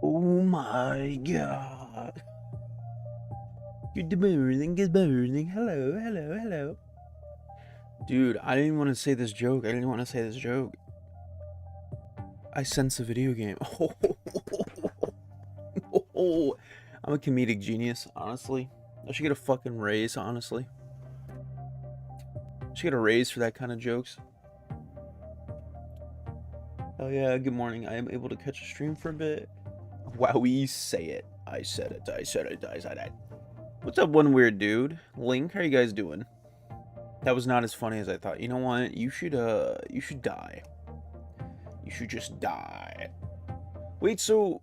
Oh my god. Good morning, good morning. Hello, hello, hello. Dude, I didn't want to say this joke. I sense a video game. Oh, I'm a comedic genius, honestly. I should get a fucking raise, honestly. I should get a raise for that kind of jokes. Oh yeah, good morning. I am able to catch a stream for a bit. Wow, we say it. I said it. What's up, one weird dude? Link, how are you guys doing? That was not as funny as I thought. You know what? You should die. You should just die. Wait, so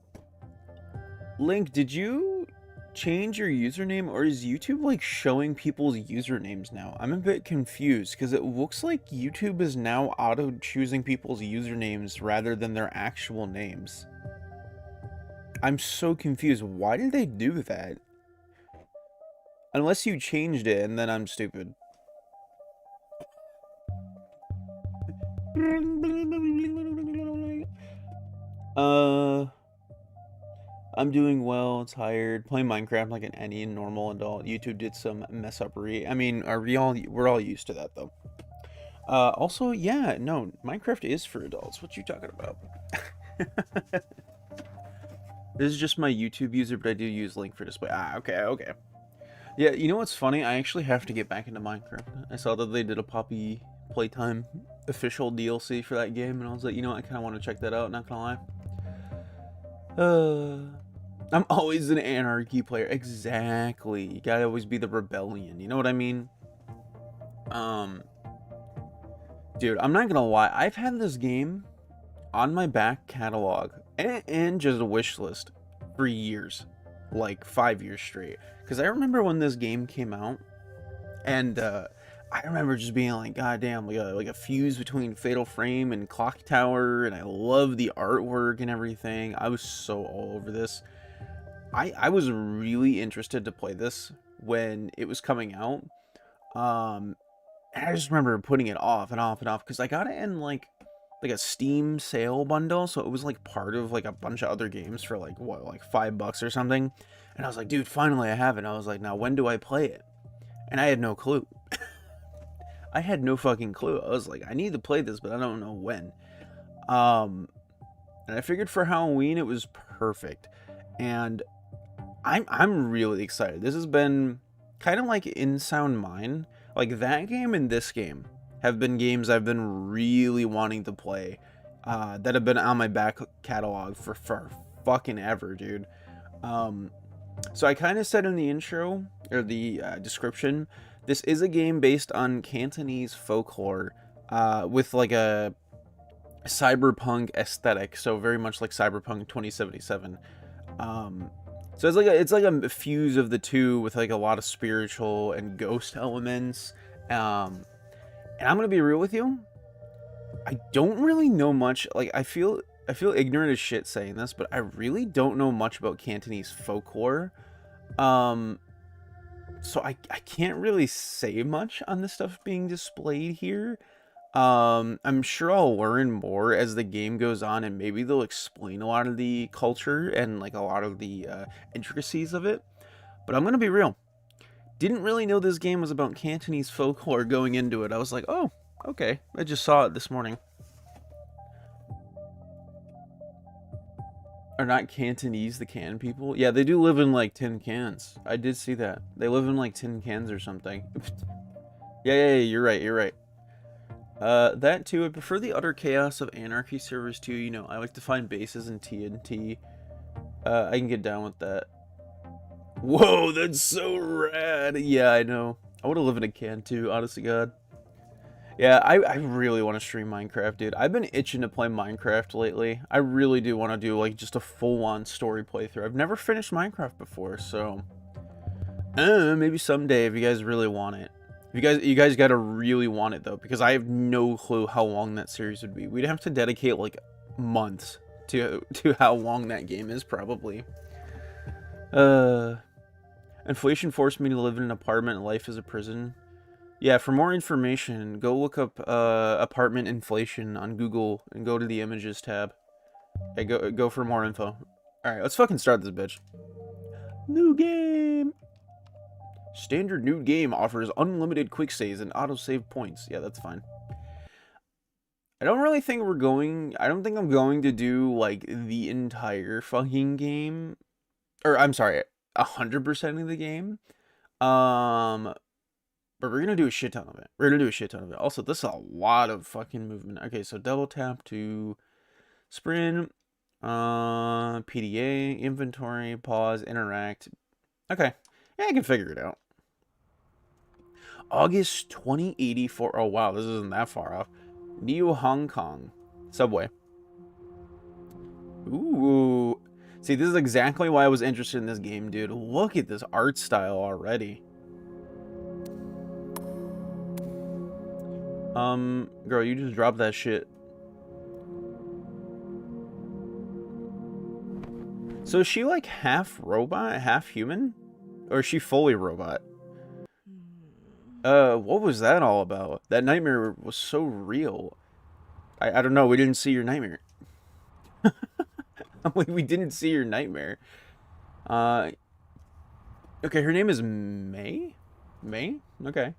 Link, did you change your username, or is YouTube like showing people's usernames now? I'm a bit confused because it looks like YouTube is now auto choosing people's usernames rather than their actual names. I'm so confused. Why did they do that? Unless you changed it and then I'm stupid. I'm doing well, tired, playing Minecraft like any normal adult. YouTube did some mess upery. I mean, we're all used to that though. Also, yeah, no, Minecraft is for adults. What you talking about? This is just my YouTube user, but I do use link for display. Ah, okay. Yeah, you know what's funny? I actually have to get back into Minecraft. I saw that they did a Poppy Playtime official DLC for that game, and I was like, you know what, I kind of want to check that out, not gonna lie. I'm always an anarchy player. Exactly. You gotta always be the rebellion. You know what I mean? Dude, I'm not gonna lie. I've had this game on my back catalog and just a wish list for years. Like 5 years straight. Because I remember when this game came out, and I remember just being like, God damn, like a fuse between Fatal Frame and Clock Tower, and I love the artwork and everything. I was so all over this. I was really interested to play this when it was coming out. And I just remember putting it off and off and off because I got it in like a Steam sale bundle, so it was like part of like a bunch of other games for like what, like $5 or something. And I was like, dude, finally I have it. And I was like, now when do I play it? And I had no clue. I had no fucking clue. I was like, I need to play this, but I don't know when. And I figured for Halloween it was perfect. And I'm really excited. This has been kind of like In Sound Mind. Like that game and this game have been games I've been really wanting to play. That have been on my back catalog for fucking ever, dude. So I kind of said in the intro or the description, this is a game based on Cantonese folklore, with like a cyberpunk aesthetic. So very much like Cyberpunk 2077. So it's like a fuse of the two with like a lot of spiritual and ghost elements. And I'm gonna be real with you. I don't really know much. Like I feel ignorant as shit saying this, but I really don't know much about Cantonese folklore. So I can't really say much on the stuff being displayed here. I'm sure I'll learn more as the game goes on, and maybe they'll explain a lot of the culture and like a lot of the intricacies of it. But I'm gonna be real. Didn't really know this game was about Cantonese folklore going into it. I was like, oh, okay. I just saw it this morning. Are not Cantonese the can people? Yeah, they do live in like tin cans. I did see that. They live in like tin cans or something. Yeah, you're right. That too. I prefer the utter chaos of anarchy servers too. You know, I like to find bases in TNT. I can get down with that. Whoa, that's so rad. Yeah, I know. I want to live in a can too, honest to God. Yeah, I really want to stream Minecraft, dude. I've been itching to play Minecraft lately. I really do want to do like just a full-on story playthrough. I've never finished Minecraft before, so maybe someday if you guys really want it. You guys gotta really want it though, because I have no clue how long that series would be. We'd have to dedicate like months to how long that game is probably. Inflation forced me to live in an apartment. Life is a prison. Yeah, for more information, go look up apartment inflation on Google and go to the images tab. Yeah, go for more info. Alright, let's fucking start this bitch. New game! Standard new game offers unlimited quick saves and autosave points. Yeah, that's fine. I don't really think we're going... I don't think I'm going to do, like, the entire fucking game. Or, I'm sorry, 100% of the game. But we're gonna do a shit ton of it. We're gonna do a shit ton of it. Also, this is a lot of fucking movement. Okay, so double tap to sprint, PDA, inventory, pause, interact. Okay, yeah, I can figure it out. August 2084. Oh wow, this isn't that far off. Neo Hong Kong subway. Ooh, see, this is exactly why I was interested in this game, dude. Look at this art style already. Girl, you just dropped that shit. So is she like half robot, half human? Or is she fully robot? What was that all about? That nightmare was so real. I don't know, we didn't see your nightmare. We didn't see your nightmare. Okay, her name is May? May? Okay.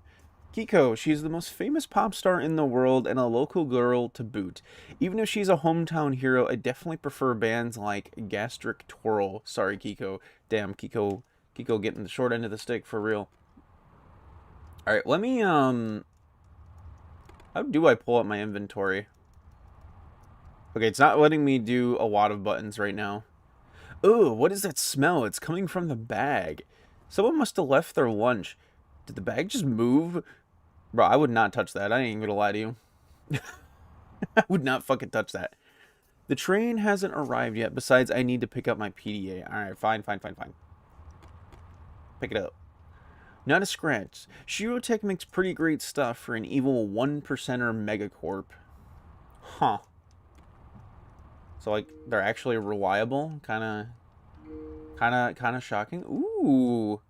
Kiko, she's the most famous pop star in the world and a local girl to boot. Even if she's a hometown hero, I definitely prefer bands like Gastric Twirl. Sorry, Kiko. Damn, Kiko getting the short end of the stick for real. Alright, let me, how do I pull up my inventory? Okay, it's not letting me do a lot of buttons right now. Ooh, what is that smell? It's coming from the bag. Someone must have left their lunch. Did the bag just move? Bro, I would not touch that. I ain't gonna lie to you. I would not fucking touch that. The train hasn't arrived yet. Besides, I need to pick up my PDA. Alright, fine. Pick it up. Not a scratch. Shirotech makes pretty great stuff for an evil 1%er megacorp. Huh. So, like, they're actually reliable? Kinda shocking. Ooh.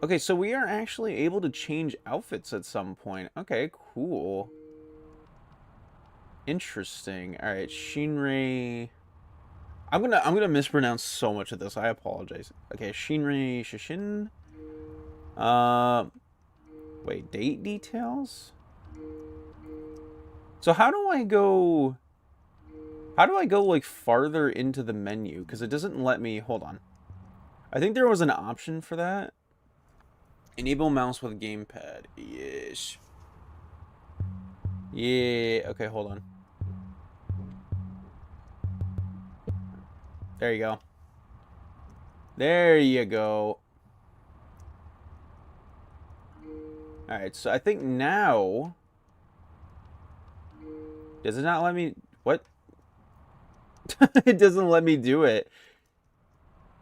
Okay, so we are actually able to change outfits at some point. Okay, cool. Interesting. All right, Shinrei. I'm gonna mispronounce so much of this. I apologize. Okay, Shinrei Shishin. Wait, date details? So how do I go like farther into the menu? Because it doesn't let me. Hold on. I think there was an option for that. Enable mouse with gamepad. Yes. Yeah. Okay, hold on. There you go. There you go. Alright, so I think now... Does it not let me... What? It doesn't let me do it.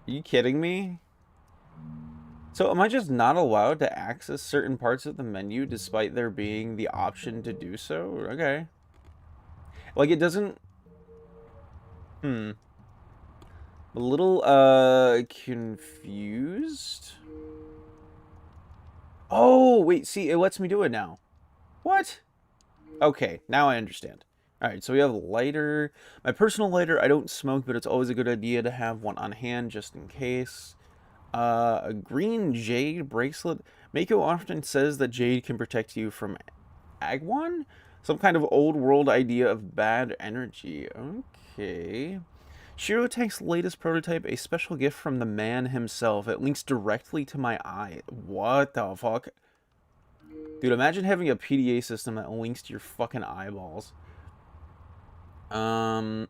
Are you kidding me? So am I just not allowed to access certain parts of the menu despite there being the option to do so? Okay. Like, it doesn't... A little, confused? Oh, wait, see, it lets me do it now. What? Okay, now I understand. Alright, so we have lighter. My personal lighter, I don't smoke, but it's always a good idea to have one on hand just in case. A green jade bracelet. Mako often says that jade can protect you from Agwan? Some kind of old world idea of bad energy. Okay. Shirotech's latest prototype, a special gift from the man himself. It links directly to my eye. What the fuck? Dude, imagine having a PDA system that links to your fucking eyeballs. Okay,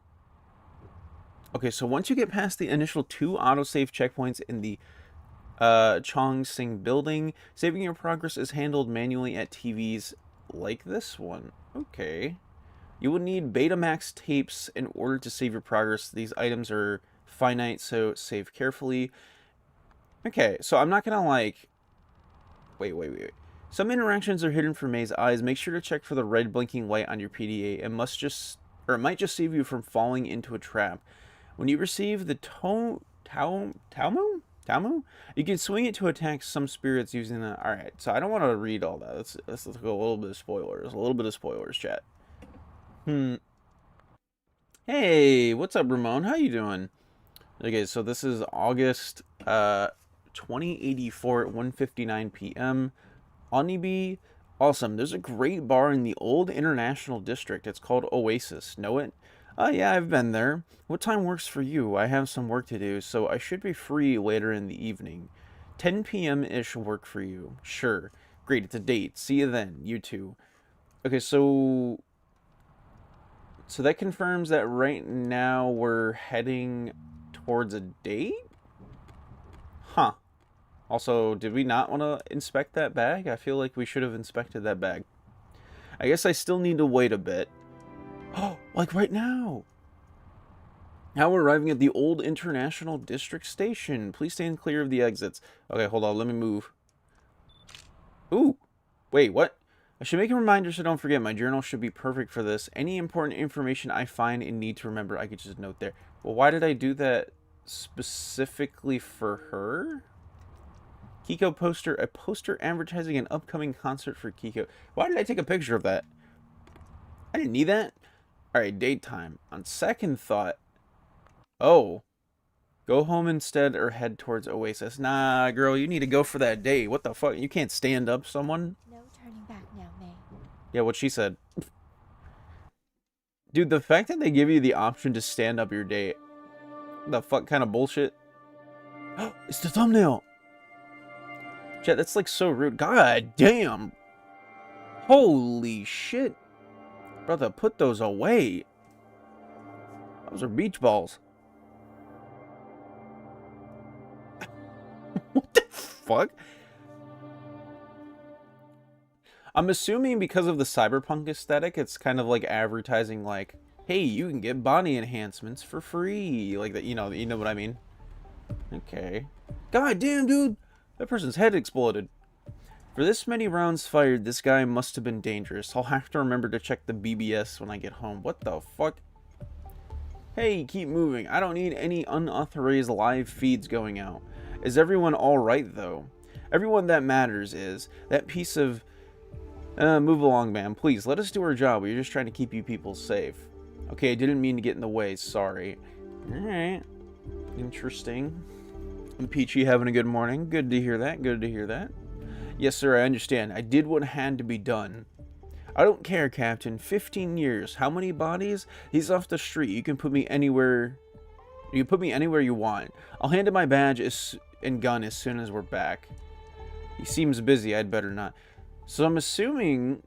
so once you get past the initial 2 autosave checkpoints in the Chong Sing building, saving your progress is handled manually at TVs like this one. Okay. You will need Betamax tapes in order to save your progress. These items are finite, so save carefully. Okay, so I'm not gonna like... Wait. Some interactions are hidden from May's eyes. Make sure to check for the red blinking light on your PDA. It might just save you from falling into a trap. When you receive the Tamu? You can swing it to attack some spirits using the... Alright, so I don't want to read all that. Let's go a little bit of spoilers. A little bit of spoilers, chat. Hey, what's up, Ramon? How you doing? Okay, so this is August 2084 at 1:59 p.m. Honeybee. Awesome. There's a great bar in the old International District. It's called Oasis. Know it? Yeah, I've been there. What time works for you? I have some work to do, so I should be free later in the evening. 10 p.m.-ish work for you. Sure. Great, it's a date. See you then. You too. Okay, so that confirms that right now we're heading towards a date? Huh. Also, did we not want to inspect that bag? I feel like we should have inspected that bag. I guess I still need to wait a bit. Oh, like right now. Now we're arriving at the old International District Station. Please stand clear of the exits. Okay, hold on. Let me move. Ooh. Wait, what? I should make a reminder so don't forget. My journal should be perfect for this. Any important information I find and need to remember, I could just note there. Well, why did I do that specifically for her? Kiko poster, a poster advertising an upcoming concert for Kiko. Why did I take a picture of that? I didn't need that. Alright, daytime. On second thought, oh, go home instead or head towards Oasis. Nah, girl, you need to go for that date. What the fuck? You can't stand up someone? No turning back now, May. Yeah, what she said. Dude, the fact that they give you the option to stand up your date. The fuck kind of bullshit? It's the thumbnail. Chat, that's like so rude. God damn. Holy shit. Brother, put those away. Those are beach balls. What the fuck? I'm assuming because of the cyberpunk aesthetic, it's kind of like advertising like, hey, you can get body enhancements for free. Like that, you know what I mean? Okay. God damn, dude. That person's head exploded. For this many rounds fired, this guy must have been dangerous. I'll have to remember to check the BBS when I get home. What the fuck? Hey, keep moving. I don't need any unauthorized live feeds going out. Is everyone alright, though? Everyone that matters is. That piece of... move along, man. Please, let us do our job. We're just trying to keep you people safe. Okay, I didn't mean to get in the way. Sorry. Alright. Interesting. And Peachy having a good morning. Good to hear that. Good to hear that. Yes, sir, I understand. I did what had to be done. I don't care, Captain. 15 years. How many bodies? He's off the street. You can put me anywhere. You can put me anywhere you want. I'll hand him my badge and gun as soon as we're back. He seems busy. I'd better not. So I'm assuming...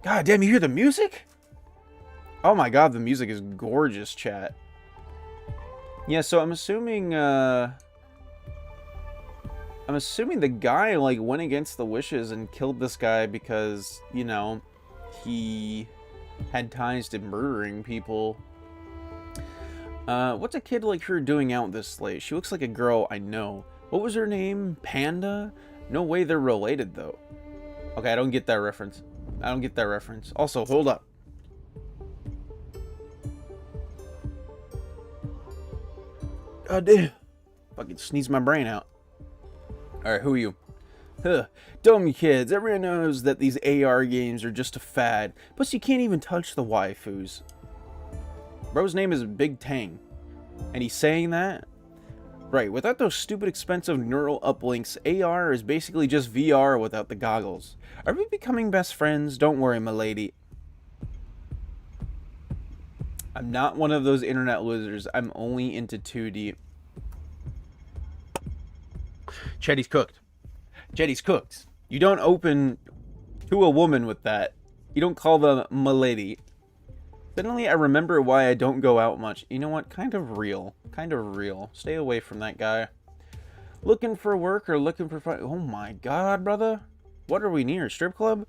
God damn, you hear the music? Oh my god, the music is gorgeous, chat. Yeah, so I'm assuming, the guy, like, went against the wishes and killed this guy because, you know, he had ties to murdering people. What's a kid like her doing out this late? She looks like a girl I know. What was her name? Panda? No way they're related, though. Okay, I don't get that reference. I don't get that reference. Also, hold up. God damn. Fucking sneeze my brain out. Alright, who are you? Huh. Dumb kids. Everyone knows that these AR games are just a fad. Plus, you can't even touch the waifus. Bro's name is Big Tang. And he's saying that? Right, without those stupid expensive neural uplinks, AR is basically just VR without the goggles. Are we becoming best friends? Don't worry, milady. I'm not one of those internet losers. I'm only into 2D. Chetty's cooked. Chetty's cooked. You don't open to a woman with that. You don't call them milady. Suddenly I remember why I don't go out much. You know what? Kind of real. Kind of real. Stay away from that guy. Looking for work or looking for fun? Oh my god, brother. What are we near? Strip club?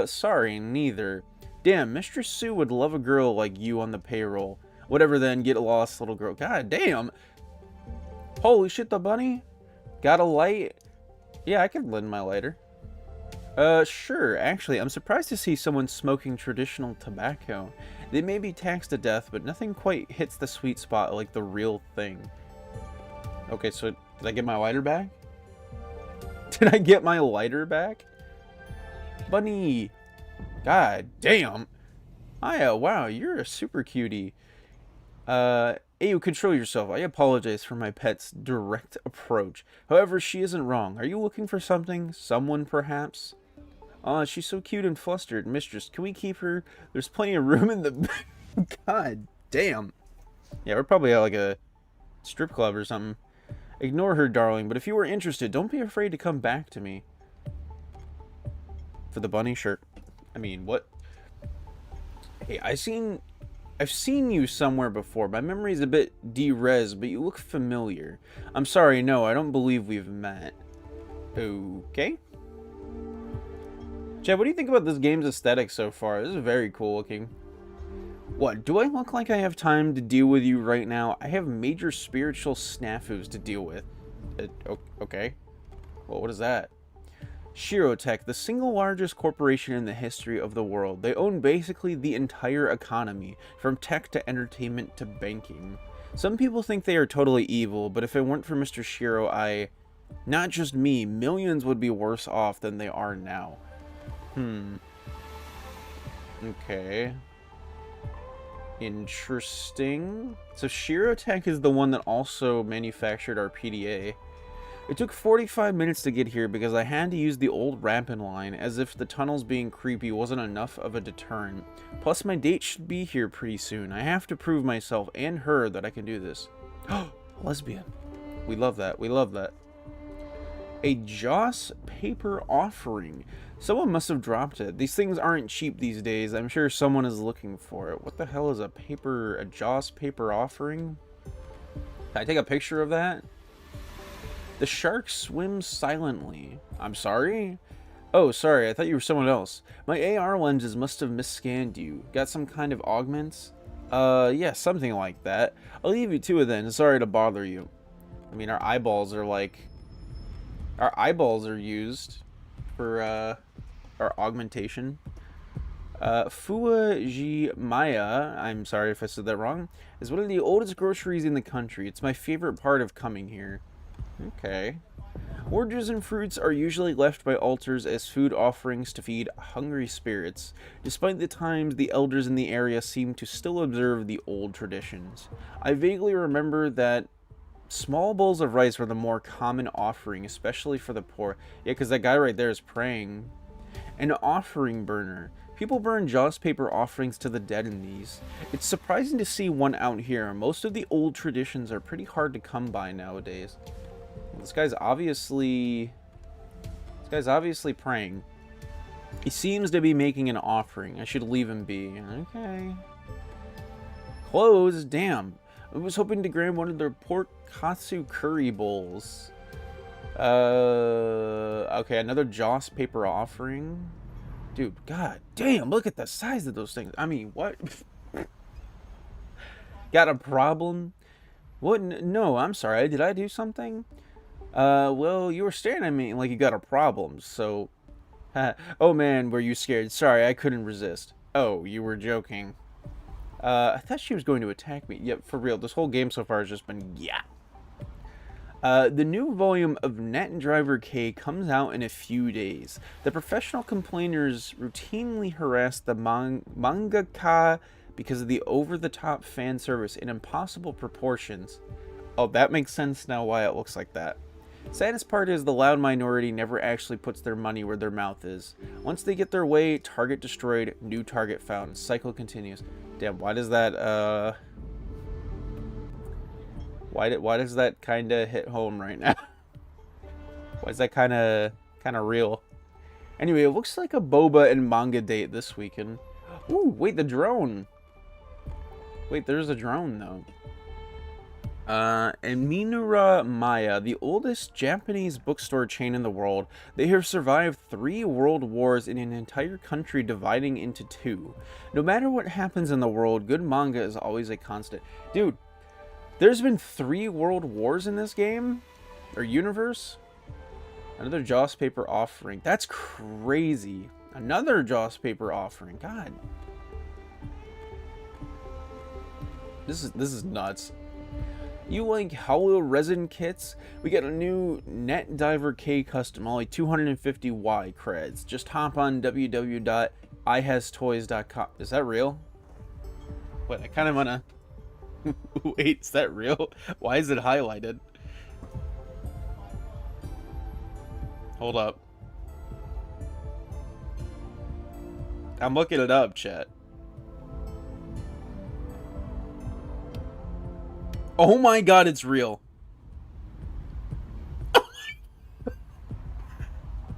Sorry, neither. Damn, Mistress Sue would love a girl like you on the payroll. Whatever then, get lost, little girl. God damn. Holy shit, the bunny. Got a light? Yeah, I could lend my lighter. Sure. Actually, I'm surprised to see someone smoking traditional tobacco. They may be taxed to death, but nothing quite hits the sweet spot like the real thing. Okay, so did I get my lighter back? Did I get my lighter back? Bunny. God damn. Aya, wow, you're a super cutie. Hey, you control yourself. I apologize for my pet's direct approach. However, she isn't wrong. Are you looking for something? Someone, perhaps? Aw, she's so cute and flustered. Mistress, can we keep her? There's plenty of room in the... God damn. Yeah, we're probably at like a strip club or something. Ignore her, darling, but if you are interested, don't be afraid to come back to me. For the bunny shirt. I mean, what? Hey, I've seen you somewhere before. My memory's a bit de-res, but you look familiar. I'm sorry, no, I don't believe we've met. Okay. Chad, what do you think about this game's aesthetic so far? This is very cool looking. What, do I look like I have time to deal with you right now? I have major spiritual snafus to deal with. Okay. Well, what is that? Shirotech, the single largest corporation in the history of the world. They own basically the entire economy, from tech to entertainment to banking. Some people think they are totally evil, but if it weren't for Mr. Shiro, not just me, millions would be worse off than they are now. Okay. Interesting. So Shirotech is the one that also manufactured our PDA. It took 45 minutes to get here because I had to use the old rampant line, as if the tunnels being creepy wasn't enough of a deterrent. Plus my date should be here pretty soon. I have to prove myself and her that I can do this. Lesbian. We love that. We love that. A Joss paper offering. Someone must have dropped it. These things aren't cheap these days. I'm sure someone is looking for it. What the hell is a Joss paper offering? Can I take a picture of that? The shark swims silently. I'm sorry? Oh, sorry. I thought you were someone else. My AR lenses must have misscanned you. Got some kind of augments? Yeah, something like that. I'll leave you to it then. Sorry to bother you. I mean, our eyeballs are used for, our augmentation. Fuji Maya, I'm sorry if I said that wrong, is one of the oldest groceries in the country. It's my favorite part of coming here. Okay. Oranges and fruits are usually left by altars as food offerings to feed hungry spirits. Despite the times, the elders in the area seem to still observe the old traditions. I vaguely remember that small bowls of rice were the more common offering, especially for the poor. Yeah, because that guy right there is praying. An offering burner. People burn Joss paper offerings to the dead in these. It's surprising to see one out here. Most of the old traditions are pretty hard to come by nowadays. This guy's obviously praying. He seems to be making an offering. I should leave him be. Okay. Clothes? Damn. I was hoping to grab one of their pork katsu curry bowls. Okay, another Joss paper offering. Dude, god damn, look at the size of those things. I mean, what? Got a problem? What? No, I'm sorry. Did I do something? Well, you were staring at me like you got a problem, so... oh man, were you scared? Sorry, I couldn't resist. Oh, you were joking. I thought she was going to attack me. Yep, for real, this whole game so far has just been, yeah. The new volume of NetDriver K comes out in a few days. The professional complainers routinely harass the mangaka because of the over-the-top fan service in impossible proportions. Oh, that makes sense now why it looks like that. Saddest part is the loud minority never actually puts their money where their mouth is. Once they get their way, target destroyed, new target found. Cycle continues. Damn, why does that, why does that kind of hit home right now? Why is that kind of real? Anyway, it looks like a boba and manga date this weekend. Ooh, wait, the drone. Wait, there's a drone, though. And Minura Maya, the oldest Japanese bookstore chain in the world. They have survived 3 world wars in an entire country dividing into 2. No matter what happens in the world, good manga is always a constant. Dude, there's been 3 world wars in this game? Or universe? Another Joss paper offering. That's crazy. Another Joss paper offering. God. This is nuts. You like hollow resin kits? We got a new NetDiver K custom, only 250 Y creds. Just hop on www.ihastoys.com. Is that real? Wait, I kind of wanna... Wait, is that real? Why is it highlighted? Hold up. I'm looking it up, chat. Oh my god, it's real.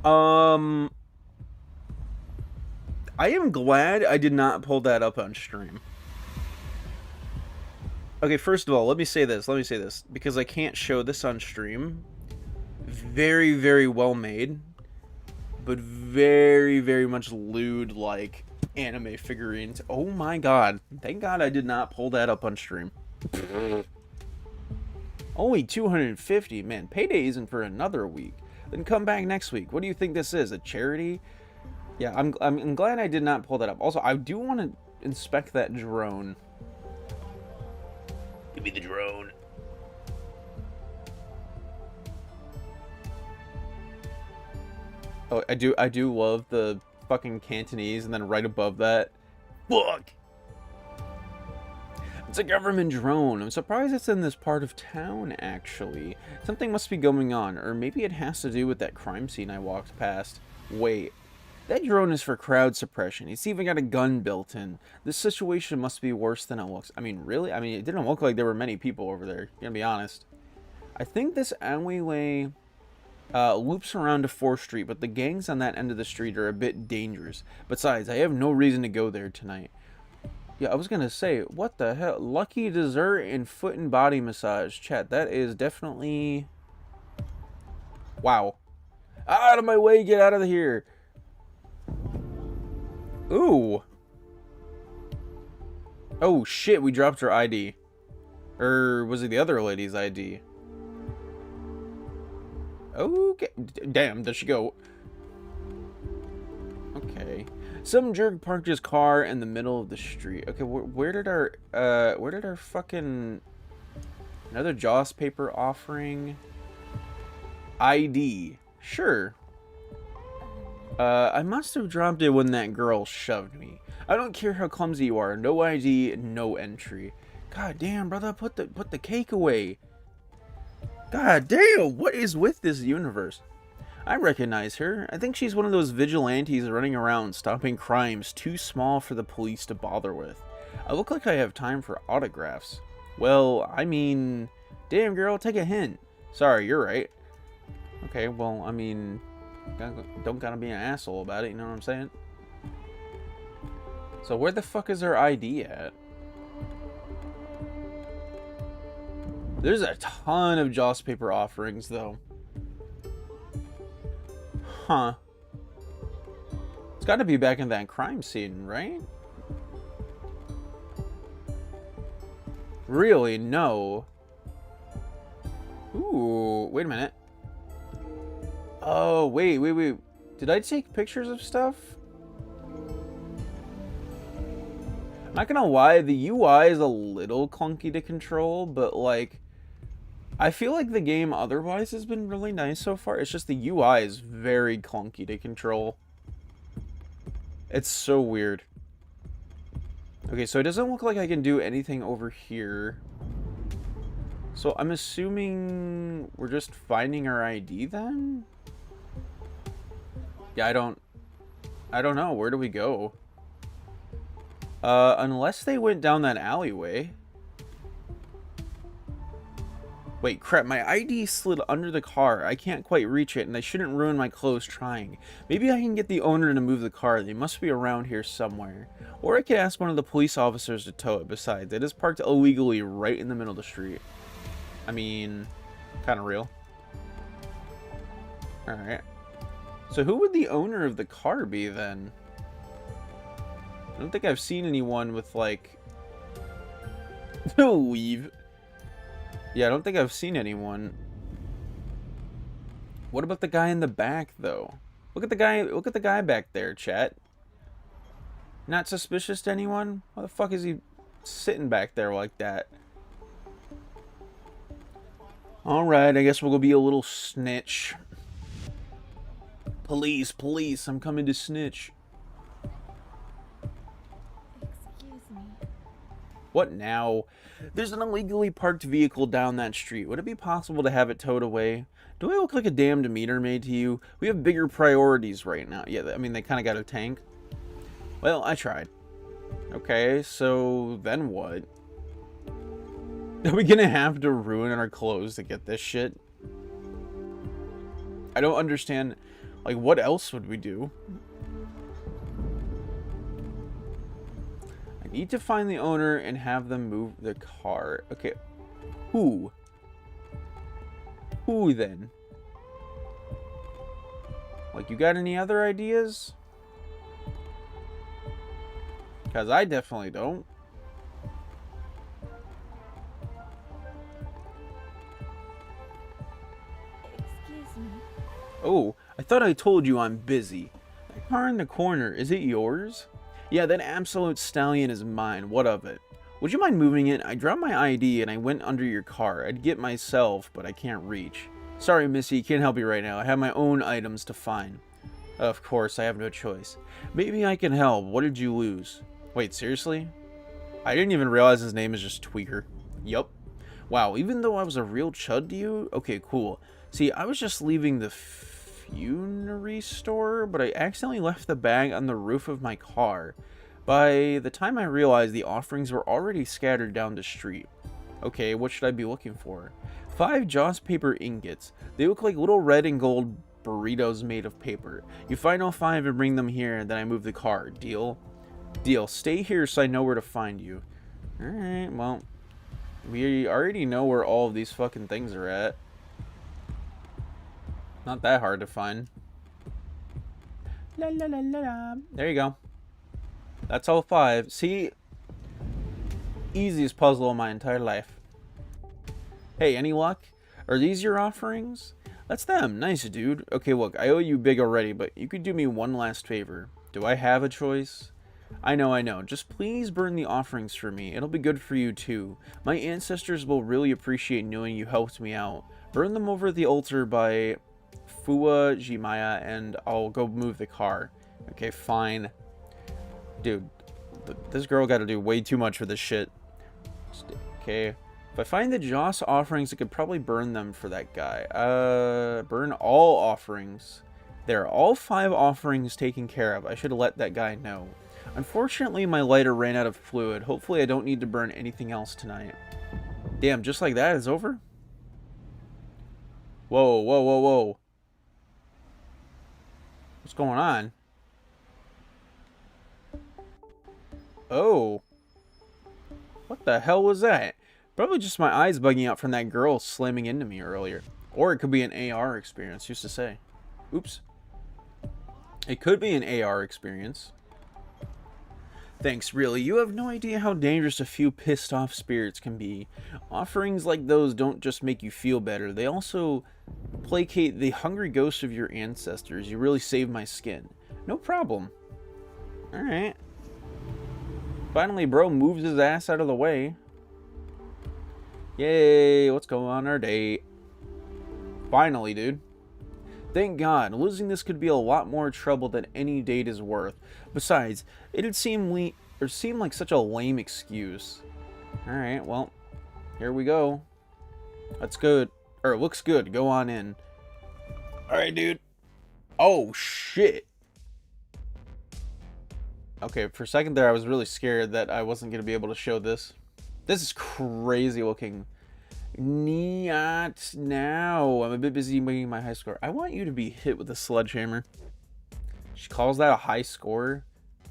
I am glad I did not pull that up on stream. Okay, first of all, let me say this, because I can't show this on stream. Very, very well made, but very, very much lewd, like, anime figurines. Oh my god. Thank god I did not pull that up on stream. Only 250? Man, payday isn't for another week. Then come back next week. What do you think this is, a charity? Yeah, I'm glad I did not pull that up. Also, I do want to inspect that drone. Give me the drone. Oh, I do love the fucking Cantonese, and then right above that, fuck. It's a government drone. I'm surprised it's in this part of town, actually. Something must be going on, or maybe it has to do with that crime scene I walked past. Wait. That drone is for crowd suppression. It's even got a gun built in. This situation must be worse than it looks. I mean, really? I mean, it didn't look like there were many people over there. Gonna be honest. I think this alleyway loops around to 4th Street, but the gangs on that end of the street are a bit dangerous. Besides, I have no reason to go there tonight. Yeah, I was gonna say, what the hell? Lucky dessert and foot and body massage. Chat, that is definitely... Wow. Out of my way, get out of here. Ooh. Oh shit, we dropped her ID. Or was it the other lady's ID? Okay. Damn, does she go? Okay. Some jerk parked his car in the middle of the street. Okay, where did our fucking... Another Joss paper offering? ID. Sure. I must have dropped it when that girl shoved me. I don't care how clumsy you are. No ID, no entry. God damn, brother, put the cake away. God damn, what is with this universe? I recognize her. I think she's one of those vigilantes running around stopping crimes too small for the police to bother with. I look like I have time for autographs. Well, I mean, damn girl, take a hint. Sorry, you're right. Okay, well, I mean... Don't gotta be an asshole about it, you know what I'm saying? So where the fuck is her ID at? There's a ton of Joss paper offerings, though. Huh. It's gotta be back in that crime scene, right? Really? No. Ooh, wait a minute. Oh, wait. Did I take pictures of stuff? I'm not gonna lie, the UI is a little clunky to control, but like, I feel like the game otherwise has been really nice so far. It's just the UI is very clunky to control. It's so weird. Okay, so it doesn't look like I can do anything over here. So I'm assuming we're just finding our ID then? Yeah, I don't know. Where do we go? Unless they went down that alleyway. Wait, crap, my ID slid under the car. I can't quite reach it, and I shouldn't ruin my clothes trying. Maybe I can get the owner to move the car. They must be around here somewhere. Or I could ask one of the police officers to tow it. Besides, it is parked illegally right in the middle of the street. I mean, kind of real. Alright. So who would the owner of the car be, then? I don't think I've seen anyone with, like... Leave. Yeah, I don't think I've seen anyone. What about the guy in the back, though? Look at the guy back there, chat. Not suspicious to anyone? Why the fuck is he sitting back there like that? Alright, I guess we'll go be a little snitch. Police, I'm coming to snitch. Excuse me. What now? There's an illegally parked vehicle down that street. Would it be possible to have it towed away? Do I look like a damn Demeter maid to you? We have bigger priorities right now. Yeah, I mean, they kind of got a tank. Well, I tried. Okay, so then what? Are we gonna have to ruin our clothes to get this shit? I don't understand. Like, what else would we do? I need to find the owner and have them move the car. Okay. Who? Who then? Like, you got any other ideas? Because I definitely don't. Excuse me. Oh, I thought I told you I'm busy. That car in the corner, is it yours? Yeah, that absolute stallion is mine. What of it? Would you mind moving it? I dropped my ID and I went under your car. I'd get myself, but I can't reach. Sorry, Missy, can't help you right now. I have my own items to find. Of course, I have no choice. Maybe I can help. What did you lose? Wait, seriously? I didn't even realize his name is just Tweaker. Yup. Wow, even though I was a real chud to you? Okay, cool. See, I was just leaving the funerary store, but I accidentally left the bag on the roof of my car. By the time I realized, the offerings were already scattered down the street. Okay, what should I be looking for? 5 Joss paper ingots. They look like little red and gold burritos made of paper. You find all 5 and bring them here, and then I move the car. Deal? Deal. Stay here so I know where to find you. Alright, well, we already know where all of these fucking things are at. Not that hard to find. La la la la la. There you go. That's all 5. See? Easiest puzzle of my entire life. Hey, any luck? Are these your offerings? That's them. Nice, dude. Okay, look, I owe you big already, but you could do me one last favor. Do I have a choice? I know. Just please burn the offerings for me. It'll be good for you, too. My ancestors will really appreciate knowing you helped me out. Burn them over the altar by Fua Jimaya, and I'll go move the car. Okay, fine. Dude, this girl got to do way too much for this shit. Okay. If I find the Joss offerings, I could probably burn them for that guy. Burn all offerings. There, all 5 offerings taken care of. I should have let that guy know. Unfortunately, my lighter ran out of fluid. Hopefully, I don't need to burn anything else tonight. Damn, just like that, it's over? Whoa. What's going on? Oh. What the hell was that? Probably just my eyes bugging out from that girl slamming into me earlier. Or it could be an AR experience, used to say. Oops. It could be an AR experience. Thanks, really. You have no idea how dangerous a few pissed off spirits can be. Offerings like those don't just make you feel better, they also placate the hungry ghosts of your ancestors. You really saved my skin. No problem. Alright. Finally, bro moves his ass out of the way. Yay, let's go on our date. Finally, dude. Thank God, losing this could be a lot more trouble than any date is worth. Besides, it'd seem like such a lame excuse. Alright, well, here we go. That's good. Or, it looks good. Go on in. Alright, dude. Oh, shit. Okay, for a second there, I was really scared that I wasn't going to be able to show this. This is crazy looking. Not now. I'm a bit busy making my high score. I want you to be hit with a sledgehammer. She calls that a high score?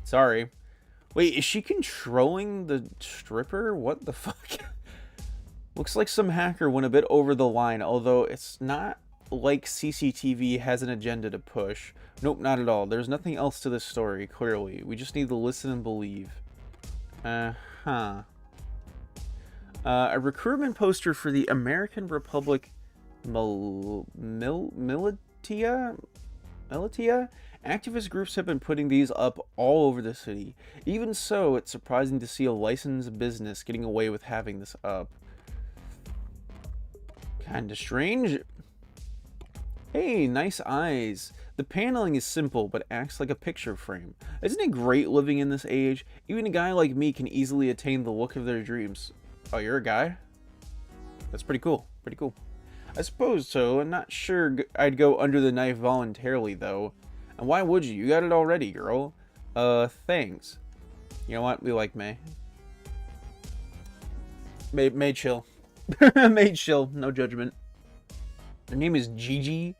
Sorry. Wait, is she controlling the stripper? What the fuck? Looks like some hacker went a bit over the line, although it's not like CCTV has an agenda to push. Nope, not at all. There's nothing else to this story, clearly. We just need to listen and believe. Uh-huh. A recruitment poster for the American Republic Militia? Activist groups have been putting these up all over the city. Even so, it's surprising to see a licensed business getting away with having this up. Kinda strange. Hey, nice eyes. The paneling is simple, but acts like a picture frame. Isn't it great living in this age? Even a guy like me can easily attain the look of their dreams. Oh, you're a guy? That's pretty cool. Pretty cool. I suppose so. I'm not sure I'd go under the knife voluntarily, though. And why would you? You got it already, girl. Thanks. You know what? We like May. May chill. May chill. No judgment. Her name is Gigi.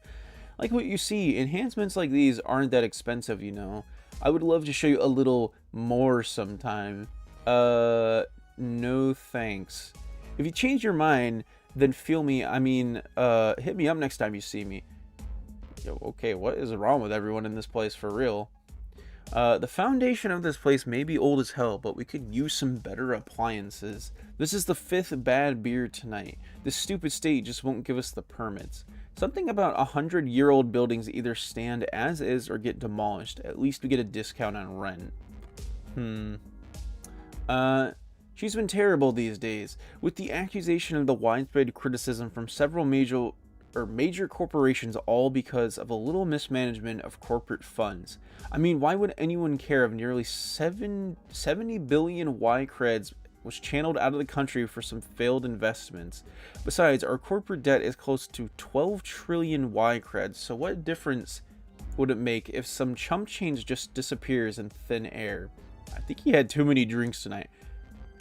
Like what you see, enhancements like these aren't that expensive, you know. I would love to show you a little more sometime. No thanks. If you change your mind, then hit me up next time you see me. Yo, okay, what is wrong with everyone in this place for real? The foundation of this place may be old as hell, but we could use some better appliances. This is the 5th bad beer tonight. This stupid state just won't give us the permits. Something about 100-year-old buildings either stand as is or get demolished. At least we get a discount on rent. She's been terrible these days, with the accusation of the widespread criticism from several major corporations, all because of a little mismanagement of corporate funds. I mean, why would anyone care if nearly 70 billion Y creds was channeled out of the country for some failed investments? Besides, our corporate debt is close to 12 trillion Y creds, so what difference would it make if some chump change just disappears in thin air? I think he had too many drinks tonight.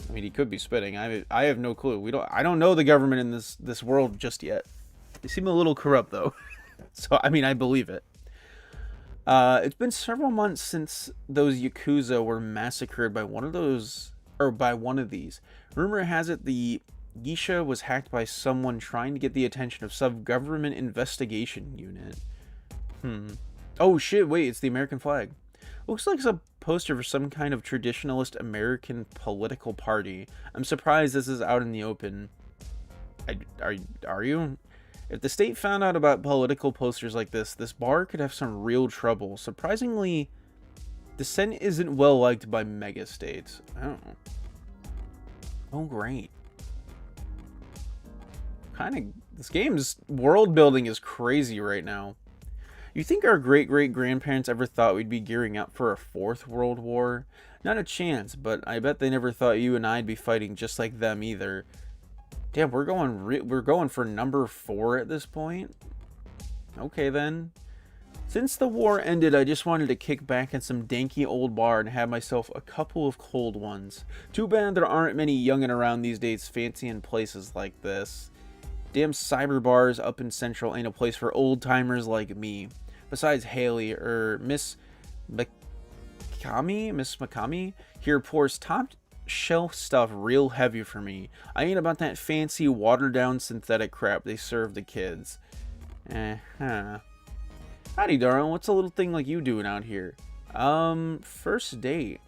I mean, he could be spitting. I have no clue. I don't know the government in this world just yet. They seem a little corrupt though. So I mean, I believe it. It's been several months since those Yakuza were massacred by one of these. Rumor has it the Geisha was hacked by someone trying to get the attention of some government investigation unit. Oh shit, wait, it's the American flag. Looks like a poster for some kind of traditionalist American political party. I'm surprised this is out in the open. Are you? If the state found out about political posters like this bar could have some real trouble. Surprisingly, dissent isn't well liked by mega states. Oh, great. This game's world building is crazy right now. You think our great-great-grandparents ever thought we'd be gearing up for a 4th World War? Not a chance, but I bet they never thought you and I'd be fighting just like them either. Damn, we're going for number 4 at this point? Okay then. Since the war ended, I just wanted to kick back in some danky old bar and have myself a couple of cold ones. Too bad there aren't many youngin' around these days fancying places like this. Damn cyber bars up in Central ain't a place for old timers like me. Besides Haley, Miss Makami here pours top shelf stuff real heavy for me. I ain't about that fancy watered down synthetic crap they serve the kids. Howdy, darling. What's a little thing like you doing out here? First date.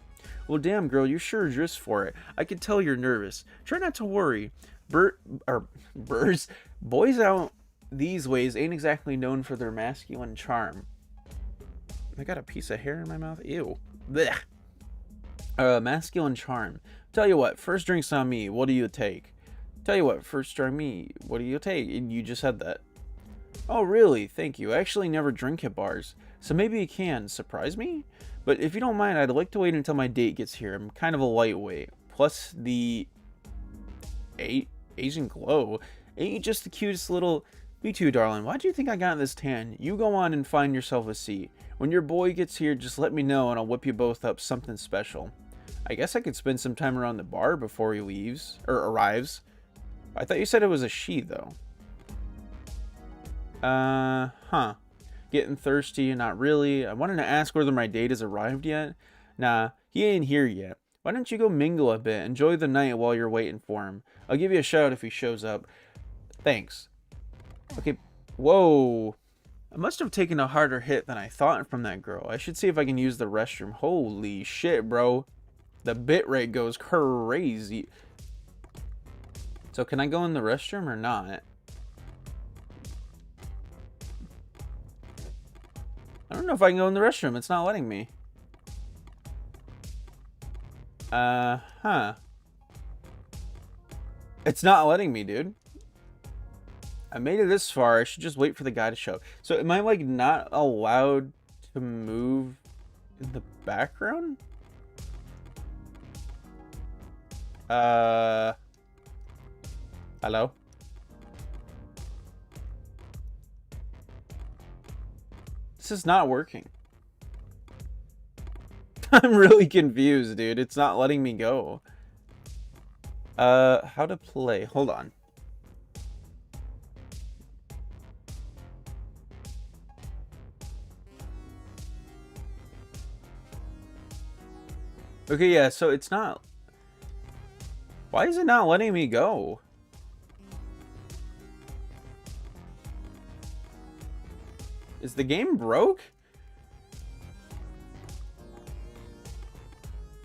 Well, damn, girl, you're sure dressed for it. I can tell you're nervous. Try not to worry. Boys out these ways ain't exactly known for their masculine charm. I got a piece of hair in my mouth. Ew. Blech. Masculine charm. Tell you what, first drink's on me. What do you take? Tell you what, first drink me. What do you take? And you just said that. Oh, really? Thank you. I actually never drink at bars, so maybe you can surprise me? But if you don't mind, I'd like to wait until my date gets here. I'm kind of a lightweight. Plus, the Asian glow. Ain't you just the cutest little... Me too, darling. Why do you think I got this tan? You go on and find yourself a seat. When your boy gets here, just let me know and I'll whip you both up something special. I guess I could spend some time around the bar before he leaves. Or arrives. I thought you said it was a she, though. Getting thirsty? Not really. I wanted to ask whether my date has arrived yet. Nah, he ain't here yet. Why don't you go mingle a bit? Enjoy the night while you're waiting for him. I'll give you a shout if he shows up. Thanks. Okay. Whoa. I must have taken a harder hit than I thought from that girl. I should see if I can use the restroom. Holy shit, bro. The bitrate goes crazy. So can I go in the restroom or not? I don't know if I can go in the restroom. It's not letting me. It's not letting me, dude. I made it this far. I should just wait for the guy to show. So am I like not allowed to move in the background? Hello? This is not working. I'm really confused, dude. It's not letting me go. How to play? Hold on. Okay, yeah, so it's not... Why is it not letting me go? Is the game broke?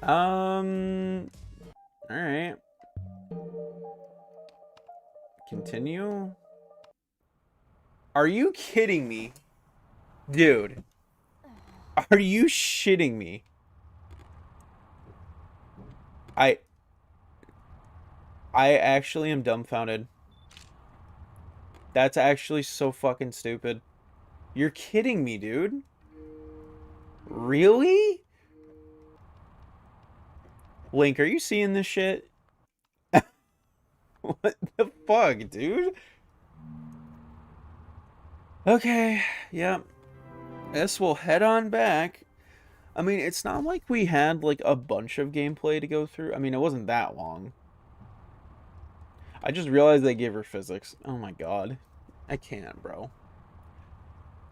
Alright. Continue. Are you kidding me? Dude. Are you shitting me? I actually am dumbfounded. That's actually so fucking stupid. You're kidding me, dude. Really? Link, are you seeing this shit? What the fuck, dude? Okay, yeah. Guess we'll head on back. I mean, it's not like we had, like, a bunch of gameplay to go through. I mean, it wasn't that long. I just realized they gave her physics. Oh my god. I can't, bro.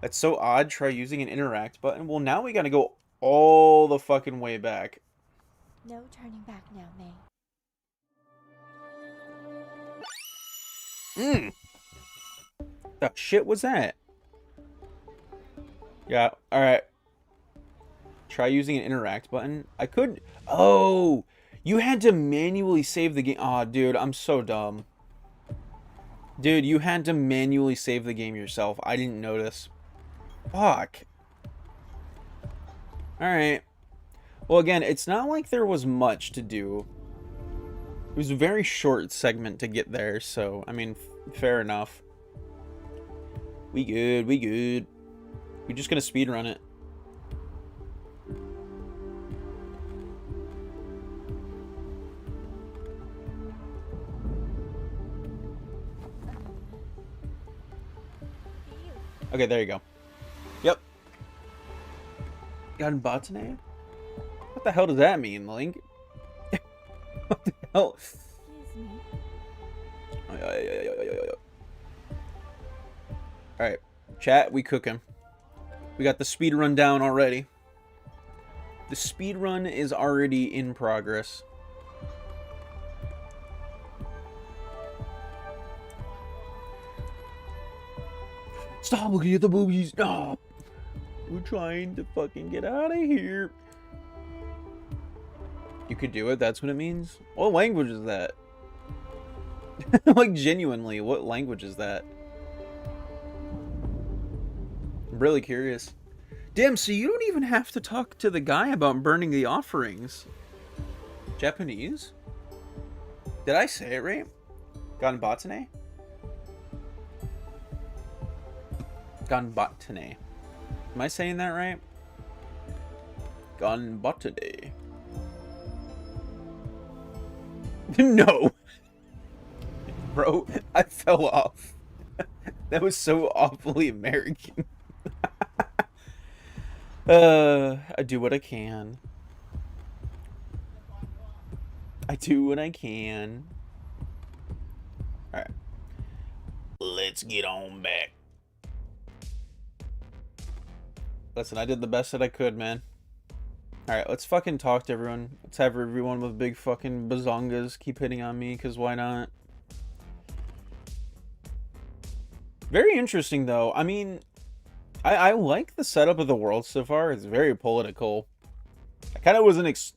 That's so odd. Try using an interact button. Well, now we gotta go all the fucking way back. No turning back now, May. The shit was that? Yeah, alright. Try using an interact button. I could... Oh! You had to manually save the game. Aw, dude, I'm so dumb. Dude, you had to manually save the game yourself. I didn't notice. Fuck. Alright. Well, again, it's not like there was much to do. It was a very short segment to get there, so, I mean, fair enough. We good, we good. We're just gonna speedrun it. Okay, there you go. Yep. Ganbatane? What the hell does that mean, Link? What the hell? Excuse me. Alright. Chat, we cooking. We got the speed run down already. The speed run is already in progress. Stop looking at the boobies. Stop. We're trying to fucking get out of here. You could do it. That's what it means. What language is that? Like, genuinely, what language is that? I'm really curious. Damn, so you don't even have to talk to the guy about burning the offerings. Japanese? Did I say it right? Ganbatane? Ganbatane. Am I saying that right? Ganbatane. No! Bro, I fell off. That was so awfully American. I do what I can. I do what I can. Alright. Let's get on back. Listen, I did the best that I could, man. Alright, let's fucking talk to everyone. Let's have everyone with big fucking bazongas keep hitting on me, because why not? Very interesting, though. I mean, I like the setup of the world so far. It's very political. I kind of wasn't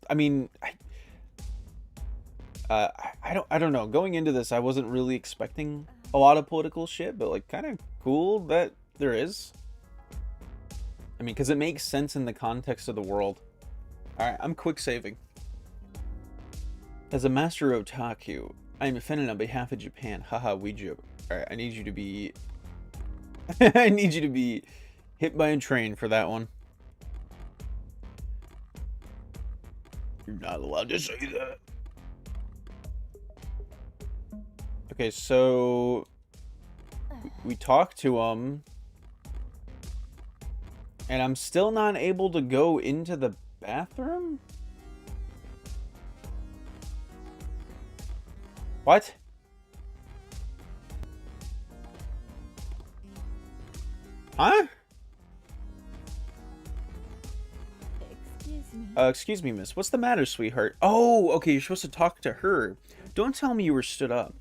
I don't know. Going into this, I wasn't really expecting a lot of political shit, but like kind of cool that there is. I mean, because it makes sense in the context of the world. Alright, I'm quick saving. As a master otaku, I am offended on behalf of Japan. Haha, we joke. Alright, I need you to be... I need you to be hit by a train for that one. You're not allowed to say that. Okay, so... we talked to him. And I'm still not able to go into the bathroom? What? Huh? Excuse me. Excuse me, miss. What's the matter, sweetheart? Oh, okay, you're supposed to talk to her. Don't tell me you were stood up.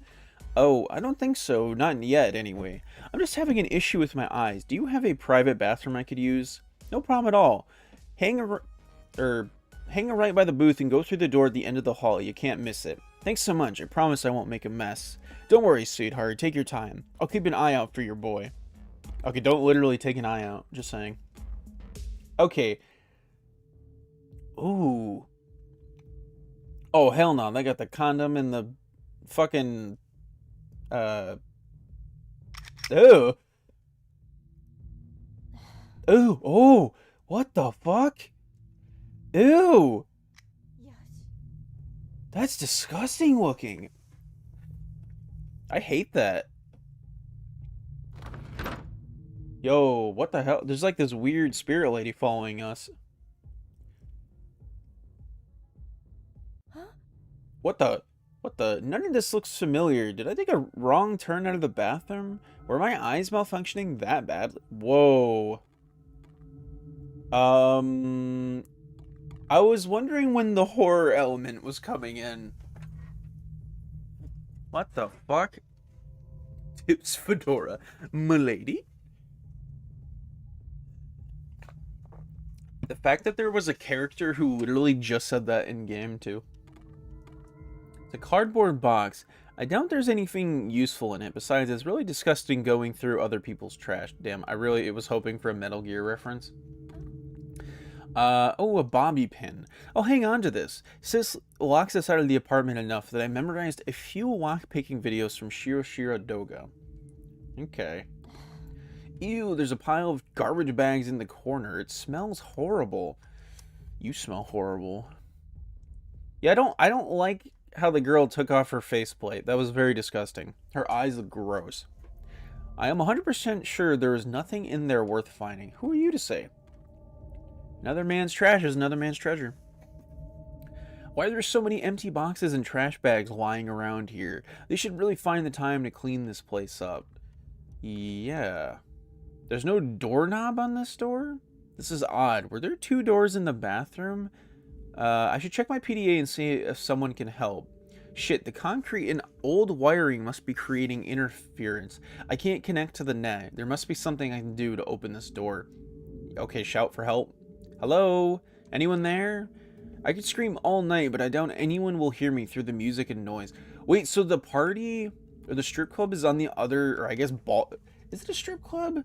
Oh, I don't think so. Not yet, anyway. I'm just having an issue with my eyes. Do you have a private bathroom I could use? No problem at all. Hang right by the booth and go through the door at the end of the hall. You can't miss it. Thanks so much. I promise I won't make a mess. Don't worry, sweetheart. Take your time. I'll keep an eye out for your boy. Okay, don't literally take an eye out. Just saying. Okay. Ooh. Oh, hell no. They got the condom and the fucking... Ew. Ooh. Oh. What the fuck? Ew. Yosh. That's disgusting looking. I hate that. Yo, what the hell? There's like this weird spirit lady following us. Huh? What the? None of this looks familiar. Did I take a wrong turn out of the bathroom? Were my eyes malfunctioning that badly? Whoa. I was wondering when the horror element was coming in. What the fuck? Tips Fedora. Milady? The fact that there was a character who literally just said that in game too. It's a cardboard box. I doubt there's anything useful in it. Besides, it's really disgusting going through other people's trash. Damn, I really was hoping for a Metal Gear reference. Oh, a bobby pin. I'll hang on to this. Sis locks us out of the apartment enough that I memorized a few lockpicking videos from Shiro Doga. Okay. Ew, there's a pile of garbage bags in the corner. It smells horrible. You smell horrible. Yeah, I don't like how the girl took off her faceplate. That was very disgusting. Her eyes look gross. I am 100% sure there is nothing in there worth finding. Who are you to say? Another man's trash is another man's treasure. Why are there so many empty boxes and trash bags lying around here? They should really find the time to clean this place up. Yeah. There's no doorknob on this door? This is odd. Were there 2 doors in the bathroom? I should check my PDA and see if someone can help. Shit, the concrete and old wiring must be creating interference. I can't connect to the net. There must be something I can do to open this door. Okay, shout for help. Hello? Anyone there? I could scream all night, but I doubt anyone will hear me through the music and noise. Wait, so the party or the strip club is on the other, or I guess is it a strip club?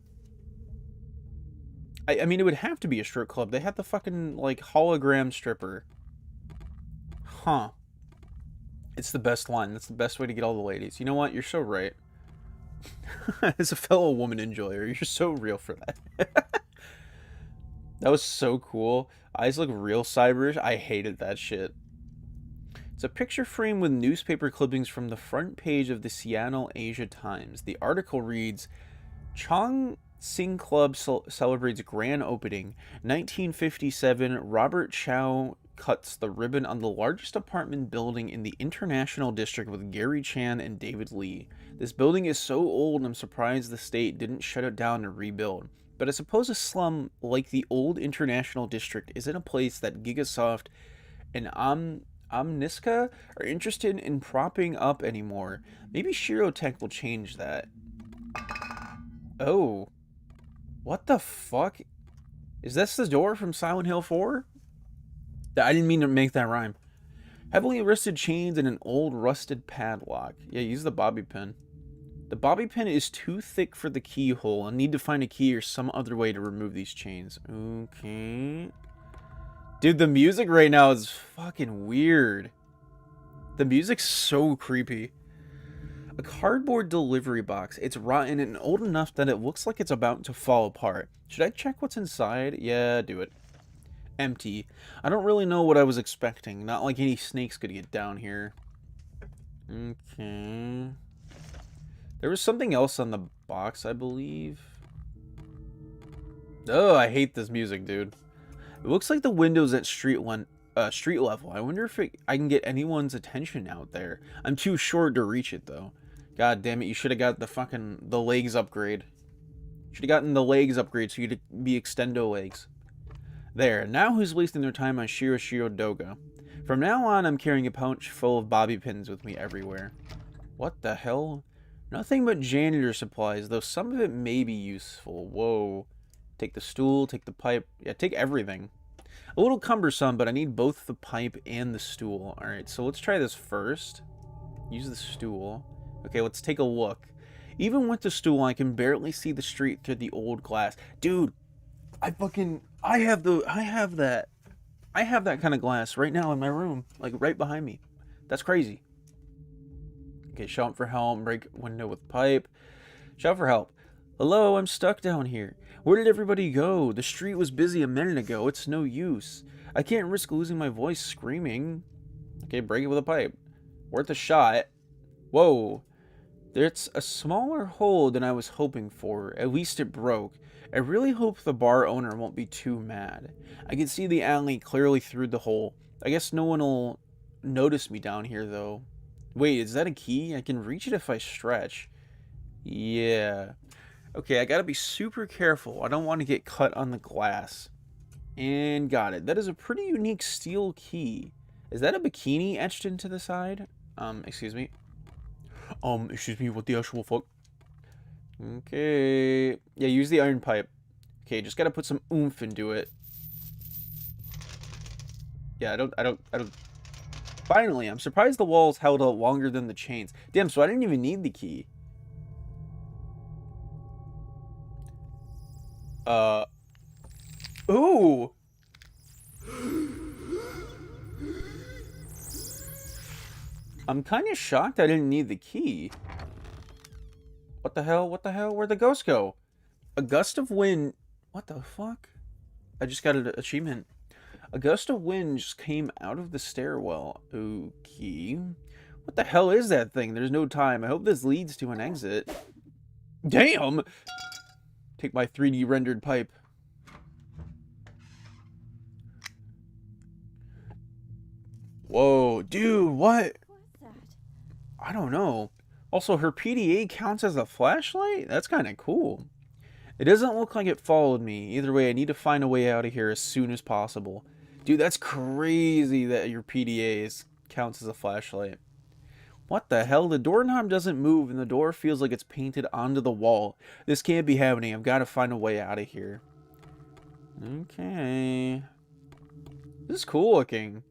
I mean, it would have to be a strip club. They had the fucking, like, hologram stripper. Huh. It's the best line. That's the best way to get all the ladies. You know what? You're so right. As a fellow woman enjoyer, you're so real for that. That was so cool. Eyes look real cyberish. I hated that shit. It's a picture frame with newspaper clippings from the front page of the Seattle Asia Times. The article reads, Chong Sing Club celebrates grand opening. 1957, Robert Chow cuts the ribbon on the largest apartment building in the International District with Gary Chan and David Lee. This building is so old, I'm surprised the state didn't shut it down and rebuild. But I suppose a slum like the old International District isn't a place that Gigasoft and Omniska are interested in propping up anymore. Maybe Shirotech will change that. Oh. What the fuck? Is this the door from Silent Hill 4? I didn't mean to make that rhyme. Heavily rusted chains and an old rusted padlock. Yeah, use the bobby pin. The bobby pin is too thick for the keyhole. I'll need to find a key or some other way to remove these chains. Okay. Dude, the music right now is fucking weird. The music's so creepy. A cardboard delivery box. It's rotten and old enough that it looks like it's about to fall apart. Should I check what's inside? Yeah, do it. Empty. I don't really know what I was expecting. Not like any snakes could get down here. Okay. There was something else on the box, I believe. Oh, I hate this music, dude. It looks like the windows at street level. I wonder if I can get anyone's attention out there. I'm too short to reach it, though. God damn it, you should have got the legs upgrade. Should have gotten the legs upgrade so you'd be extendo legs. There, now who's wasting their time on Shiro Doga? From now on, I'm carrying a pouch full of bobby pins with me everywhere. What the hell? Nothing but janitor supplies, though some of it may be useful. Whoa. Take the stool, take the pipe. Yeah, take everything. A little cumbersome, but I need both the pipe and the stool. Alright, so let's try this first. Use the stool. Okay, let's take a look. Even with the stool, I can barely see the street through the old glass. Dude, I have that kind of glass right now in my room. Like, right behind me. That's crazy. Okay, shout for help. Break window with pipe. Shout for help. Hello, I'm stuck down here. Where did everybody go? The street was busy a minute ago. It's no use. I can't risk losing my voice screaming. Okay, break it with a pipe. Worth a shot. Whoa. It's a smaller hole than I was hoping for. At least it broke. I really hope the bar owner won't be too mad. I can see the alley clearly through the hole. I guess no one will notice me down here, though. Wait, is that a key? I can reach it if I stretch. Yeah. Okay, I gotta be super careful. I don't want to get cut on the glass. And got it. That is a pretty unique steel key. Is that a bikini etched into the side? Excuse me. Excuse me, what the actual fuck? Okay. Yeah, use the iron pipe. Okay, just gotta put some oomph into it. Yeah, I don't... Finally, I'm surprised the walls held out longer than the chains. Damn, so I didn't even need the key. Ooh! I'm kind of shocked I didn't need the key. What the hell? What the hell? Where'd the ghost go? A gust of wind... What the fuck? I just got an achievement. A gust of wind just came out of the stairwell. Okay. What the hell is that thing? There's no time. I hope this leads to an exit. Damn! Take my 3D rendered pipe. Whoa, dude, what? What's that? I don't know. Also, her PDA counts as a flashlight? That's kind of cool. It doesn't look like it followed me. Either way, I need to find a way out of here as soon as possible. Dude, that's crazy that your PDA counts as a flashlight. What the hell? The doorknob doesn't move and the door feels like it's painted onto the wall. This can't be happening. I've got to find a way out of here. Okay. This is cool looking.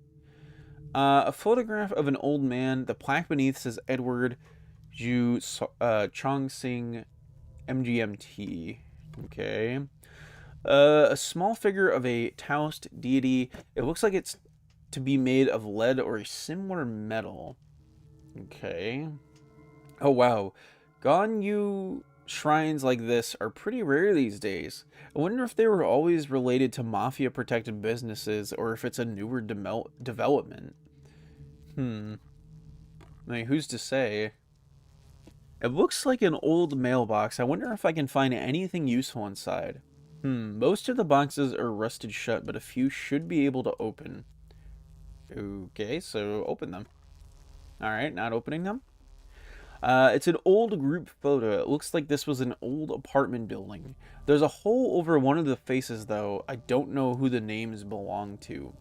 A photograph of an old man. The plaque beneath says Edward Ju Chong Sing MGMT. Okay. A small figure of a Taoist deity. It looks like it's to be made of lead or a similar metal. Okay. Oh, wow. Ganyu shrines like this are pretty rare these days. I wonder if they were always related to mafia-protected businesses or if it's a newer development. I mean, who's to say? It looks like an old mailbox. I wonder if I can find anything useful inside. Most of the boxes are rusted shut, but a few should be able to open. Okay, so open them. Alright, not opening them. It's an old group photo. It looks like this was an old apartment building. There's a hole over one of the faces, though. I don't know who the names belong to.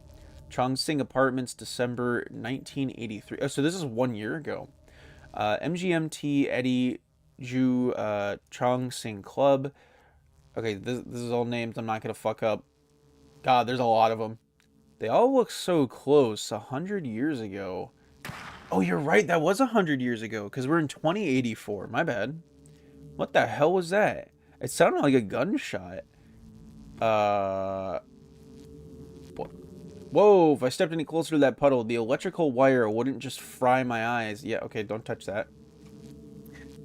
Chongsing Apartments, December 1983. Oh, so this is 1 year ago. MGMT Eddie Ju Chongsing Club. Okay, this is all names I'm not going to fuck up. God, there's a lot of them. They all look so close. 100 years ago. Oh, you're right. That was 100 years ago because we're in 2084. My bad. What the hell was that? It sounded like a gunshot. Whoa, if I stepped any closer to that puddle, the electrical wire wouldn't just fry my eyes. Yeah, okay, don't touch that.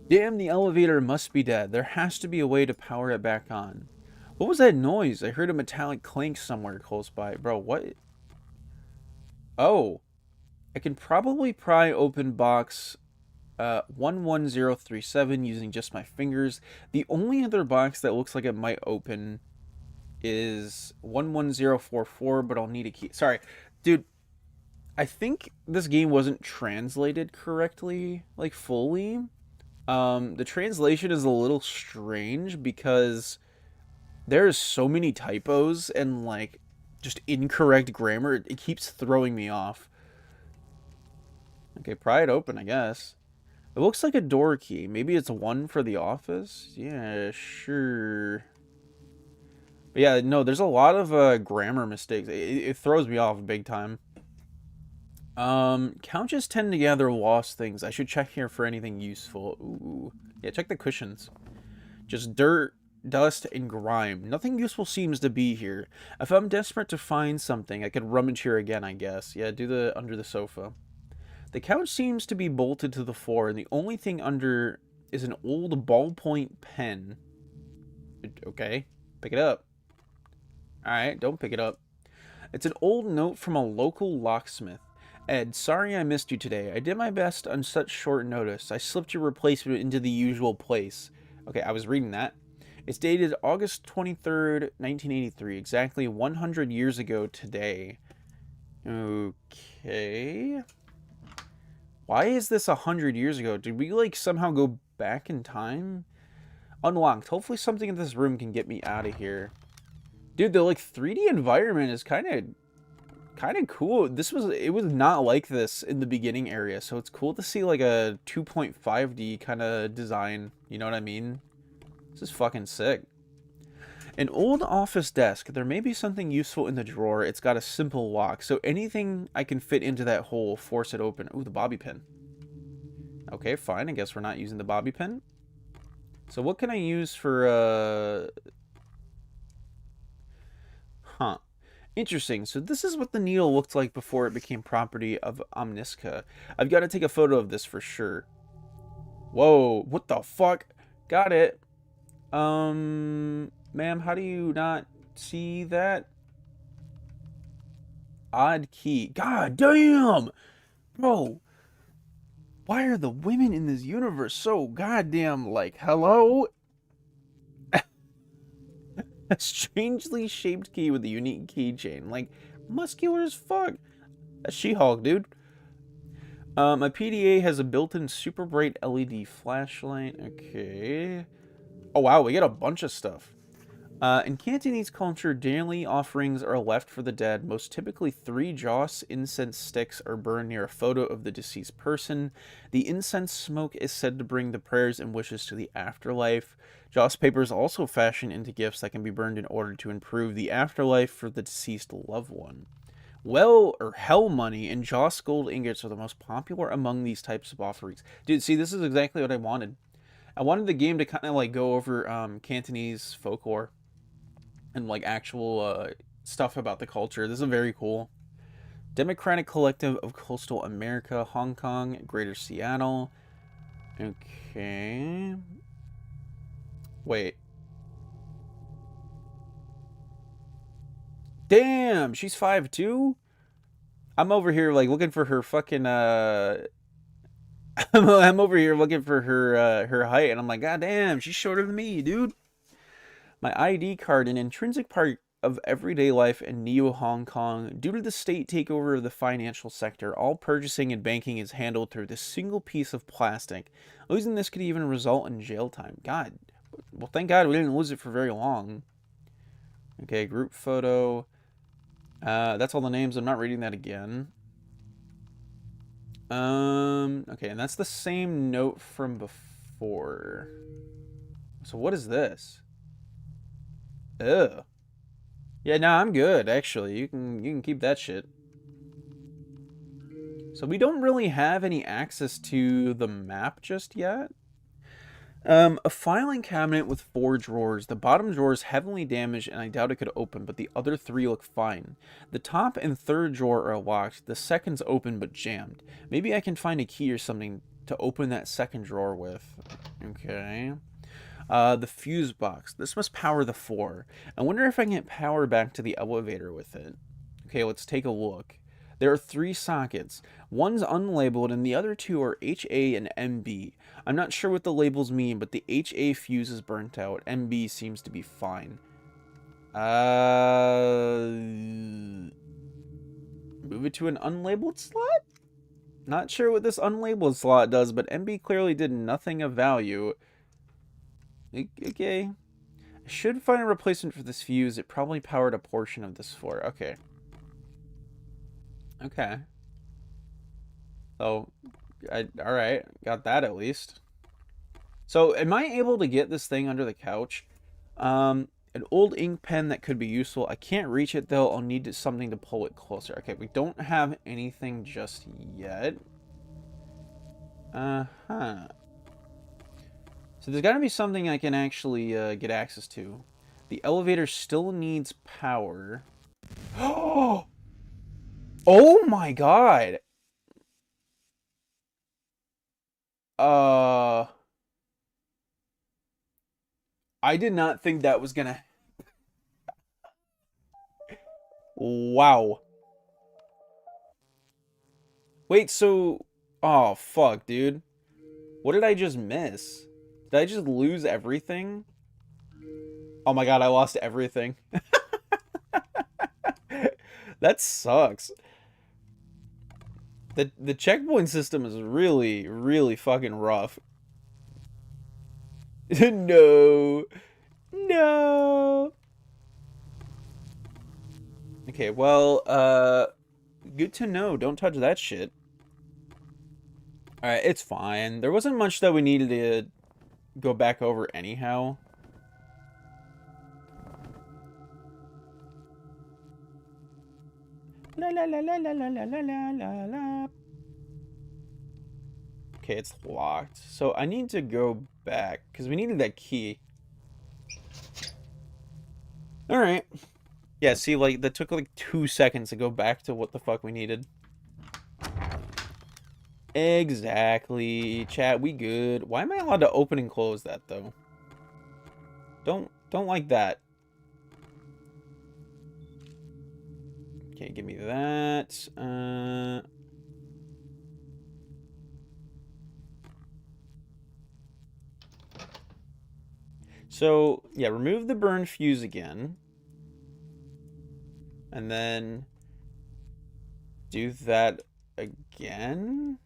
Damn, the elevator must be dead. There has to be a way to power it back on. What was that noise? I heard a metallic clink somewhere close by. Bro, what? Oh. I can probably pry open box 11037 using just my fingers. The only other box that looks like it might open is 11044, but I'll need a key. Sorry, dude. I think this game wasn't translated correctly, like fully. The translation is a little strange because there's so many typos and like just incorrect grammar. It keeps throwing me off. Okay, pry it open, I guess. It looks like a door key. Maybe it's one for the office? Yeah, sure. But yeah, no, there's a lot of grammar mistakes. It throws me off big time. Couches tend to gather lost things. I should check here for anything useful. Ooh. Yeah, check the cushions. Just dirt, dust, and grime. Nothing useful seems to be here. If I'm desperate to find something, I could rummage here again, I guess. Yeah, do the under the sofa. The couch seems to be bolted to the floor, and the only thing under is an old ballpoint pen. Okay, pick it up. Alright, don't pick it up. It's an old note from a local locksmith. Ed, sorry I missed you today. I did my best on such short notice. I slipped your replacement into the usual place. Okay, I was reading that. It's dated August 23rd, 1983, exactly 100 years ago today. Okay. Why is this 100 years ago? Did we, like, somehow go back in time? Unlocked. Hopefully something in this room can get me out of here. Dude, the, like, 3D environment is kind of cool. It was not like this in the beginning area, so it's cool to see, like, a 2.5D kind of design. You know what I mean? This is fucking sick. An old office desk. There may be something useful in the drawer. It's got a simple lock, so anything I can fit into that hole will force it open. Ooh, the bobby pin. Okay, fine. I guess we're not using the bobby pin. So what can I use for, Huh. Interesting. So this is what the needle looked like before it became property of Omniska. I've got to take a photo of this for sure. Whoa, what the fuck? Got it. Ma'am, how do you not see that? Odd key. God damn! Bro, why are the women in this universe so goddamn, like, hello? A strangely shaped key with a unique keychain. Like, muscular as fuck. A She-Hulk, dude. My PDA has a built-in super bright LED flashlight. Okay. Oh, wow, we get a bunch of stuff. In Cantonese culture, daily offerings are left for the dead. Most typically, 3 joss incense sticks are burned near a photo of the deceased person. The incense smoke is said to bring the prayers and wishes to the afterlife. Joss paper is also fashioned into gifts that can be burned in order to improve the afterlife for the deceased loved one. Hell money and joss gold ingots are the most popular among these types of offerings. Dude, see, this is exactly what I wanted. I wanted the game to kind of like go over Cantonese folklore and like actual stuff about the culture. This is very cool. Democratic Collective of Coastal America, Hong Kong, Greater Seattle. Okay. Wait. Damn, she's 5'2"? I'm over here like looking for her fucking I'm over here looking for her height, and I'm like, god damn, she's shorter than me, dude. My ID card, an intrinsic part of everyday life in Neo Hong Kong. Due to the state takeover of the financial sector, all purchasing and banking is handled through this single piece of plastic. Losing this could even result in jail time. God. Well, thank God we didn't lose it for very long. Okay, group photo. That's all the names. I'm not reading that again. Okay, and that's the same note from before. So what is this? Ugh. Yeah, nah, I'm good, actually. You can keep that shit. So we don't really have any access to the map just yet. A filing cabinet with 4 drawers. The bottom drawer is heavily damaged and I doubt it could open, but the other 3 look fine. The top and 3rd drawer are locked. The second's open but jammed. Maybe I can find a key or something to open that 2nd drawer with. Okay. The fuse box. This must power the 4. I wonder if I can get power back to the elevator with it. Okay, let's take a look. There are 3 sockets. One's unlabeled and the other 2 are HA and MB. I'm not sure what the labels mean, but the HA fuse is burnt out. MB seems to be fine. Move it to an unlabeled slot? Not sure what this unlabeled slot does, but MB clearly did nothing of value. Okay. I should find a replacement for this fuse. It probably powered a portion of this floor. Okay. Okay. So, alright. Got that at least. So, am I able to get this thing under the couch? An old ink pen that could be useful. I can't reach it, though. I'll need something to pull it closer. Okay, we don't have anything just yet. Uh-huh. So there's got to be something I can actually get access to. The elevator still needs power. Oh my god! I did not think that was gonna... Wow. Wait, so... Oh, fuck, dude. What did I just miss? Did I just lose everything? Oh my god, I lost everything. That sucks. The checkpoint system is really, really fucking rough. No. No. Okay, well, good to know. Don't touch that shit. Alright, it's fine. There wasn't much that we needed to go back over anyhow. La la la la la la la la la la. Okay, it's locked. So I need to go back because we needed that key. Alright. Yeah, see, like, that took like 2 seconds to go back to what the fuck we needed. Exactly. Chat, we good. Why am I allowed to open and close that, though? Don't like that. Okay, give me that. So, yeah, remove the burn fuse again. And then do that again.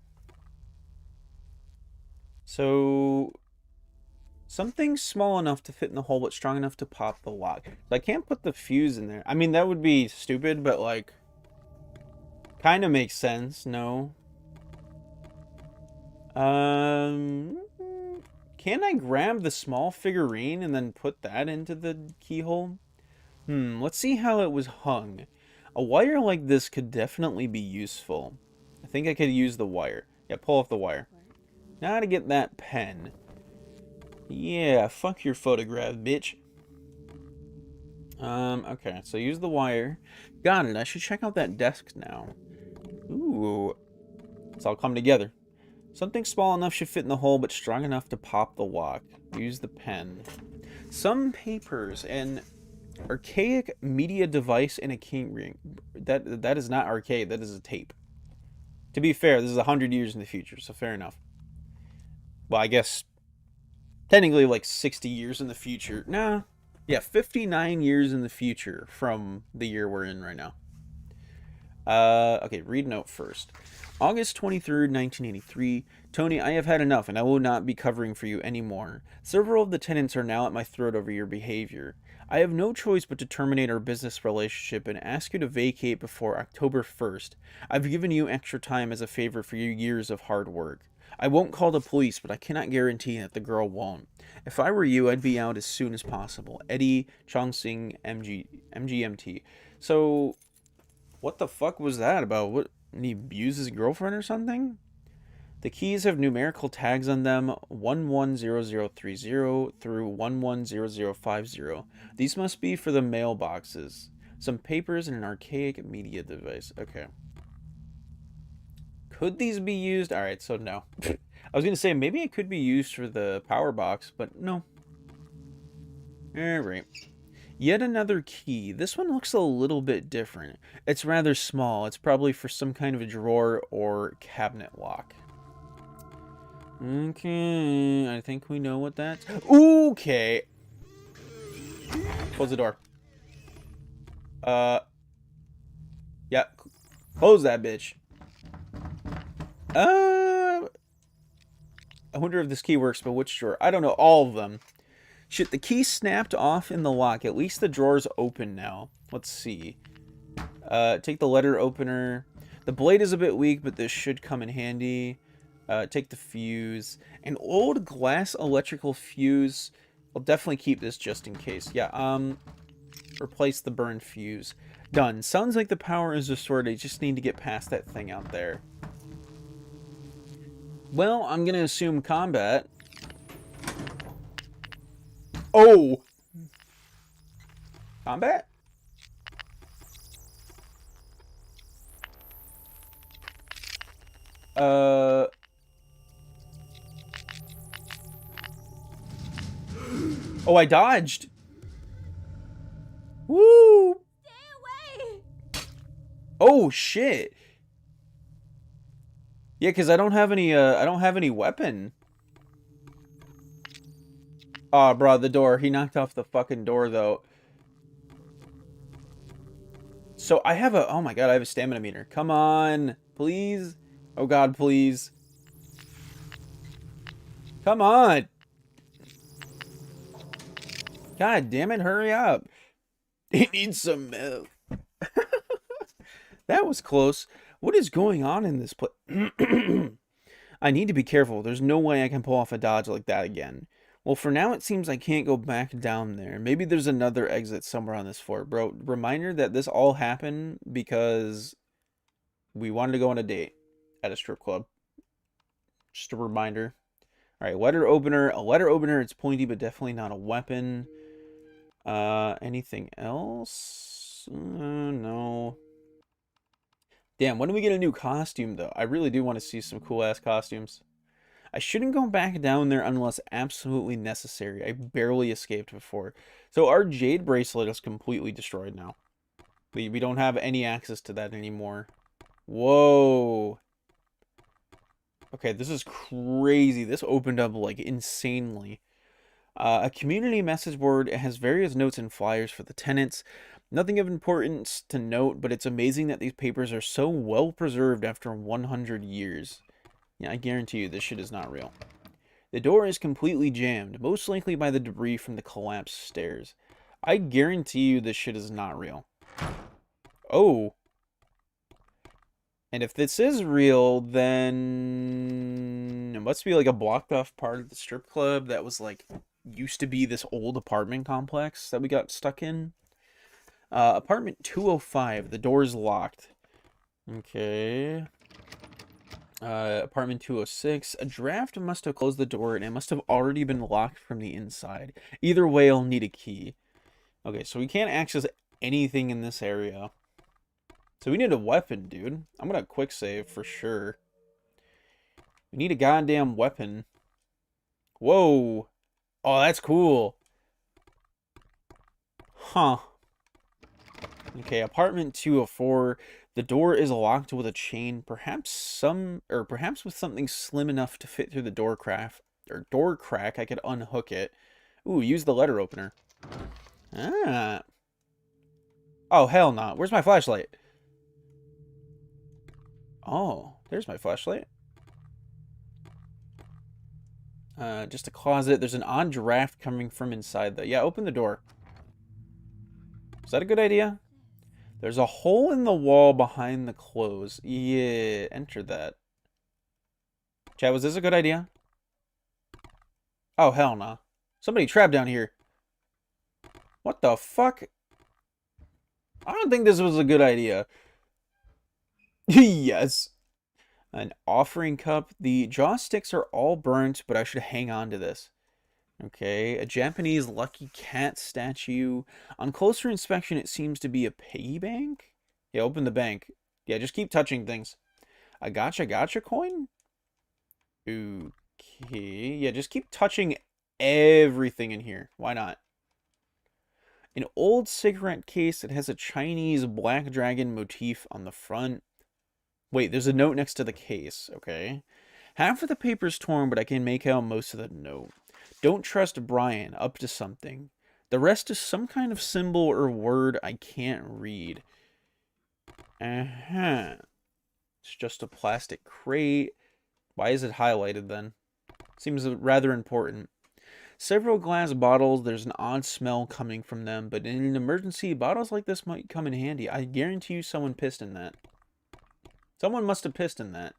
So, something small enough to fit in the hole, but strong enough to pop the lock. So I can't put the fuse in there. I mean, that would be stupid, but, like, kind of makes sense, no? Can I grab the small figurine and then put that into the keyhole? Let's see how it was hung. A wire like this could definitely be useful. I think I could use the wire. Yeah, pull off the wire. Now to get that pen. Yeah, fuck your photograph, bitch. Okay, so use the wire. Got it. I should check out that desk now. Ooh. It's all come together. Something small enough should fit in the hole, but strong enough to pop the lock. Use the pen. Some papers and archaic media device in a key ring. That is not archaic. That is a tape. To be fair, this is 100 years in the future, so fair enough. Well, I guess technically like 60 years in the future. Nah. Yeah, 59 years in the future from the year we're in right now. Okay, read note first. August 23rd, 1983. Tony, I have had enough and I will not be covering for you anymore. Several of the tenants are now at my throat over your behavior. I have no choice but to terminate our business relationship and ask you to vacate before October 1st. I've given you extra time as a favor for your years of hard work. I won't call the police, but I cannot guarantee that the girl won't. If I were you, I'd be out as soon as possible. Eddie Chongsing MGMT. So, what the fuck was that about? What, he abused his girlfriend or something? The keys have numerical tags on them, 110030 through 110050. These must be for the mailboxes. Some papers and an archaic media device. Okay. Could these be used? All right, so no. I was going to say maybe it could be used for the power box, but no. All right. Yet another key. This one looks a little bit different. It's rather small. It's probably for some kind of a drawer or cabinet lock. Okay, I think we know what that's... Okay. Close the door. Yeah. Close that bitch. I wonder if this key works, but which drawer? I don't know. All of them. Shit, the key snapped off in the lock. At least the drawer's open now. Let's see. Take the letter opener. The blade is a bit weak, but this should come in handy. Take the fuse. An old glass electrical fuse. I'll definitely keep this just in case. Yeah, replace the burned fuse. Done. Sounds like the power is restored. I just need to get past that thing out there. Well, I'm going to assume combat. Oh! Combat? Oh, I dodged. Woo! Stay away! Oh shit. Yeah, because I don't have any weapon. Aw, bro, the door. He knocked off the fucking door though. So I have oh my god, I have a stamina meter. Come on, please. Oh god, please. Come on. God damn it, hurry up. He needs some milk. That was close. What is going on in this place? I need to be careful. There's no way I can pull off a dodge like that again. Well, for now, it seems I can't go back down there. Maybe there's another exit somewhere on this floor. Bro, reminder that this all happened because we wanted to go on a date at a strip club. Just a reminder. All right, letter opener. A letter opener. It's pointy, but definitely not a weapon. Anything else? No. Damn, when do we get a new costume, though? I really do want to see some cool-ass costumes. I shouldn't go back down there unless absolutely necessary. I barely escaped before. So our jade bracelet is completely destroyed now. We don't have any access to that anymore. Whoa. Okay, this is crazy. This opened up, like, insanely. A community message board. It has various notes and flyers for the tenants. Nothing of importance to note, but it's amazing that these papers are so well preserved after 100 years. Yeah, I guarantee you this shit is not real. The door is completely jammed, most likely by the debris from the collapsed stairs. I guarantee you this shit is not real. Oh. And if this is real, then it must be like a blocked off part of the strip club that was like used to be this old apartment complex that we got stuck in. Apartment 205. The door's locked. Okay. Apartment 206. A draft must have closed the door and it must have already been locked from the inside. Either way, I'll need a key. Okay, so we can't access anything in this area. So we need a weapon, dude. I'm gonna quick save for sure. We need a goddamn weapon. Whoa. Oh, that's cool. Huh. Okay, apartment 204. The door is locked with a chain, perhaps with something slim enough to fit through the door crack. I could unhook it. Ooh, use the letter opener. Ah. Oh, hell no. Where's my flashlight? Oh, there's my flashlight. Just a closet. There's an odd draft coming from inside though. Yeah, open the door. Is that a good idea? There's a hole in the wall behind the clothes. Yeah, enter that. Chad, was this a good idea? Oh, hell no. Somebody trapped down here. What the fuck? I don't think this was a good idea. Yes. An offering cup. The jaw sticks are all burnt, but I should hang on to this. Okay, a Japanese lucky cat statue. On closer inspection, it seems to be a piggy bank. Yeah, open the bank. Yeah, just keep touching things. A gotcha coin? Okay. Yeah, just keep touching everything in here. Why not? An old cigarette case that has a Chinese black dragon motif on the front. Wait, there's a note next to the case. Okay. Half of the paper's torn, but I can make out most of the note. Don't trust Brian, up to something. The rest is some kind of symbol or word I can't read. Uh-huh. It's just a plastic crate. Why is it highlighted then? Seems rather important. Several glass bottles, there's an odd smell coming from them, but in an emergency, bottles like this might come in handy. I guarantee you someone pissed in that. Someone must have pissed in that.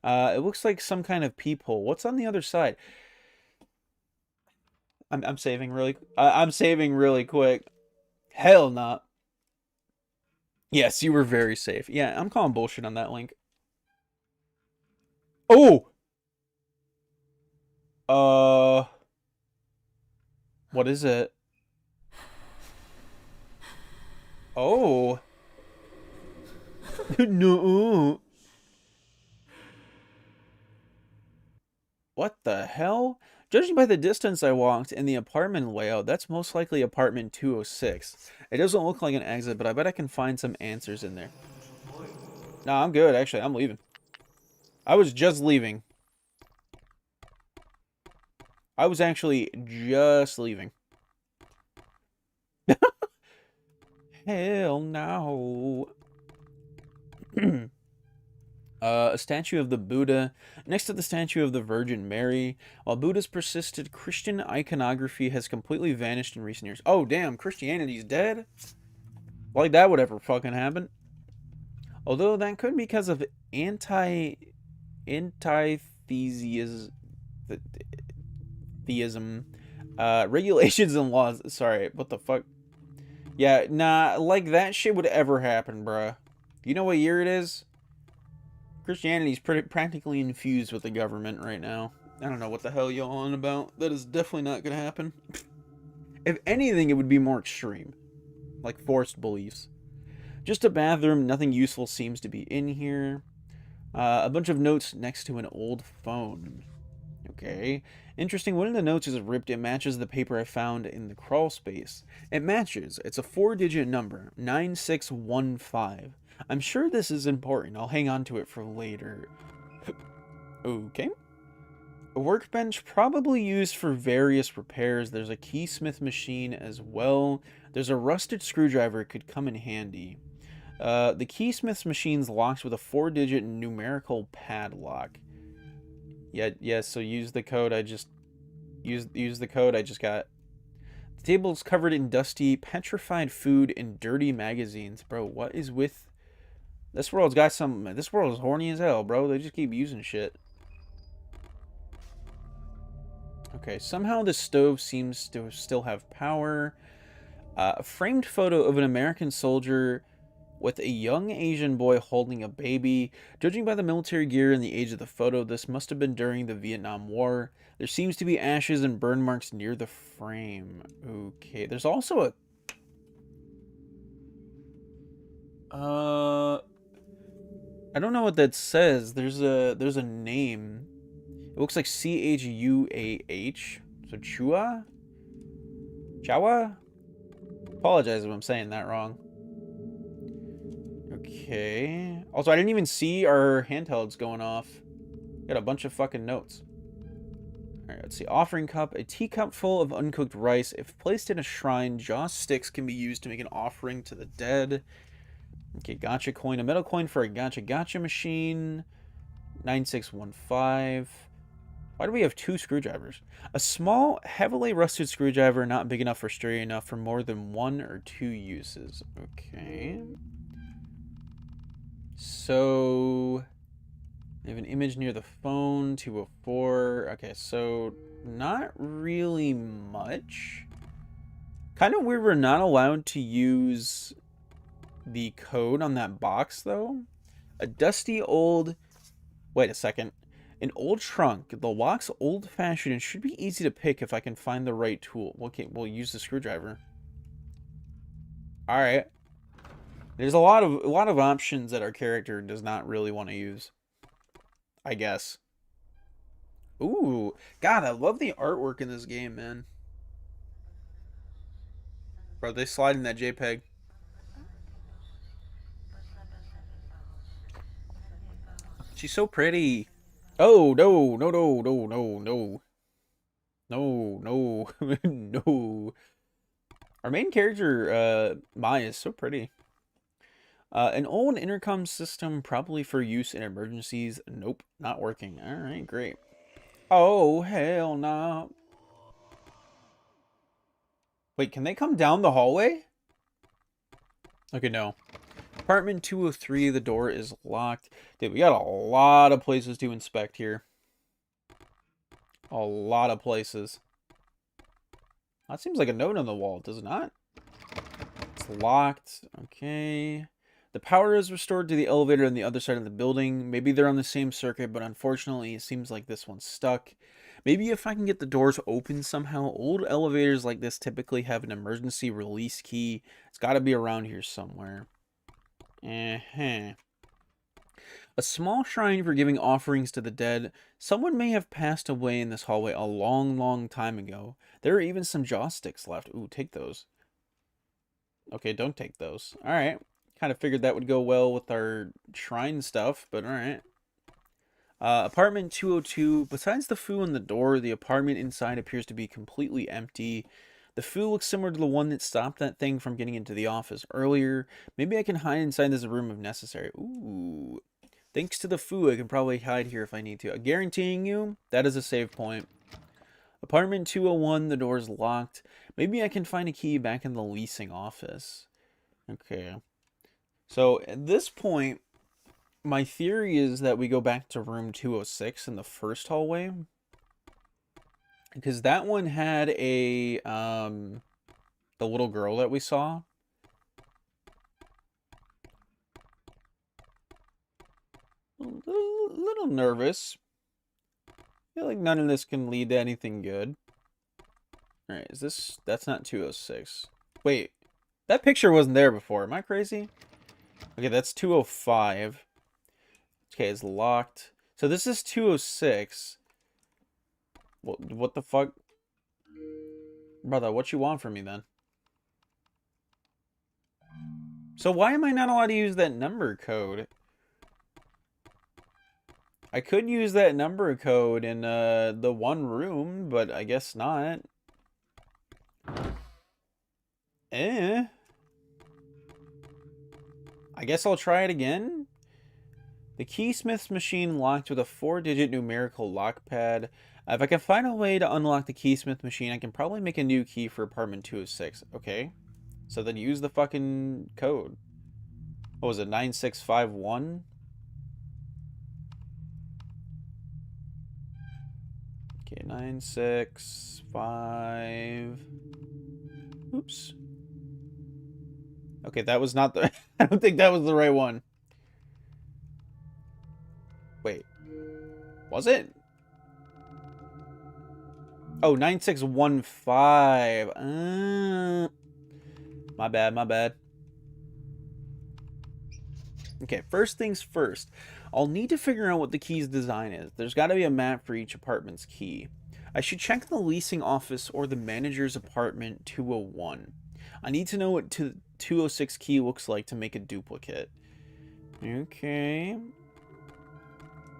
It looks like some kind of peephole. What's on the other side? I'm saving really. I'm saving really quick. Hell not. Yes, you were very safe. Yeah, I'm calling bullshit on that link. Oh. What is it? Oh. No. What the hell? Judging by the distance I walked and the apartment layout, that's most likely apartment 206. It doesn't look like an exit, but I bet I can find some answers in there. Nah, I'm good, actually. I'm leaving. I was just leaving. I was actually just leaving. Hell no. A statue of the Buddha next to the statue of the Virgin Mary. While Buddha's persisted, Christian iconography has completely vanished in recent years. Oh, damn, Christianity's dead? Like that would ever fucking happen. Although that could be because of theism, regulations and laws. Sorry, what the fuck? Yeah, nah, like that shit would ever happen, bruh. You know what year it is? Christianity's practically infused with the government right now. I don't know what the hell y'all on about. That is definitely not gonna happen. If anything, it would be more extreme. Like forced beliefs. Just a bathroom. Nothing useful seems to be in here. A bunch of notes next to an old phone. Okay. Interesting. One of the notes is ripped. It matches the paper I found in the crawl space. It matches. It's a 4-digit number. 9615. I'm sure this is important. I'll hang on to it for later. Okay. A workbench probably used for various repairs. There's a keysmith machine as well. There's a rusted screwdriver. It could come in handy. The keysmith's machine's locked with a 4-digit numerical padlock. Yeah, so use the code I just... Use the code I just got. The table's covered in dusty, petrified food and dirty magazines. Bro, what is with... This world's got some... This world's horny as hell, bro. They just keep using shit. Okay, somehow the stove seems to still have power. A framed photo of an American soldier with a young Asian boy holding a baby. Judging by the military gear and the age of the photo, this must have been during the Vietnam War. There seems to be ashes and burn marks near the frame. Okay, there's also a... I don't know what that says. There's a name. It looks like C-H-U-A-H. So Chua? Chawa? Apologize if I'm saying that wrong. Okay. Also, I didn't even see our handhelds going off. Got a bunch of fucking notes. Alright, let's see. Offering cup. A teacup full of uncooked rice. If placed in a shrine, joss sticks can be used to make an offering to the dead. Okay, gotcha coin. A metal coin for a gotcha machine. 9615. Why do we have 2 screwdrivers? A small, heavily rusted screwdriver, not big enough or sturdy enough for more than 1 or 2 uses. Okay. So, we have an image near the phone, 204. Okay, so not really much. Kind of weird we're not allowed to use the code on that box, though. A dusty old... Wait a second. An old trunk. The lock's old-fashioned and should be easy to pick if I can find the right tool. Okay, we'll use the screwdriver. Alright. There's a lot of options that our character does not really want to use, I guess. Ooh, God, I love the artwork in this game, man. Bro, they slide in that JPEG. She's so pretty. Oh, no, no, no, no, no, no. No, no, no. Our main character, Maya, is so pretty. An old intercom system, probably for use in emergencies. Nope, not working. All right, great. Oh, hell no. Nah. Wait, can they come down the hallway? Okay, no. Apartment 203, the door is locked. Dude, we got a lot of places to inspect here. A lot of places. That seems like a note on the wall, does it not? It's locked. Okay. The power is restored to the elevator on the other side of the building. Maybe they're on the same circuit, but unfortunately, it seems like this one's stuck. Maybe if I can get the doors open somehow. Old elevators like this typically have an emergency release key. It's got to be around here somewhere. A small shrine for giving offerings to the dead. Someone may have passed away in this hallway a long, long time ago. There are even some joysticks left. Ooh, take those. Okay, don't take those. Alright. Kind of figured that would go well with our shrine stuff, but alright. Apartment 202. Besides the foo on the door, the apartment inside appears to be completely empty. The foo looks similar to the one that stopped that thing from getting into the office earlier. Maybe I can hide inside this room if necessary. Ooh. Thanks to the foo, I can probably hide here if I need to. Guaranteeing you, that is a save point. Apartment 201, the door's locked. Maybe I can find a key back in the leasing office. Okay. So at this point, my theory is that we go back to room 206 in the first hallway. Because that one had a, the little girl that we saw. A little nervous. I feel like none of this can lead to anything good. Alright, is this... That's not 206. Wait. That picture wasn't there before. Am I crazy? Okay, that's 205. Okay, it's locked. So this is 206. What the fuck? Brother, what you want from me then? So why am I not allowed to use that number code? I could use that number code in the one room, but I guess not. I guess I'll try it again. The keysmith's machine locked with a 4-digit numerical lock pad. If I can find a way to unlock the keysmith machine, I can probably make a new key for apartment 206. Okay. So then use the fucking code. What was it? 9651? Okay, 965. Oops. Okay, that was not the... I don't think that was the right one. Wait. Was it? Oh, 9615. My bad, my bad. Okay, first things first. I'll need to figure out what the key's design is. There's got to be a map for each apartment's key. I should check the leasing office or the manager's apartment 201. I need to know what 206 key looks like to make a duplicate. Okay.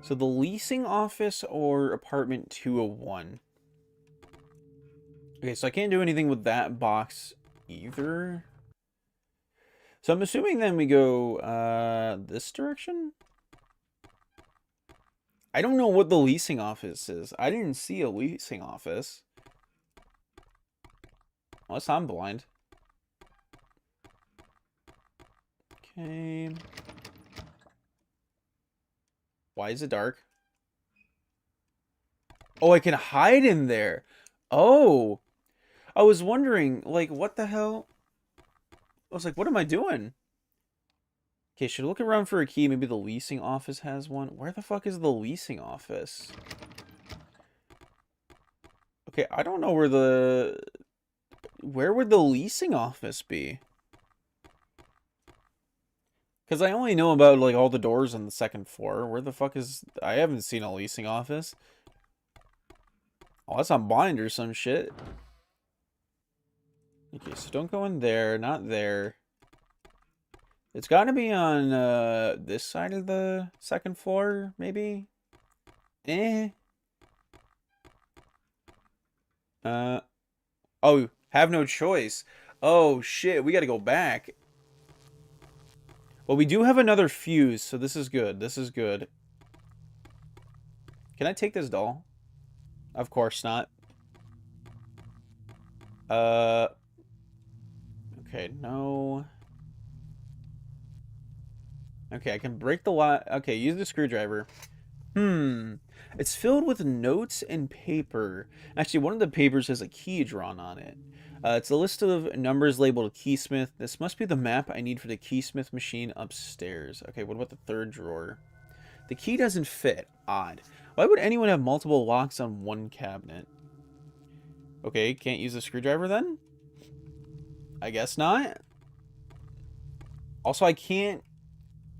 So the leasing office or apartment 201. Okay, so I can't do anything with that box either. So I'm assuming then we go this direction? I don't know what the leasing office is. I didn't see a leasing office. Unless I'm blind. Okay. Why is it dark? Oh, I can hide in there. Oh. I was wondering, like, what the hell? I was like, what am I doing? Okay, should I look around for a key? Maybe the leasing office has one. Where the fuck is the leasing office? Okay, I don't know where the... Where would the leasing office be? Because I only know about, like, all the doors on the second floor. Where the fuck is... I haven't seen a leasing office. Oh, that's on Blind or some shit. Okay, so don't go in there. Not there. It's got to be on this side of the second floor, maybe? Eh. Oh, have no choice. Oh, shit. We got to go back. Well, we do have another fuse, so this is good. This is good. Can I take this doll? Of course not. Okay, no. Okay, I can break the lock. Okay, use the screwdriver. It's filled with notes and paper. Actually, one of the papers has a key drawn on it. It's a list of numbers labeled keysmith. This must be the map I need for the keysmith machine upstairs. Okay, what about the third drawer? The key doesn't fit. Odd. Why would anyone have multiple locks on one cabinet? Okay, can't use the screwdriver then? I guess not. Also, I can't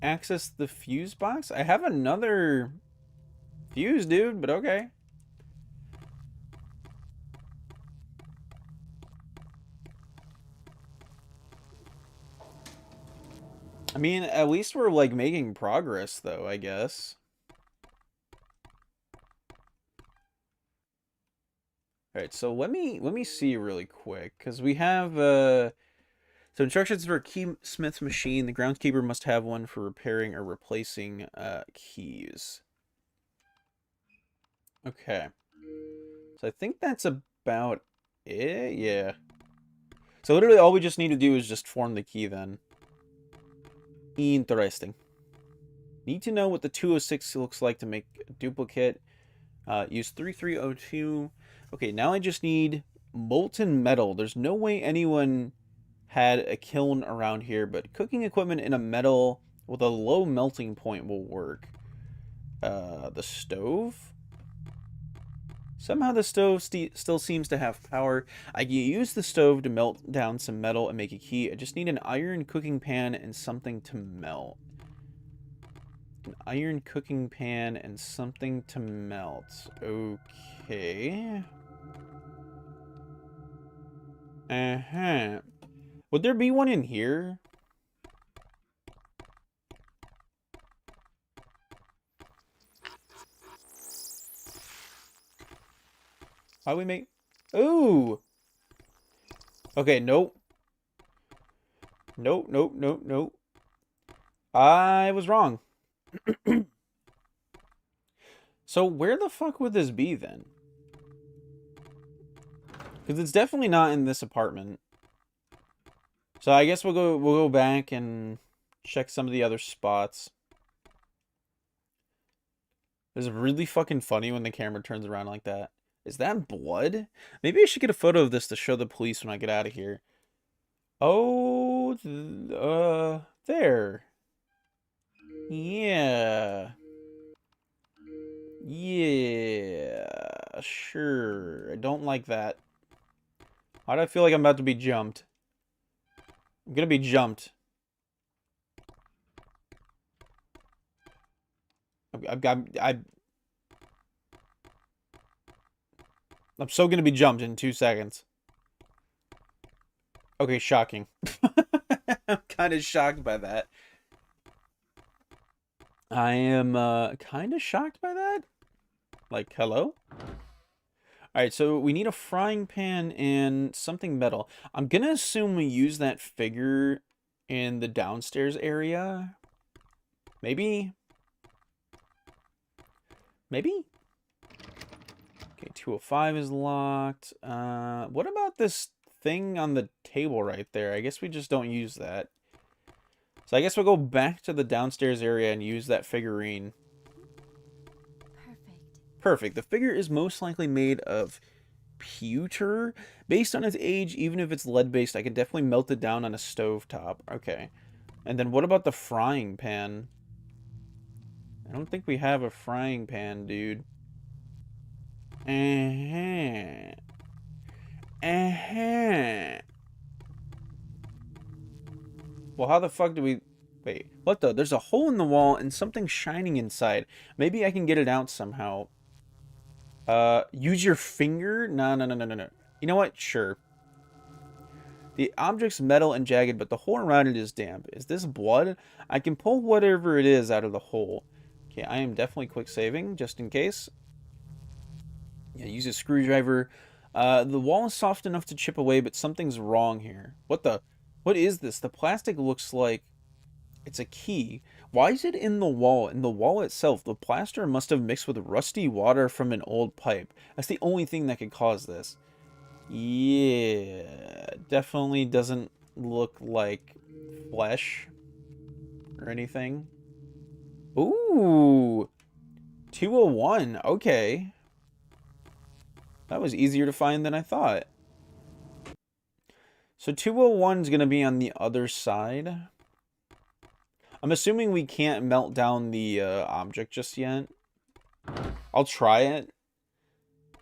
access the fuse box. I have another fuse, dude, but okay. I mean, at least we're, like, making progress, though, I guess. Alright, so let me see really quick, because we have, so instructions for a keysmith machine. The groundskeeper must have one for repairing or replacing, keys. Okay. So I think that's about it, yeah. So literally all we just need to do is just form the key, then. Interesting. Need to know what the 206 looks like to make a duplicate. Use 3302. Okay, now I just need molten metal. There's no way anyone had a kiln around here, but cooking equipment in a metal with a low melting point will work. The stove? Somehow the stove still seems to have power. I can use the stove to melt down some metal and make a key. I just need an iron cooking pan and something to melt. An iron cooking pan and something to melt. Okay. Uh-huh. Would there be one in here? How do we make... Ooh! Okay, nope. Nope, nope, nope, nope. I was wrong. So where the fuck would this be, then? Because it's definitely not in this apartment. So I guess we'll go back and check some of the other spots. It's really fucking funny when the camera turns around like that. Is that blood? Maybe I should get a photo of this to show the police when I get out of here. Oh, there. Yeah. Yeah, sure. I don't like that. Why do I feel like I'm about to be jumped? I'm gonna be jumped. I'm so gonna be jumped in 2 seconds. Okay, shocking. I'm kind of shocked by that. I am kind of shocked by that. Like, hello? Alright, so we need a frying pan and something metal. I'm gonna assume we use that figure in the downstairs area. Maybe? Maybe? Okay, 205 is locked. What about this thing on the table right there? I guess we just don't use that. So I guess we'll go back to the downstairs area and use that figurine. Perfect. The figure is most likely made of pewter. Based on its age, even if it's lead-based, I can definitely melt it down on a stovetop. Okay. And then what about the frying pan? I don't think we have a frying pan, dude. Uh-huh. Uh-huh. Well, how the fuck do we... Wait. What the? There's a hole in the wall and something shining inside. Maybe I can get it out somehow. Use your finger? No, no, no, no, no, no. You know what? Sure. The object's metal and jagged, but the hole around it is damp. Is this blood? I can pull whatever it is out of the hole. Okay, I am definitely quick saving, just in case. Yeah, use a screwdriver. The wall is soft enough to chip away, but something's wrong here. What the? What is this? The plastic looks like it's a key. Why is it in the wall? In the wall itself, the plaster must have mixed with rusty water from an old pipe. That's the only thing that could cause this. Yeah, definitely doesn't look like flesh or anything. Ooh, 201. Okay. That was easier to find than I thought. So 201 is going to be on the other side. I'm assuming we can't melt down the object just yet. I'll try it,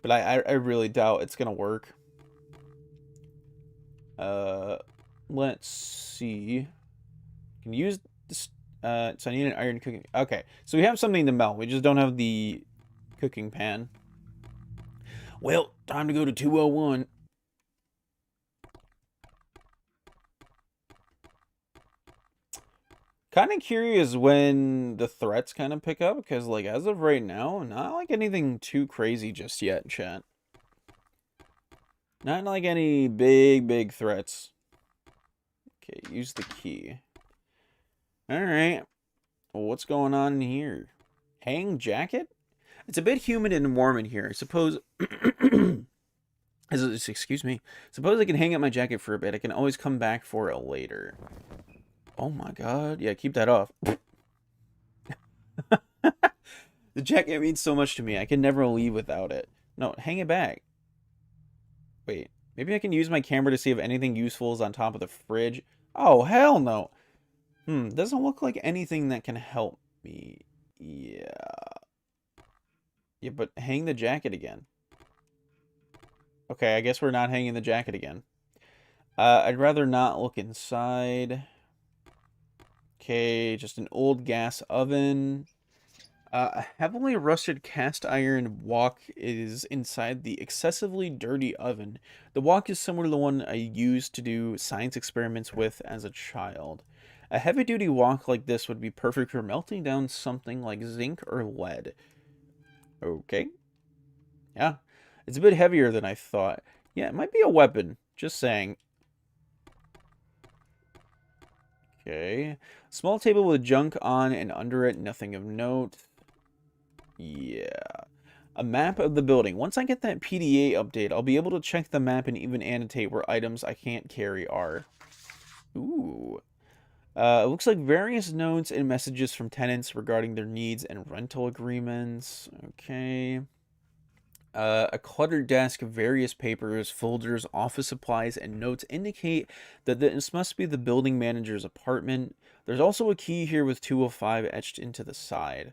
but I really doubt it's going to work. Let's see. Can use this. So I need an iron cooking. Okay, so we have something to melt. We just don't have the cooking pan. Well, time to go to 201. Kind of curious when the threats kind of pick up, because like as of right now, not like anything too crazy just yet, chat. Not like any big threats. Okay, use the key. Alright. Well, what's going on in here? Hang jacket? It's a bit humid and warm in here. I suppose... Excuse me. Suppose I can hang up my jacket for a bit. I can always come back for it later. Oh my god. Yeah, keep that off. The jacket means so much to me. I can never leave without it. No, hang it back. Wait. Maybe I can use my camera to see if anything useful is on top of the fridge. Oh, hell no. Doesn't look like anything that can help me. Yeah. Yeah, but hang the jacket again. Okay, I guess we're not hanging the jacket again. I'd rather not look inside. Okay, just an old gas oven. A heavily rusted cast iron wok is inside the excessively dirty oven. The wok is similar to the one I used to do science experiments with as a child. A heavy-duty wok like this would be perfect for melting down something like zinc or lead. Okay. Yeah. It's a bit heavier than I thought. Yeah, it might be a weapon. Just saying. Okay. Small table with junk on and under it. Nothing of note. Yeah. A map of the building. Once I get that PDA update, I'll be able to check the map and even annotate where items I can't carry are. Ooh. It looks like various notes and messages from tenants regarding their needs and rental agreements. Okay. A cluttered desk, various papers, folders, office supplies, and notes indicate that this must be the building manager's apartment. There's also a key here with 205 etched into the side.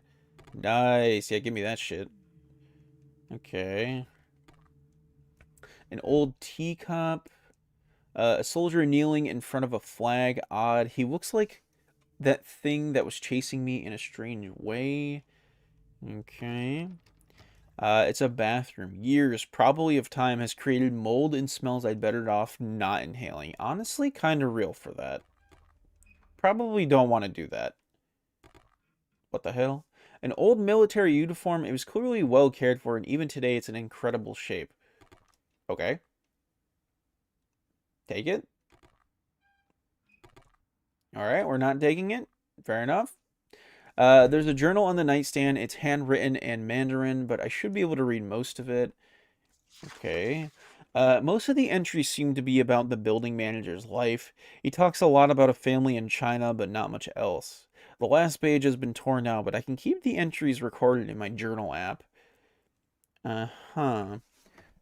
Nice. Yeah, give me that shit. Okay. An old teacup. A soldier kneeling in front of a flag. Odd. He looks like that thing that was chasing me in a strange way. Okay. It's a bathroom. Years, probably of time, has created mold and smells I'd better off not inhaling. Honestly, kind of real for that. Probably don't want to do that. What the hell? An old military uniform. It was clearly well cared for, and even today it's in incredible shape. Okay. Take it. Alright, we're not taking it. Fair enough. There's a journal on the nightstand. It's handwritten and Mandarin, but I should be able to read most of it. Okay. Most of the entries seem to be about the building manager's life. He talks a lot about a family in China, but not much else. The last page has been torn out, but I can keep the entries recorded in my journal app. Uh-huh.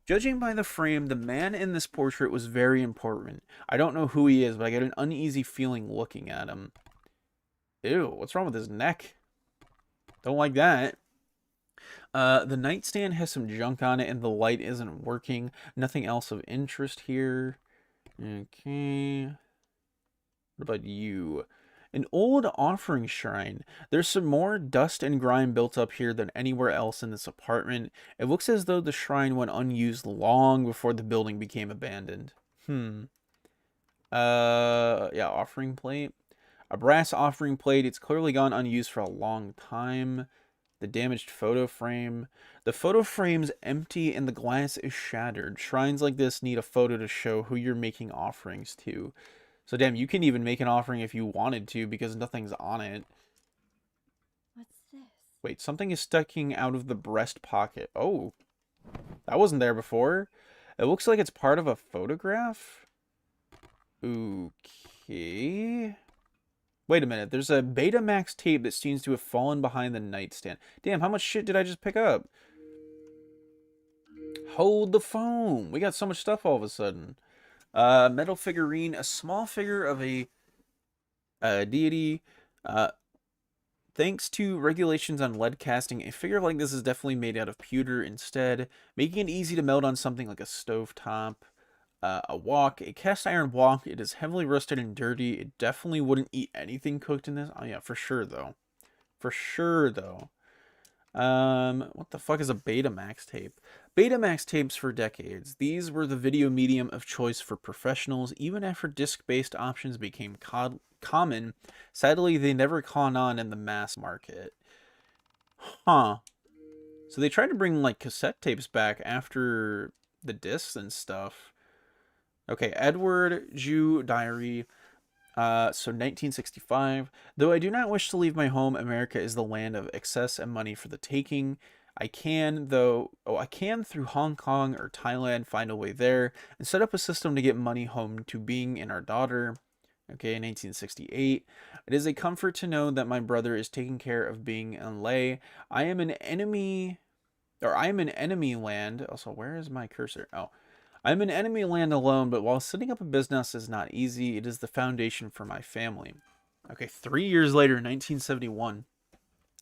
Judging by the frame, the man in this portrait was very important. I don't know who he is, but I get an uneasy feeling looking at him. Ew, what's wrong with his neck? Don't like that. The nightstand has some junk on it and the light isn't working. Nothing else of interest here. Okay. What about you? An old offering shrine. There's some more dust and grime built up here than anywhere else in this apartment. It looks as though the shrine went unused long before the building became abandoned. Yeah, offering plate. A brass offering plate. It's clearly gone unused for a long time. The damaged photo frame. The photo frame's empty and the glass is shattered. Shrines like this need a photo to show who you're making offerings to. So damn, you can even make an offering if you wanted to because nothing's on it. What's this? Wait, something is sticking out of the breast pocket. Oh, that wasn't there before. It looks like it's part of a photograph. Okay. Wait a minute. There's a Betamax tape that seems to have fallen behind the nightstand. Damn, how much shit did I just pick up? Hold the phone. We got so much stuff all of a sudden. Metal figurine. A small figure of a deity. Thanks to regulations on lead casting, a figure like this is definitely made out of pewter instead, making it easy to melt on something like a stove top. A wok, a cast iron wok. It is heavily rusted and dirty. It definitely wouldn't eat anything cooked in this. Oh yeah, for sure though. For sure though. What the fuck is a Betamax tape? Betamax tapes for decades. These were the video medium of choice for professionals, even after disc-based options became common. Sadly, they never caught on in the mass market. Huh. So they tried to bring like cassette tapes back after the discs and stuff. Okay, Edward Jew Diary. So 1965. Though I do not wish to leave my home, America is the land of excess and money for the taking. I can through Hong Kong or Thailand find a way there and set up a system to get money home to Bing and our daughter. Okay, 1968. It is a comfort to know that my brother is taking care of Bing and Lei. I am in enemy land. Also, where is my cursor? Oh. I'm in enemy land alone, but while setting up a business is not easy, it is the foundation for my family. Okay, 3 years later, 1971.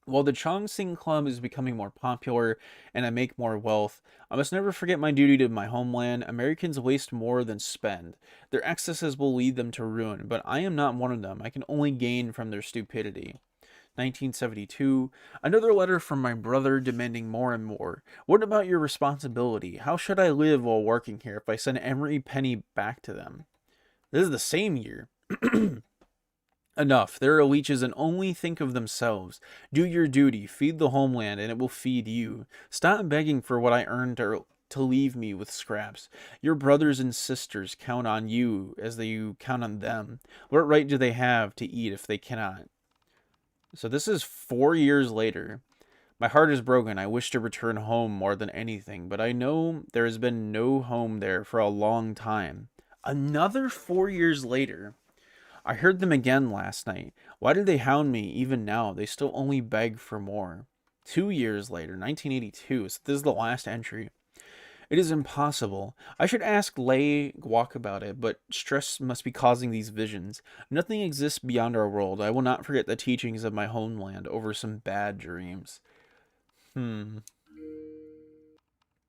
While the Chongqing Club is becoming more popular and I make more wealth, I must never forget my duty to my homeland. Americans waste more than spend. Their excesses will lead them to ruin, but I am not one of them. I can only gain from their stupidity. 1972. Another letter from my brother demanding more and more. What about your responsibility? How should I live while working here if I send every penny back to them? This is the same year. Enough. There are leeches and only think of themselves. Do your duty. Feed the homeland and it will feed you. Stop begging for what I earned to leave me with scraps. Your brothers and sisters count on you as you count on them. What right do they have to eat if they cannot? So this is 4 years later. My heart is broken. I wish to return home more than anything, but I know there has been no home there for a long time. Another 4 years later. I heard them again last night. Why did they hound me even now? They still only beg for more. 2 years later, 1982. So this is the last entry. It is impossible. I should ask Lei Guok about it, but stress must be causing these visions. Nothing exists beyond our world. I will not forget the teachings of my homeland over some bad dreams.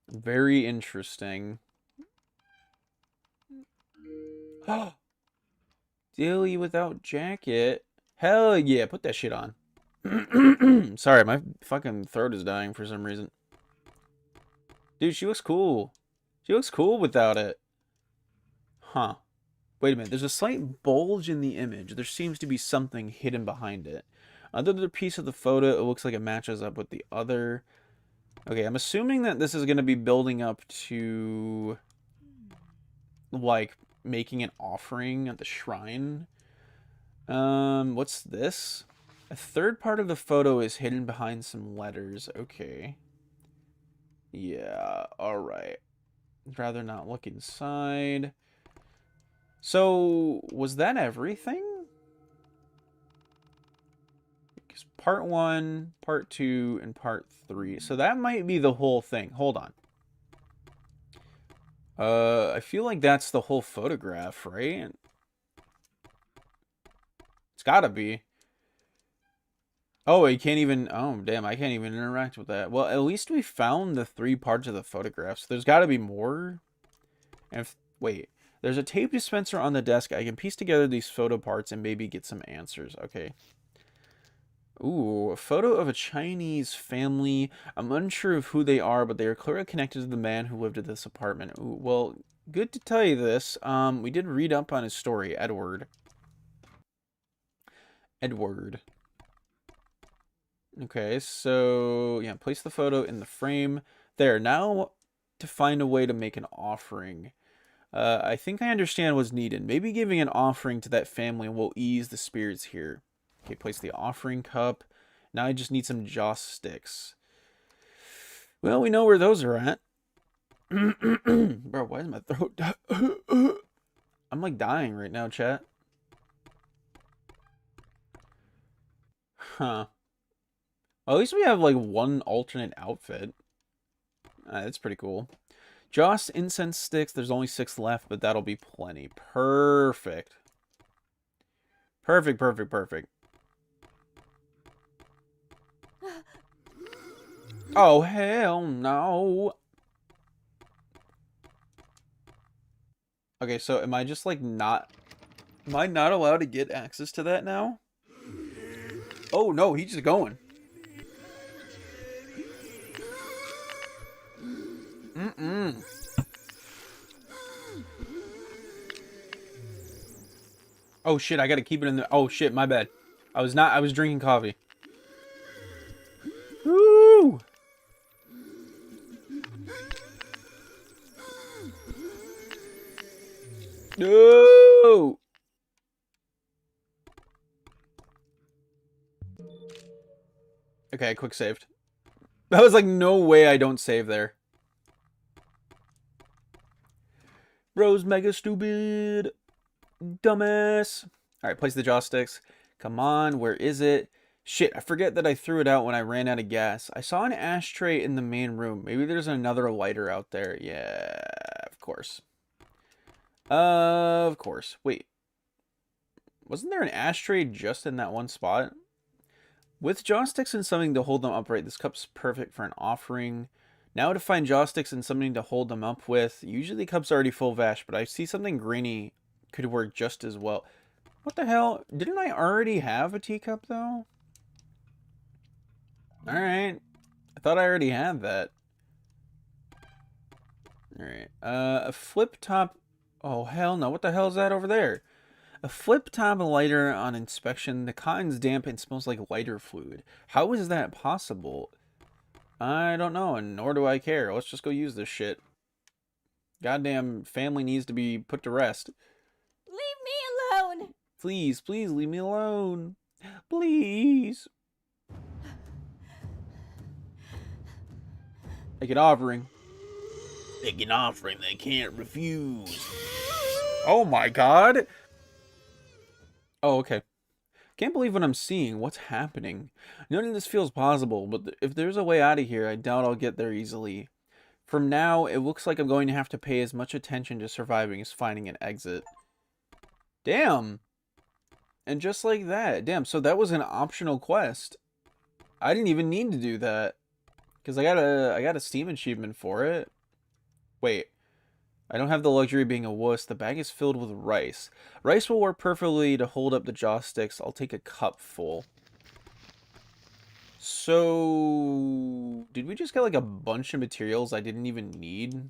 Very interesting. Dilly without jacket. Hell yeah, put that shit on. Sorry, my fucking throat is dying for some reason. Dude, she looks cool. She looks cool without it. Huh. Wait a minute. There's a slight bulge in the image. There seems to be something hidden behind it. Another piece of the photo, it looks like it matches up with the other. Okay, I'm assuming that this is going to be building up to, like, making an offering at the shrine. What's this? A third part of the photo is hidden behind some letters. Okay. Yeah, alright. I'd rather not look inside. So, was that everything? Because part 1, part 2, and part 3. So that might be the whole thing. Hold on. I feel like that's the whole photograph, right? It's gotta be. Oh, you can't even... Oh, damn, I can't even interact with that. Well, at least we found the 3 parts of the photograph, so there's gotta be more. And if... Wait. There's a tape dispenser on the desk. I can piece together these photo parts and maybe get some answers. Okay. Ooh, a photo of a Chinese family. I'm unsure of who they are, but they are clearly connected to the man who lived at this apartment. Ooh, well, good to tell you this. We did read up on his story, Edward. Edward. Okay, so yeah, place the photo in the frame. There, now to find a way to make an offering. I think I understand what's needed. Maybe giving an offering to that family will ease the spirits here. Okay, place the offering cup. Now I just need some joss sticks. Well, we know where those are at. Bro, why is my throat... I'm like dying right now, chat. Huh. Well, at least we have like one alternate outfit. That's pretty cool. Joss incense sticks. There's only 6 left, but that'll be plenty. Perfect. Perfect, perfect, perfect. Oh, hell no. Okay, so am I just like not... Am I not allowed to get access to that now? Oh, no, he's just going. Mm-mm. Oh, shit, I gotta keep it in there. Oh, shit, my bad. I was drinking coffee. Woo! No! Okay, quick saved. That was like no way I don't save there. Bro's mega stupid. Dumbass. Alright, place the joysticks. Come on, where is it? Shit, I forget that I threw it out when I ran out of gas. I saw an ashtray in the main room. Maybe there's another lighter out there. Yeah, of course. Of course. Wait. Wasn't there an ashtray just in that one spot? With joysticks and something to hold them upright, this cup's perfect for an offering. Now to find joysticks and something to hold them up with. Usually the cup's already full of ash, but I see something grainy could work just as well. What the hell? Didn't I already have a teacup, though? Alright. I thought I already had that. Alright. A flip top... Oh, hell no. What the hell is that over there? A flip top lighter on inspection. The cotton's damp and smells like lighter fluid. How is that possible? I don't know, and nor do I care. Let's just go use this shit. Goddamn family needs to be put to rest. Leave me alone! Please, please leave me alone. Please. Make an offering. Make an offering they can't refuse. Oh my god. Oh, okay. Can't believe what I'm seeing. What's happening? None of this feels possible, but if there's a way out of here, I doubt I'll get there easily. From now, it looks like I'm going to have to pay as much attention to surviving as finding an exit. Damn. And just like that. Damn, so that was an optional quest. I didn't even need to do that. Because I got a Steam achievement for it. Wait. I don't have the luxury of being a wuss. The bag is filled with rice. Rice will work perfectly to hold up the joysticks. I'll take a cup full. So... Did we just get like a bunch of materials I didn't even need?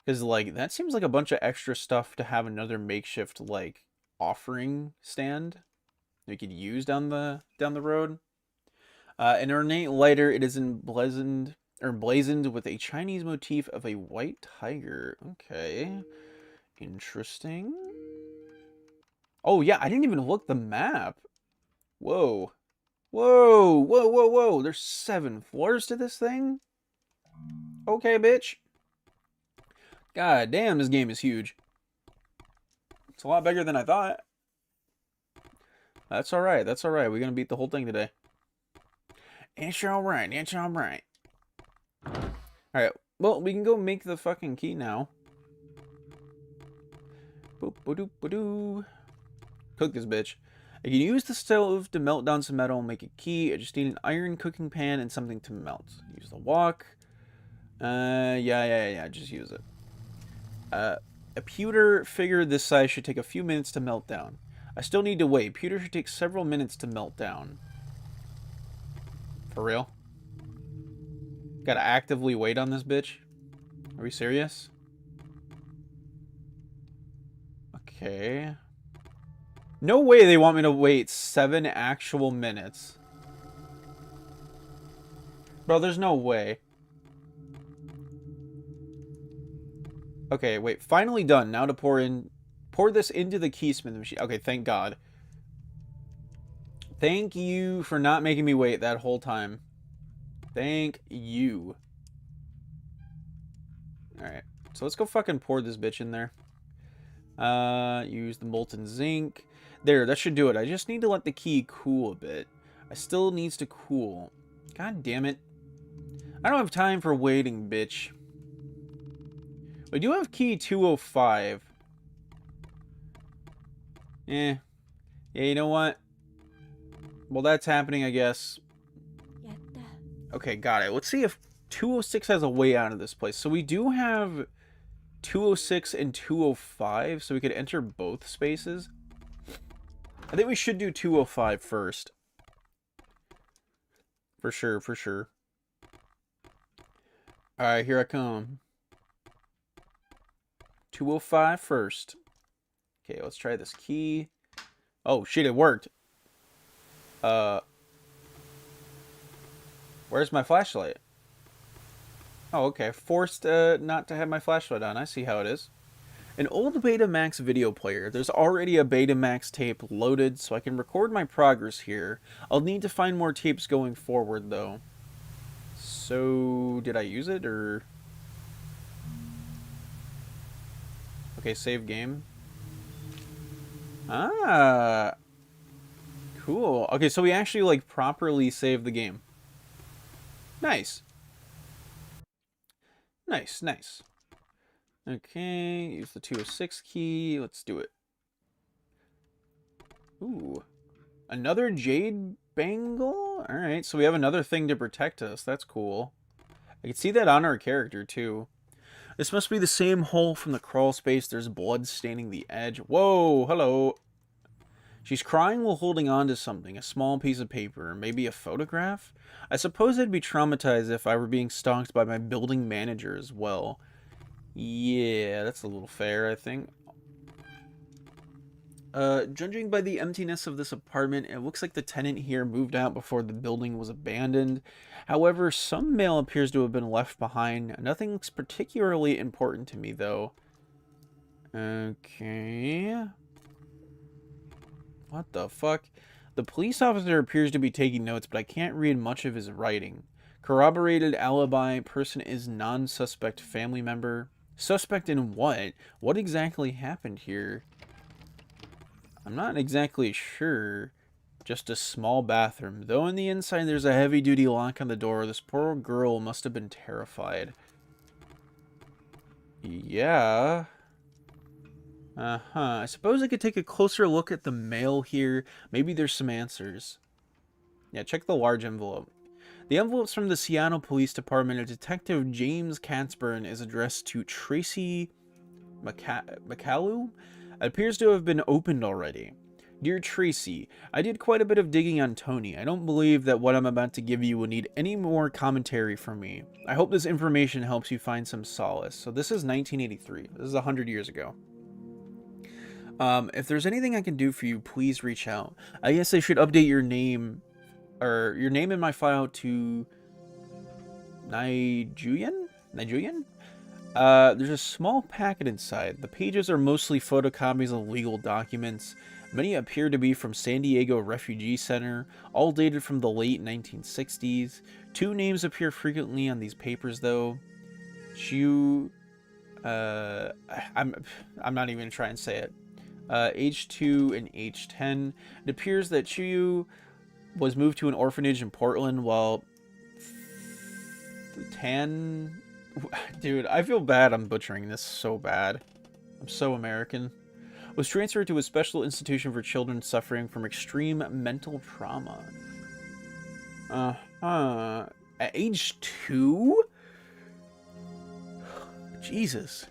Because like, that seems like a bunch of extra stuff to have another makeshift like offering stand we could use down the road. An ornate lighter. It is emblazoned with a Chinese motif of a white tiger. Okay. Interesting. Oh, yeah, I didn't even look the map. Whoa. Whoa, whoa, whoa, whoa. There's 7 floors to this thing? Okay, bitch. God damn, this game is huge. It's a lot bigger than I thought. That's alright, that's alright. We're gonna beat the whole thing today. It's alright, it's alright. Alright, well, we can go make the fucking key now. Boop, ba-doop, ba-doo. Cook this bitch. I can use the stove to melt down some metal and make a key. I just need an iron cooking pan and something to melt. Use the wok. Yeah, just use it. A pewter figure this size should take a few minutes to melt down. I still need to wait. Pewter should take several minutes to melt down. For real? Gotta actively wait on this bitch? Are we serious? Okay. No way they want me to wait 7 actual minutes. Bro, there's no way. Okay, wait. Finally done. Now to pour this into the keysmith machine. Okay, thank God. Thank you for not making me wait that whole time. Thank you. Alright. So let's go fucking pour this bitch in there. Use the molten zinc. There, that should do it. I just need to let the key cool a bit. I still needs to cool. God damn it. I don't have time for waiting, bitch. We do have key 205. Yeah, you know what? Well, that's happening, I guess. Okay, got it. Let's see if 206 has a way out of this place. So we do have 206 and 205, so we could enter both spaces. I think we should do 205 first. For sure, for sure. Alright, here I come. 205 first. Okay, let's try this key. Oh, shit, it worked. Where's my flashlight? Oh, okay. Forced not to have my flashlight on. I see how it is. An old Betamax video player. There's already a Betamax tape loaded, so I can record my progress here. I'll need to find more tapes going forward, though. So, did I use it, or... Okay, save game. Ah. Cool. Okay, so we actually, like, properly saved the game. Nice. Nice, nice. Okay, use the 206 key. Let's do it. Ooh. Another jade bangle? Alright, so we have another thing to protect us. That's cool. I can see that on our character, too. This must be the same hole from the crawl space. There's blood staining the edge. Whoa, hello. She's crying while holding on to something. A small piece of paper. Maybe a photograph? I suppose I'd be traumatized if I were being stalked by my building manager as well. Yeah, that's a little fair, I think. Judging by the emptiness of this apartment, it looks like the tenant here moved out before the building was abandoned. However, some mail appears to have been left behind. Nothing looks particularly important to me, though. Okay. What the fuck? The police officer appears to be taking notes, but I can't read much of his writing. Corroborated alibi. Person is non-suspect family member. Suspect in what? What exactly happened here? I'm not exactly sure. Just a small bathroom. Though on the inside there's a heavy-duty lock on the door. This poor girl must have been terrified. Yeah. I suppose I could take a closer look at the mail here. Maybe there's some answers. Yeah, check the large envelope. The envelope's from the Seattle Police Department. A Detective James Katzburn is addressed to Tracy McCallum. It appears to have been opened already. Dear Tracy, I did quite a bit of digging on Tony. I don't believe that what I'm about to give you will need any more commentary from me. I hope this information helps you find some solace. So this is 1983. This is 100 years ago. If there's anything I can do for you, please reach out. I guess I should update your name, or your name in my file to Nigerian? There's a small packet inside. The pages are mostly photocopies of legal documents. Many appear to be from San Diego Refugee Center, all dated from the late 1960s. 2 names appear frequently on these papers, though. I'm not even gonna try and say it. H2 and H10. It appears that Chuyu was moved to an orphanage in Portland while Dude, I feel bad I'm butchering this so bad. I'm so American. Was transferred to a special institution for children suffering from extreme mental trauma. At age 2? Jesus.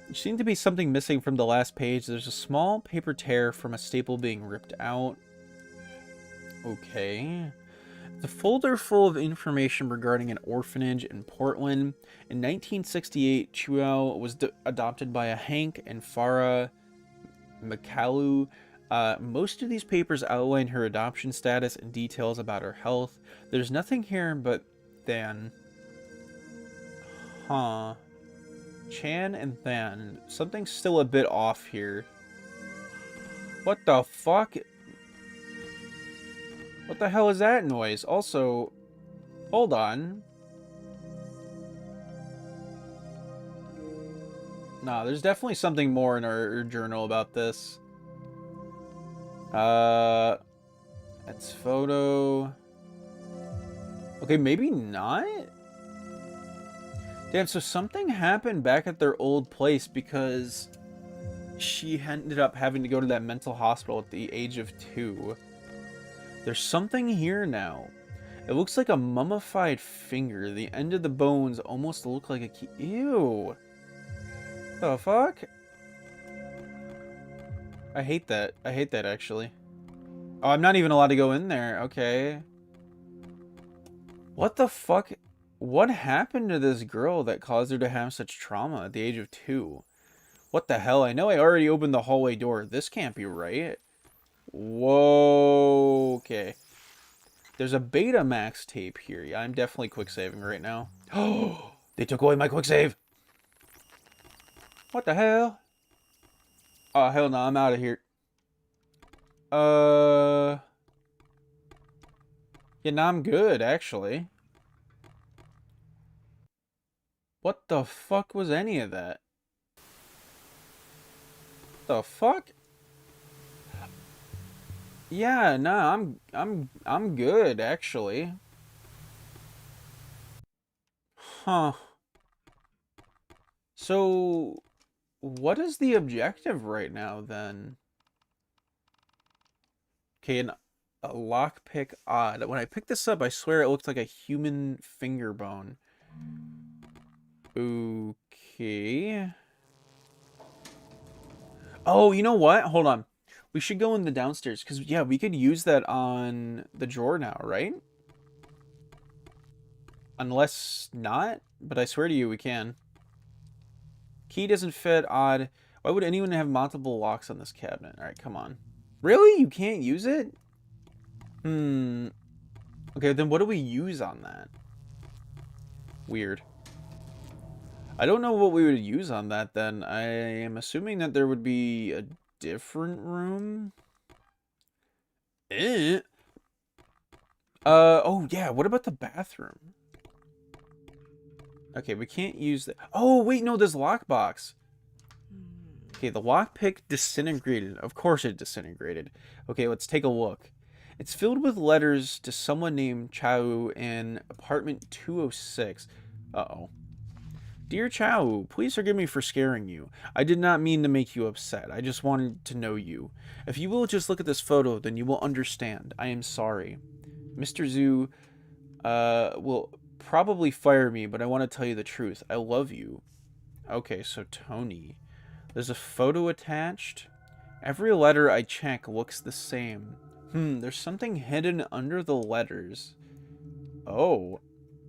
There seemed to be something missing from the last page. There's a small paper tear from a staple being ripped out. Okay. The folder full of information regarding an orphanage in Portland. In 1968, Chuo was adopted by a Hank and Farah McCallum. Most of these papers outline her adoption status and details about her health. There's nothing here but Than. Huh. Chan and Than. Something's still a bit off here. What the fuck? What the hell is that noise? Also, hold on. Nah, there's definitely something more in our journal about this. That's photo. Okay, maybe not? Damn, so something happened back at their old place because she ended up having to go to that mental hospital at the age of 2. There's something here now. It looks like a mummified finger. The end of the bones almost look like a key. Ew. The fuck? I hate that. I hate that, actually. Oh, I'm not even allowed to go in there. Okay. What the fuck? What happened to this girl that caused her to have such trauma at the age of 2? What the hell? I know I already opened the hallway door. This can't be right. Whoa. Okay. There's a Betamax tape here. Yeah, I'm definitely quick saving right now. Oh, they took away my quick save. What the hell? Oh, hell no. I'm out of here. Yeah, no, I'm good, actually. What the fuck was any of that? The fuck? Yeah, nah, I'm good, actually. Huh. So, what is the objective right now, then? Okay, a lockpick odd. When I picked this up, I swear it looked like a human finger bone. Okay. Oh, you know what? Hold on. We should go in the downstairs, because, yeah, we could use that on the drawer now, right? Unless not, but I swear to you, we can. Key doesn't fit, odd. Why would anyone have multiple locks on this cabinet? Alright, come on. Really? You can't use it? Okay, then what do we use on that? Weird. I don't know what we would use on that, then. I am assuming that there would be a different room? Oh, yeah, what about the bathroom? Okay, we can't use that. Oh, wait, no, there's lockbox. Okay, the lockpick disintegrated. Of course it disintegrated. Okay, let's take a look. It's filled with letters to someone named Chao in apartment 206. Uh-oh. Dear Chao, please forgive me for scaring you. I did not mean to make you upset. I just wanted to know you. If you will just look at this photo, then you will understand. I am sorry. Mr. Zhu will probably fire me, but I want to tell you the truth. I love you. Okay, so Tony. There's a photo attached. Every letter I check looks the same. There's something hidden under the letters. Oh.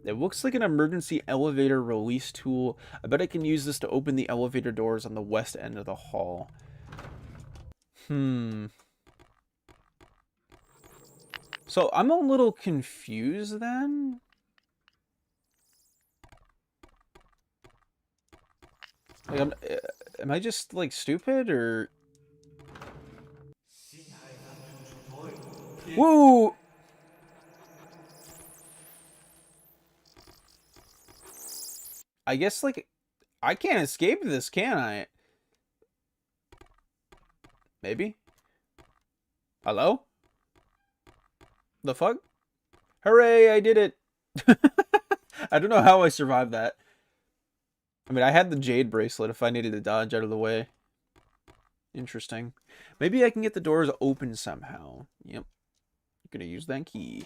It looks like an emergency elevator release tool. I bet I can use this to open the elevator doors on the west end of the hall. So I'm a little confused then. Like, am I just like stupid or? Whoa! I guess, like, I can't escape this, can I? Maybe? Hello? The fuck? Hooray, I did it! I don't know how I survived that. I mean, I had the jade bracelet if I needed to dodge out of the way. Interesting. Maybe I can get the doors open somehow. Yep. I'm gonna use that key.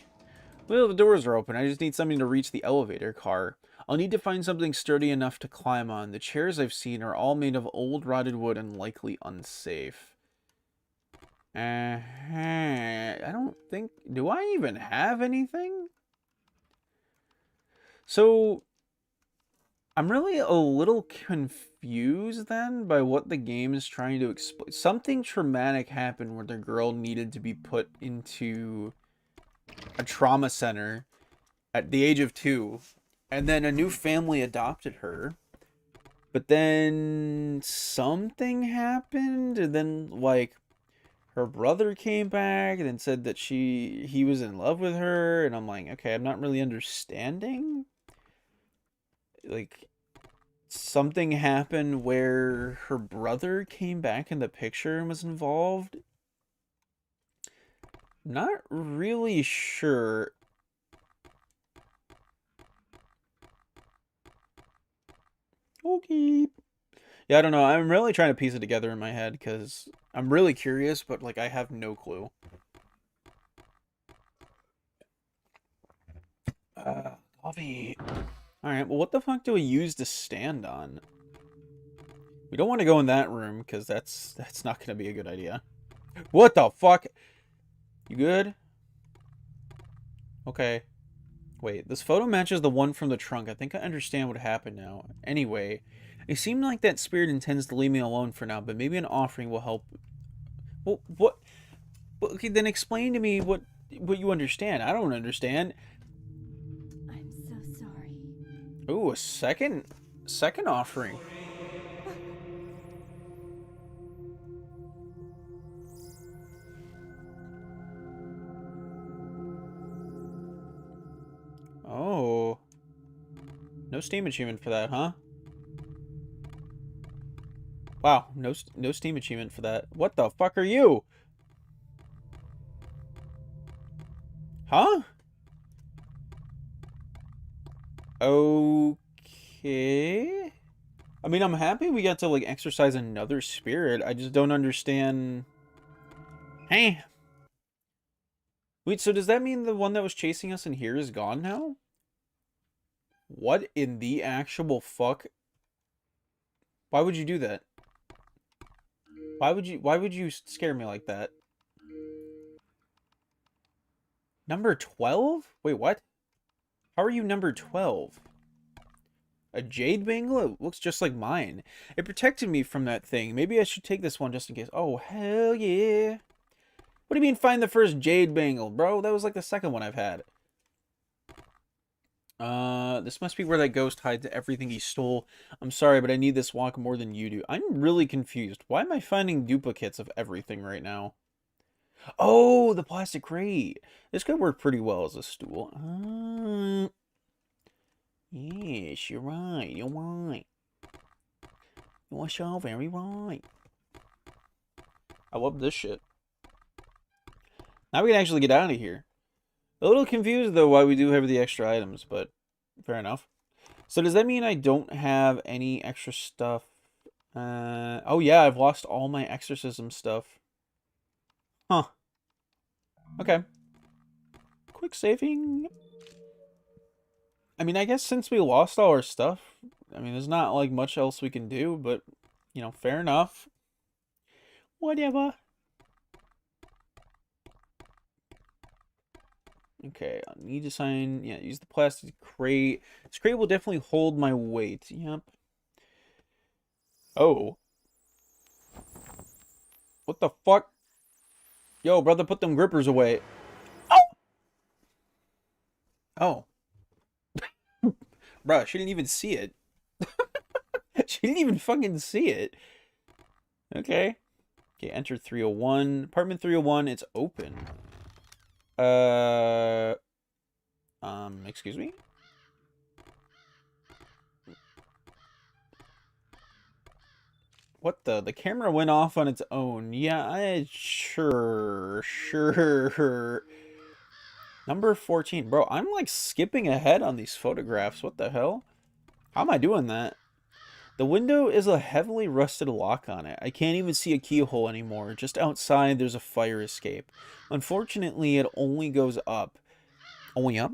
Well, the doors are open. I just need something to reach the elevator car. I'll need to find something sturdy enough to climb on. The chairs I've seen are all made of old rotted wood and likely unsafe. I don't think... Do I even have anything? So... I'm really a little confused then by what the game is trying to explain. Something traumatic happened where the girl needed to be put into a trauma center at the age of 2. And then a new family adopted her. But then something happened. And then, like, her brother came back and then said that he was in love with her. And I'm like, okay, I'm not really understanding. Like, something happened where her brother came back in the picture and was involved. Not really sure. Okay. Yeah, I don't know. I'm really trying to piece it together in my head because I'm really curious, but like I have no clue. Coffee. Alright, well what the fuck do we use to stand on? We don't want to go in that room because that's not going to be a good idea. What the fuck? You good? Okay. Wait, this photo matches the one from the trunk. I think I understand what happened now. Anyway, it seemed like that spirit intends to leave me alone for now, but maybe an offering will help. Well, what? Okay, then explain to me what you understand. I don't understand. I'm so sorry. Ooh, a second offering. Oh. No Steam achievement for that, huh? Wow, no Steam achievement for that. What the fuck are you? Huh? Okay. I mean, I'm happy we got to, like, exercise another spirit. I just don't understand. Hey. Wait, so does that mean the one that was chasing us in here is gone now? What in the actual fuck? Why would you do that? Why would you scare me like that? Number 12? Wait, what? How are you number 12? A jade bangle? It looks just like mine. It protected me from that thing. Maybe I should take this one just in case. Oh, hell yeah. What do you mean find the first jade bangle, bro? That was like the second one I've had. This must be where that ghost hides everything he stole. I'm sorry, but I need this walk more than you do. I'm really confused. Why am I finding duplicates of everything right now? Oh, the plastic crate. This could work pretty well as a stool. Yes, you're right. You're right. You're so very right. I love this shit. Now we can actually get out of here. A little confused, though, why we do have the extra items, but fair enough. So does that mean I don't have any extra stuff? Oh yeah, I've lost all my exorcism stuff. Huh. Okay. Quick saving. I mean, I guess since we lost all our stuff, I mean, there's not like much else we can do, but, you know, fair enough. Whatever. Okay, I need to sign. Yeah, use the plastic crate. This crate will definitely hold my weight. Yep. Oh. What the fuck? Yo, brother, put them grippers away. Oh. Oh. Bruh, she didn't even see it. She didn't even fucking see it. Okay. Okay, enter 301. Apartment 301, it's open. Excuse me? What the? The camera went off on its own. Yeah, sure. Number 14. Bro, I'm like skipping ahead on these photographs. What the hell? How am I doing that? The window is a heavily rusted lock on it. I can't even see a keyhole anymore. Just outside, there's a fire escape. Unfortunately, it only goes up. Only up?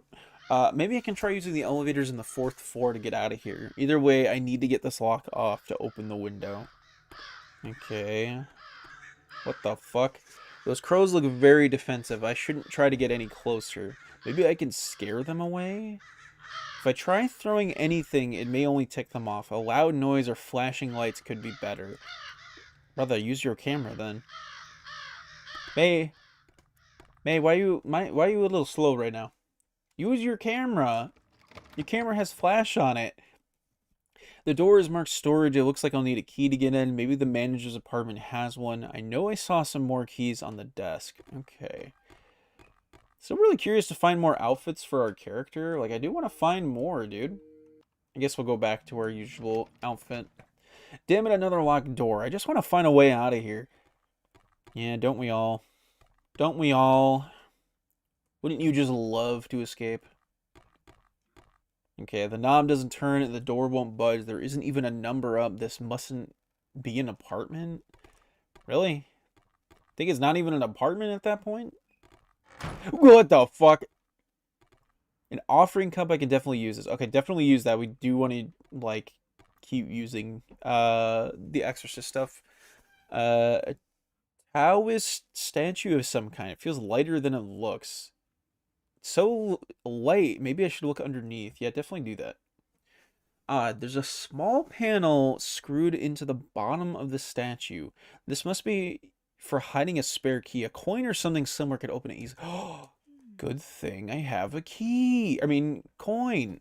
Maybe I can try using the elevators in the 4th floor to get out of here. Either way, I need to get this lock off to open the window. Okay. What the fuck? Those crows look very defensive. I shouldn't try to get any closer. Maybe I can scare them away? If I try throwing anything, it may only tick them off. A loud noise or flashing lights could be better. Brother, use your camera then. May, why are you a little slow right now? Use your camera. Your camera has flash on it. The door is marked storage. It looks like I'll need a key to get in. Maybe the manager's apartment has one. I know I saw some more keys on the desk. Okay. So I'm really curious to find more outfits for our character. Like, I do want to find more, dude. I guess we'll go back to our usual outfit. Damn it, another locked door. I just want to find a way out of here. Yeah, don't we all? Don't we all? Wouldn't you just love to escape? Okay, the knob doesn't turn and the door won't budge. There isn't even a number up. This mustn't be an apartment? Really? Think it's not even an apartment at that point? What the fuck? An offering cup, I can definitely use this. Okay, definitely use that. We do want to, like, keep using the Exorcist stuff. A Taoist statue of some kind. It feels lighter than it looks. So light. Maybe I should look underneath. Yeah, definitely do that. There's a small panel screwed into the bottom of the statue. This must be for hiding a spare key. A coin or something similar could open it easily. Oh, good thing I have a key. I mean, coin.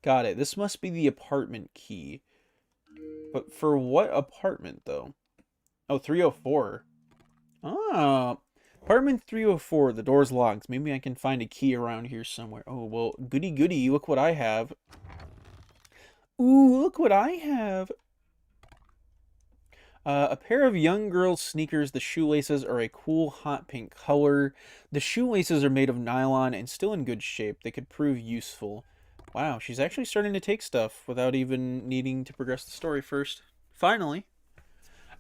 Got it. This must be the apartment key. But for what apartment, though? Oh, 304. Ah, apartment 304. The door's locked. Maybe I can find a key around here somewhere. Oh, well, goody goody. Look what I have. Ooh, look what I have. A pair of young girl's sneakers. The shoelaces are a cool hot pink color. The shoelaces are made of nylon and still in good shape. They could prove useful. Wow, she's actually starting to take stuff without even needing to progress the story first. Finally.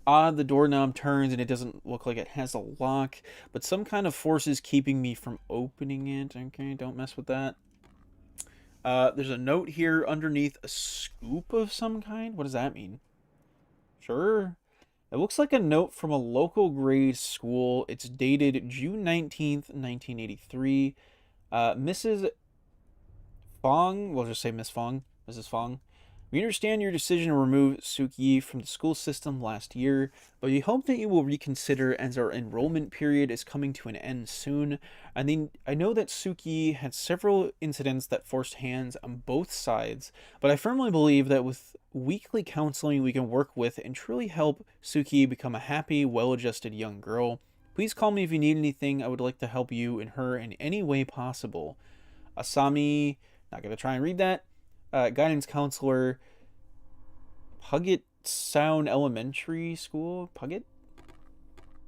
The doorknob turns and it doesn't look like it has a lock, but some kind of force is keeping me from opening it. Okay, don't mess with that. There's a note here underneath, a scoop of some kind. What does that mean? Sure. It looks like a note from a local grade school. It's dated June 19th, 1983. Mrs. Fong, we'll just say Miss Fong, Mrs. Fong. We understand your decision to remove Suki from the school system last year, but we hope that you will reconsider as our enrollment period is coming to an end soon. I know that Suki had several incidents that forced hands on both sides, but I firmly believe that with weekly counseling we can work with and truly help Suki become a happy, well-adjusted young girl. Please call me if you need anything. I would like to help you and her in any way possible. Asami, not going to try and read that. Guidance counselor, Puget Sound Elementary School. Puget?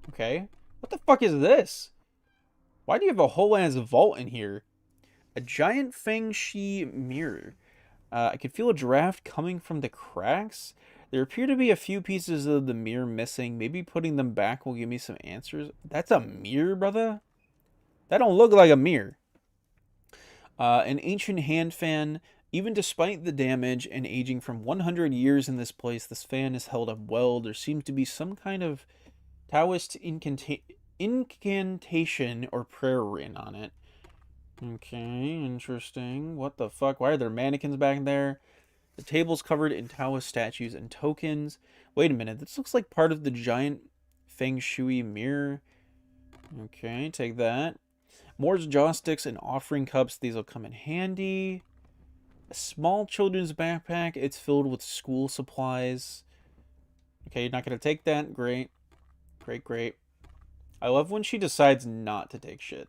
Okay. What the fuck is this? Why do you have a whole ass vault in here? A giant feng shui mirror. I can feel a draft coming from the cracks. There appear to be a few pieces of the mirror missing. Maybe putting them back will give me some answers. That's a mirror, brother? That don't look like a mirror. An ancient hand fan. Even despite the damage and aging from 100 years in this place, this fan is held up well. There seems to be some kind of Taoist incantation or prayer written on it. Okay, interesting. What the fuck? Why are there mannequins back there? The table's covered in Taoist statues and tokens. Wait a minute, this looks like part of the giant feng shui mirror. Okay, take that. More jaw sticks and offering cups. These will come in handy. A small children's backpack. It's filled with school supplies. Okay, you're not going to take that. Great. Great, great. I love when she decides not to take shit.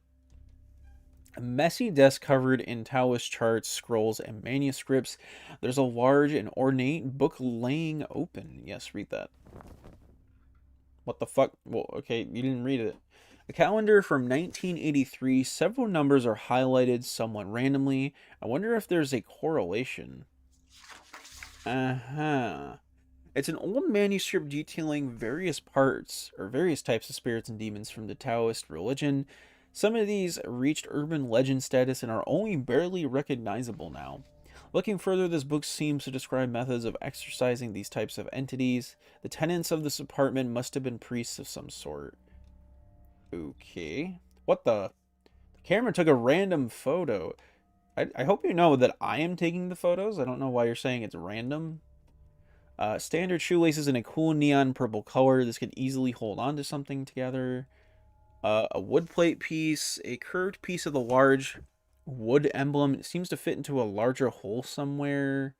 A messy desk covered in Taoist charts, scrolls, and manuscripts. There's a large and ornate book laying open. Yes, read that. What the fuck? Well, okay, you didn't read it. A calendar from 1983. Several numbers are highlighted somewhat randomly. I wonder if there's a correlation. It's an old manuscript detailing various parts or various types of spirits and demons from the Taoist religion. Some of these reached urban legend status and are only barely recognizable now. Looking further, this book seems to describe methods of exorcising these types of entities. The tenants of this apartment must have been priests of some sort. Okay. What the? The camera took a random photo. I hope you know that I am taking the photos. I don't know why you're saying it's random. Standard shoelaces in a cool neon purple color. This could easily hold on to something together. A wood plate piece, a curved piece of the large wood emblem. It seems to fit into a larger hole somewhere.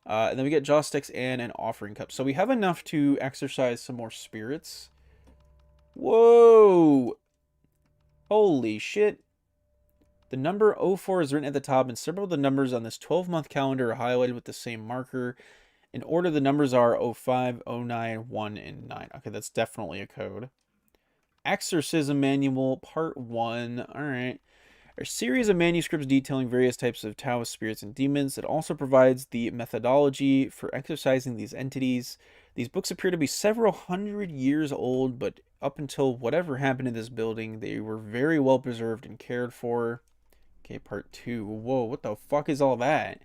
And then we get jaw sticks and an offering cup. So we have enough to exercise some more spirits. Whoa! Holy shit. The number 04 is written at the top, and several of the numbers on this 12-month calendar are highlighted with the same marker. In order, the numbers are 05, 09, 1, and 9. Okay, that's definitely a code. Exorcism Manual, Part 1. Alright. A series of manuscripts detailing various types of Taoist spirits and demons. It also provides the methodology for exorcising these entities. These books appear to be several hundred years old, but up until whatever happened in this building, they were very well preserved and cared for. Okay, part 2. Whoa, what the fuck is all that?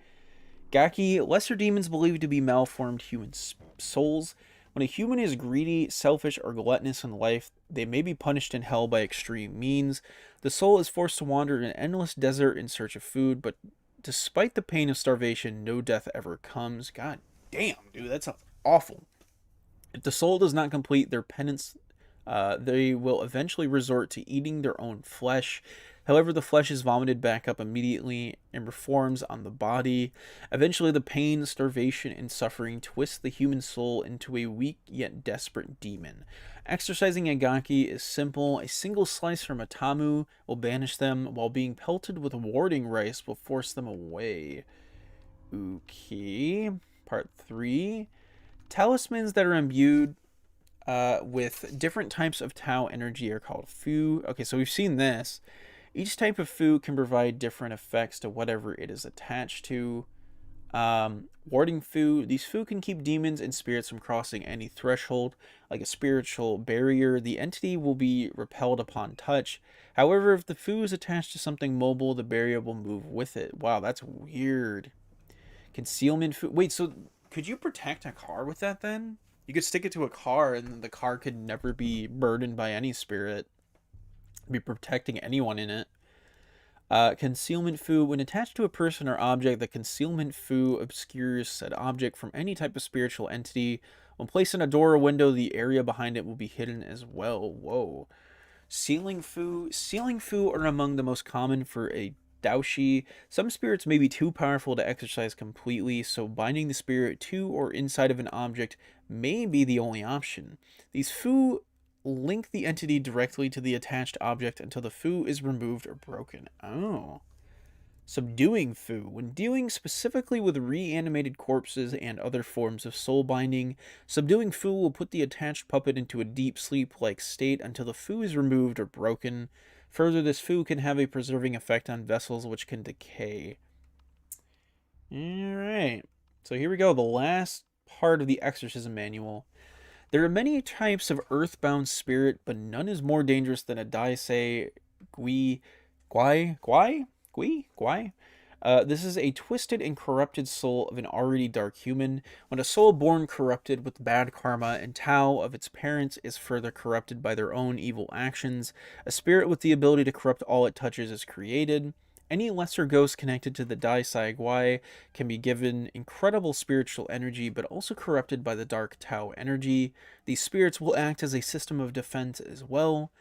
Gaki, lesser demons believed to be malformed human souls. When a human is greedy, selfish, or gluttonous in life, they may be punished in hell by extreme means. The soul is forced to wander in an endless desert in search of food, but despite the pain of starvation, no death ever comes. God damn, dude, that's awful. If the soul does not complete their penance, they will eventually resort to eating their own flesh. However, the flesh is vomited back up immediately and reforms on the body. Eventually, the pain, starvation, and suffering twist the human soul into a weak yet desperate demon. Exorcising a Gaki is simple. A single slice from a tamu will banish them, while being pelted with warding rice will force them away. Okay. Part 3. Talismans that are imbued with different types of Tao energy are called Fu. Okay, so we've seen this. Each type of Fu can provide different effects to whatever it is attached to. Warding Fu. These Fu can keep demons and spirits from crossing any threshold. Like a spiritual barrier, the entity will be repelled upon touch. However, if the Fu is attached to something mobile, the barrier will move with it. Wow, that's weird. Concealment Fu. Wait, so could you protect a car with that then? You could stick it to a car and the car could never be burdened by any spirit. Be protecting anyone in it. Concealment Fu. When attached to a person or object, the concealment Fu obscures said object from any type of spiritual entity. When placed in a door or window, the area behind it will be hidden as well. Whoa. Sealing Fu. Sealing Fu are among the most common for a Daoshi. Some spirits may be too powerful to exercise completely, so binding the spirit to or inside of an object may be the only option. These Fu link the entity directly to the attached object until the Fu is removed or broken. Oh. Subduing Fu. When dealing specifically with reanimated corpses and other forms of soul binding, subduing Fu will put the attached puppet into a deep sleep-like state until the Fu is removed or broken. Further, this Fu can have a preserving effect on vessels which can decay. Alright. So here we go, the last part of the exorcism manual. There are many types of earthbound spirit, but none is more dangerous than a Daisei Gui. This is a twisted and corrupted soul of an already dark human. When a soul born corrupted with bad karma and Tao of its parents is further corrupted by their own evil actions, a spirit with the ability to corrupt all it touches is created. Any lesser ghost connected to the Daisai Guai can be given incredible spiritual energy, but also corrupted by the dark Tao energy. These spirits will act as a system of defense as well.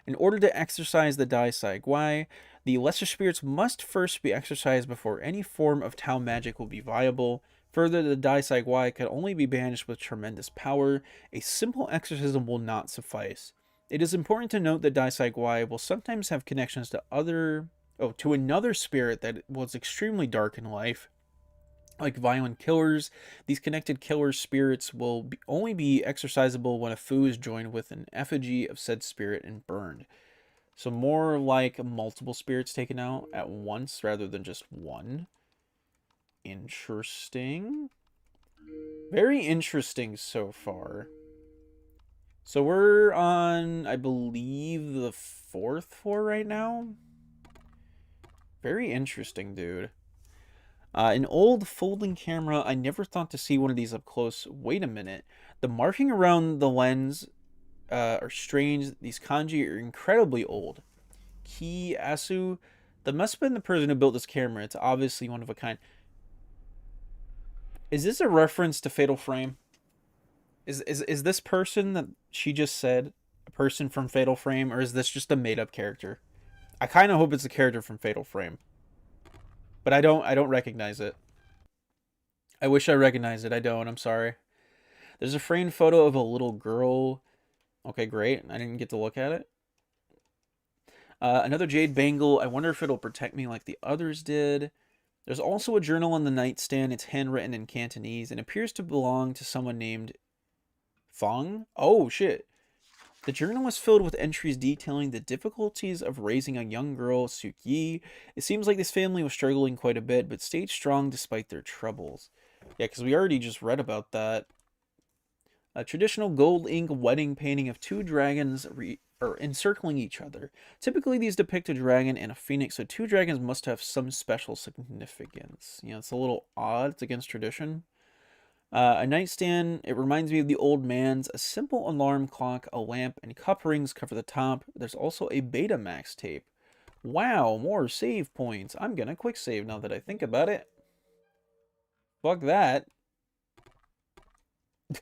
In order to exorcise the Daisai Guai, the lesser spirits must first be exorcised before any form of Tao magic will be viable. Further, the Daisai Guai can only be banished with tremendous power. A simple exorcism will not suffice. It is important to note that Daisai Guai will sometimes have connections to another spirit that was extremely dark in life. Like violent killers, these connected killer spirits will only be exorcisable when a Fu is joined with an effigy of said spirit and burned. So more like multiple spirits taken out at once rather than just one. Interesting. Very interesting so far. So we're on, I believe, the 4th floor right now. Very interesting, dude. An old folding camera. I never thought to see one of these up close. Wait a minute. The marking around the lens are strange. These kanji are incredibly old. Ki Asu. That must have been the person who built this camera. It's obviously one of a kind. Is this a reference to Fatal Frame? Is this person that she just said a person from Fatal Frame, or is this just a made up character? I kind of hope it's a character from Fatal Frame, but I don't recognize it. I wish I recognized it. I don't. I'm sorry. There's a framed photo of a little girl. Okay, great. I didn't get to look at it. Another jade bangle. I wonder if it'll protect me like the others did. There's also a journal on the nightstand. It's handwritten in Cantonese and appears to belong to someone named Fong. Oh, shit. The journal is filled with entries detailing the difficulties of raising a young girl, Suk Yi. It seems like this family was struggling quite a bit, but stayed strong despite their troubles. Yeah, because we already just read about that. A traditional gold ink wedding painting of two dragons encircling each other. Typically, these depict a dragon and a phoenix, so two dragons must have some special significance. You know, it's a little odd. It's against tradition. A nightstand, it reminds me of the old man's. A simple alarm clock, a lamp, and cup rings cover the top. There's also a Betamax tape. Wow, more save points. I'm gonna quick save now that I think about it. Fuck that.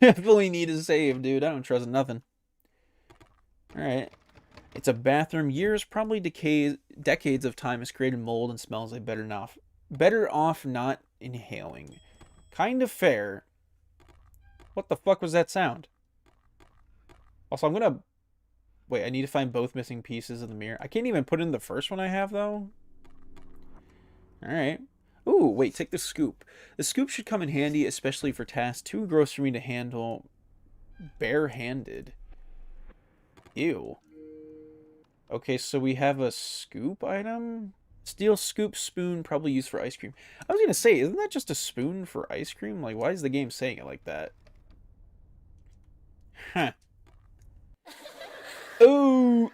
Definitely need a save, dude. I don't trust nothing. Alright. It's a bathroom. Years, probably decades of time has created mold and smells like better off not inhaling. Kind of fair. What the fuck was that sound? Also, I'm gonna... Wait, I need to find both missing pieces of the mirror. I can't even put in the first one I have, though. Alright. Ooh, wait, take the scoop. The scoop should come in handy, especially for tasks too gross for me to handle barehanded. Ew. Okay, so we have a scoop item. Steel scoop spoon, probably used for ice cream. I was gonna say, isn't that just a spoon for ice cream? Like, why is the game saying it like that? Huh. Ooh.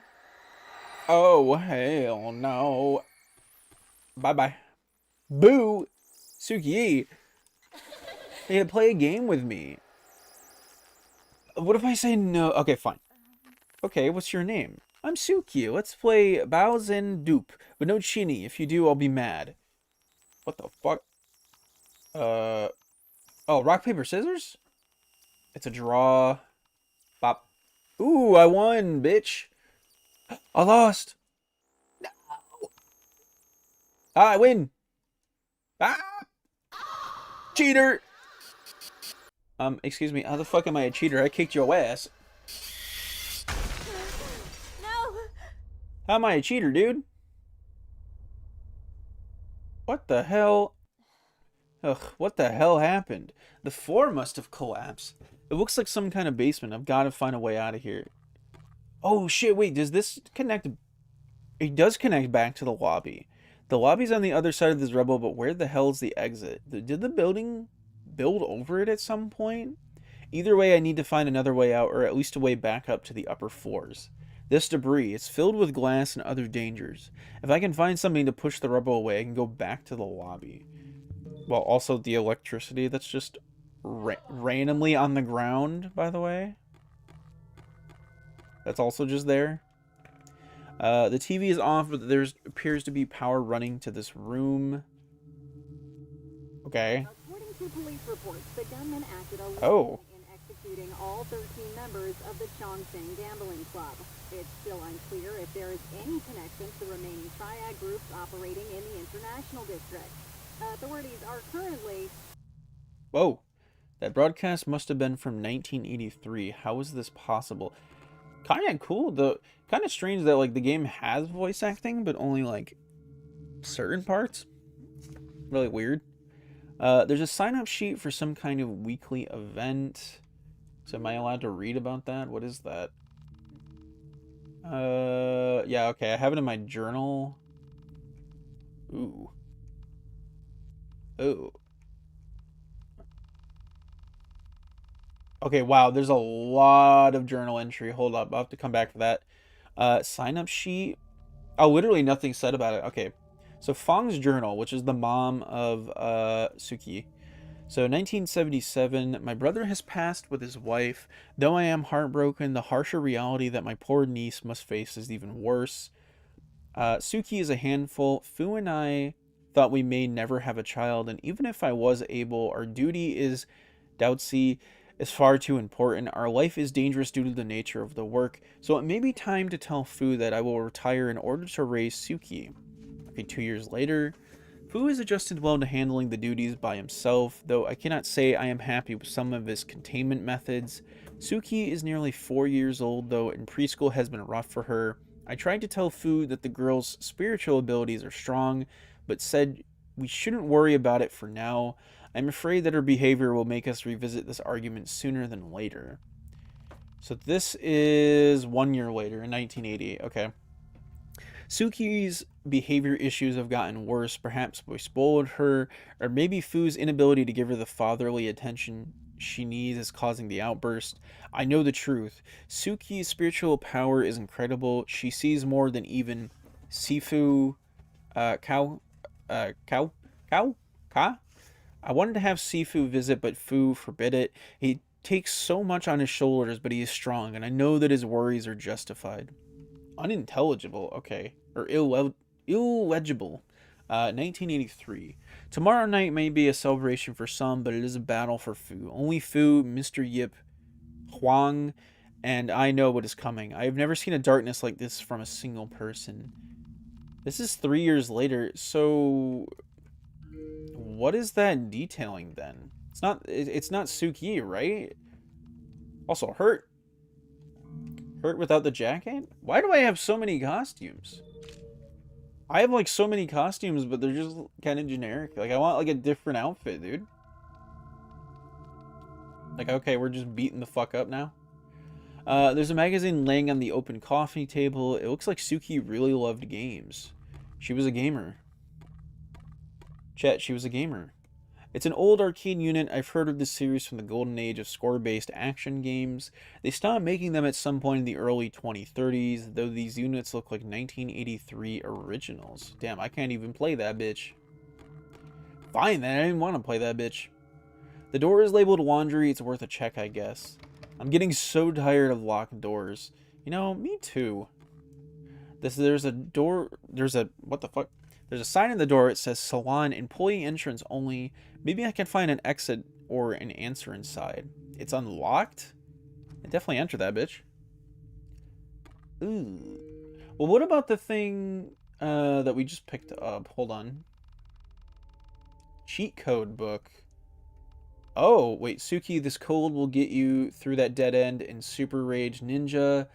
Oh, hell no. Bye-bye. Boo! Suki, hey, play a game with me. What if I say no? Okay, fine. Okay, what's your name? I'm Suki. Let's play Bows and Dupe, but no Chini. If you do, I'll be mad. What the fuck? Oh, rock, paper, scissors? It's a draw. Bop. Ooh, I won, bitch. I lost. No. I win. Ah! Cheater! Excuse me, how the fuck am I a cheater? I kicked your ass. No! How am I a cheater, dude? What the hell? Ugh, what the hell happened? The floor must have collapsed. It looks like some kind of basement. I've got to find a way out of here. Oh shit, wait, does this connect? It does connect back to the lobby. The lobby's on the other side of this rubble, but where the hell is the exit? Did the building build over it at some point? Either way, I need to find another way out, or at least a way back up to the upper floors. This debris, it's filled with glass and other dangers. If I can find something to push the rubble away, I can go back to the lobby. Well, also the electricity that's just randomly on the ground, by the way. That's also just there. The TV is off, but there appears to be power running to this room. Okay. According to police reports, the gunman acted alone in executing all 13 members of the Chongqing Gambling Club. It's still unclear if there is any connection to the remaining triad groups operating in the International District. Authorities are currently... Whoa. That broadcast must have been from 1983. How is this possible? Kind of cool. Kind of strange that like the game has voice acting, but only like certain parts. Really weird. There's a sign-up sheet for some kind of weekly event. So am I allowed to read about that? What is that? Yeah, okay. I have it in my journal. Ooh. Ooh. Okay, wow, there's a lot of journal entry. Hold up, I'll have to come back for that. Sign up sheet. Oh, literally nothing said about it. Okay. So Fong's journal, which is the mom of Suki. So 1977, my brother has passed with his wife. Though I am heartbroken, the harsher reality that my poor niece must face is even worse. Suki is a handful. Fu and I thought we may never have a child, and even if I was able, our duty is doubtsy is far too important. Our life is dangerous due to the nature of the work, so it may be time to tell Fu that I will retire in order to raise Suki. Okay, 2 years later, Fu has adjusted well to handling the duties by himself, though I cannot say I am happy with some of his containment methods. Suki is nearly 4 years old, though, and preschool has been rough for her. I tried to tell Fu that the girl's spiritual abilities are strong, but said we shouldn't worry about it for now. I'm afraid that her behavior will make us revisit this argument sooner than later. So this is 1 year later, in 1980. Okay. Suki's behavior issues have gotten worse. Perhaps we spoiled her, or maybe Fu's inability to give her the fatherly attention she needs is causing the outburst. I know the truth. Suki's spiritual power is incredible. She sees more than even Sifu, cow, cow, cow, ka. I wanted to have Sifu visit, but Fu forbid it. He takes so much on his shoulders, but he is strong, and I know that his worries are justified. Unintelligible, okay. Or illegible. 1983. Tomorrow night may be a celebration for some, but it is a battle for Fu. Only Fu, Mr. Yip, Huang, and I know what is coming. I have never seen a darkness like this from a single person. This is 3 years later, so what is that detailing then? It's not Suki, right? Also, Hurt without the jacket? Why do I have so many costumes? I have like so many costumes, but they're just kind of generic. Like I want like a different outfit, dude. Like okay, we're just beating the fuck up now. There's a magazine laying on the open coffee table. It looks like Suki really loved games. She was a gamer. Chet, she was a gamer. It's an old arcade unit. I've heard of this series from the golden age of score-based action games. They stopped making them at some point in the early 2030s, though these units look like 1983 originals. Damn, I can't even play that bitch. Fine then, I didn't want to play that bitch. The door is labeled laundry. It's worth a check, I guess. I'm getting so tired of locked doors. You know, me too. There's a door, what the fuck? There's a sign in the door. It says salon employee entrance only. Maybe I can find an exit or an answer inside. It's unlocked? I definitely enter that bitch. Ooh. Well, what about the thing that we just picked up? Hold on. Cheat code book. Oh, wait, Suki, this code will get you through that dead end in Super Rage Ninja.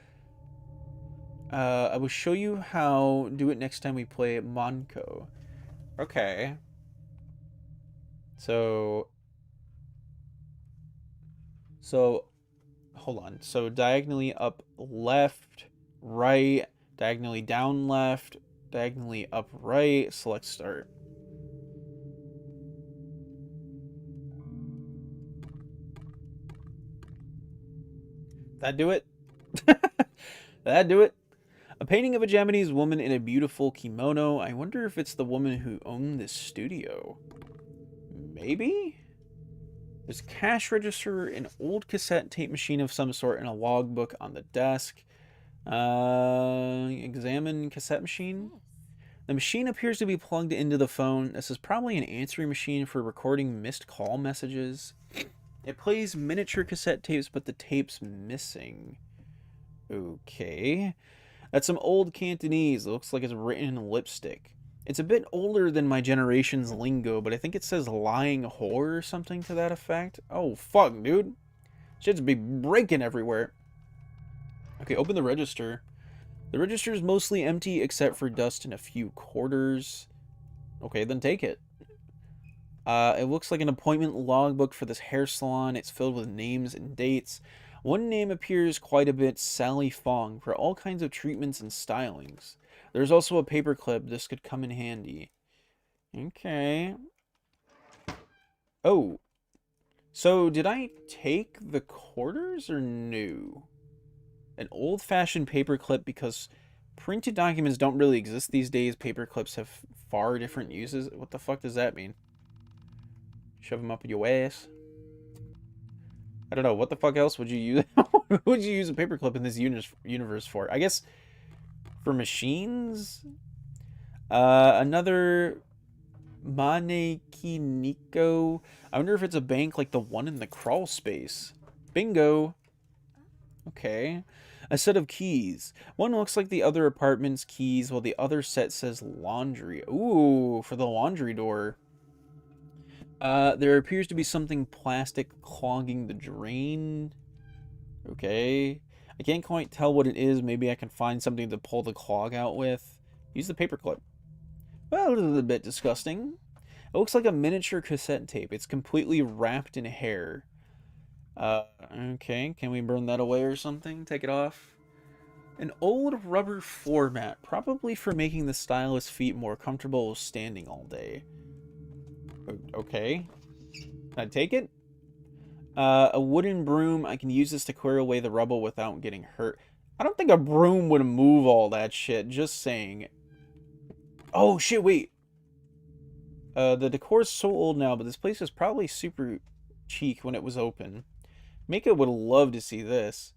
I will show you how. Do it next time we play Monko. Okay. So, hold on. So diagonally up left, right, diagonally down left, diagonally up right, select start. That do it? That do it? A painting of a Japanese woman in a beautiful kimono. I wonder if it's the woman who owned this studio. Maybe? There's a cash register, an old cassette tape machine of some sort, and a logbook on the desk. Examine cassette machine. The machine appears to be plugged into the phone. This is probably an answering machine for recording missed call messages. It plays miniature cassette tapes, but the tape's missing. Okay. That's some old Cantonese. It looks like it's written in lipstick. It's a bit older than my generation's lingo, but I think it says lying whore or something to that effect. Oh, fuck, dude. Shit's be breaking everywhere. Okay, open the register. The register is mostly empty except for dust in a few quarters. Okay, then take it. It looks like an appointment logbook for this hair salon. It's filled with names and dates. One name appears quite a bit, Sally Fong, for all kinds of treatments and stylings. There's also a paperclip. This could come in handy. Okay. Oh. So, did I take the quarters or no? An old-fashioned paperclip, because printed documents don't really exist these days. Paperclips have far different uses. What the fuck does that mean? Shove them up your ass? I don't know. What the fuck else would you use? Would you use a paperclip in this universe for? I guess for machines? Another Manekiniko. I wonder if it's a bank like the one in the crawl space. Bingo. Okay. A set of keys. One looks like the other apartment's keys, while the other set says laundry. Ooh, for the laundry door. There appears to be something plastic clogging the drain. Okay. I can't quite tell what it is. Maybe I can find something to pull the clog out with. Use the paperclip. Well, a little bit disgusting. It looks like a miniature cassette tape. It's completely wrapped in hair. Okay. Can we burn that away or something? Take it off? An old rubber floor mat. Probably for making the stylus feet more comfortable standing all day. Okay. Can I take it? A wooden broom. I can use this to clear away the rubble without getting hurt. I don't think a broom would move all that shit. Just saying. Oh, shit, wait. The decor's so old now, but this place was probably super chic when it was open. Mika would love to see this.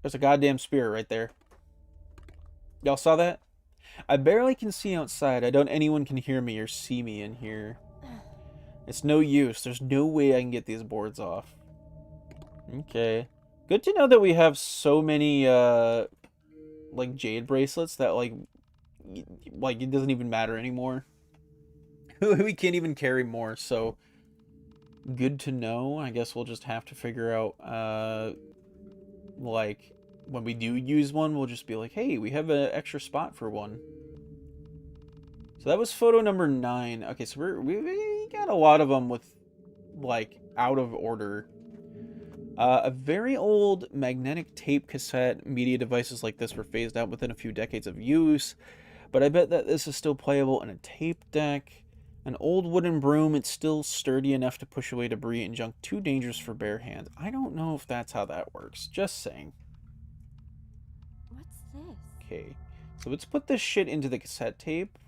There's a goddamn spirit right there. Y'all saw that? I barely can see outside. I don't anyone can hear me or see me in here. It's no use. There's no way I can get these boards off. Okay. Good to know that we have so many, like, jade bracelets that, like, it doesn't even matter anymore. We can't even carry more, so good to know. I guess we'll just have to figure out, like, when we do use one, we'll just be like, hey, we have an extra spot for one. So that was photo number 9. Okay, so we got a lot of them with, like, out of order. A very old magnetic tape cassette. Media devices like this were phased out within a few decades of use, but I bet that this is still playable in a tape deck. An old wooden broom. It's still sturdy enough to push away debris and junk. Too dangerous for bare hands. I don't know if that's how that works. Just saying. What's this? Okay, so let's put this shit into the cassette tape.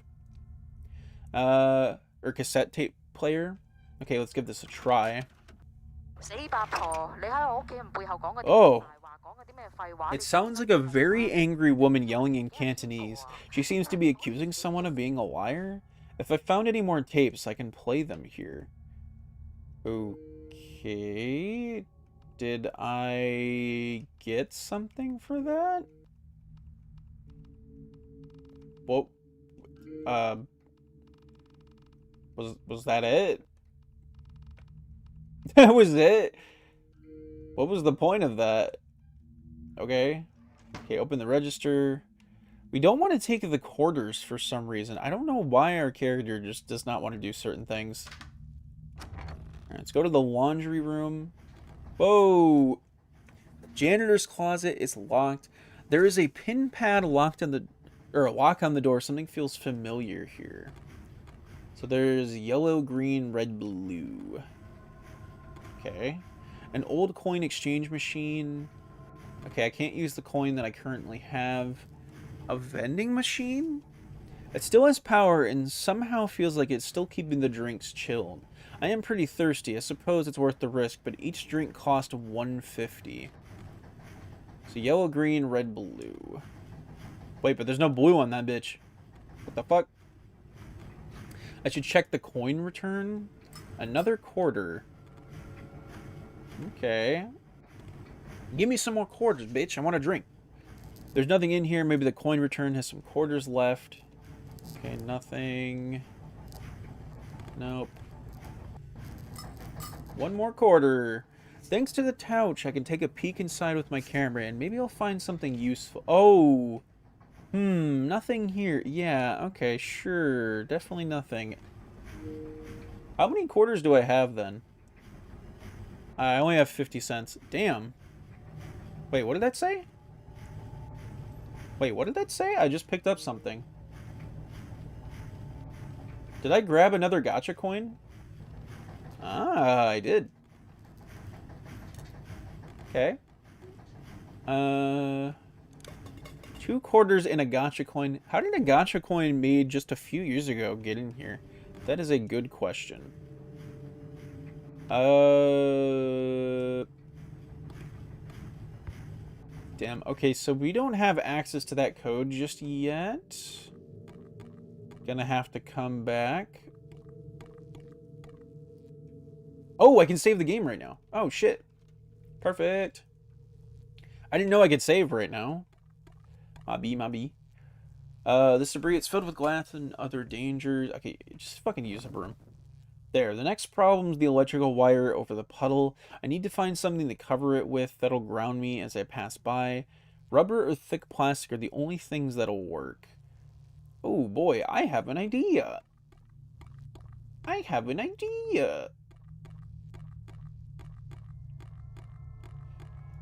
Or cassette tape player. Okay, let's give this a try. Oh. It sounds like a very angry woman yelling in Cantonese. She seems to be accusing someone of being a liar. If I found any more tapes, I can play them here. Okay. Did I get something for that? Well, was that it? That was it? What was the point of that? Okay. Okay, open the register. We don't want to take the quarters for some reason. I don't know why our character just does not want to do certain things. Alright, let's go to the laundry room. Whoa! Janitor's closet is locked. There is a pin pad locked on the... or a lock on the door. Something feels familiar here. So there's yellow, green, red, blue. Okay. An old coin exchange machine. Okay, I can't use the coin that I currently have. A vending machine? It still has power and somehow feels like it's still keeping the drinks chilled. I am pretty thirsty. I suppose it's worth the risk, but each drink cost $1.50. So yellow, green, red, blue. Wait, but there's no blue on that bitch. What the fuck? I should check the coin return. Another quarter. Okay. Give me some more quarters, bitch. I want a drink. There's nothing in here. Maybe the coin return has some quarters left. Okay, nothing. Nope. One more quarter. Thanks to the couch, I can take a peek inside with my camera, and maybe I'll find something useful. Oh! Nothing here. Yeah, okay, sure. Definitely nothing. How many quarters do I have, then? I only have 50 cents. Damn. Wait, what did that say? Wait, what did that say? I just picked up something. Did I grab another gacha coin? Ah, I did. Okay. 2 quarters and a gacha coin. How did a gacha coin made just a few years ago get in here? That is a good question. Damn. Okay, so we don't have access to that code just yet. Gonna have to come back. Oh, I can save the game right now. Oh, shit. Perfect. I didn't know I could save right now. My B. This debris, it's filled with glass and other dangers. Okay, just fucking use a broom. There, the next problem is the electrical wire over the puddle. I need to find something to cover it with that'll ground me as I pass by. Rubber or thick plastic are the only things that'll work. Oh boy, I have an idea.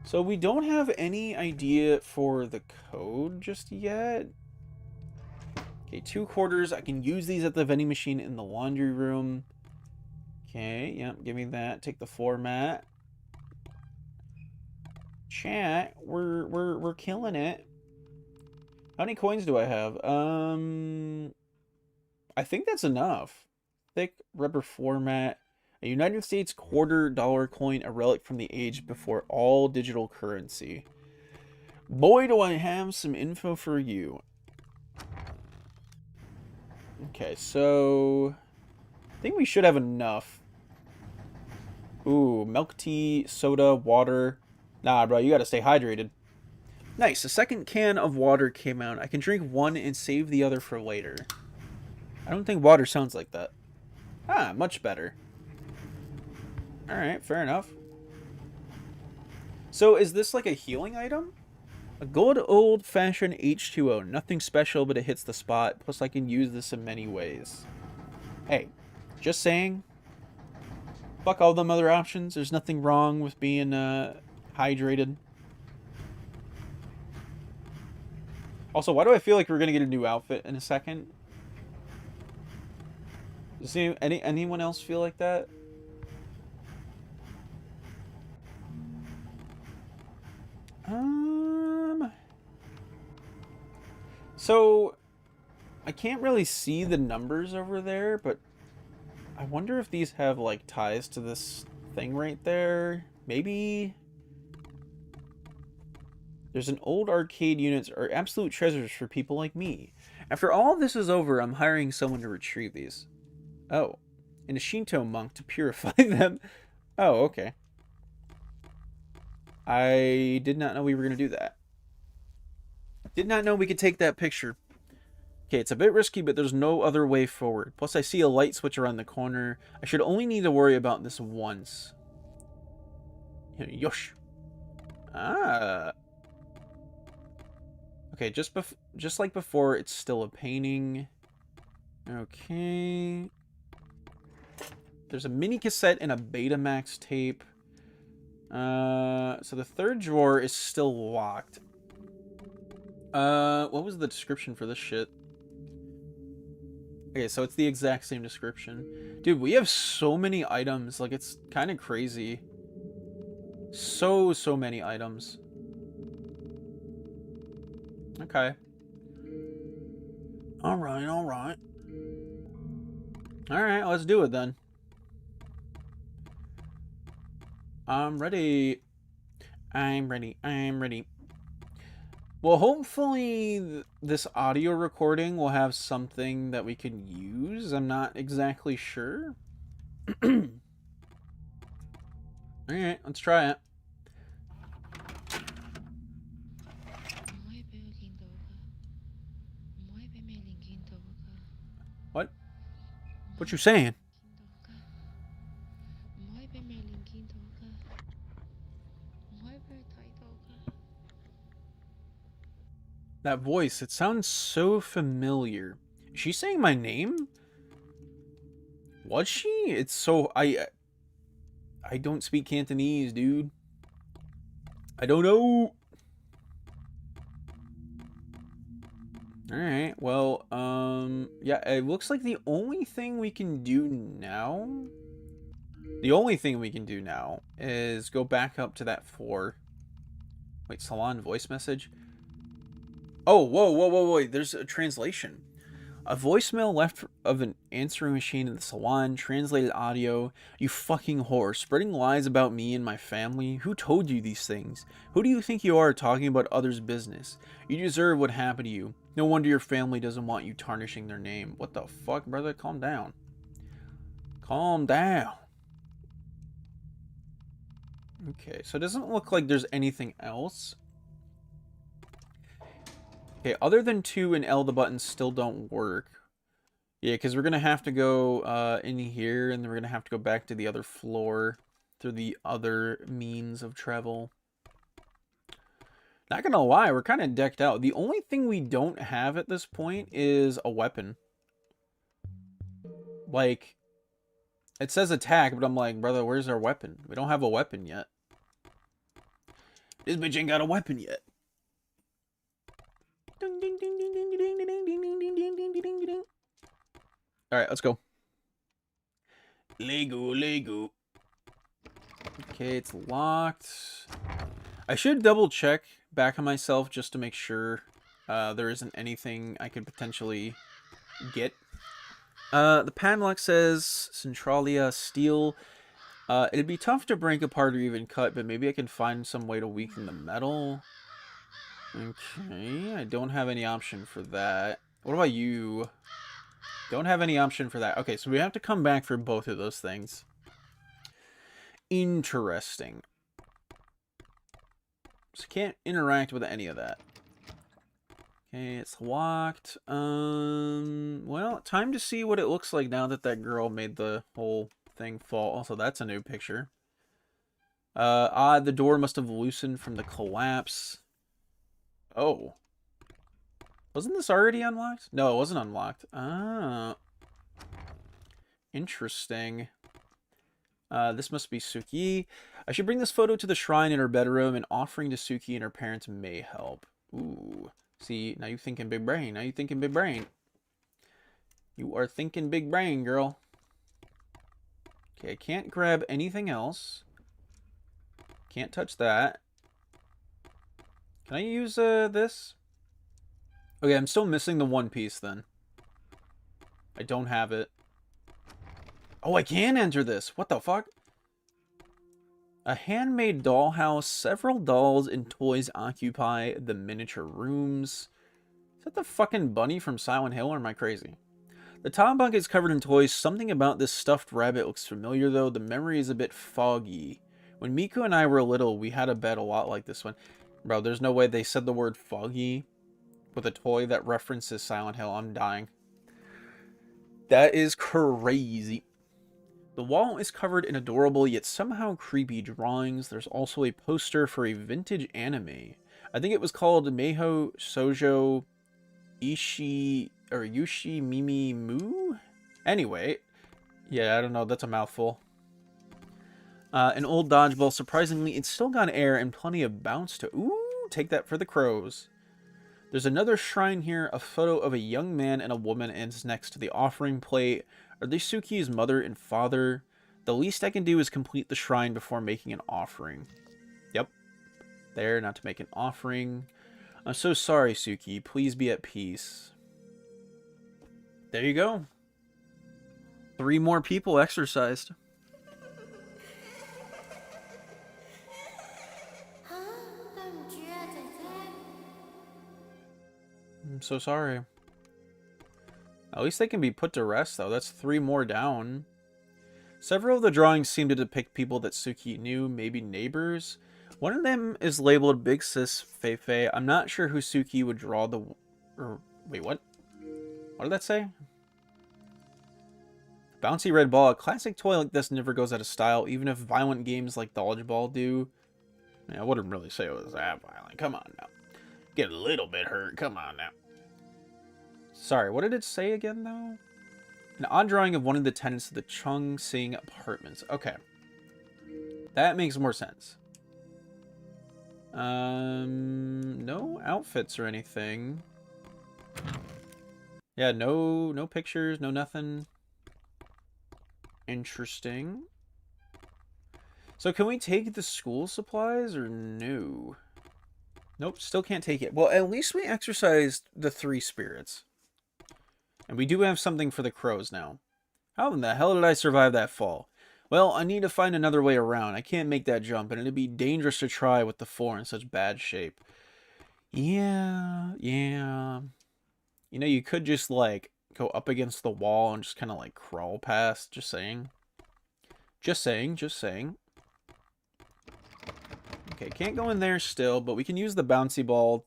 So we don't have any idea for the code just yet. Okay, 2 quarters. I can use these at the vending machine in the laundry room. Okay, yep, give me that. Take the floor mat. Chat, we're killing it. How many coins do I have? I think that's enough. Thick rubber floor mat. A United States $quarter coin, a relic from the age before all digital currency. Boy, do I have some info for you. Okay, so I think we should have enough. Ooh, milk tea, soda, water. Nah, bro, you gotta stay hydrated. Nice, the second can of water came out. I can drink one and save the other for later. I don't think water sounds like that. Ah, much better. Alright, fair enough. So, is this like a healing item? A good old-fashioned H2O. Nothing special, but it hits the spot. Plus, I can use this in many ways. Hey, just saying. Fuck all them other options. There's nothing wrong with being hydrated. Also, why do I feel like we're gonna get a new outfit in a second? Does anyone else feel like that? So I can't really see the numbers over there, but I wonder if these have like ties to this thing right there. Maybe. There's an old arcade units are absolute treasures for people like me. After all this is over, I'm hiring someone to retrieve these. Oh, and a Shinto monk to purify them. Oh, okay. I did not know we were going to do that. Did not know we could take that picture. Okay, it's a bit risky, but there's no other way forward. Plus, I see a light switch around the corner. I should only need to worry about this once. Yosh. Ah. Okay, just like before, it's still a painting. Okay. There's a mini cassette and a Betamax tape. So the third drawer is still locked. What was the description for this shit? Okay, so it's the exact same description. Dude, we have so many items. Like, it's kind of crazy. So many items. Okay. Alright. Alright, let's do it then. I'm ready. I'm ready. Well, hopefully this audio recording will have something that we can use. I'm not exactly sure. Alright, let's try it. What? What you saying? That voice, it sounds so familiar. Is she saying my name? Was she? It's so... I don't speak Cantonese, dude. I don't know. Alright, well, yeah, it looks like the only thing we can do now The only thing we can do now is go back up to that floor. Wait, salon voice message? Oh, whoa, there's a translation. A voicemail left of an answering machine in the salon, translated audio. You fucking whore, spreading lies about me and my family. Who told you these things? Who do you think you are talking about others' business? You deserve what happened to you. No wonder your family doesn't want you tarnishing their name. What the fuck, brother? Calm down. Calm down. Okay, so it doesn't look like there's anything else. Okay, other than 2 and L, the buttons still don't work. Yeah, because we're going to have to go in here, and then we're going to have to go back to the other floor through the other means of travel. Not going to lie, we're kind of decked out. The only thing we don't have at this point is a weapon. Like, it says attack, but I'm like, brother, where's our weapon? We don't have a weapon yet. This bitch ain't got a weapon yet. Alright, let's go. Lego. Okay, it's locked. I should double check back on myself just to make sure there isn't anything I could potentially get. The padlock says Centralia steel. It'd be tough to break apart or even cut, but maybe I can find some way to weaken the metal. Okay, I don't have any option for that. What about you? Don't have any option for that. Okay, so we have to come back for both of those things. Interesting. So can't interact with any of that. Okay, it's locked. Well, time to see what it looks like now that that girl made the whole thing fall. Also, that's a new picture. The door must have loosened from the collapse. Oh. Wasn't this already unlocked? No, it wasn't unlocked. Ah. Interesting. This must be Suki. I should bring this photo to the shrine in her bedroom. An offering to Suki and her parents may help. Ooh. See, now you're thinking big brain. Now you're thinking big brain. You are thinking big brain, girl. Okay, I can't grab anything else. Can't touch that. Can I use this? Okay, I'm still missing the one piece then. I don't have it. Oh, I can enter this. What the fuck? A handmade dollhouse. Several dolls and toys occupy the miniature rooms. Is that the fucking bunny from Silent Hill, or am I crazy? The top bunk is covered in toys. Something about this stuffed rabbit looks familiar, though. The memory is a bit foggy. When Miku and I were little, we had a bed a lot like this one. Bro, there's no way they said the word foggy with a toy that references Silent Hill. I'm dying. That is crazy. The wall is covered in adorable yet somehow creepy drawings. There's also a poster for a vintage anime. I think it was called Meiho Shoujo Ishi or Yushi Mimi Mu? Anyway, yeah, I don't know. That's a mouthful. An old dodgeball. Surprisingly, it's still got air and plenty of bounce to. Ooh, take that for the crows. There's another shrine here. A photo of a young man and a woman ends next to the offering plate. Are they Suki's mother and father? The least I can do is complete the shrine before making an offering. Yep. There, not to make an offering. I'm so sorry, Suki. Please be at peace. There you go. 3 more people exorcised. I'm so sorry. At least they can be put to rest, though. That's 3 more down. Several of the drawings seem to depict people that Suki knew, maybe neighbors. One of them is labeled Big Sis Feifei. I'm not sure who Suki would draw the... wait, what? What did that say? Bouncy red ball. A classic toy like this never goes out of style, even if violent games like Dodgeball do. Yeah, I wouldn't really say it was that violent. Come on now. Get a little bit hurt. Come on now. Sorry, what did it say again, though? An odd drawing of one of the tenants of the Chung Sing apartments. Okay. That makes more sense. No outfits or anything. Yeah, no pictures, no nothing. Interesting. So can we take the school supplies or no? Nope, still can't take it. Well, at least we exercised the 3 spirits. And we do have something for the crows now. How in the hell did I survive that fall? Well, I need to find another way around. I can't make that jump, and it'd be dangerous to try with the 4 in such bad shape. Yeah. You know, you could just, like, go up against the wall and just kind of, like, crawl past. Just saying. Just saying. Okay, can't go in there still, but we can use the bouncy ball.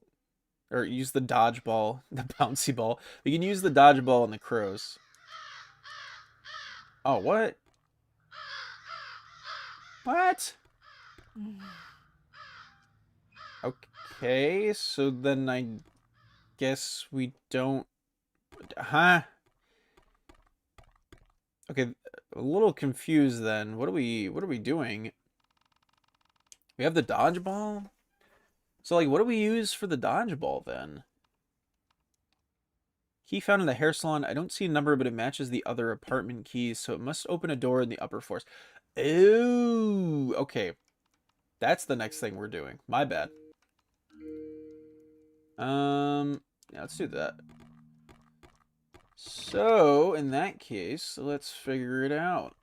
Or use the dodge ball. The bouncy ball. We can use the dodge ball and the crows. Oh, what? What? Okay, so then I guess we don't... Huh? Okay, a little confused then. What are we doing? We have the dodgeball? So, like, what do we use for the dodgeball then? Key found in the hair salon. I don't see a number, but it matches the other apartment keys, so it must open a door in the upper floors. Ooh, okay. That's the next thing we're doing. My bad. Yeah, let's do that. So, in that case, let's figure it out.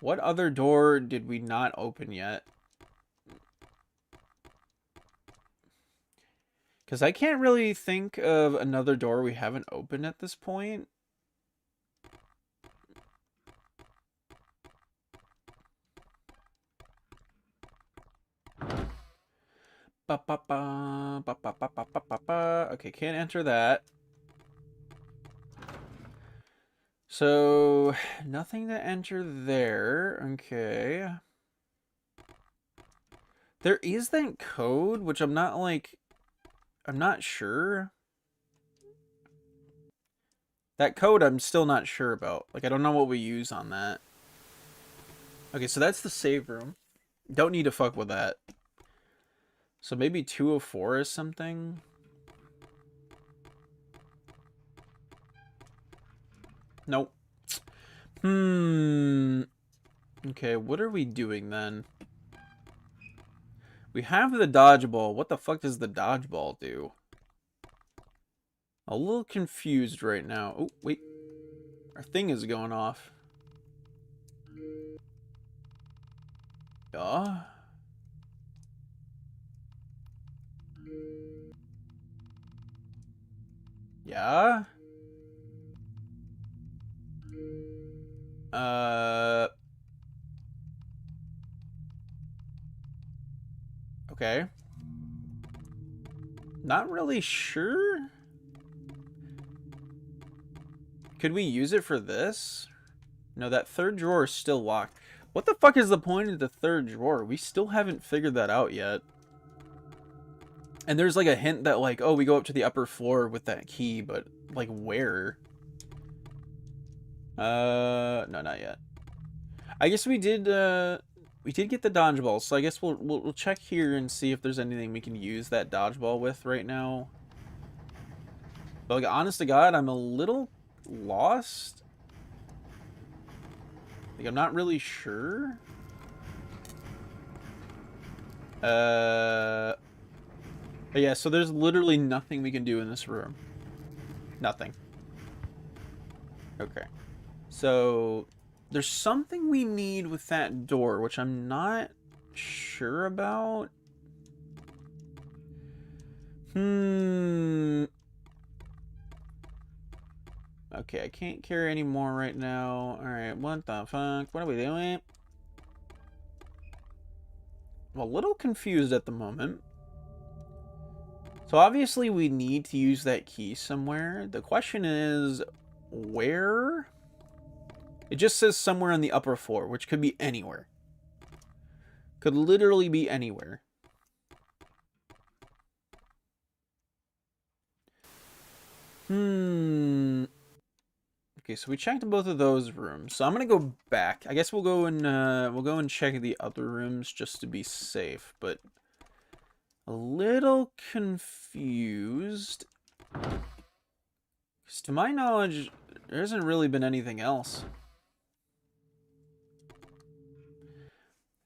What other door did we not open yet? Because I can't really think of another door we haven't opened at this point. Okay, can't enter that. So, nothing to enter there. Okay. There is that code, which I'm not, like... I'm not sure. That code I'm still not sure about. Like, I don't know what we use on that. Okay, so that's the save room. Don't need to fuck with that. So maybe 204 is something? Nope. Okay, what are we doing then? We have the dodgeball. What the fuck does the dodgeball do? A little confused right now. Oh, wait. Our thing is going off. Yeah. Yeah? Okay. Not really sure. Could we use it for this? No, that third drawer is still locked. What the fuck is the point of the third drawer? We still haven't figured that out yet. And there's like a hint that like, oh, we go up to the upper floor with that key, but like where? No, not yet. I guess we did get the dodgeball, so I guess we'll check here and see if there's anything we can use that dodgeball with right now. But like, honest to God, I'm a little lost. Like, I'm not really sure. But yeah, so there's literally nothing we can do in this room. Nothing. Okay. So there's something we need with that door, which I'm not sure about. Okay, I can't carry any more right now. Alright, what the fuck? What are we doing? I'm a little confused at the moment. So obviously we need to use that key somewhere. The question is, where? It just says somewhere on the upper floor, which could be anywhere. Could literally be anywhere. Okay, so we checked both of those rooms. So I'm gonna go back. I guess we'll go and check the other rooms just to be safe, but a little confused. Because to my knowledge, there hasn't really been anything else.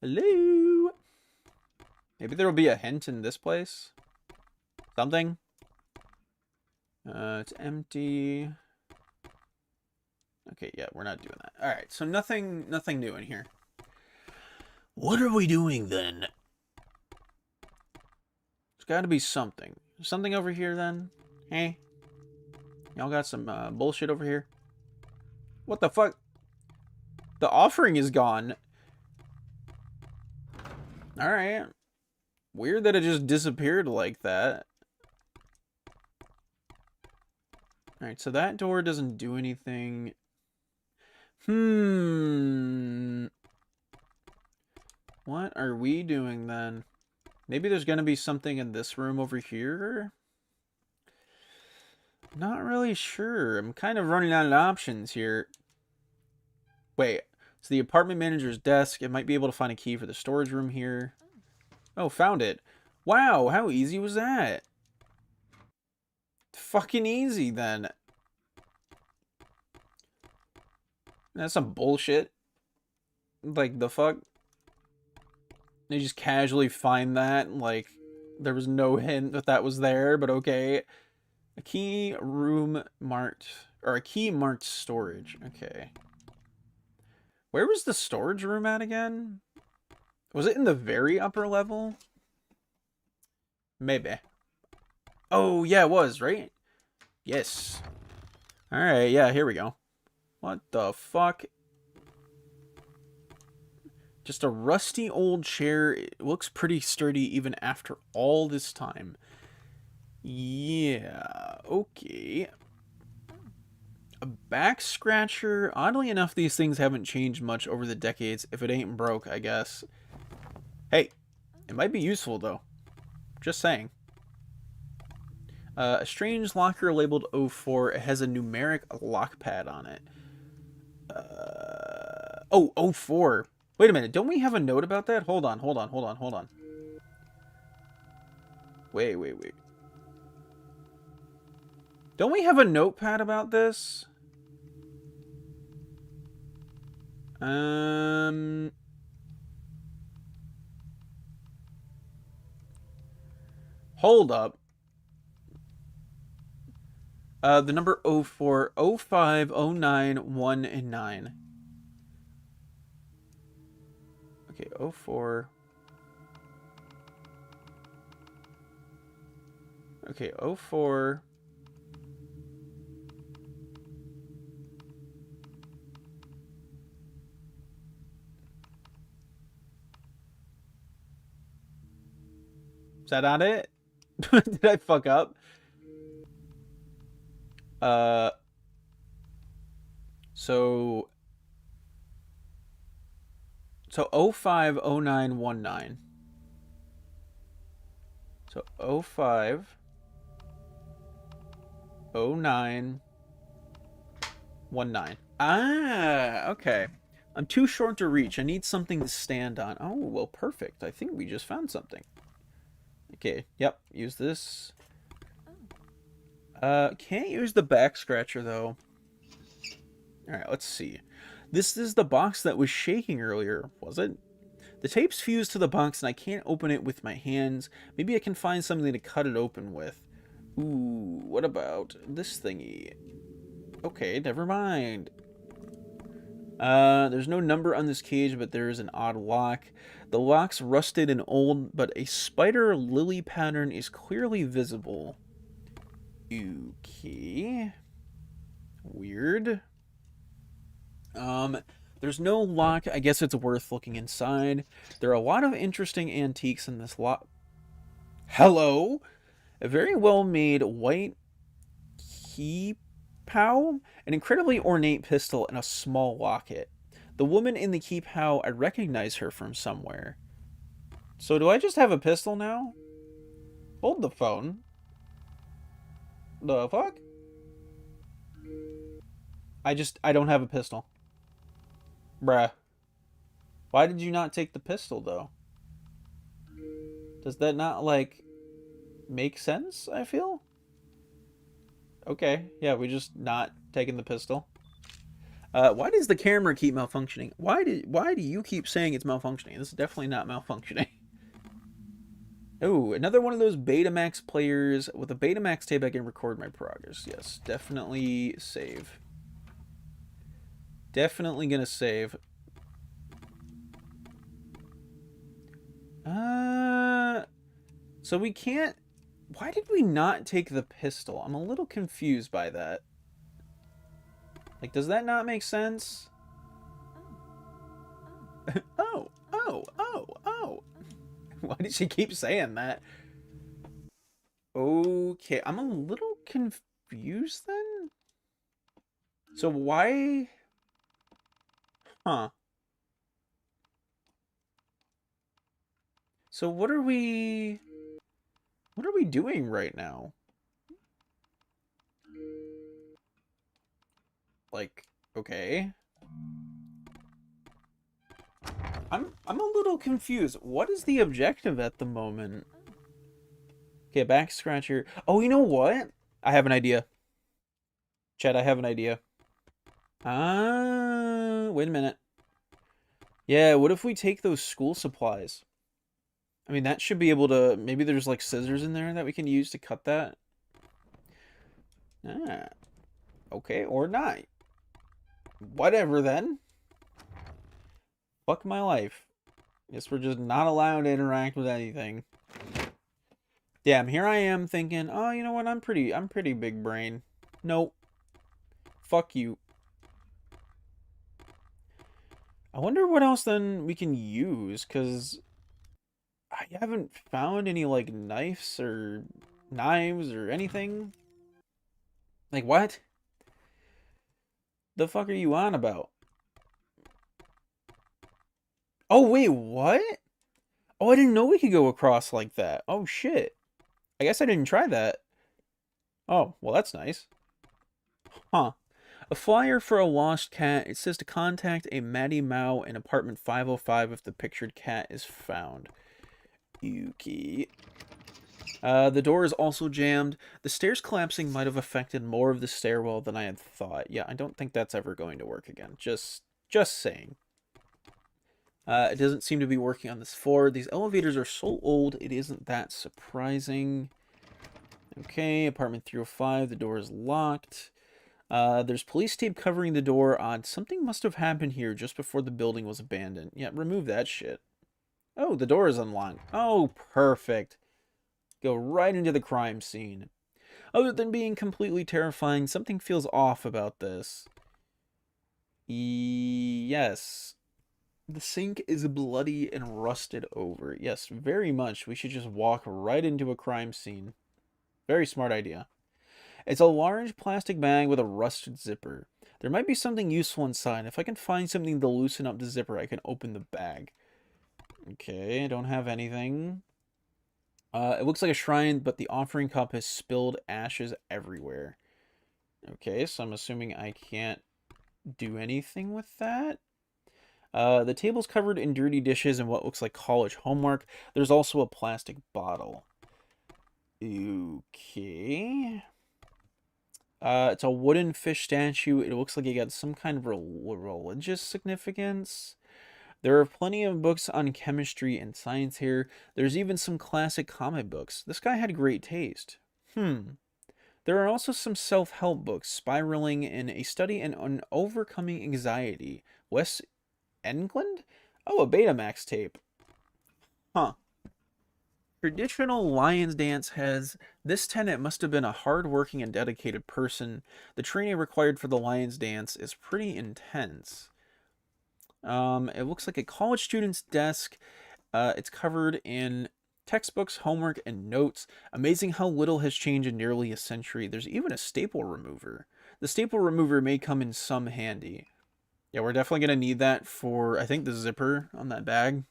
Hello? Maybe there will be a hint in this place? Something? It's empty. Okay, yeah, we're not doing that. Alright, so nothing new in here. What are we doing then? There's gotta be something. Something over here then? Hey? Y'all got some bullshit over here? What the fuck? The offering is gone. Alright. Weird that it just disappeared like that. Alright, so that door doesn't do anything. What are we doing then? Maybe there's gonna be something in this room over here? Not really sure. I'm kind of running out of options here. Wait, so the apartment manager's desk. It might be able to find a key for the storage room here. Oh, found it. Wow, how easy was that? Fucking easy then. That's some bullshit. Like, the fuck? They just casually find that. Like, there was no hint that that was there, but okay. A key room marked, or a key marked storage. Okay. Where was the storage room at again? Was it in the very upper level? Maybe. Oh, yeah, it was, right? Yes. Alright, yeah, here we go. What the fuck? Just a rusty old chair. It looks pretty sturdy even after all this time. Yeah, okay. A back scratcher. Oddly enough, these things haven't changed much over the decades. If it ain't broke, I guess. Hey, it might be useful, though. Just saying. A strange locker labeled 04. It has a numeric lock pad on it. Oh, 04. Wait a minute. Don't we have a note about that? Hold on. Wait. Don't we have a notepad about this? Hold up. The number 04, 05, 09, 1, and 9. Okay, 04. Okay, 04. Is that not it? Did I fuck up? So 05, 09, 19. So 05, 09, 19. Ah, okay. I'm too short to reach. I need something to stand on. Oh, well, perfect. I think we just found something. Okay, yep, use this. Can't use the back scratcher, though. Alright, let's see. This is the box that was shaking earlier, was it? The tape's fused to the box, and I can't open it with my hands. Maybe I can find something to cut it open with. Ooh, what about this thingy? Okay, never mind. There's no number on this cage, but there is an odd lock. The lock's rusted and old, but a spider lily pattern is clearly visible. Okay. Weird. There's no lock. I guess it's worth looking inside. There are a lot of interesting antiques in this lot. Hello? A very well-made white key pow, an incredibly ornate pistol, and a small locket. The woman in the key pow, I recognize her from somewhere. So do I just have a pistol now? Hold the phone. The fuck? I don't have a pistol. Bruh. Why did you not take the pistol, though? Does that not, like, make sense, I feel? Okay, yeah, we just not taking the pistol. Why does the camera keep malfunctioning? Why do you keep saying it's malfunctioning? This is definitely not malfunctioning. Oh, another one of those Betamax players. With a Betamax tape, I can record my progress. Yes, definitely save. Definitely gonna save. So we can't... Why did we not take the pistol? I'm a little confused by that. Like, does that not make sense? Oh, oh, oh, oh. Why did she keep saying that? Okay, I'm a little confused then? So why... Huh. So what are we doing right now? Like, okay. I'm a little confused. What is the objective at the moment? Okay, back scratcher. Oh, you know what? I have an idea. Chad, I have an idea. Wait a minute. Yeah, what if we take those school supplies? I mean, that should be able to... Maybe there's, like, scissors in there that we can use to cut that. Ah. Okay, or not. Whatever, then. Fuck my life. Guess we're just not allowed to interact with anything. Damn, here I am thinking, oh, you know what? I'm pretty big brain. Nope. Fuck you. I wonder what else then we can use, because I haven't found any, like, knives or anything. Like, what? The fuck are you on about? Oh, wait, what? Oh, I didn't know we could go across like that. Oh, shit. I guess I didn't try that. Oh, well, that's nice. Huh. A flyer for a lost cat. It says to contact a Matty Mao in apartment 505 if the pictured cat is found. Yuki. The door is also jammed. The stairs collapsing might have affected more of the stairwell than I had thought. Yeah, I don't think that's ever going to work again. Just saying. It doesn't seem to be working on this floor. These elevators are so old, it isn't that surprising. Okay, apartment 305, the door is locked. There's police tape covering the door. Odd. Something must have happened here just before the building was abandoned. Yeah, remove that shit. Oh, the door is unlocked. Oh, perfect. Go right into the crime scene. Other than being completely terrifying, something feels off about this. Yes. The sink is bloody and rusted over. Yes, very much. We should just walk right into a crime scene. Very smart idea. It's a large plastic bag with a rusted zipper. There might be something useful inside. If I can find something to loosen up the zipper, I can open the bag. Okay, I don't have anything. It looks like a shrine, but the offering cup has spilled ashes everywhere. Okay, so I'm assuming I can't do anything with that. The table's covered in dirty dishes and what looks like college homework. There's also a plastic bottle. Okay. It's a wooden fish statue. It looks like it got some kind of religious significance. There are plenty of books on chemistry and science here. There's even some classic comic books. This guy had great taste. There are also some self-help books, Spiraling in a Study in Overcoming Anxiety. Wes England? Oh, a Betamax tape. Huh. Traditional lion's dance has... This tenant must have been a hard-working and dedicated person. The training required for the lion's dance is pretty intense. It looks like a college student's desk. It's covered in textbooks, homework, and notes. Amazing how little has changed in nearly a century. There's even a staple remover. The staple remover may come in some handy. Yeah, we're definitely going to need that for, I think, the zipper on that bag.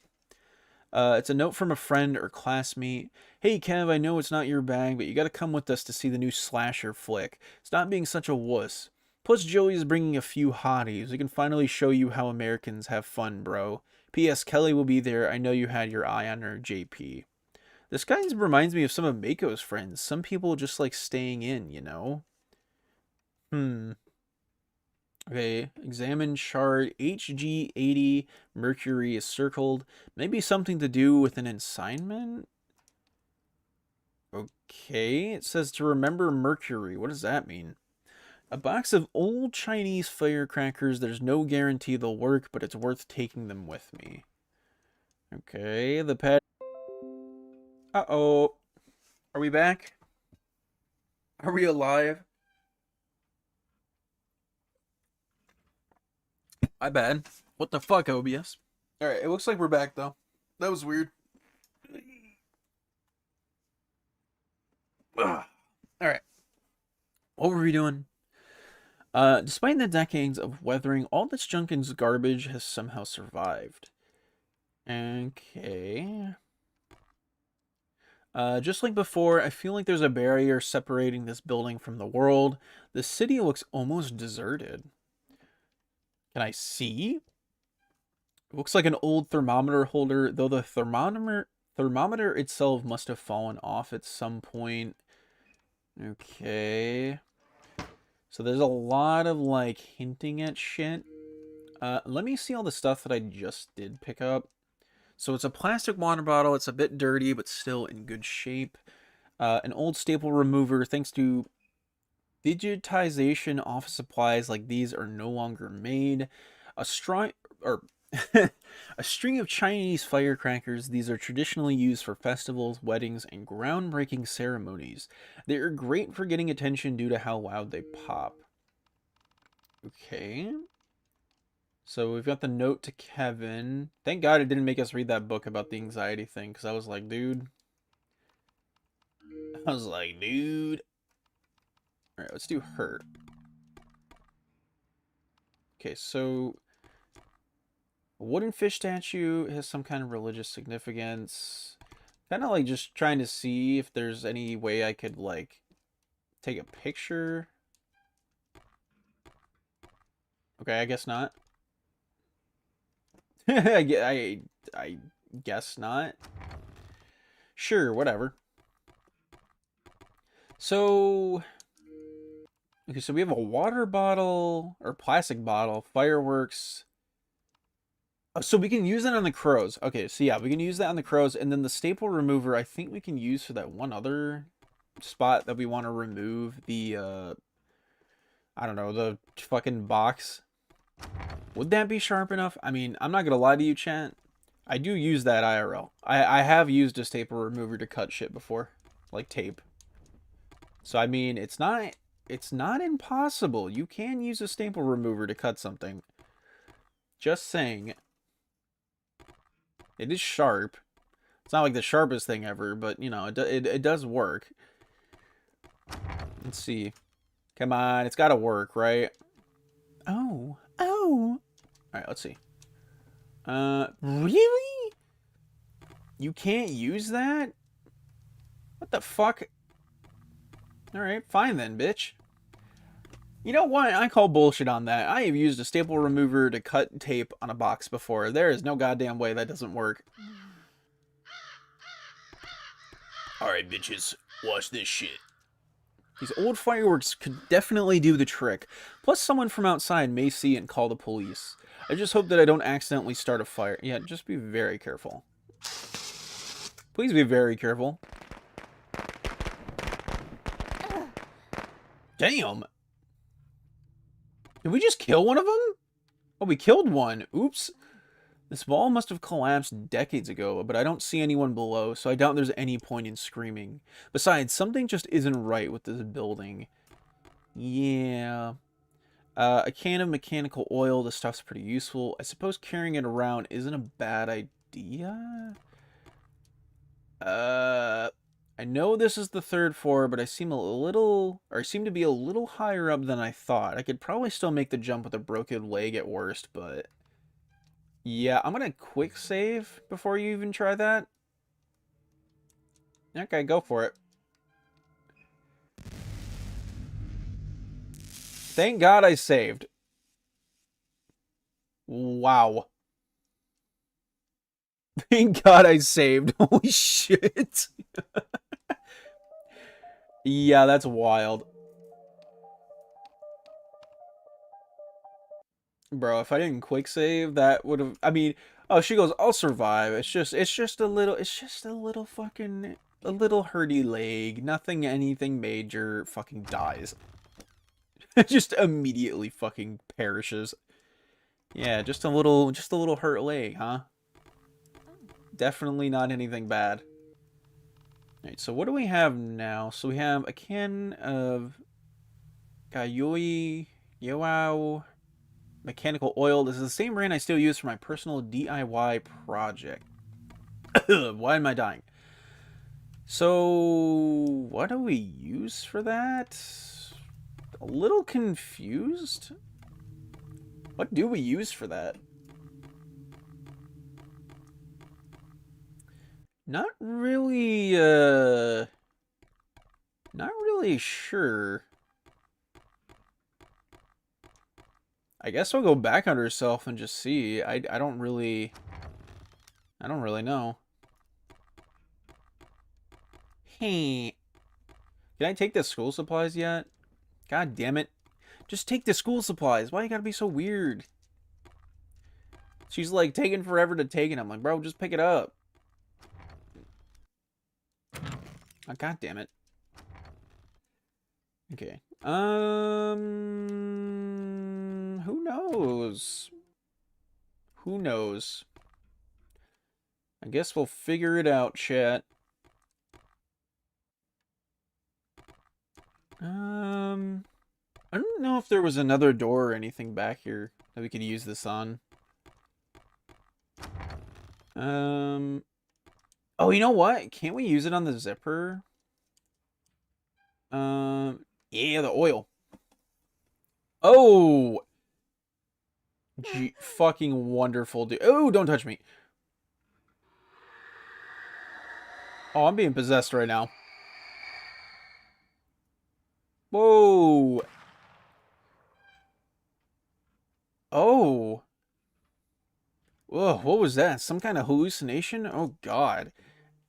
It's a note from a friend or classmate. Hey, Kev, I know it's not your bag, but you got to come with us to see the new slasher flick. Stop being such a wuss. Plus, Joey is bringing a few hotties. We can finally show you how Americans have fun, bro. P.S. Kelly will be there. I know you had your eye on her, JP. This guy reminds me of some of Mako's friends. Some people just like staying in, you know? Okay, examine shard HG80. Mercury is circled. Maybe something to do with an assignment? Okay, it says to remember Mercury. What does that mean? A box of old Chinese firecrackers. There's no guarantee they'll work, but it's worth taking them with me. Okay, the pet. Uh-oh. Are we back? Are we alive? My bad. What the fuck, OBS? Alright, it looks like we're back, though. That was weird. Alright. What were we doing? Despite the decades of weathering, all this junk and garbage has somehow survived. Okay. Just like before, I feel like there's a barrier separating this building from the world. The city looks almost deserted. Can I see? It looks like an old thermometer holder, though the thermometer itself must have fallen off at some point. Okay. So there's a lot of, like, hinting at shit. Let me see all the stuff that I just did pick up. So it's a plastic water bottle. It's a bit dirty, but still in good shape. An old staple remover. Thanks to digitization, office supplies like these are no longer made. A string of Chinese firecrackers. These are traditionally used for festivals, weddings, and groundbreaking ceremonies. They are great for getting attention due to how loud they pop. Okay. So we've got the note to Kevin. Thank God it didn't make us read that book about the anxiety thing, because I was like, dude. Alright, let's do hurt. Okay, so a wooden fish statue has some kind of religious significance. Kind of like just trying to see if there's any way I could, like, take a picture. Okay, I guess not. I guess not. Sure, whatever. So, okay, so we have a water bottle, or plastic bottle, fireworks. Oh, so we can use that on the crows. Okay, so yeah, we can use that on the crows, and then the staple remover, I think we can use for that one other spot that we want to remove the, I don't know, the fucking box. Would that be sharp enough? I mean, I'm not gonna lie to you, chat. I do use that IRL. I have used a staple remover to cut shit before, like tape. So I mean, it's not impossible. You can use a staple remover to cut something. Just saying. It is sharp. It's not like the sharpest thing ever, but you know, it does work. Let's see. Come on, it's got to work, right? Oh. All right, let's see. Really? You can't use that? What the fuck? All right, fine then, bitch. You know what? I call bullshit on that. I have used a staple remover to cut tape on a box before. There is no goddamn way that doesn't work. Alright, bitches. Watch this shit. These old fireworks could definitely do the trick. Plus, someone from outside may see and call the police. I just hope that I don't accidentally start a fire. Yeah, just be very careful. Please be very careful. Damn! Did we just kill one of them? Oh, we killed one. Oops. This wall must have collapsed decades ago, but I don't see anyone below, so I doubt there's any point in screaming. Besides, something just isn't right with this building. Yeah. A can of mechanical oil. This stuff's pretty useful. I suppose carrying it around isn't a bad idea. I know this is the third floor, but I seem to be a little higher up than I thought. I could probably still make the jump with a broken leg at worst, but yeah, I'm gonna quick save before you even try that. Okay, go for it. Thank God I saved. Wow. Thank God I saved. Holy shit. Yeah, that's wild. Bro, if I didn't quick save, that would have. I mean, oh, she goes, "I'll survive." It's just a little fucking, a little hurty leg. Nothing, anything major. Fucking dies. Just immediately fucking perishes. Yeah, just a little hurt leg, huh? Definitely not anything bad. Alright, so what do we have now? So we have a can of Gayoi Yoao mechanical oil. This is the same brand I still use for my personal DIY project. Why am I dying? So, what do we use for that? A little confused. What do we use for that? Not really, not really sure. I guess we'll go back on herself and just see. I don't really know. Hey. Can I take the school supplies yet? God damn it. Just take the school supplies. Why you gotta be so weird? She's like taking forever to take it. I'm like, bro, just pick it up. Oh, God damn it. Okay. Who knows? Who knows? I guess we'll figure it out, chat. I don't know if there was another door or anything back here that we could use this on. Oh, you know what? Can't we use it on the zipper? Yeah, the oil. Oh! Fucking wonderful, dude. Oh, don't touch me. Oh, I'm being possessed right now. Whoa! Oh! Whoa, what was that? Some kind of hallucination? Oh, God.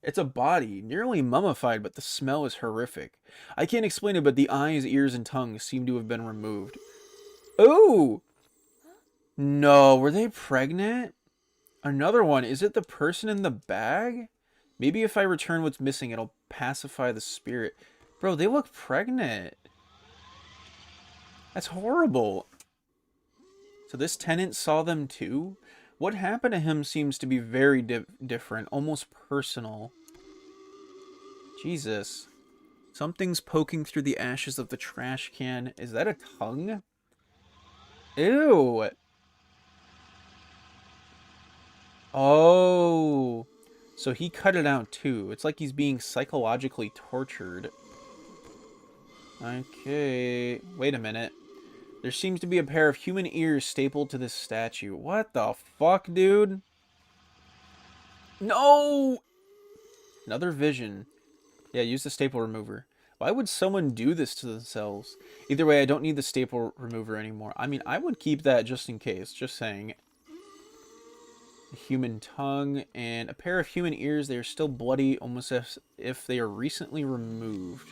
It's a body, nearly mummified, but the smell is horrific. I can't explain it, but the eyes, ears, and tongue seem to have been removed. Oh! No, were they pregnant? Another one. Is it the person in the bag? Maybe if I return what's missing, it'll pacify the spirit. Bro, they look pregnant. That's horrible. So this tenant saw them too? What happened to him seems to be very different, almost personal. Jesus. Something's poking through the ashes of the trash can. Is that a tongue? Ew. Oh. So he cut it out too. It's like he's being psychologically tortured. Okay. Wait a minute. There seems to be a pair of human ears stapled to this statue. What the fuck, dude? No! Another vision. Yeah, use the staple remover. Why would someone do this to themselves? Either way, I don't need the staple remover anymore. I mean, I would keep that just in case. Just saying. A human tongue and a pair of human ears. They are still bloody, almost as if they are recently removed.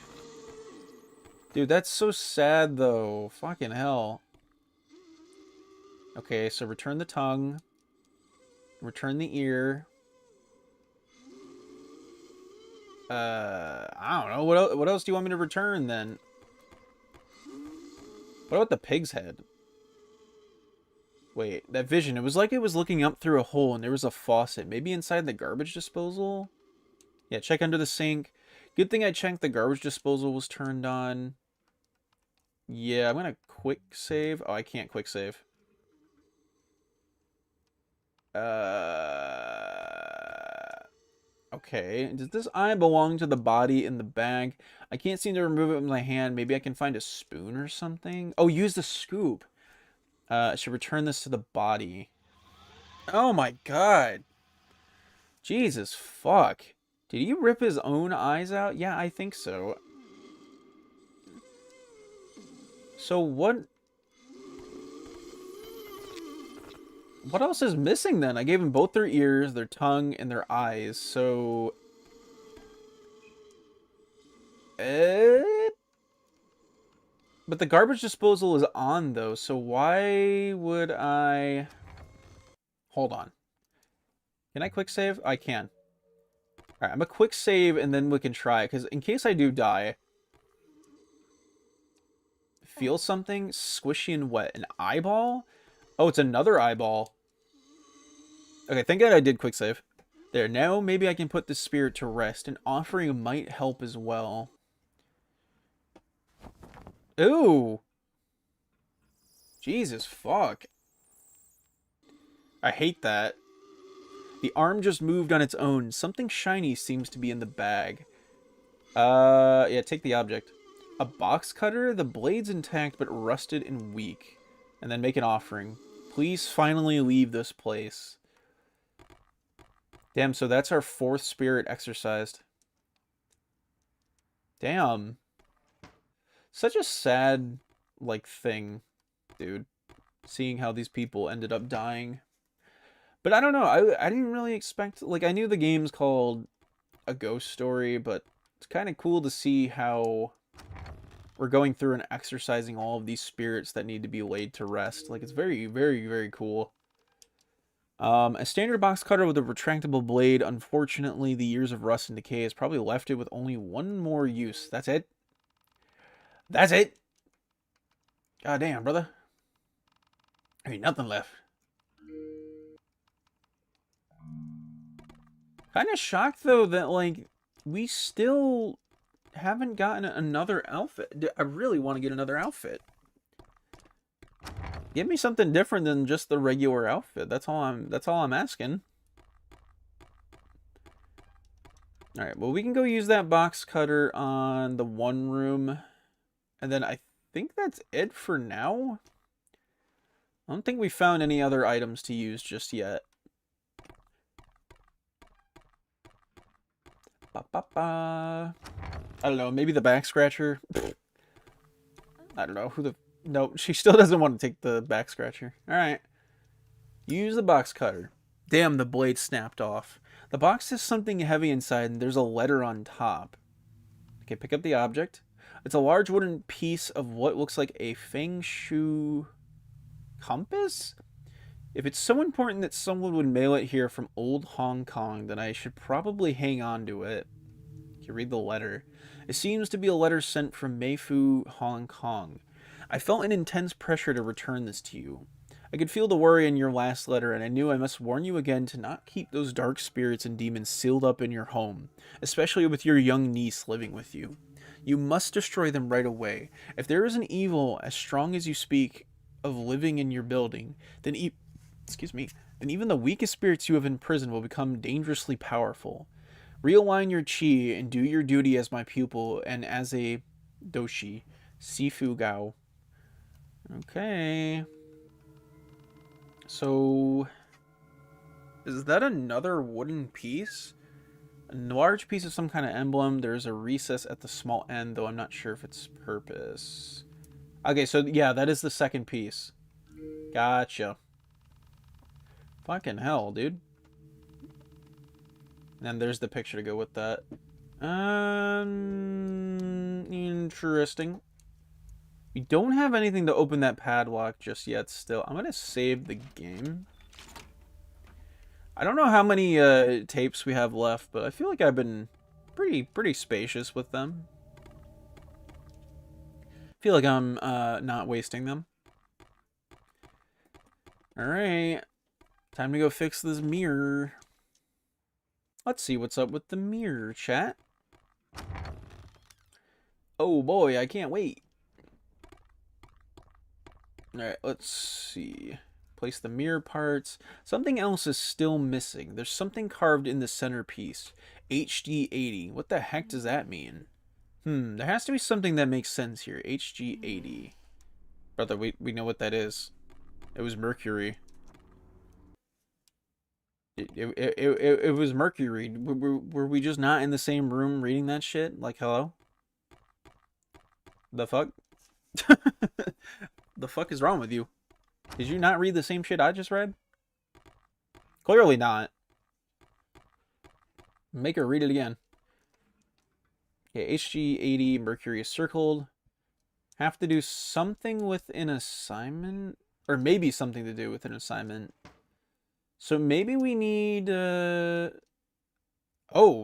Dude, that's so sad, though. Fucking hell. Okay, so return the tongue. Return the ear. I don't know. What else do you want me to return, then? What about the pig's head? Wait, that vision. It was like it was looking up through a hole and there was a faucet. Maybe inside the garbage disposal? Yeah, check under the sink. Good thing I checked the garbage disposal was turned on. Yeah, I'm gonna quick save. Oh, I can't quick save. Okay. Does this eye belong to the body in the bag? I can't seem to remove it with my hand. Maybe I can find a spoon or something. Oh, use the scoop. I should return this to the body. Oh my god. Jesus fuck. Did he rip his own eyes out? Yeah, I think so. So what else is missing then? I gave them both their ears, their tongue, and their eyes. So But the garbage disposal is on, though, so why would I... Hold on. Can I quick save? I can. Alright, I'm gonna quick save, and then we can try it, because in case I do die... Feel something? Squishy and wet. An eyeball? Oh, it's another eyeball. Okay, thank God I did quick save. There, now maybe I can put the spirit to rest. An offering might help as well. Ooh! Jesus, fuck. I hate that. The arm just moved on its own. Something shiny seems to be in the bag. Yeah, take the object. A box cutter? The blade's intact but rusted and weak. And then make an offering. Please finally leave this place. Damn, so that's our 4th spirit exercised. Damn. Such a sad, like, thing, dude. Seeing how these people ended up dying. But I don't know, I didn't really expect... Like, I knew the game's called A Ghost Story, but it's kind of cool to see how we're going through and exercising all of these spirits that need to be laid to rest. Like, it's very, very, very cool. A standard box cutter with a retractable blade. Unfortunately, the years of rust and decay has probably left it with only one more use. That's it? That's it? God damn, brother. Ain't nothing left. Kind of shocked, though, that, like, we still haven't gotten another outfit. I really want to get another outfit. Give me something different than just the regular outfit. That's all I'm asking. Alright, well, we can go use that box cutter on the one room. And then I think that's it for now. I don't think we found any other items to use just yet. I don't know, maybe the back scratcher? I don't know, who the... No, she still doesn't want to take the back scratcher. Alright. Use the box cutter. Damn, the blade snapped off. The box has something heavy inside and there's a letter on top. Okay, pick up the object. It's a large wooden piece of what looks like a feng shui compass? If it's so important that someone would mail it here from old Hong Kong, then I should probably hang on to it. You read the letter. It seems to be a letter sent from Meifu, Hong Kong. I felt an intense pressure to return this to you. I could feel the worry in your last letter, and I knew I must warn you again to not keep those dark spirits and demons sealed up in your home, especially with your young niece living with you. You must destroy them right away. If there is an evil as strong as you speak of living in your building, then then even the weakest spirits you have imprisoned will become dangerously powerful. Realign your chi and do your duty as my pupil and as a doshi, Sifu Gao. Okay. So, is that another wooden piece? A large piece of some kind of emblem. There's a recess at the small end, though I'm not sure if it's purpose. Okay, so yeah, that is the second piece. Gotcha. Fucking hell, dude. And then there's the picture to go with that. Interesting. We don't have anything to open that padlock just yet still. I'm gonna save the game. I don't know how many tapes we have left, but I feel like I've been pretty spacious with them. I feel like I'm not wasting them. Alright. Time to go fix this mirror. Let's see what's up with the mirror, chat. Oh boy, I can't wait. Alright, let's see. Place the mirror parts. Something else is still missing. There's something carved in the centerpiece. HD80. What the heck does that mean? There has to be something that makes sense here. HG80. Brother, we know what that is. It was Mercury. It was Mercury. Were we just not in the same room reading that shit? Like, hello? The fuck? The fuck is wrong with you? Did you not read the same shit I just read? Clearly not. Make her read it again. Okay, HG80, Mercury is circled. Have to do something with an assignment? Or maybe something to do with an assignment. So maybe we need... Oh,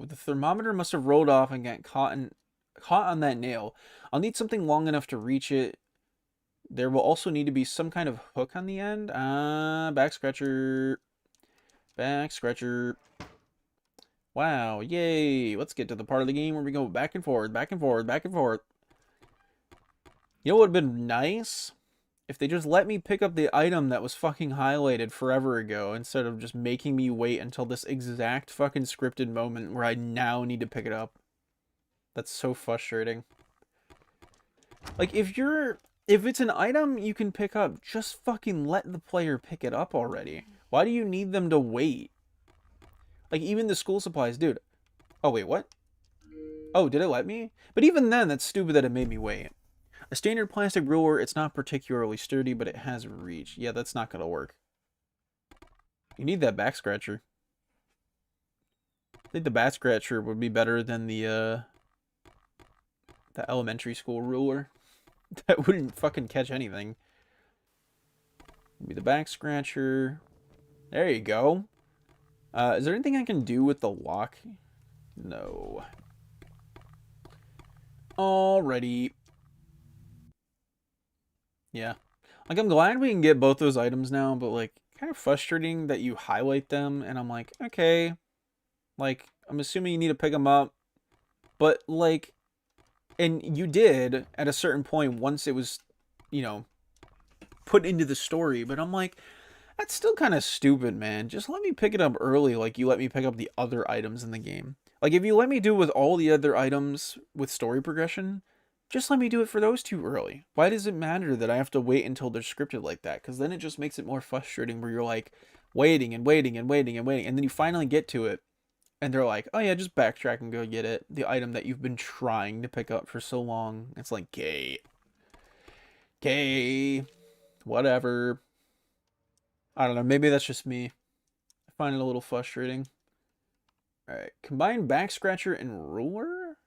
the thermometer must have rolled off and got caught on that nail. I'll need something long enough to reach it. There will also need to be some kind of hook on the end. Back scratcher. Back scratcher. Wow, yay. Let's get to the part of the game where we go back and forth, back and forth, back and forth. You know what would have been nice? If they just let me pick up the item that was fucking highlighted forever ago, instead of just making me wait until this exact fucking scripted moment where I now need to pick it up. That's so frustrating. Like, if it's an item you can pick up, just fucking let the player pick it up already. Why do you need them to wait? Like, even the school supplies, dude. Oh, wait, what? Oh, did it let me? But even then, that's stupid that it made me wait. A standard plastic ruler, it's not particularly sturdy, but it has reach. Yeah, that's not gonna work. You need that back scratcher. I think the back scratcher would be better than the elementary school ruler. That wouldn't fucking catch anything. Be the back scratcher. There you go. Is there anything I can do with the lock? No. Alrighty. Yeah. Like, I'm glad we can get both those items now, but, like, kind of frustrating that you highlight them, and I'm like, okay. Like, I'm assuming you need to pick them up. But, like, and you did at a certain point once it was, you know, put into the story, but I'm like, that's still kind of stupid, man. Just let me pick it up early like you let me pick up the other items in the game. Like, if you let me do it with all the other items with story progression, just let me do it for those two early. Why does it matter that I have to wait until they're scripted like that? Because then it just makes it more frustrating where you're like waiting and waiting and waiting and waiting, and then you finally get to it, and they're like, oh yeah, just backtrack and go get it. The item that you've been trying to pick up for so long. It's like, gay. Whatever. I don't know, maybe that's just me. I find it a little frustrating. Alright, combine back scratcher and ruler?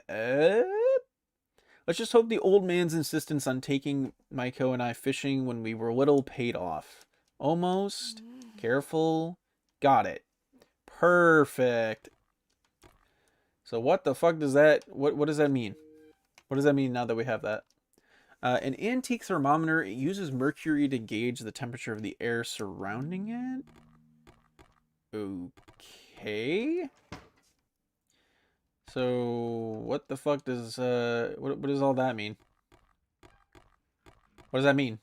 Let's just hope the old man's insistence on taking Maiko and I fishing when we were little paid off. Almost. Careful. Got it. Perfect. So what the fuck does that... What does that mean? What does that mean now that we have that? An antique thermometer, it uses mercury to gauge the temperature of the air surrounding it. Okay. So, what the fuck does, what does all that mean? What does that mean?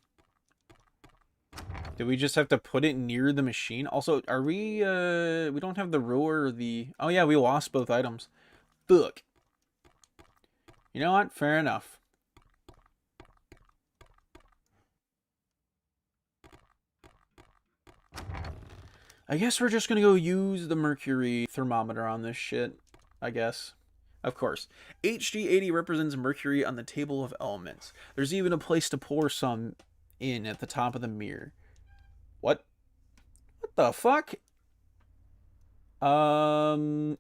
Do we just have to put it near the machine? Also, are we don't have the ruler or the... Oh yeah, we lost both items. Fuck. You know what? Fair enough. I guess we're just gonna go use the mercury thermometer on this shit, I guess. Of course. HG80 represents mercury on the table of elements. There's even a place to pour some in at the top of the mirror. What? What the fuck? Hold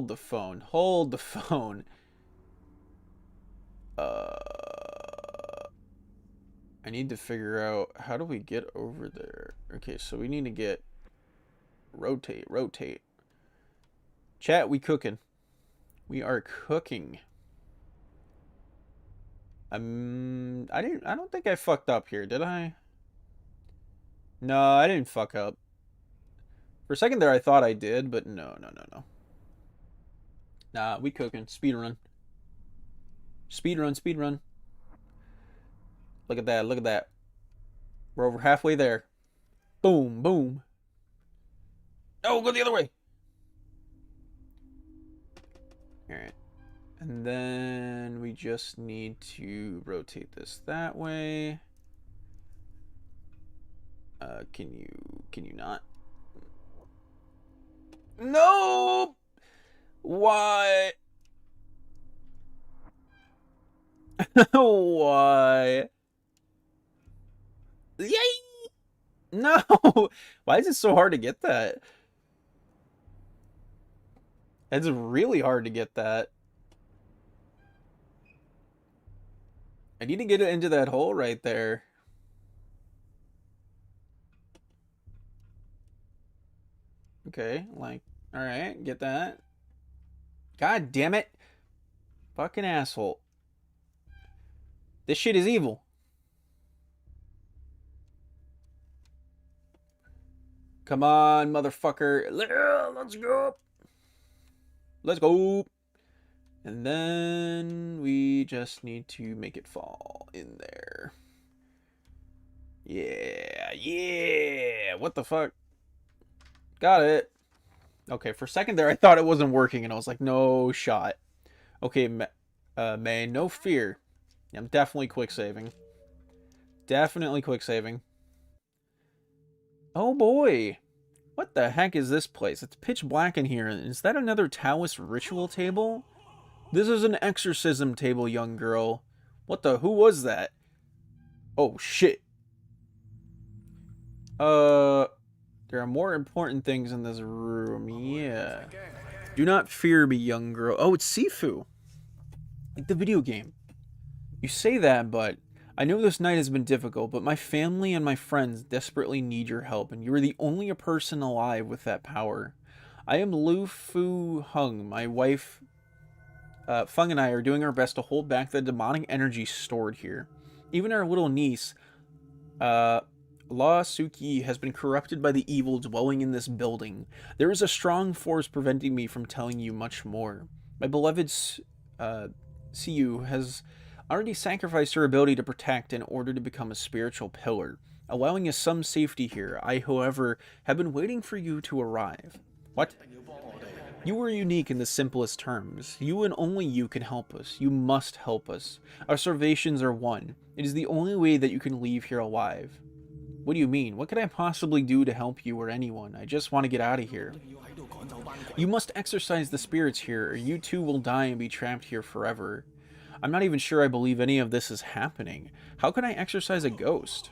the phone. Hold the phone. I need to figure out, how do we get over there? Okay, so we need to get... Rotate. Chat, we cooking. We are cooking. I don't think I fucked up here, did I? No, I didn't fuck up. For a second there, I thought I did, but no. Nah, we cooking. Speedrun. Speedrun. Look at that. We're over halfway there. Boom. No, go the other way. Alright. And then we just need to rotate this that way. Can you not? No! Why? Why? Yay! No! Why is it so hard to get that? It's really hard to get that. I need to get it into that hole right there. Okay, like, alright, get that. God damn it. Fucking asshole. This shit is evil. Come on, motherfucker. Let's go. Let's go. And then we just need to make it fall in there. Yeah, yeah. What the fuck? Got it. Okay, for a second there, I thought it wasn't working, and I was like, no shot. Okay, May, no fear. I'm definitely quick saving. Definitely quick saving. Oh boy. What the heck is this place? It's pitch black in here. Is that another Taoist ritual table? This is an exorcism table, young girl. What the? Who was that? Oh, shit. There are more important things in this room. Yeah. Do not fear me, young girl. Oh, it's Sifu. Like the video game. You say that, but I know this night has been difficult, but my family and my friends desperately need your help, and you are the only person alive with that power. I am Lu Fu Hung. My wife, Feng, and I are doing our best to hold back the demonic energy stored here. Even our little niece, La Suki, has been corrupted by the evil dwelling in this building. There is a strong force preventing me from telling you much more. My beloved Siyu has already sacrificed her ability to protect in order to become a spiritual pillar, allowing us some safety here. I, however, have been waiting for you to arrive. What? You are unique in the simplest terms. You and only you can help us. You must help us. Our salvations are one. It is the only way that you can leave here alive. What do you mean? What could I possibly do to help you or anyone? I just want to get out of here. You must exorcise the spirits here, or you too will die and be trapped here forever. I'm not even sure I believe any of this is happening. How can I exorcise a ghost?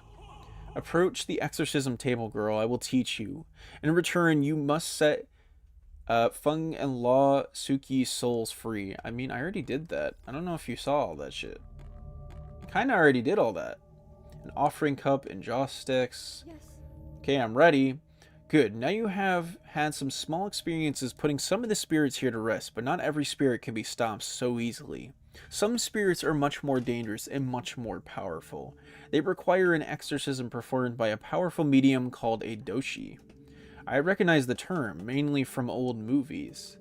Approach the exorcism table, girl. I will teach you. In return, you must set Feng and Law Suki's souls free. I mean, I already did that. I don't know if you saw all that shit. Kinda already did all that. An offering cup and jaw sticks. Yes. Okay, I'm ready. Good. Now you have had some small experiences putting some of the spirits here to rest, but not every spirit can be stopped so easily. Some spirits are much more dangerous and much more powerful. They require an exorcism performed by a powerful medium called a doshi. I recognize the term, mainly from old movies.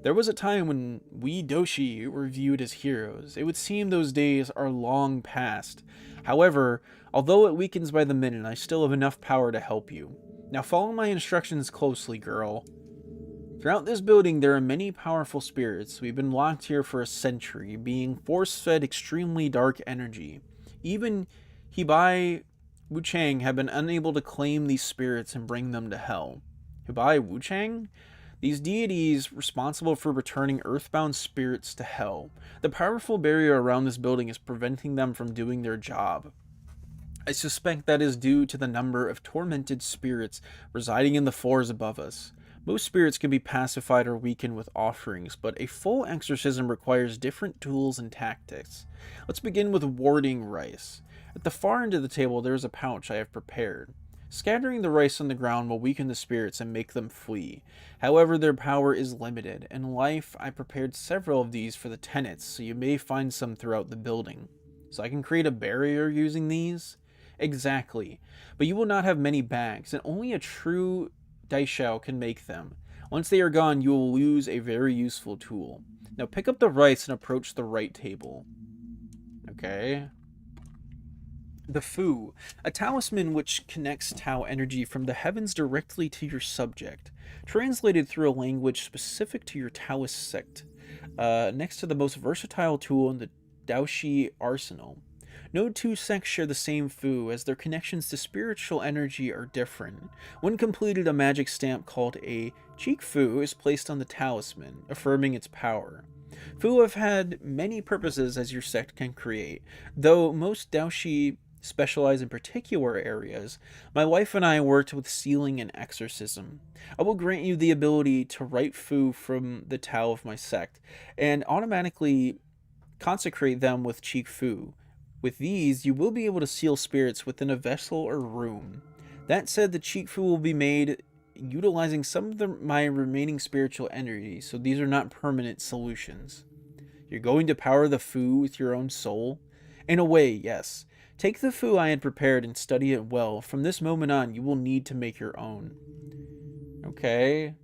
There was a time when we doshi were viewed as heroes. It would seem those days are long past. However, although it weakens by the minute, I still have enough power to help you. Now follow my instructions closely, girl. Throughout this building, there are many powerful spirits. We've been locked here for a century, being force-fed extremely dark energy. Even Hibai Wuchang have been unable to claim these spirits and bring them to hell. Hibai Wuchang? These deities responsible for returning earthbound spirits to hell. The powerful barrier around this building is preventing them from doing their job. I suspect that is due to the number of tormented spirits residing in the floors above us. Most spirits can be pacified or weakened with offerings, but a full exorcism requires different tools and tactics. Let's begin with warding rice. At the far end of the table there is a pouch I have prepared. Scattering the rice on the ground will weaken the spirits and make them flee. However, their power is limited. In life, I prepared several of these for the tenants, so you may find some throughout the building. So I can create a barrier using these? Exactly. But you will not have many bags, and only a true daishao can make them. Once they are gone, you will lose a very useful tool. Now pick up the rice and approach the right table. Okay. The Fu, a talisman which connects Tao energy from the heavens directly to your subject, translated through a language specific to your Taoist sect, next to the most versatile tool in the Daoshi arsenal. No two sects share the same Fu, as their connections to spiritual energy are different. When completed, a magic stamp called a Cheek Fu is placed on the talisman, affirming its power. Fu have had many purposes as your sect can create, though most Daoshi specialize in particular areas. My wife and I worked with sealing and exorcism. I will grant you the ability to write Fu from the Tao of my sect, and automatically consecrate them with Cheek Fu. With these, you will be able to seal spirits within a vessel or room. That said, the cheat fu will be made utilizing some of my remaining spiritual energy, so these are not permanent solutions. You're going to power the fu with your own soul? In a way, yes. Take the fu I had prepared and study it well. From this moment on, you will need to make your own. Okay.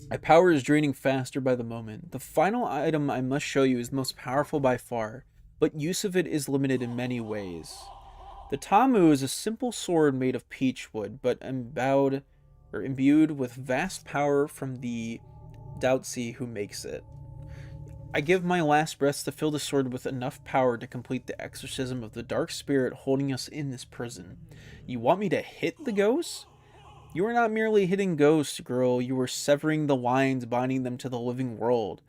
My power is draining faster by the moment. The final item I must show you is most powerful by far, but use of it is limited in many ways. The Tamu is a simple sword made of peach wood, but imbued with vast power from the Daotzi who makes it. I give my last breaths to fill the sword with enough power to complete the exorcism of the dark spirit holding us in this prison. You want me to hit the ghosts? You are not merely hitting ghosts, girl. You are severing the lines binding them to the living world.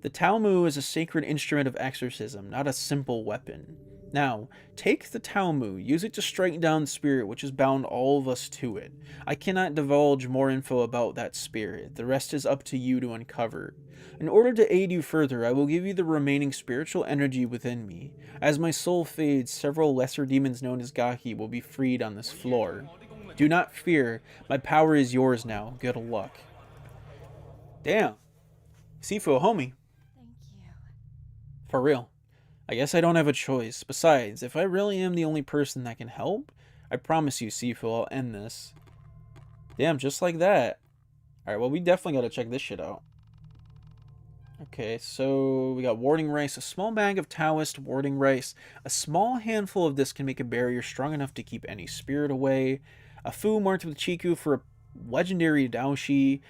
The Talmu is a sacred instrument of exorcism, not a simple weapon. Now, take the Talmu, use it to strike down the spirit which has bound all of us to it. I cannot divulge more info about that spirit. The rest is up to you to uncover. In order to aid you further, I will give you the remaining spiritual energy within me. As my soul fades, several lesser demons known as Gaki will be freed on this floor. Do not fear. My power is yours now. Good luck. Damn. Sifu, homie. Thank you. For real. I guess I don't have a choice. Besides, if I really am the only person that can help, I promise you, Sifu, I'll end this. Damn, just like that. Alright, well, we definitely gotta check this shit out. Okay, so we got warding rice, a small bag of Taoist warding rice. A small handful of this can make a barrier strong enough to keep any spirit away. A fu marked with Chiku for a legendary Daoshi.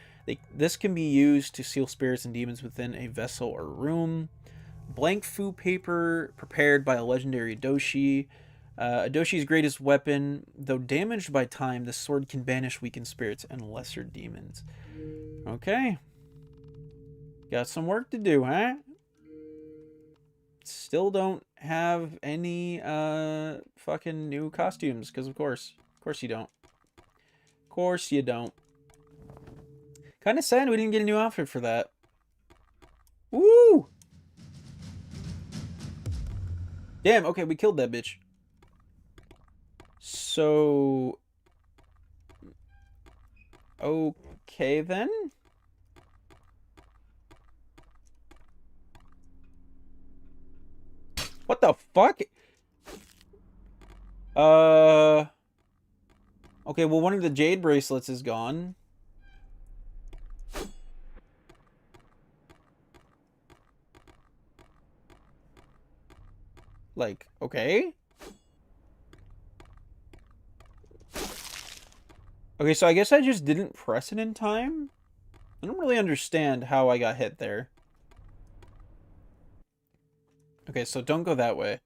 This can be used to seal spirits and demons within a vessel or room. Blank fu paper prepared by a legendary Doshi. A Doshi's greatest weapon. Though damaged by time, this sword can banish weakened spirits and lesser demons. Okay. Got some work to do, huh? Still don't have any fucking new costumes, because of course you don't. Of course you don't. Kind of sad we didn't get a new outfit for that. Woo! Damn, okay, we killed that bitch. So... okay, then? What the fuck? Okay, well, one of the jade bracelets is gone. Like, okay. Okay, so I guess I just didn't press it in time. I don't really understand how I got hit there. Okay, so don't go that way.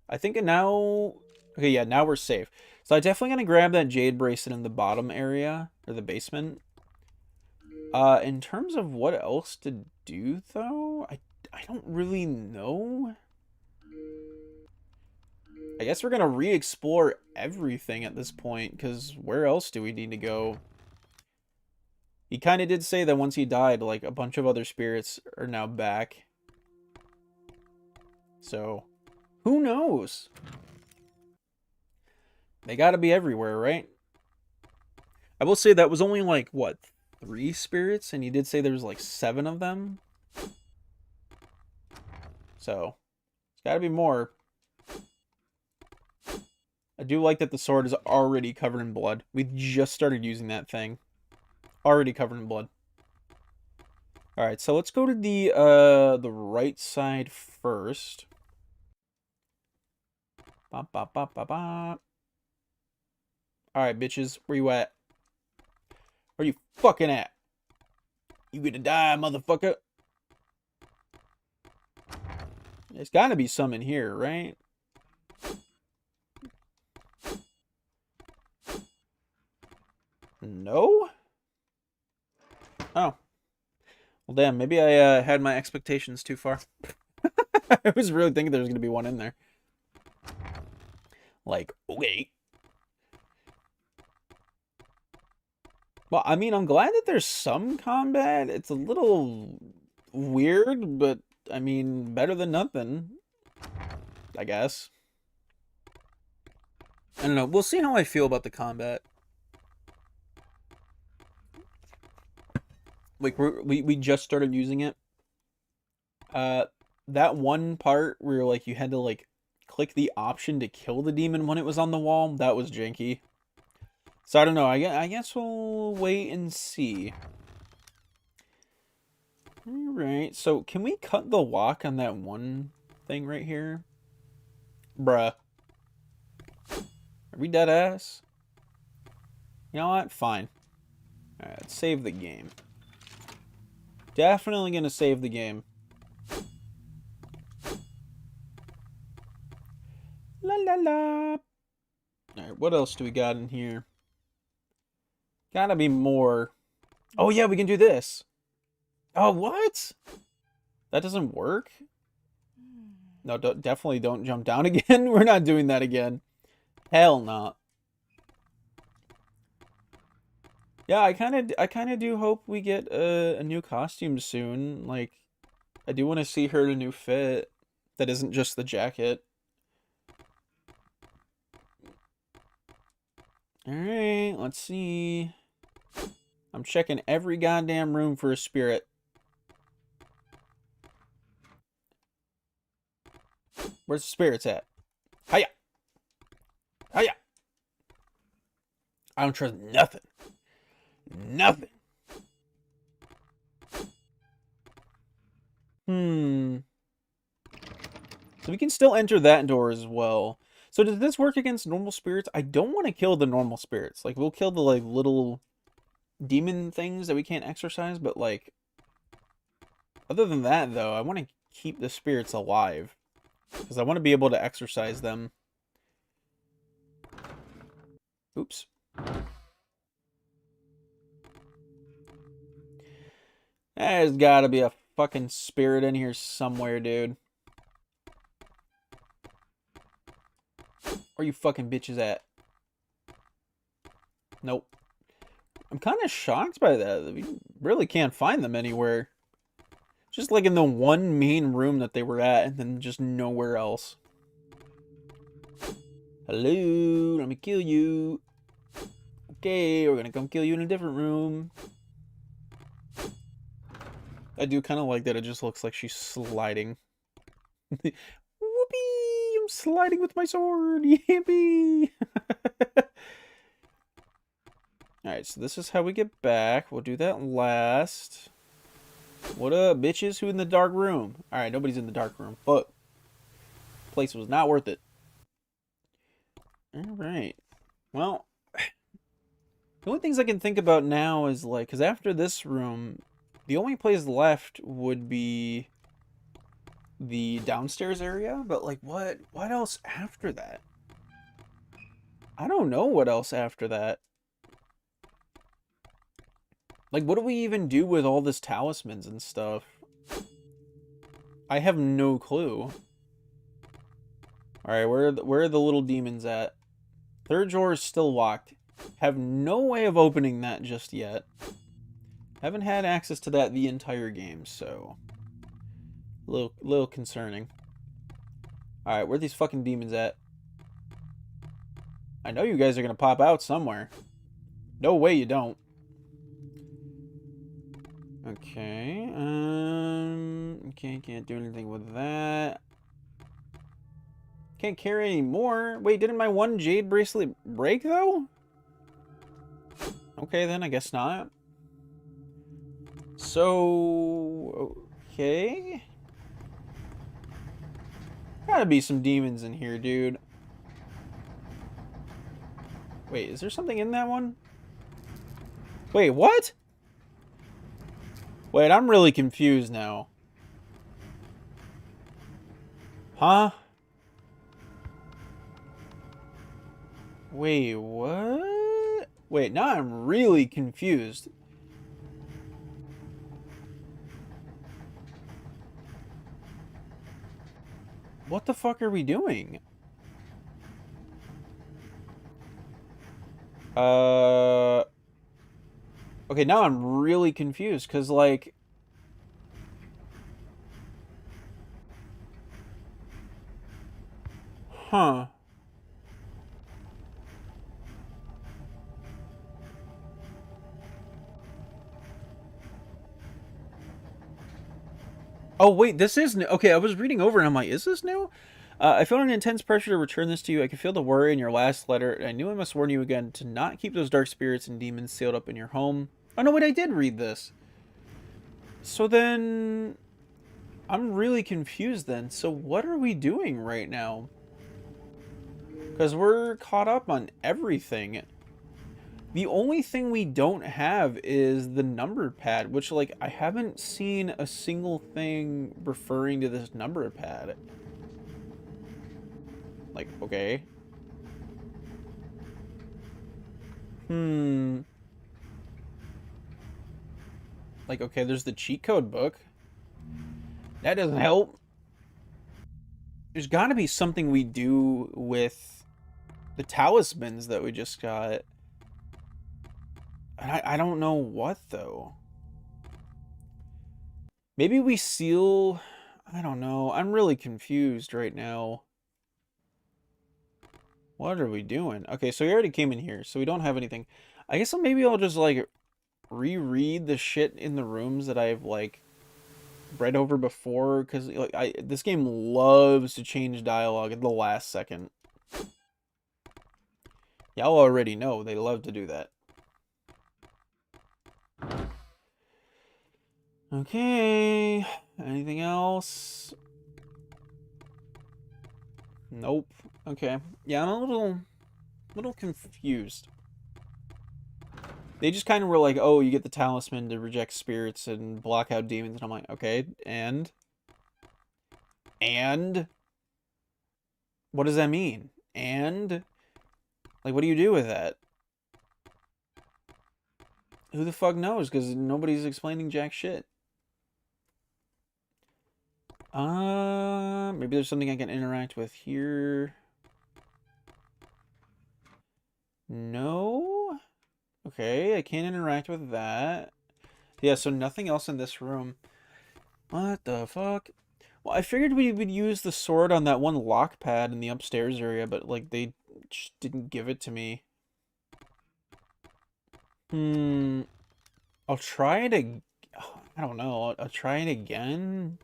I think now... okay, yeah, now we're safe. So I'm definitely going to grab that jade bracelet in the bottom area, or the basement. In terms of what else to do, though, I don't really know. I guess we're going to re-explore everything at this point, because where else do we need to go? He kind of did say that once he died, like, a bunch of other spirits are now back. So, who knows? They gotta be everywhere, right? I will say that was only like, what, 3 spirits? And he did say there was like 7 of them. So, it's gotta be more. I do like that the sword is already covered in blood. We just started using that thing. Already covered in blood. Alright, so let's go to the right side first. Ba, ba, ba, ba, ba. Alright, bitches. Where you at? Where you fucking at? You gonna die, motherfucker? There's gotta be some in here, right? No? Oh. Well, damn. Maybe I had my expectations too far. I was really thinking there was gonna be one in there. Like, okay. Well, I mean, I'm glad that there's some combat. It's a little weird, but, I mean, better than nothing. I guess. I don't know. We'll see how I feel about the combat. Like, we just started using it. That one part where, like, you had to, like, click the option to kill the demon when it was on the wall, that was janky. So, I don't know. I guess we'll wait and see. Alright, so can we cut the lock on that one thing right here? Bruh. Are we dead ass? You know what? Fine. Alright, let's save the game. Definitely gonna save the game. La la la. Alright, what else do we got in here? Gotta be more. Oh yeah, we can do this. Oh, what? That doesn't work? No, definitely don't jump down again. We're not doing that again. Hell no. Yeah, I kind of do hope we get a new costume soon. Like, I do want to see her in a new fit that isn't just the jacket. Alright, let's see. I'm checking every goddamn room for a spirit. Where's the spirits at? Hiya! Hiya! I don't trust nothing. Nothing. So we can still enter that door as well. So does this work against normal spirits? I don't want to kill the normal spirits. Like, we'll kill the, like, little demon things that we can't exorcise, but, like, other than that, though, I want to keep the spirits alive. Because I want to be able to exorcise them. Oops. There's gotta be a fucking spirit in here somewhere, dude. Where you fucking bitches at? Nope. I'm kind of shocked by that. We really can't find them anywhere. Just like in the one main room that they were at, and then just nowhere else. Hello, let me kill you. Okay, we're gonna come kill you in a different room. I do kind of like that it just looks like she's sliding. Whoopee! I'm sliding with my sword! Yippee! Alright, so this is how we get back. We'll do that last. What up, bitches? Who in the dark room? Alright, nobody's in the dark room. Fuck. Place was not worth it. Alright. Well, the only things I can think about now is, like, because after this room, the only place left would be the downstairs area, but, like, what else after that? I don't know what else after that. Like, what do we even do with all this talismans and stuff? I have no clue. Alright, where are the little demons at? Third drawer is still locked. Have no way of opening that just yet. Haven't had access to that the entire game, so little concerning. Alright, where are these fucking demons at? I know you guys are gonna pop out somewhere. No way you don't. Okay, okay, can't do anything with that. Can't carry any more. Wait, didn't my one jade bracelet break, though? Okay, then, I guess not. So, okay. Gotta be some demons in here, dude. Wait, is there something in that one? Wait, what? Wait, I'm really confused now. Huh? Wait, what? Wait, now I'm really confused. What the fuck are we doing? Okay, now I'm really confused, because, like... Huh. Oh, wait, this is new. Okay, I was reading over and I'm like, is this new? I felt an intense pressure to return this to you. I could feel the worry in your last letter, and I knew I must warn you again to not keep those dark spirits and demons sealed up in your home. Oh, no, wait, I did read this. So then... I'm really confused then. So what are we doing right now? Because we're caught up on everything. The only thing we don't have is the number pad, which, like, I haven't seen a single thing referring to this number pad. Like, okay. Like, okay, there's the cheat code book. That doesn't help. There's got to be something we do with the talismans that we just got. And I don't know what, though. Maybe we seal... I don't know. I'm really confused right now. What are we doing? Okay, so we already came in here, so we don't have anything. I guess maybe I'll just, like, reread the shit in the rooms that I've, like, read over before, because, like, this game loves to change dialogue at the last second. Y'all already know they love to do that. Okay, anything else? Nope. Okay. Yeah, I'm a little confused. They just kind of were like, oh, you get the talisman to reject spirits and block out demons. And I'm like, okay, and? And? What does that mean? And? Like, what do you do with that? Who the fuck knows? Because nobody's explaining jack shit. Maybe there's something I can interact with here. No? Okay, I can't interact with that. Yeah, so nothing else in this room. What the fuck? Well, I figured we would use the sword on that one lock pad in the upstairs area, but, like, they just didn't give it to me. I'll try it again. I don't know. I'll try it again.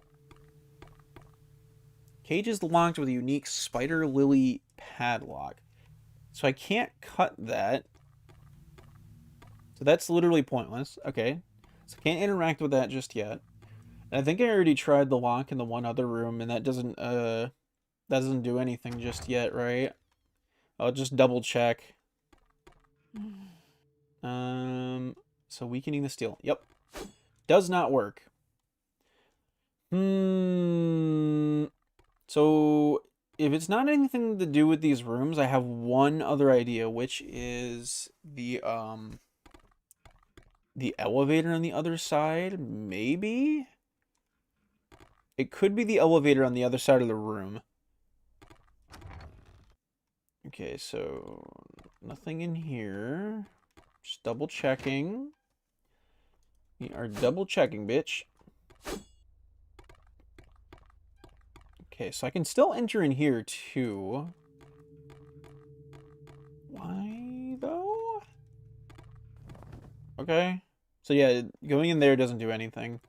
Cage is locked with a unique spider lily padlock. So I can't cut that. So that's literally pointless. Okay. So I can't interact with that just yet. And I think I already tried the lock in the one other room, and that doesn't do anything just yet, right? I'll just double check. So weakening the steel. Yep. Does not work. So if it's not anything to do with these rooms, I have one other idea, which is the elevator on the other side, maybe? It could be the elevator on the other side of the room. Okay, so nothing in here. Just double checking. We are double checking, bitch. Okay, so I can still enter in here too. Why though? Okay. So yeah, going in there doesn't do anything.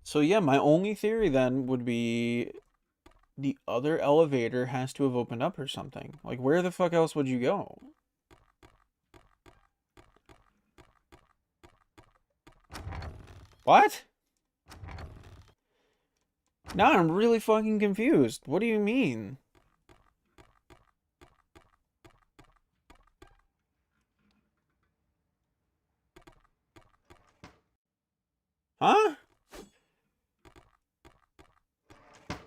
So yeah, my only theory then would be the other elevator has to have opened up or something. Like, where the fuck else would you go? What? Now I'm really fucking confused. What do you mean? Huh?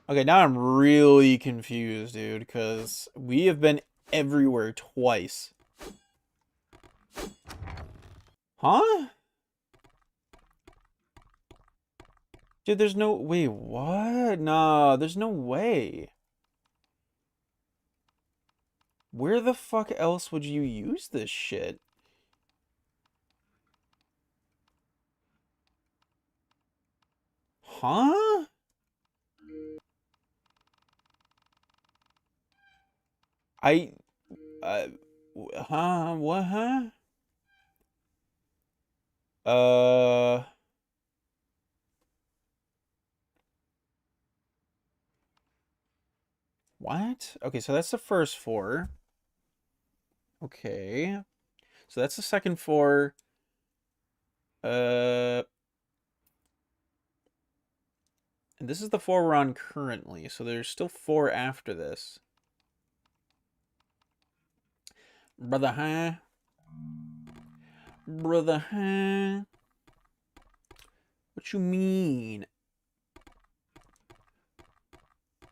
Okay, now I'm really confused, dude, because we have been everywhere twice. Huh? Dude, there's no... Wait, what? Nah, there's no way. Where the fuck else would you use this shit? Huh? I, uh, what, huh? Uh, what? Okay, so that's the first four. Okay. So that's the second four. Uh, and this is the four we're on currently, so there's still four after this. Brother, huh? Brother, huh? What you mean?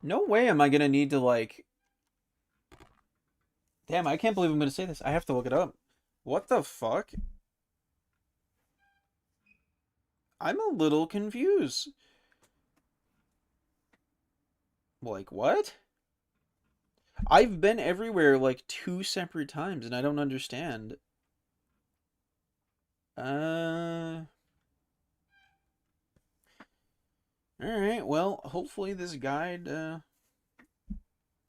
No way am I gonna need to, like... Damn, I can't believe I'm gonna say this. I have to look it up. What the fuck? I'm a little confused. Like, what? I've been everywhere, like, 2 separate times, and I don't understand. Uh... Alright, well, hopefully this guide,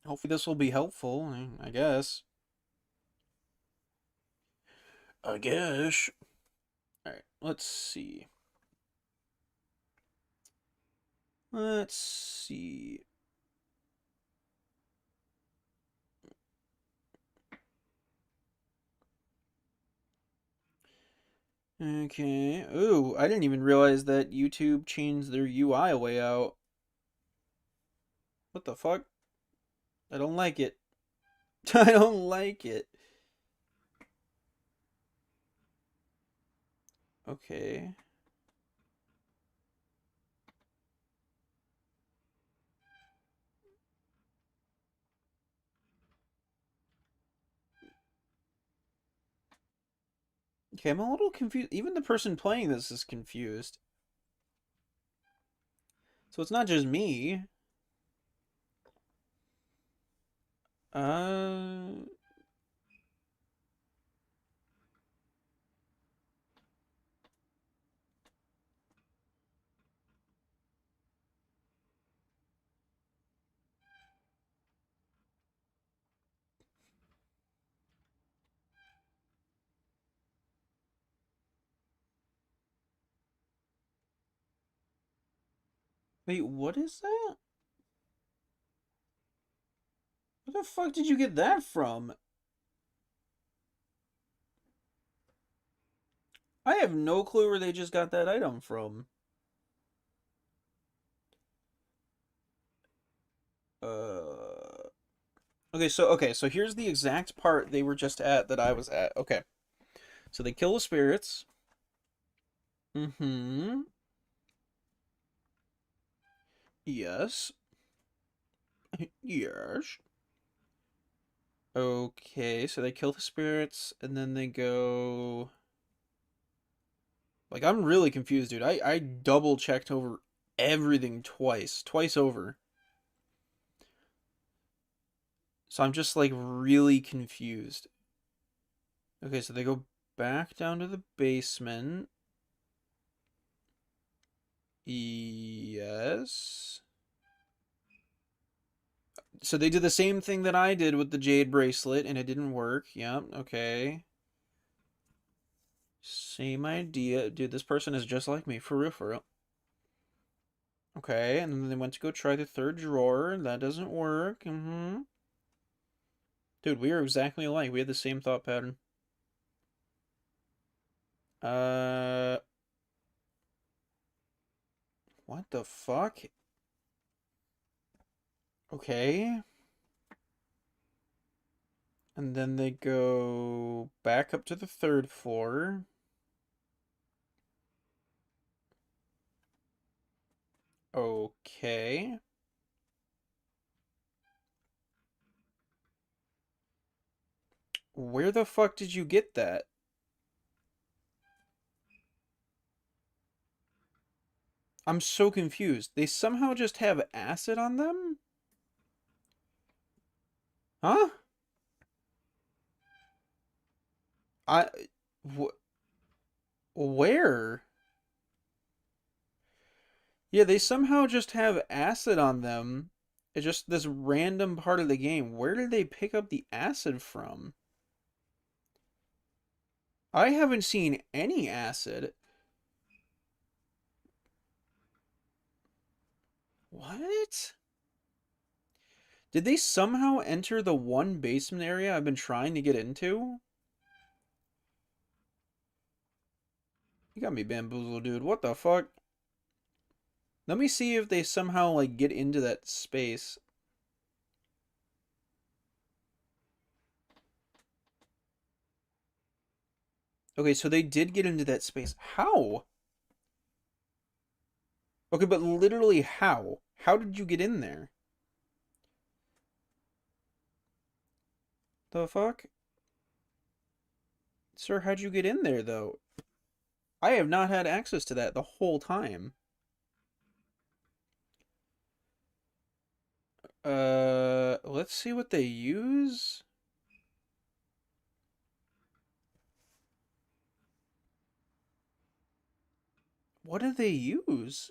hopefully this will be helpful, I guess. I guess. Alright, let's see. Let's see. Okay. Ooh, I didn't even realize that YouTube changed their UI layout. What the fuck? I don't like it. I don't like it. Okay. Okay, I'm a little confused. Even the person playing this is confused. So it's not just me. Uh... Wait, what is that? Where the fuck did you get that from? I have no clue where they just got that item from. Uh... Okay, so here's the exact part they were just at that I was at. Okay. So they kill the spirits. Mm-hmm. Yes. Yes. Okay, so they kill the spirits, and then they go... Like, I'm really confused, dude. I double checked over everything twice. Twice over. So I'm just, like, really confused. Okay, so they go back down to the basement. Yes. So they did the same thing that I did with the jade bracelet, and it didn't work. Yep, okay. Same idea. Dude, this person is just like me. For real, for real. Okay, and then they went to go try the third drawer. That doesn't work. Mm-hmm. Dude, we are exactly alike. We had the same thought pattern. Uh... What the fuck? Okay. And then they go back up to the third floor. Okay. Where the fuck did you get that? I'm so confused. They somehow just have acid on them? Huh? I... Wh where? Yeah, they somehow just have acid on them. It's just this random part of the game. Where did they pick up the acid from? I haven't seen any acid. What? Did they somehow enter the one basement area I've been trying to get into? You got me bamboozled, dude. What the fuck? Let me see if they somehow, like, get into that space. Okay, so they did get into that space. How? Okay, but literally how? How did you get in there? The fuck? Sir, how'd you get in there, though? I have not had access to that the whole time. Let's see what they use. What do they use?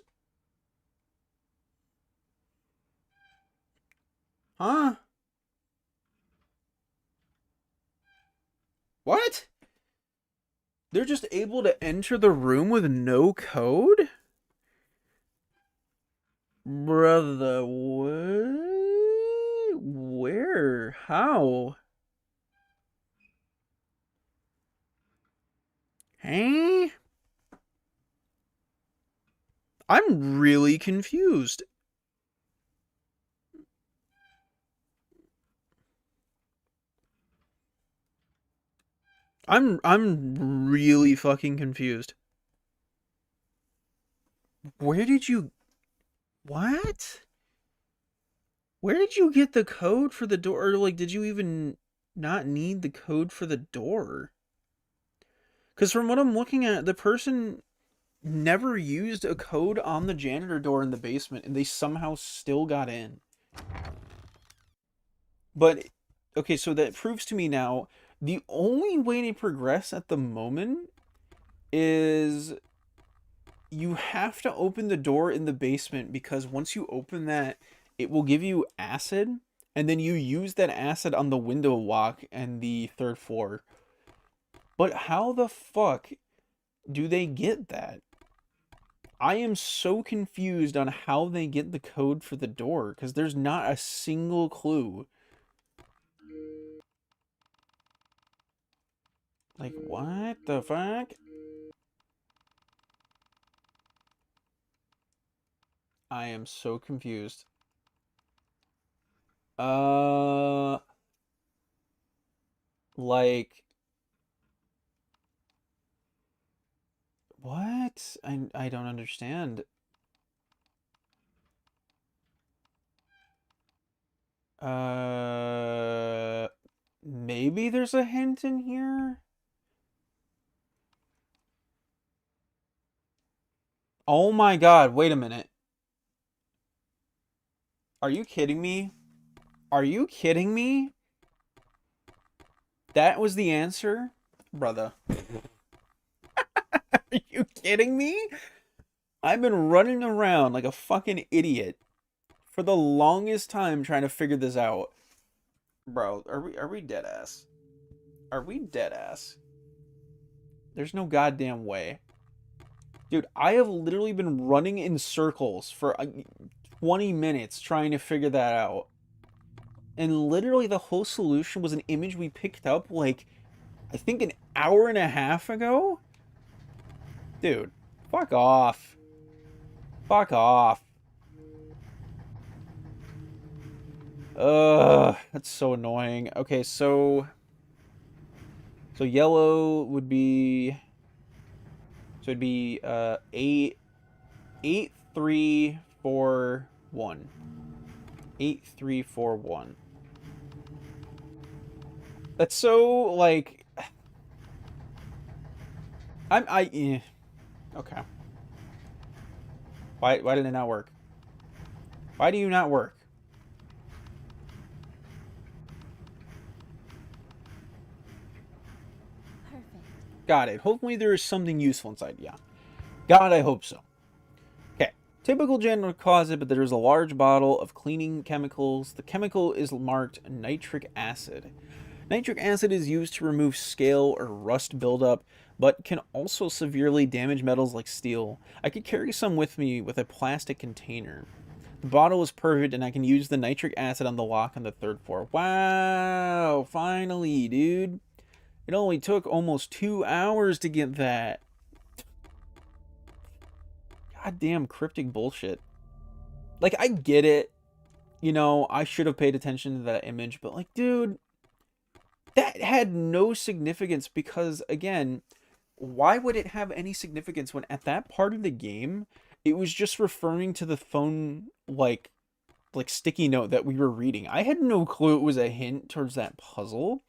Huh? What? They're just able to enter the room with no code? Brother, what? Where? How? Hey? I'm really confused. I'm really fucking confused. Where did you... What? Where did you get the code for the door? Or, like, did you even not need the code for the door? Because from what I'm looking at, the person never used a code on the janitor door in the basement, and they somehow still got in. But, okay, so that proves to me now, the only way to progress at the moment is you have to open the door in the basement, because once you open that, it will give you acid, and then you use that acid on the window lock and the third floor. But how the fuck do they get that? I am so confused on how they get the code for the door, because there's not a single clue. Like, what the fuck? I am so confused. Like, what? I don't understand. Maybe there's a hint in here? Oh my god, wait a minute. Are you kidding me? Are you kidding me? That was the answer? Brother. Are you kidding me? I've been running around like a fucking idiot for the longest time trying to figure this out. Bro, are we dead ass? Are we dead ass? There's no goddamn way. Dude, I have literally been running in circles for 20 minutes trying to figure that out. And literally the whole solution was an image we picked up like, I think an hour and a half ago? Dude, fuck off. Fuck off. Ugh, that's so annoying. Okay, so yellow would be, so it'd be 8 3 4 1. 8 3 4 1. That's so like okay. Why did it not work? Why do you not work? Perfect. Got it. Hopefully there is something useful inside. Yeah. God, I hope so. Okay. Typical general closet, but there's a large bottle of cleaning chemicals. The chemical is marked nitric acid. Nitric acid is used to remove scale or rust buildup, but can also severely damage metals like steel. I could carry some with me with a plastic container. The bottle is perfect, and I can use the nitric acid on the lock on the 3rd floor. Wow, finally, dude. It only took almost 2 hours to get that. Goddamn cryptic bullshit. Like, I get it. You know, I should have paid attention to that image, but like, dude, that had no significance because, again, why would it have any significance when at that part of the game, it was just referring to the phone, like sticky note that we were reading. I had no clue it was a hint towards that puzzle.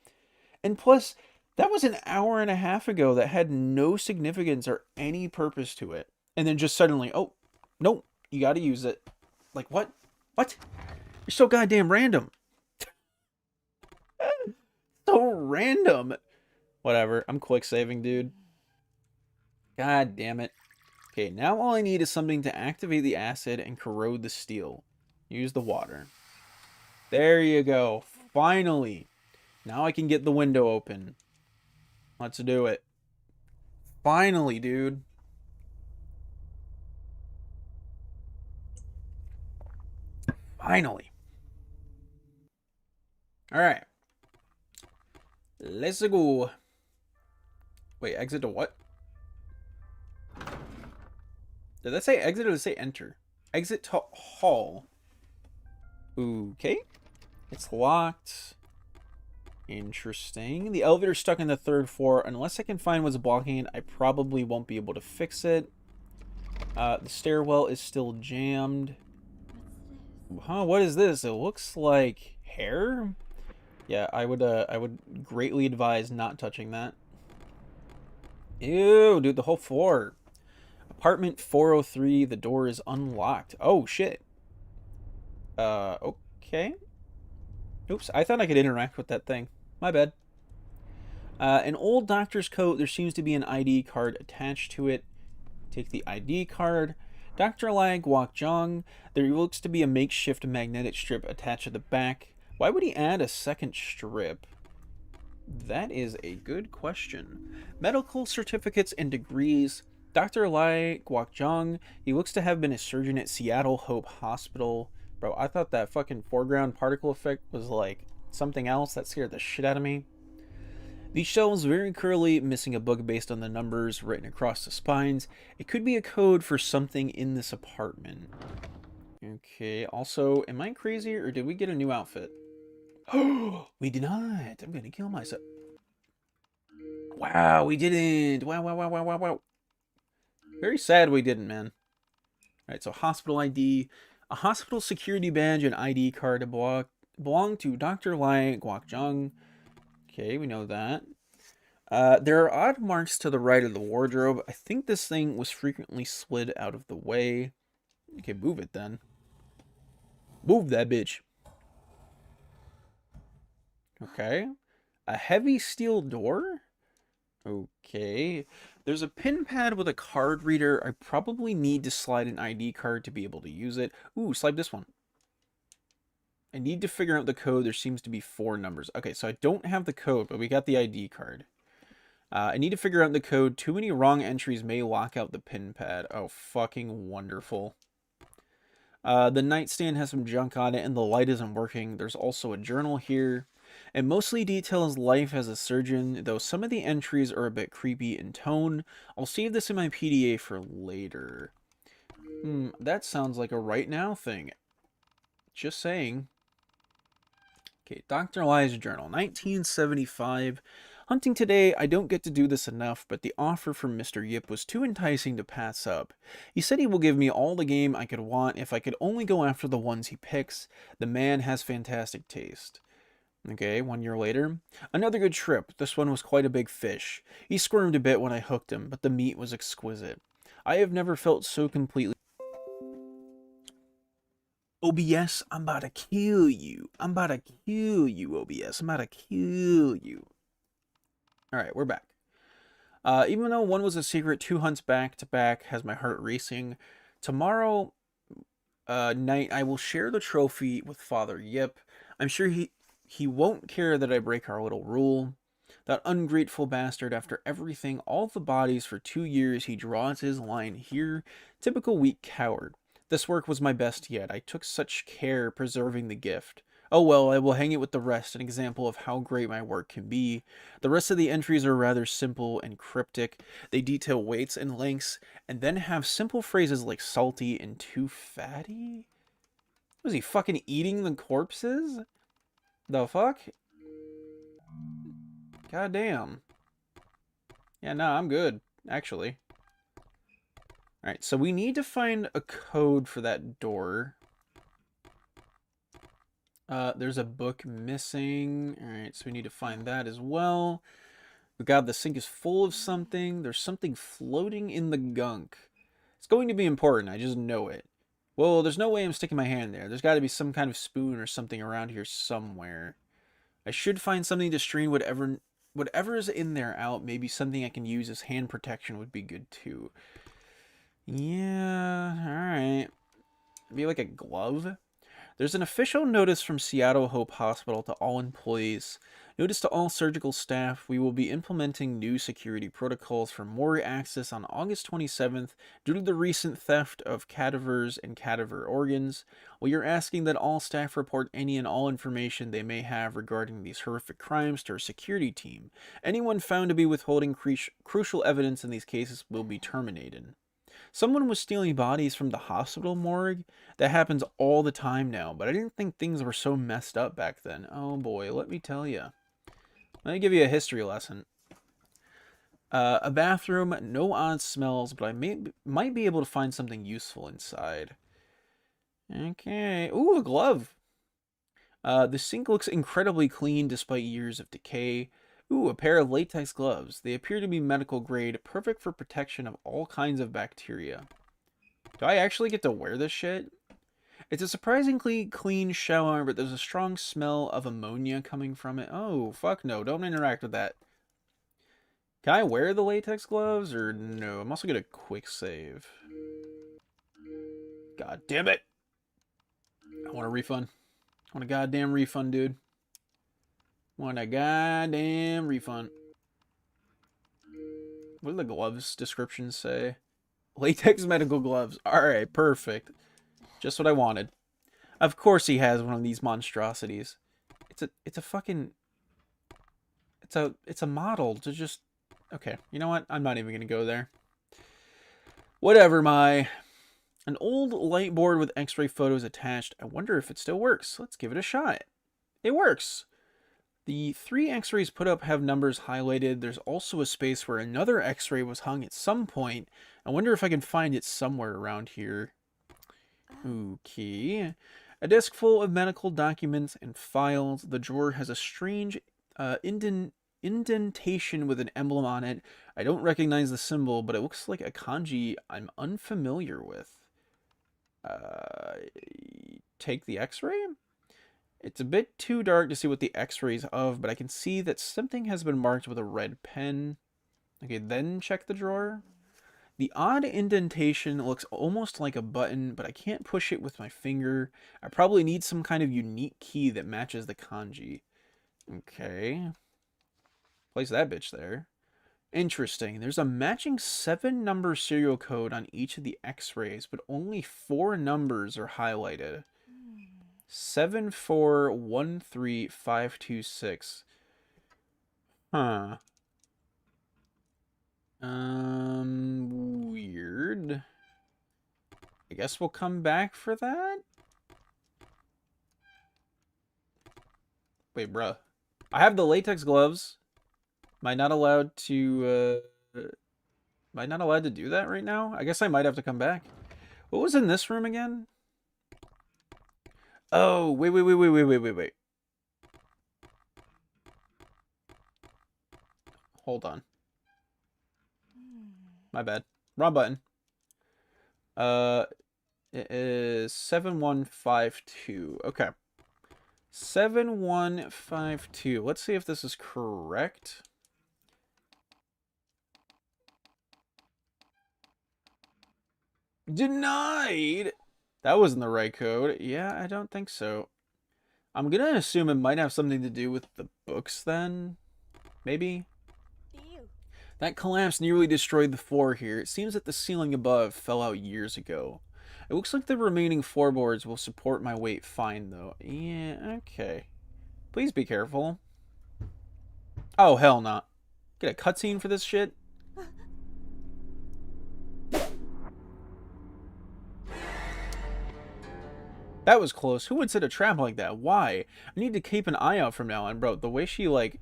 And plus, that was an hour and a half ago that had no significance or any purpose to it. And then just suddenly, oh, nope, you gotta use it. Like, what? What? You're so goddamn random. So random. Whatever, I'm quick saving, dude. God damn it. Okay, now all I need is something to activate the acid and corrode the steel. Use the water. There you go. Finally. Now I can get the window open. Let's do it. Finally, dude. Finally. Alright. Let's go. Wait, exit to what? Did that say exit or did it say enter? Exit to hall. Okay. It's locked. Interesting. The elevator's stuck in the 3rd floor. Unless I can find what's blocking it, I probably won't be able to fix it. The stairwell is still jammed. Huh, what is this? It looks like hair? Yeah, I would greatly advise not touching that. Ew, dude, the whole floor. Apartment 403, the door is unlocked. Oh, shit. Okay. Oops, I thought I could interact with that thing. My bad. An old doctor's coat. There seems to be an ID card attached to it. Take the ID card. Dr. Lai Guokjong. There looks to be a makeshift magnetic strip attached to the back. Why would he add a second strip? That is a good question. Medical certificates and degrees. Dr. Lai Guokjong. He looks to have been a surgeon at Seattle Hope Hospital. Bro, I thought that fucking foreground particle effect was like something else. That scared the shit out of me. These shelves very clearly missing a book based on the numbers written across the spines. It could be a code for something in this apartment. Okay, also, am I crazy or did we get a new outfit? Oh, we did not. I'm gonna kill myself. Wow, we didn't. Wow. Very sad we didn't, man. Alright, so hospital ID. A hospital security badge and ID card belong to Dr. Lai Guokjong. Okay, we know that. There are odd marks to the right of the wardrobe. I think this thing was frequently slid out of the way. Okay, move it then. Move that bitch. Okay. A heavy steel door? Okay. There's a pin pad with a card reader. I probably need to slide an ID card to be able to use it. Ooh, slide this one. I need to figure out the code. There seems to be 4 numbers. Okay, so I don't have the code, but we got the ID card. I need to figure out the code. Too many wrong entries may lock out the pin pad. Oh, fucking wonderful. The nightstand has some junk on it, and the light isn't working. There's also a journal here. It mostly details life as a surgeon, though some of the entries are a bit creepy in tone. I'll save this in my PDA for later. That sounds like a right now thing. Just saying. Okay, Dr. Lai's journal, 1975. Hunting today, I don't get to do this enough, but the offer from Mr. Yip was too enticing to pass up. He said he will give me all the game I could want if I could only go after the ones he picks. The man has fantastic taste. Okay, 1 year later. Another good trip. This one was quite a big fish. He squirmed a bit when I hooked him, but the meat was exquisite. I have never felt so completely... OBS, I'm about to kill you. I'm about to kill you, OBS. I'm about to kill you. Alright, we're back. Even though one was a secret, 2 hunts back to back has my heart racing. Tomorrow, Knight, I will share the trophy with Father Yip. I'm sure he won't care that I break our little rule. That ungrateful bastard, after everything, all the bodies for 2 years, he draws his line here. Typical weak coward. This work was my best yet. I took such care preserving the gift. Oh well, I will hang it with the rest, an example of how great my work can be. The rest of the entries are rather simple and cryptic. They detail weights and lengths, and then have simple phrases like salty and too fatty? Was he fucking eating the corpses? The fuck? God damn. Yeah, no, I'm good, actually. Alright, so we need to find a code for that door. There's a book missing. Alright, so we need to find that as well. God, the sink is full of something. There's something floating in the gunk. It's going to be important, I just know it. Well, there's no way I'm sticking my hand there. There's got to be some kind of spoon or something around here somewhere. I should find something to strain whatever is in there out. Maybe something I can use as hand protection would be good too. Yeah, alright. Maybe like a glove? There's an official notice from Seattle Hope Hospital to all employees. Notice to all surgical staff, we will be implementing new security protocols for more access on August 27th due to the recent theft of cadavers and cadaver organs. We are asking that all staff report any and all information they may have regarding these horrific crimes to our security team. Anyone found to be withholding crucial evidence in these cases will be terminated. Someone was stealing bodies from the hospital morgue. That happens all the time now, but I didn't think things were so messed up back then. Oh boy, let me tell you. Let me give you a history lesson. A bathroom, no odd smells, but I might be able to find something useful inside. Okay. Ooh, a glove. The sink looks incredibly clean despite years of decay. Ooh, a pair of latex gloves. They appear to be medical grade, perfect for protection of all kinds of bacteria. Do I actually get to wear this shit? It's a surprisingly clean shower, but there's a strong smell of ammonia coming from it. Oh, fuck no. Don't interact with that. Can I wear the latex gloves or no? I'm also going to quick save. God damn it. I want a refund. I want a goddamn refund, dude. Want a goddamn refund. What do the gloves descriptions say? Latex medical gloves. Alright, perfect. Just what I wanted. Of course he has one of these monstrosities. It's a fucking... It's a model to just... Okay, you know what? I'm not even gonna go there. Whatever, my... An old light board with x-ray photos attached. I wonder if it still works. Let's give it a shot. It works! The 3 x-rays put up have numbers highlighted. There's also a space where another x-ray was hung at some point. I wonder if I can find it somewhere around here. Okay. A desk full of medical documents and files. The drawer has a strange indentation with an emblem on it. I don't recognize the symbol, but it looks like a kanji I'm unfamiliar with. Take the x-ray? It's a bit too dark to see what the x-ray's of, but I can see that something has been marked with a red pen. Okay, then check the drawer. The odd indentation looks almost like a button, but I can't push it with my finger. I probably need some kind of unique key that matches the kanji. Okay. Place that bitch there. Interesting. There's a matching 7-number serial code on each of the x-rays, but only 4 numbers are highlighted. 7413526. Huh. Weird. I guess we'll come back for that? Wait, bruh. I have the latex gloves. Am I not allowed to, am I not allowed to do that right now? I guess I might have to come back. What was in this room again? Oh, wait. Hold on. My bad. Wrong button. It is 7152. Okay. 7152. Let's see if this is correct. Denied! That wasn't the right code. Yeah, I don't think so. I'm gonna assume it might have something to do with the books then. Maybe? Ew. That collapse nearly destroyed the floor here. It seems that the ceiling above fell out years ago. It looks like the remaining floorboards will support my weight fine, though. Yeah, okay. Please be careful. Oh, hell no. Get a cutscene for this shit? That was close. Who would set a trap like that? Why? I need to keep an eye out from now on, bro. The way she, like,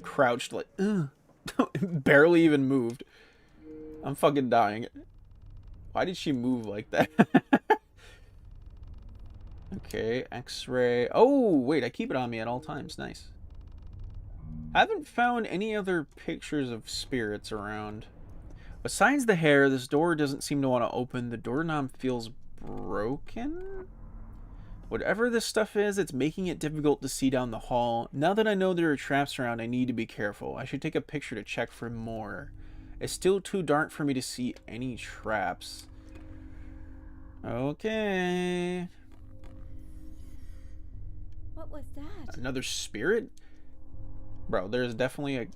crouched, like, barely even moved. I'm fucking dying. Why did she move like that? Okay, X-ray. Oh, wait, I keep it on me at all times. Nice. I haven't found any other pictures of spirits around. Besides the hair, this door doesn't seem to want to open. The doorknob feels broken? Whatever this stuff is, it's making it difficult to see down the hall. Now that I know there are traps around, I need to be careful. I should take a picture to check for more. It's still too dark for me to see any traps. Okay. What was that? Another spirit? Bro, there's definitely a...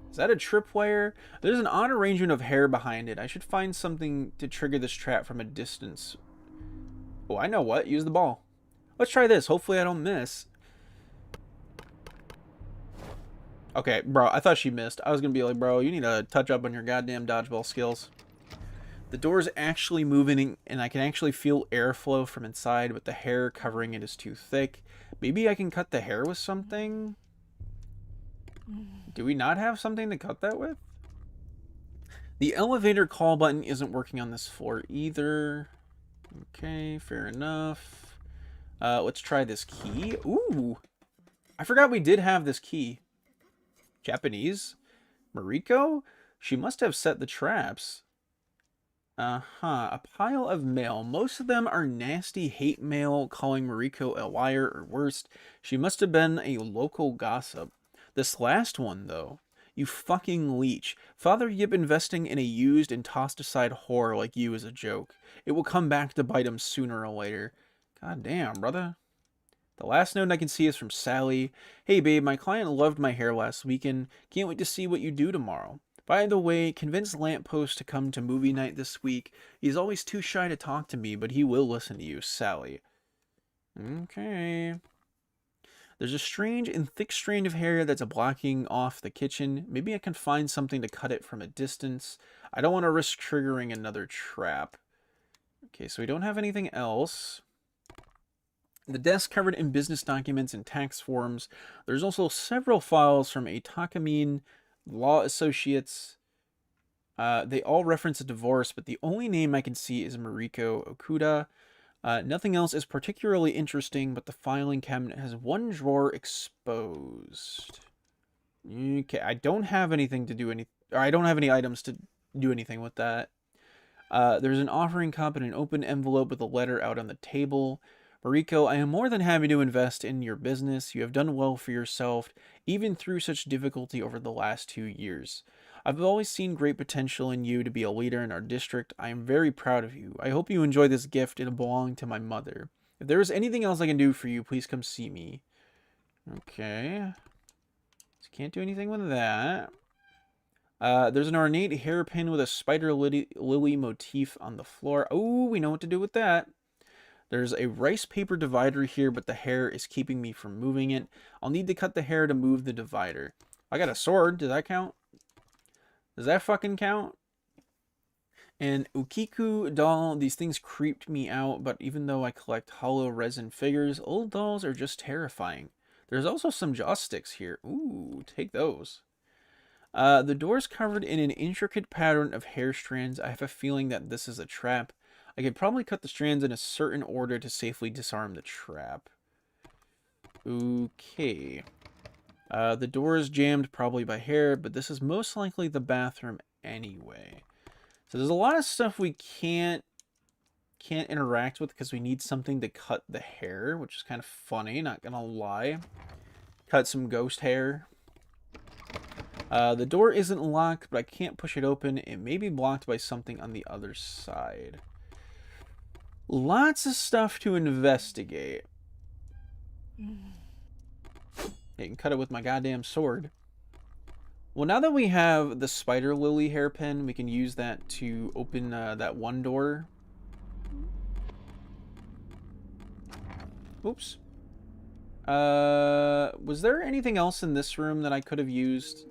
Is that a tripwire? There's an odd arrangement of hair behind it. I should find something to trigger this trap from a distance. Oh, I know what. Use the ball. Let's try this. Hopefully I don't miss. Okay, bro, I thought she missed. I was going to be like, bro, you need to touch up on your goddamn dodgeball skills. The door's actually moving, and I can actually feel airflow from inside, but the hair covering it is too thick. Maybe I can cut the hair with something? Do we not have something to cut that with? The elevator call button isn't working on this floor either. Okay, fair enough. Let's try this key. Ooh! I forgot we did have this key. Japanese? Mariko? She must have set the traps. Uh-huh. A pile of mail. Most of them are nasty hate mail calling Mariko a liar or worse. She must have been a local gossip. This last one, though. You fucking leech. Father Yip investing in a used and tossed aside whore like you is a joke. It will come back to bite him sooner or later. God damn, brother. The last note I can see is from Sally. Hey babe, my client loved my hair last weekend. Can't wait to see what you do tomorrow. By the way, convince Lamppost to come to movie night this week. He's always too shy to talk to me, but he will listen to you, Sally. Okay. There's a strange and thick strand of hair that's blocking off the kitchen. Maybe I can find something to cut it from a distance. I don't want to risk triggering another trap. Okay, so we don't have anything else. The desk covered in business documents and tax forms. There's also several files from a Takamine Law Associates. They all reference a divorce, but the only name I can see is Mariko Okuda. Nothing else is particularly interesting, but the filing cabinet has one drawer exposed. Okay, I don't have anything to do I don't have any items to do anything with that. There's an offering cup and an open envelope with a letter out on the table. Mariko, I am more than happy to invest in your business. You have done well for yourself, even through such difficulty over the last 2 years. I've always seen great potential in you to be a leader in our district. I am very proud of you. I hope you enjoy this gift. It belonged to my mother. If there is anything else I can do for you, please come see me. Okay. So can't do anything with that. There's an ornate hairpin with a spider lily motif on the floor. Oh, we know what to do with that. There's a rice paper divider here, but the hair is keeping me from moving it. I'll need to cut the hair to move the divider. I got a sword. Does that count? Does that fucking count? And Ukiku doll. These things creeped me out, but even though I collect hollow resin figures, old dolls are just terrifying. There's also some jaw sticks here. Ooh, take those. The door's covered in an intricate pattern of hair strands. I have a feeling that this is a trap. I could probably cut the strands in a certain order to safely disarm the trap. Okay. The door is jammed probably by hair, but this is most likely the bathroom anyway. So there's a lot of stuff we can't interact with because we need something to cut the hair, which is kind of funny, not gonna lie. Cut some ghost hair. The door isn't locked, but I can't push it open. It may be blocked by something on the other side. Lots of stuff to investigate. I can cut it with my goddamn sword. Well, now that we have the spider lily hairpin, we can use that to open that one door. Oops. Was there anything else in this room that I could have used?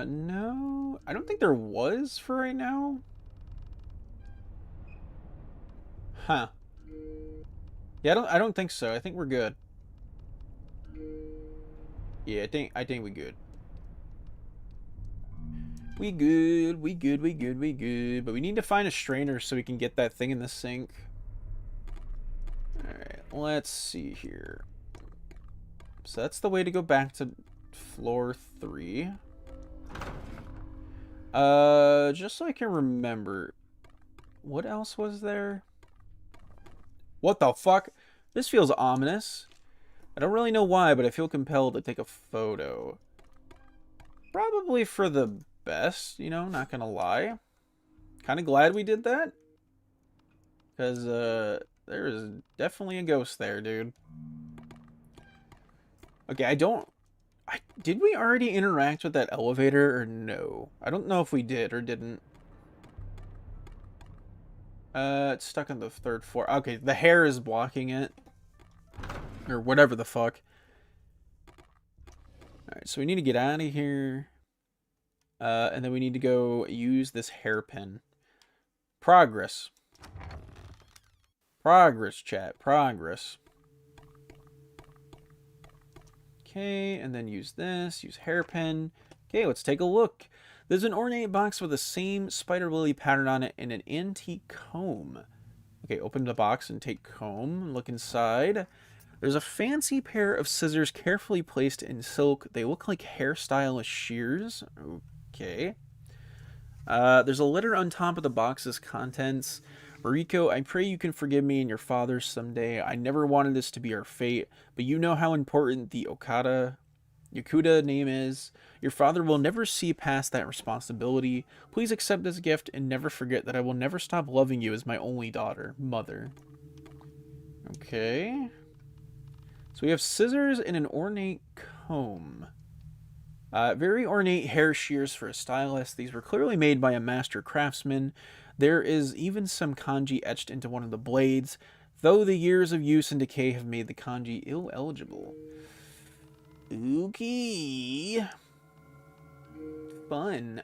No. I don't think there was for right now. Huh. Yeah, I don't think so. I think we're good. Yeah, I think we good. We good. But we need to find a strainer so we can get that thing in the sink. Alright, let's see here. So that's the way to go back to floor 3. Just so I can remember. What else was there? What the fuck? This feels ominous. I don't really know why, but I feel compelled to take a photo. Probably for the best, you know, not gonna lie. Kind of glad we did that. Because, there is definitely a ghost there, dude. Okay, did we already interact with that elevator or no? I don't know if we did or didn't. It's stuck on the 3rd floor. Okay, the hair is blocking it. Or whatever the fuck. Alright, so we need to get out of here. And then we need to go use this hairpin. Progress. Progress, chat. Progress. Okay, and then use this. Use hairpin. Okay, let's take a look. There's an ornate box with the same spider lily pattern on it and an antique comb. Okay, open the box and take comb. Look inside. There's a fancy pair of scissors carefully placed in silk. They look like hairstylist shears. Okay. There's a letter on top of the box's contents. Mariko, I pray you can forgive me and your father someday. I never wanted this to be our fate, but you know how important the Yakuda name is. Your father will never see past that responsibility. Please accept this gift and never forget that I will never stop loving you as my only daughter, Mother. Okay. So we have scissors and an ornate comb. Very ornate hair shears for a stylist. These were clearly made by a master craftsman. There is even some kanji etched into one of the blades, though the years of use and decay have made the kanji ill-eligible. Okay. Fun.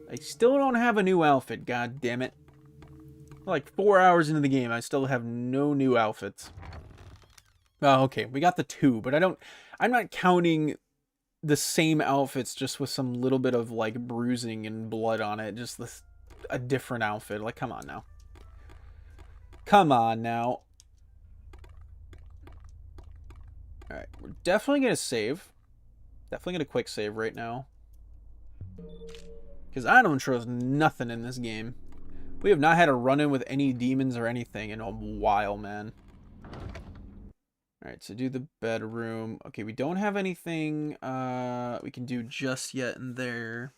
I still don't have a new outfit, god damn it. Like 4 hours into the game, I still have no new outfits. Oh, okay, we got the 2, but I'm not counting the same outfits just with some little bit of like bruising and blood on it. Just a different outfit. Like, come on now. Come on now. Alright, we're definitely going to save. Definitely going to quick save right now. Because I don't trust nothing in this game. We have not had a run-in with any demons or anything in a while, man. Alright, so do the bedroom. Okay, we don't have anything we can do just yet in there.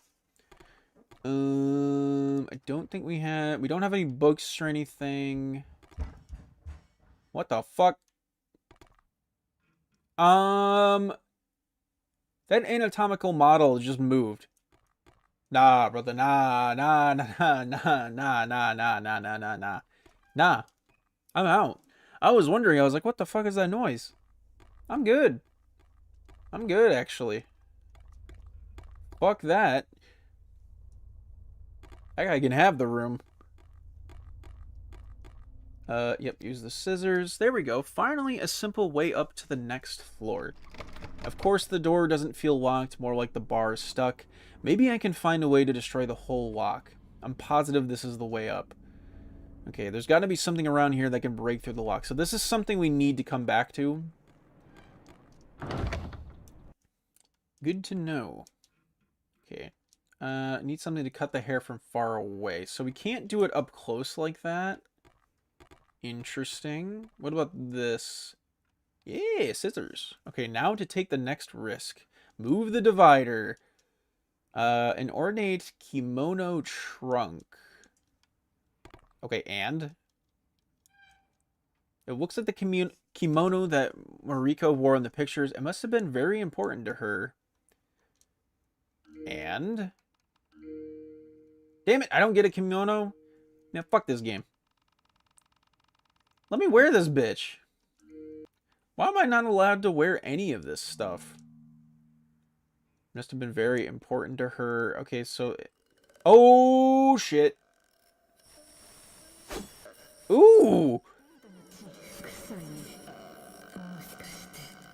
I don't think we don't have any books or anything. What the fuck? That anatomical model just moved. Nah, brother, nah. Nah. I'm out. I was wondering, I was like, what the fuck is that noise? I'm good. I'm good, actually. Fuck that. That guy can have the room. Yep, use the scissors. There we go. Finally, a simple way up to the next floor. Of course, the door doesn't feel locked, more like the bar is stuck. Maybe I can find a way to destroy the whole lock. I'm positive this is the way up. Okay, there's got to be something around here that can break through the lock. So this is something we need to come back to. Good to know. Okay. Need something to cut the hair from far away. So we can't do it up close like that. Interesting. What about this? Yeah, scissors. Okay, now to take the next risk. Move the divider. An ornate kimono trunk. Okay, and? It looks like the kimono that Mariko wore in the pictures. It must have been very important to her. And? Damn it, I don't get a kimono. Man, fuck this game. Let me wear this bitch. Why am I not allowed to wear any of this stuff? Must have been very important to her. Okay, so... Oh, shit. Ooh!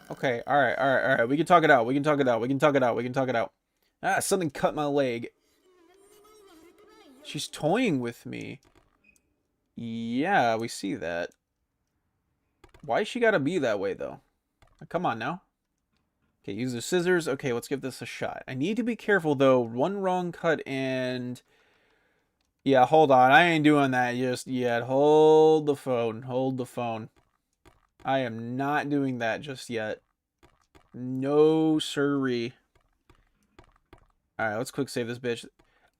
Okay, alright. We can talk it out. Ah, something cut my leg. She's toying with me. Yeah, we see that. Why she gotta be that way, though? Come on, now. Okay, use the scissors. Okay, let's give this a shot. I need to be careful, though. One wrong cut and... Yeah, hold on. I ain't doing that just yet. Hold the phone. I am not doing that just yet. No siree. Alright, let's quick save this bitch.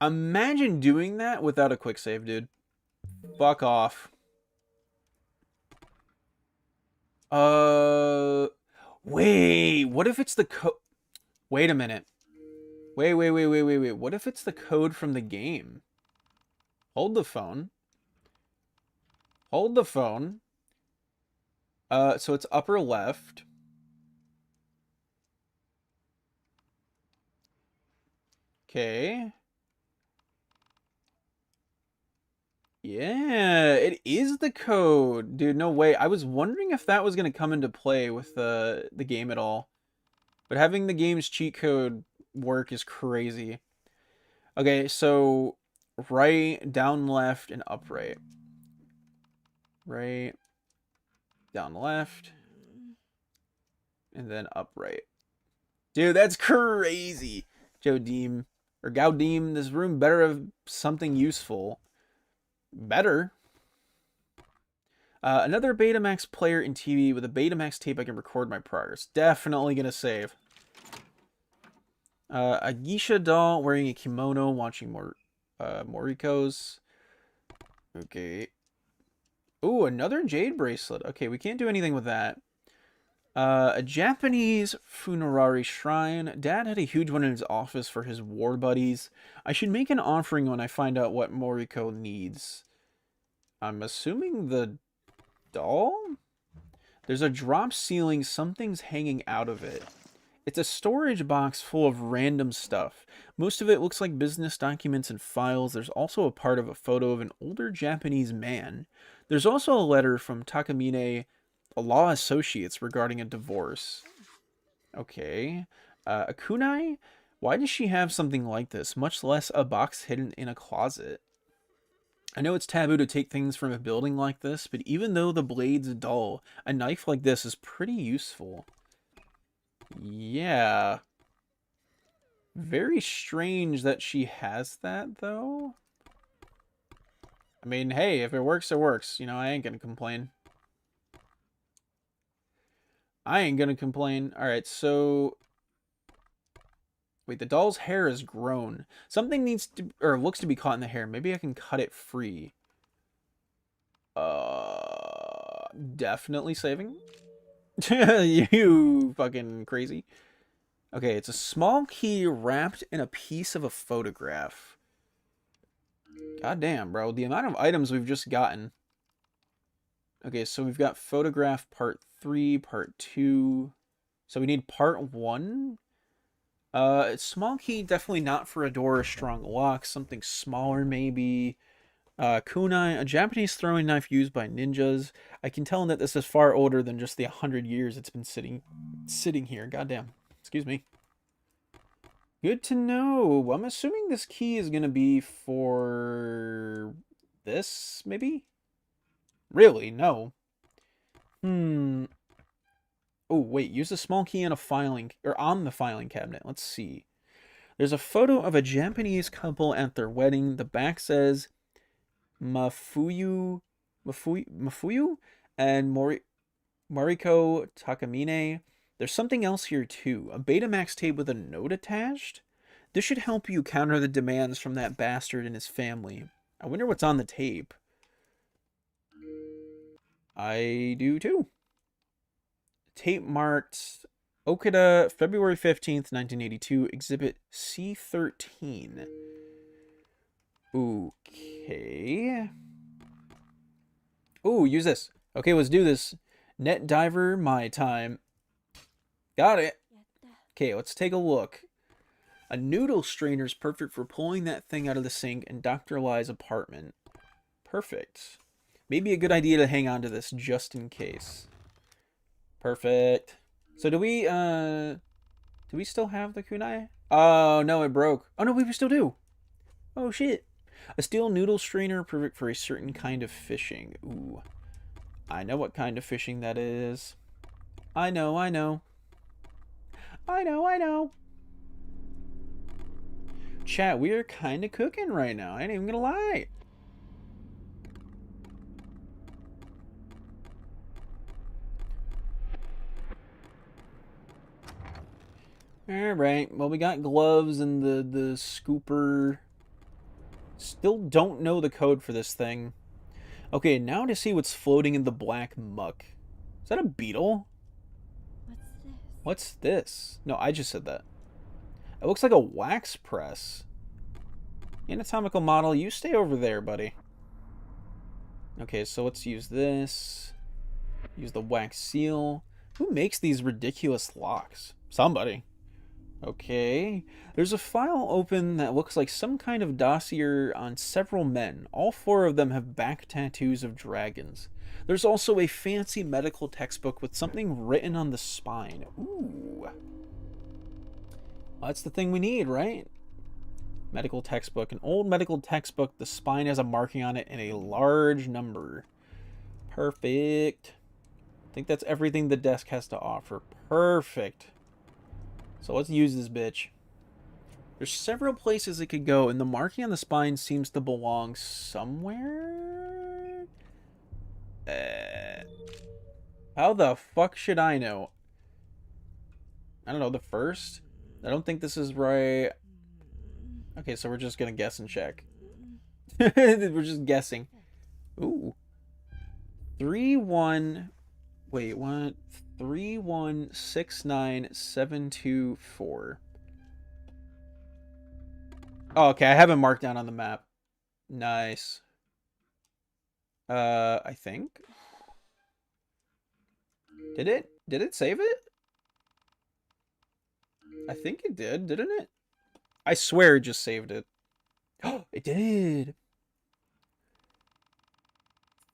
Imagine doing that without a quick save, dude. Fuck off. Wait, what if it's the code? Wait a minute. Wait. What if it's the code from the game? Hold the phone. So it's upper left. Okay. Yeah, it is the code. Dude, no way. I was wondering if that was going to come into play with the game at all. But having the game's cheat code work is crazy. Okay, so right, down, left, and upright. Right, down, left, and then upright. Dude, that's crazy. Jodeem, or Gaudeem, this room better have something useful. Better. Another Betamax player in TV with a Betamax tape I can record my progress. Definitely gonna save. A geisha doll wearing a kimono watching Moriko's. Okay. Ooh, another jade bracelet. Okay, we can't do anything with that. A Japanese funerary shrine. Dad had a huge one in his office for his war buddies. I should make an offering when I find out what Moriko needs. I'm assuming the doll? There's a drop ceiling. Something's hanging out of it. It's a storage box full of random stuff. Most of it looks like business documents and files. There's also a part of a photo of an older Japanese man. There's also a letter from Takamine, a law associates, regarding a divorce. Okay. A kunai? Why does she have something like this, much less a box hidden in a closet? I know it's taboo to take things from a building like this, but even though the blade's dull, a knife like this is pretty useful. Yeah. Very strange that she has that, though. I mean, hey, if it works, it works. You know, I ain't gonna complain. Alright, so... Wait, the doll's hair is grown. Something needs to... or looks to be caught in the hair. Maybe I can cut it free. Definitely saving. You fucking crazy. Okay, it's a small key wrapped in a piece of a photograph. God damn, bro. The amount of items we've just gotten. Okay, so we've got photograph part 3, part 2. So we need part 1. Small key, definitely not for a door or strong lock. Something smaller, maybe. Kunai, a Japanese throwing knife used by ninjas. I can tell that this is far older than just the 100 years it's been sitting here. Goddamn. Excuse me. Good to know. I'm assuming this key is going to be for this, maybe? Really? No. Oh, wait. Use a small key on a filing, or on the filing cabinet. Let's see. There's a photo of a Japanese couple at their wedding. The back says Mafuyu and Mariko Takamine. There's something else here too. A Betamax tape with a note attached. This should help you counter the demands from that bastard and his family. I wonder what's on the tape. I do too. Tape marked Okada, February 15th, 1982, Exhibit C13. Okay. Ooh, use this. Okay, let's do this. Net diver, my time. Got it. Okay, let's take a look. A noodle strainer is perfect for pulling that thing out of the sink in Dr. Lie's apartment. Perfect. Maybe a good idea to hang on to this just in case. Perfect. So do we still have the kunai? Oh, no, it broke. Oh, no, we still do. Oh, shit. A steel noodle strainer perfect for a certain kind of fishing. Ooh. I know what kind of fishing that is. I know. I know. Chat, we are kind of cooking right now. I ain't even gonna lie. Alright, well, we got gloves and the scooper. Still don't know the code for this thing. Okay, now to see what's floating in the black muck. Is that a beetle? What's this? What's this? No, I just said that. It looks like a wax press. Anatomical model, you stay over there, buddy. Okay, so let's use this. Use the wax seal. Who makes these ridiculous locks? Somebody. Okay. There's a file open that looks like some kind of dossier on several men. All 4 of them have back tattoos of dragons. There's also a fancy medical textbook with something written on the spine. Ooh. Well, that's the thing we need, right? Medical textbook. An old medical textbook. The spine has a marking on it in a large number. Perfect. I think that's everything the desk has to offer. Perfect. So let's use this bitch. There's several places it could go, and the marking on the spine seems to belong somewhere. How the fuck should I know? I don't know, the first? I don't think this is right. Okay, so we're just gonna guess and check. We're just guessing. Ooh. 3-1. Wait, what? 3169724. Oh, okay, I have it marked down on the map. Nice. I think. Did it save it? I think it did, didn't it? I swear it just saved it. Oh, it did.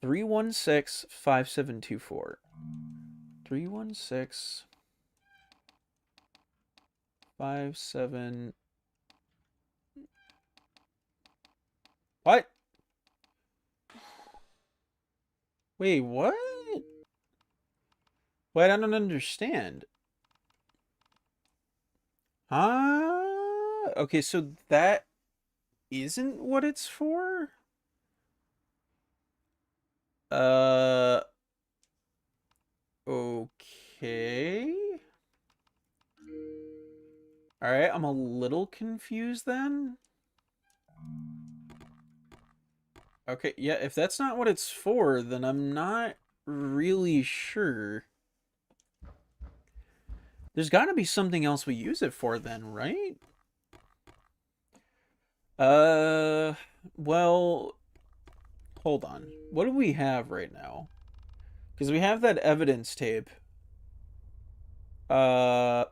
3165724. 31657. What? Wait, what? Wait, I don't understand. Okay, so that isn't what it's for? Okay. Alright, I'm a little confused then. Okay, yeah, if that's not what it's for, then I'm not really sure. There's gotta be something else we use it for then, right? Well, hold on. What do we have right now? Because we have that evidence tape. And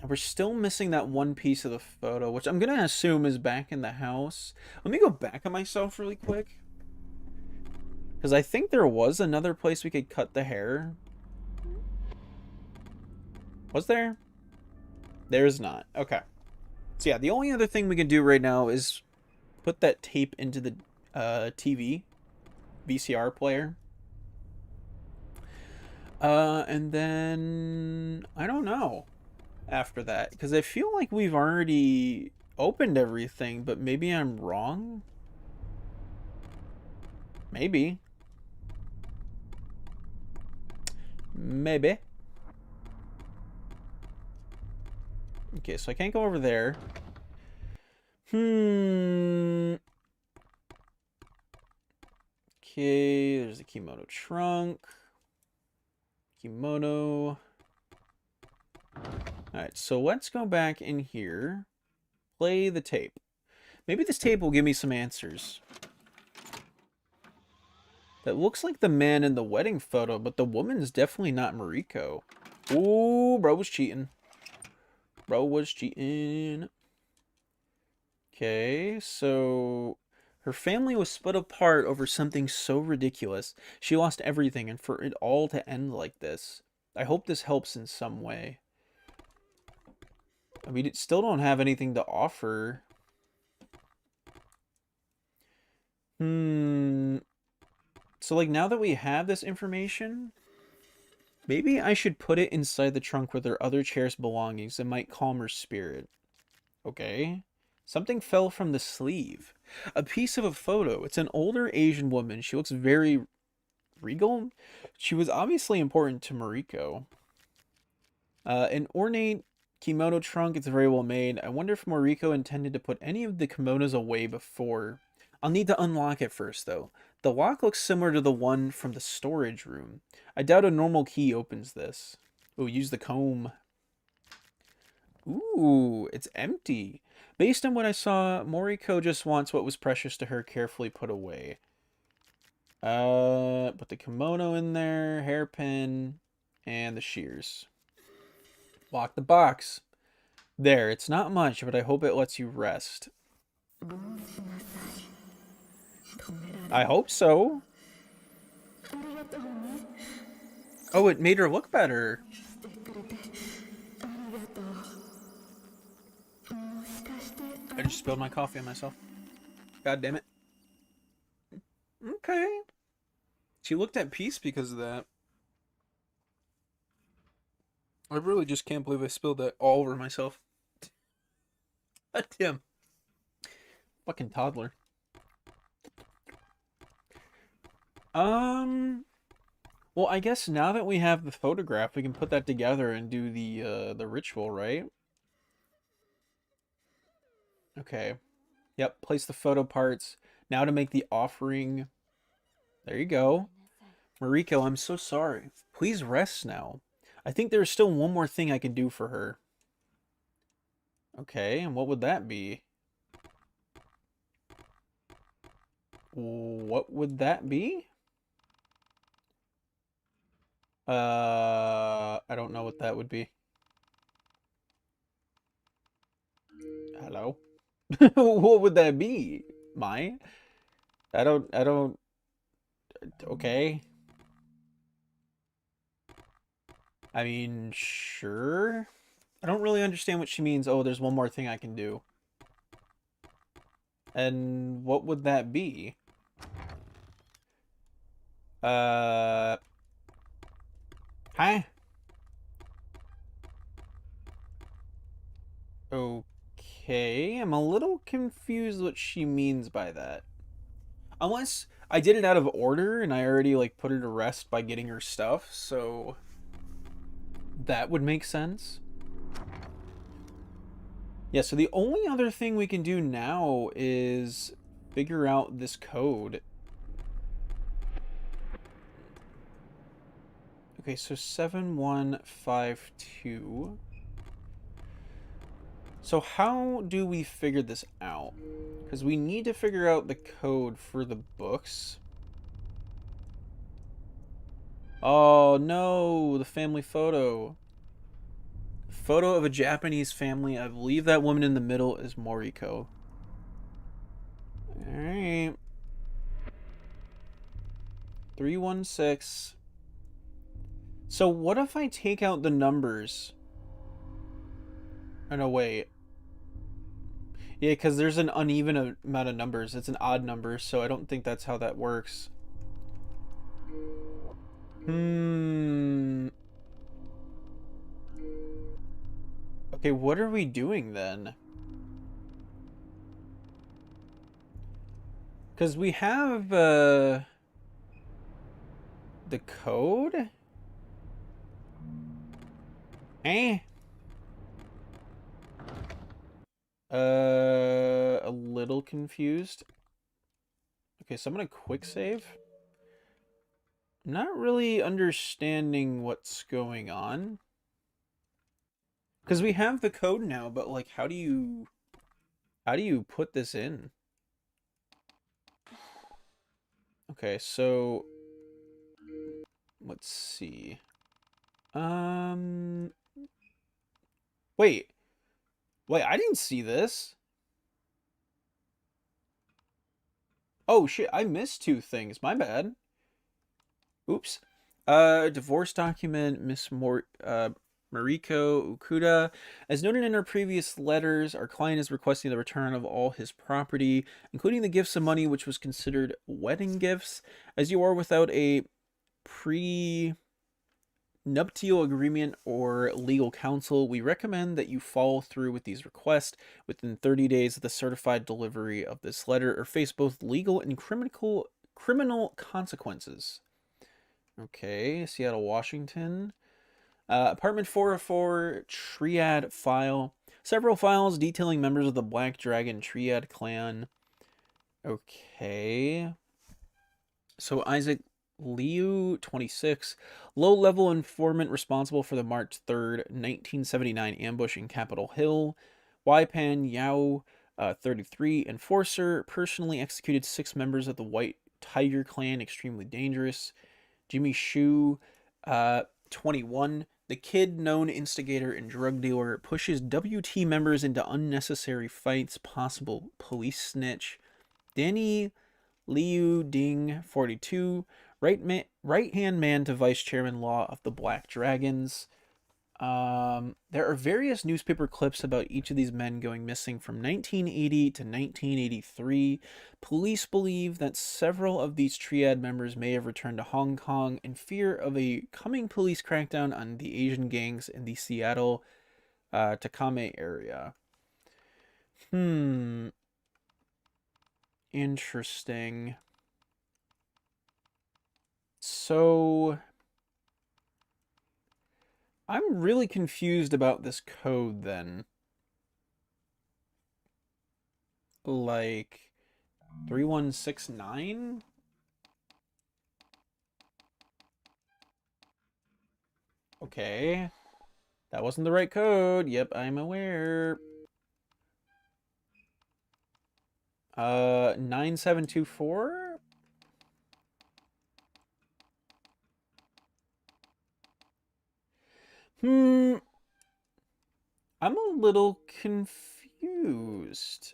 we're still missing that one piece of the photo, which I'm gonna assume is back in the house. Let me go back on myself really quick. Because I think there was another place we could cut the hair. Was there? There's not. Okay. So yeah, the only other thing we can do right now is put that tape into the TV VCR player. And then I don't know after that, because I feel like we've already opened everything, but maybe I'm wrong. Maybe. Okay, so I can't go over there. Okay, there's the kimono trunk. Kimono. Alright, so let's go back in here. Play the tape. Maybe this tape will give me some answers. That looks like the man in the wedding photo, but the woman's definitely not Mariko. Ooh, bro was cheating. Bro was cheating. Okay, so her family was split apart over something so ridiculous. She lost everything, and for it all to end like this. I hope this helps in some way. I mean, it still don't have anything to offer. So, like, now that we have this information, maybe I should put it inside the trunk with her other chair's belongings. It might calm her spirit. Okay. Something fell from the sleeve. A piece of a photo. It's an older Asian woman. She looks very regal. She was obviously important to Mariko. An ornate kimono trunk. It's very well made. I wonder if Mariko intended to put any of the kimonos away before. I'll need to unlock it first, though. The lock looks similar to the one from the storage room. I doubt a normal key opens this. Oh, use the comb. Ooh, it's empty. Based on what I saw, Moriko just wants what was precious to her carefully put away. Put the kimono in there, hairpin, and the shears. Lock the box. There, it's not much, but I hope it lets you rest. I hope so. Oh, it made her look better. I just spilled my coffee on myself. God damn it. Okay. She looked at peace because of that. I really just can't believe I spilled that all over myself. God damn. Fucking toddler. Well, I guess now that we have the photograph, we can put that together and do the ritual, right? Okay. Yep, place the photo parts. Now to make the offering. There you go. Mariko, I'm so sorry. Please rest now. I think there's still one more thing I can do for her. Okay, and what would that be? What would that be? I don't know what that would be. Hello? What would that be? Mine? I don't, okay. I mean, sure. I don't really understand what she means. Oh, there's one more thing I can do. And what would that be? Hi? Okay, I'm a little confused what she means by that. Unless I did it out of order and I already like put her to rest by getting her stuff, so that would make sense. Yeah, so the only other thing we can do now is figure out this code. Okay, so 7152. So how do we figure this out? Because we need to figure out the code for the books. Oh no, the family photo. Photo of a Japanese family. I believe that woman in the middle is Moriko. Alright. 316. So what if I take out the numbers? Oh no, wait. Yeah, because there's an uneven amount of numbers. It's an odd number, so I don't think that's how that works. Okay, what are we doing then? Because we have the code? Eh? A little confused. Okay, so I'm gonna quick save. I'm not really understanding what's going on. Because we have the code now, but like how do you put this in? Okay, so let's see. Wait. Wait, I didn't see this. Oh shit, I missed two things. My bad. Oops. Divorce document, Mariko Ukuda. As noted in our previous letters, our client is requesting the return of all his property, including the gifts of money which was considered wedding gifts. As you are without a prenuptial agreement or legal counsel, we recommend that you follow through with these requests within 30 days of the certified delivery of this letter or face both legal and criminal consequences. Okay, Seattle, Washington. Apartment 404 Triad file. Several files detailing members of the Black Dragon Triad clan. Okay. So Isaac Liu, 26. Low-level informant responsible for the March 3rd, 1979 ambush in Capitol Hill. Waipan Yao, 33. Enforcer. Personally executed 6 members of the White Tiger clan. Extremely dangerous. Jimmy Shu, 21. The kid, known instigator and drug dealer, pushes WT members into unnecessary fights. Possible police snitch. Danny Liu Ding, 42. Right-hand man to vice chairman law of the Black Dragons. There are various newspaper clips about each of these men going missing from 1980 to 1983. Police believe that several of these triad members may have returned to Hong Kong in fear of a coming police crackdown on the Asian gangs in the Seattle, Takame area. Interesting. So I'm really confused about this code then. Like 3169? Okay. That wasn't the right code. Yep, I'm aware. 9724? I'm a little confused.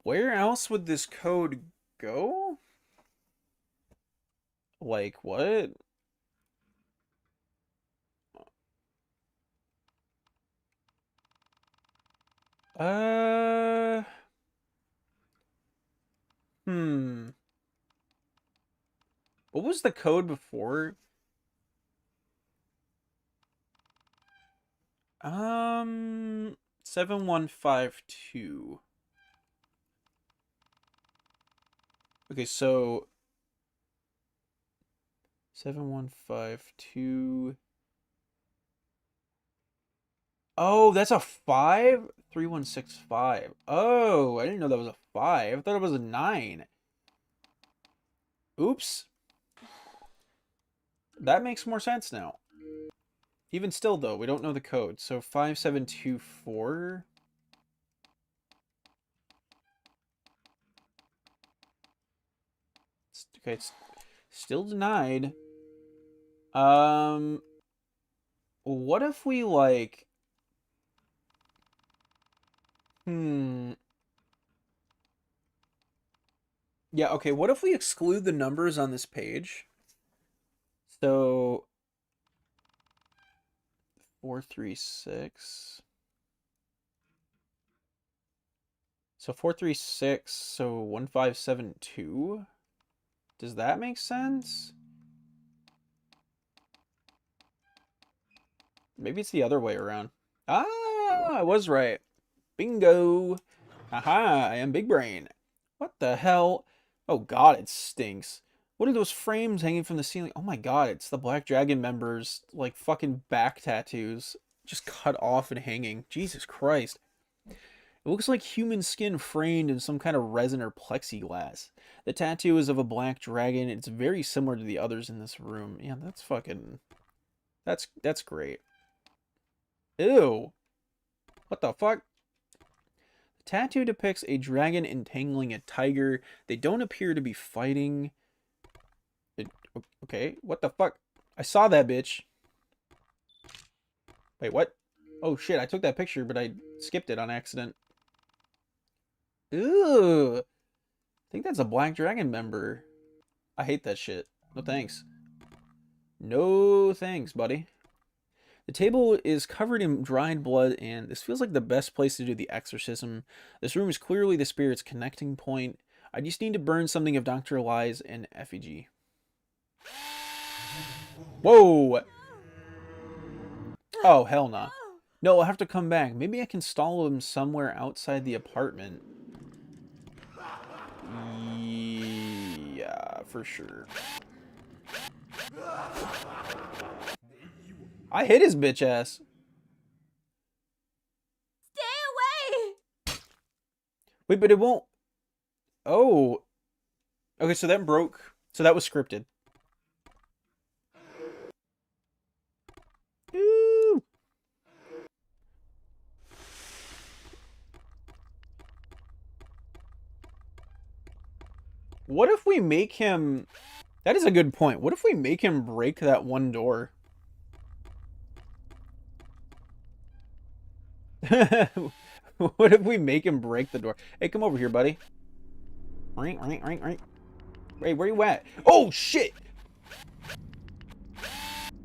Where else would this code go? Like, what? Uh... What was the code before? 7152. Okay, so 7152. Oh, that's a 5? 3165. Oh, I didn't know that was a 5. I thought it was a 9. Oops. That makes more sense now. Even still, though, we don't know the code. So 5724. Okay, it's still denied. What if we, like... Yeah, okay, what if we exclude the numbers on this page? So... 436... So 436, so 1572? Does that make sense? Maybe it's the other way around. Ah, I was right. Bingo. Haha, I am big brain. What the hell? Oh god, it stinks. What are those frames hanging from the ceiling? Oh my god, it's the Black Dragon members, like, fucking back tattoos. just cut off and hanging. Jesus Christ. It looks like human skin framed in some kind of resin or plexiglass. The tattoo is of a black dragon. It's very similar to the others in this room. Yeah, that's fucking... That's great. Ew. What the fuck? The tattoo depicts a dragon entangling a tiger. They don't appear to be fighting. Okay, what the fuck? I saw that bitch. Wait, what? Oh shit, I took that picture, but I skipped it on accident. Ooh. I think that's a Black Dragon member. I hate that shit. No thanks. No thanks, buddy. The table is covered in dried blood, and this feels like the best place to do the exorcism. This room is clearly the spirit's connecting point. I just need to burn something of Dr. Eli's and effigy. Whoa! Oh, hell no. No, I'll have to come back. Maybe I can stall him somewhere outside the apartment. Yeah, for sure. I hit his bitch ass. Stay away! Wait, but it won't... Oh. Okay, so that broke. So that was scripted. Ooh. What if we make him... That is a good point. What if we make him break that one door? What if we make him break the door? Hey, come over here, buddy. Ring, ring, ring, ring. Hey, where you at? Oh, shit!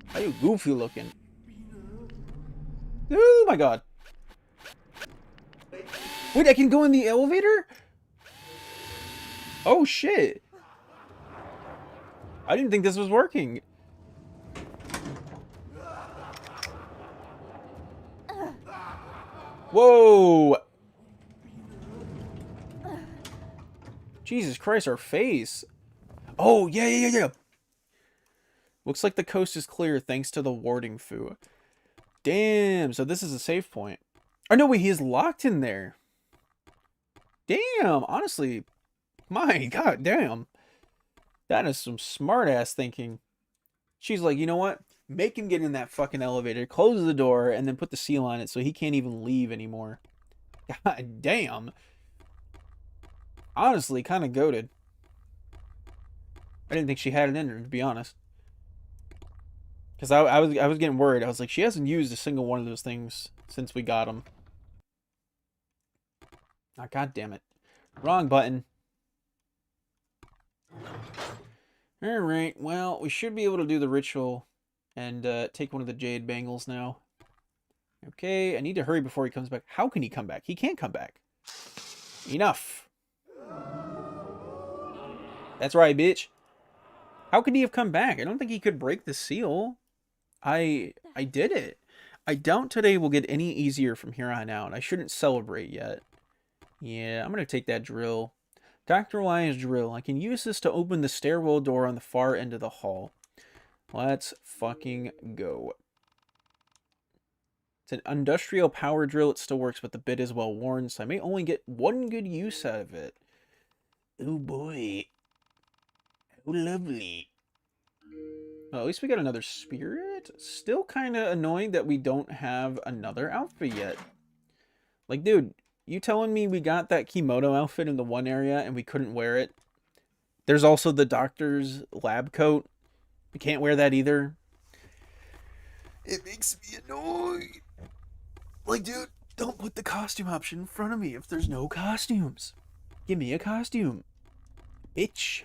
How you goofy looking? Oh, my God. Wait, I can go in the elevator? Oh, shit. I didn't think this was working. Whoa! Jesus Christ, our face. Oh, yeah. Looks like the coast is clear thanks to the warding foo. Damn, so this is a safe point. Oh, no, wait, he is locked in there. Damn, honestly. My God, damn. That is some smart-ass thinking. She's like, you know what? Make him get in that fucking elevator, close the door, and then put the seal on it so he can't even leave anymore. God damn. Honestly, kind of goated. I didn't think she had it in her, to be honest. Because I was getting worried. I was like, she hasn't used a single one of those things since we got them. Ah, God damn it. Wrong button. Alright, well, we should be able to do the ritual and take one of the jade bangles now. Okay, I need to hurry before he comes back. How can he come back? He can't come back. Enough. That's right, bitch. How could he have come back? I don't think he could break the seal. I did it. I doubt today will get any easier from here on out. I shouldn't celebrate yet. Yeah, I'm going to take that drill. Dr. Eli's drill. I can use this to open the stairwell door on the far end of the hall. Let's fucking go. It's an industrial power drill. It still works, but the bit is well worn, so I may only get one good use out of it. Oh boy. How lovely. Well, at least we got another spirit. Still kind of annoying that we don't have another outfit yet. Like, dude, you telling me we got that Kimono outfit in the one area and we couldn't wear it? There's also the doctor's lab coat. We can't wear that either. It makes me annoyed. Like, dude, don't put the costume option in front of me if there's no costumes. Give me a costume. Bitch.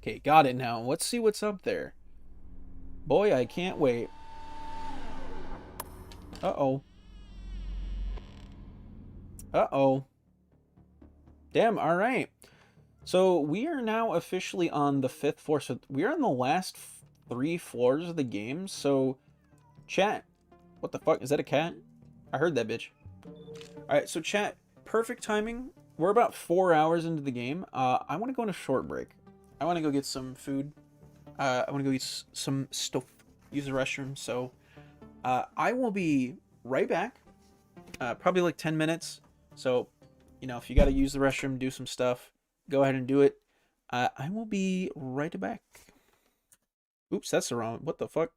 Okay, got it now. Let's see what's up there. Boy, I can't wait. Uh-oh. Uh-oh. Damn, alright. So, we are now officially on the 5th floor. So, we are on the last 3 floors of the game. So, chat. What the fuck? Is that a cat? I heard that bitch. Alright, so chat. Perfect timing. We're about 4 hours into the game. I want to go on a short break. I want to go get some food. I want to go eat some stuff. Use the restroom. So, I will be right back. Probably like 10 minutes. So, you know, if you got to use the restroom, do some stuff, go ahead and do it. I will be right back. Oops, that's the wrong. What the fuck?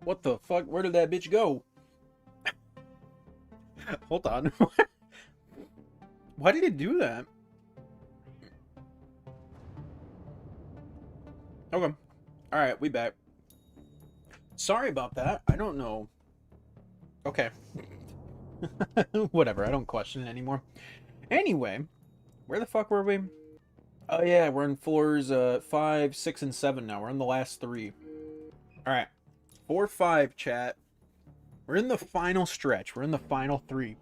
What the fuck? Where did that bitch go? Hold on. Why did it do that? Okay. Alright, we back. Sorry about that. I don't know. Okay. Whatever, I don't question it anymore. Anyway, where the fuck were we? Oh yeah, we're in floors 5, 6, and 7 now. We're in the last 3. Alright. 4, 5, chat. We're in the final stretch. We're in the final 3.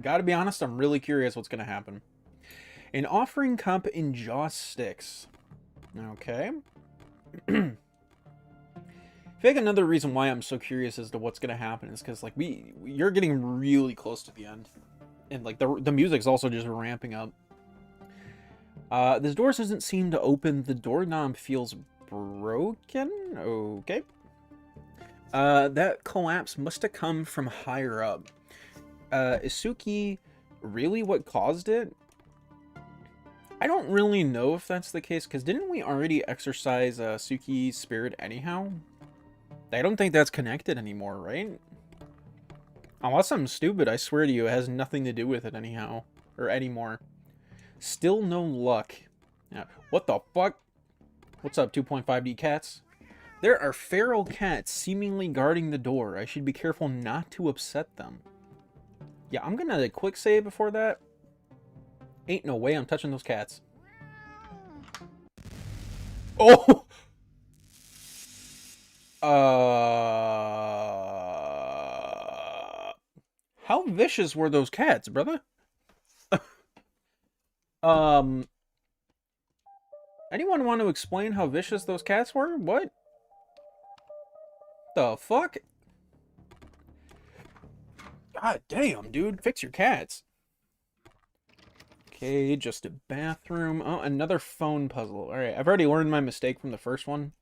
Gotta be honest, I'm really curious what's gonna happen. An offering cup in jaw sticks. Okay. I feel like another reason why I'm so curious as to what's gonna happen is because like you're getting really close to the end, and like the music's also just ramping up. This door doesn't seem to open. The doorknob feels broken. Okay. That collapse must have come from higher up. Is Suki really what caused it? I don't really know if that's the case, because didn't we already exorcise Suki's spirit anyhow? I don't think that's connected anymore, right? Unless I'm stupid, I swear to you, it has nothing to do with it anyhow. Or anymore. Still no luck. Yeah. What the fuck? What's up, 2.5D cats? There are feral cats seemingly guarding the door. I should be careful not to upset them. Yeah, I'm gonna quick save before that. Ain't no way I'm touching those cats. Oh! How vicious were those cats, brother? Anyone want to explain how vicious those cats were? What? The fuck? God damn, dude. Fix your cats. Okay, just a bathroom. Oh, another phone puzzle. Alright, I've already learned my mistake from the first one.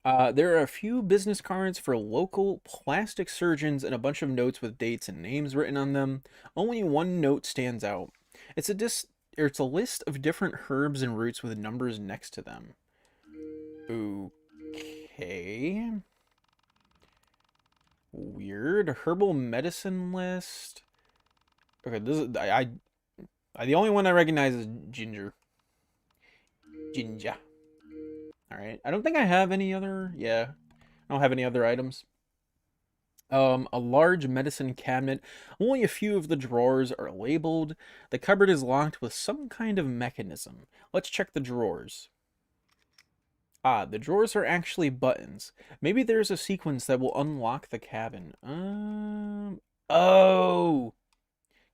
There are a few business cards for local plastic surgeons and a bunch of notes with dates and names written on them. Only one note stands out. It's a list of different herbs and roots with numbers next to them. Okay. Weird. Herbal medicine list. Okay, this is the only one I recognize is ginger. Ginger. Alright. I don't think I have any other... Yeah. I don't have any other items. A large medicine cabinet. Only a few of the drawers are labeled. The cupboard is locked with some kind of mechanism. Let's check the drawers. Ah, the drawers are actually buttons. Maybe there's a sequence that will unlock the cabin. Oh!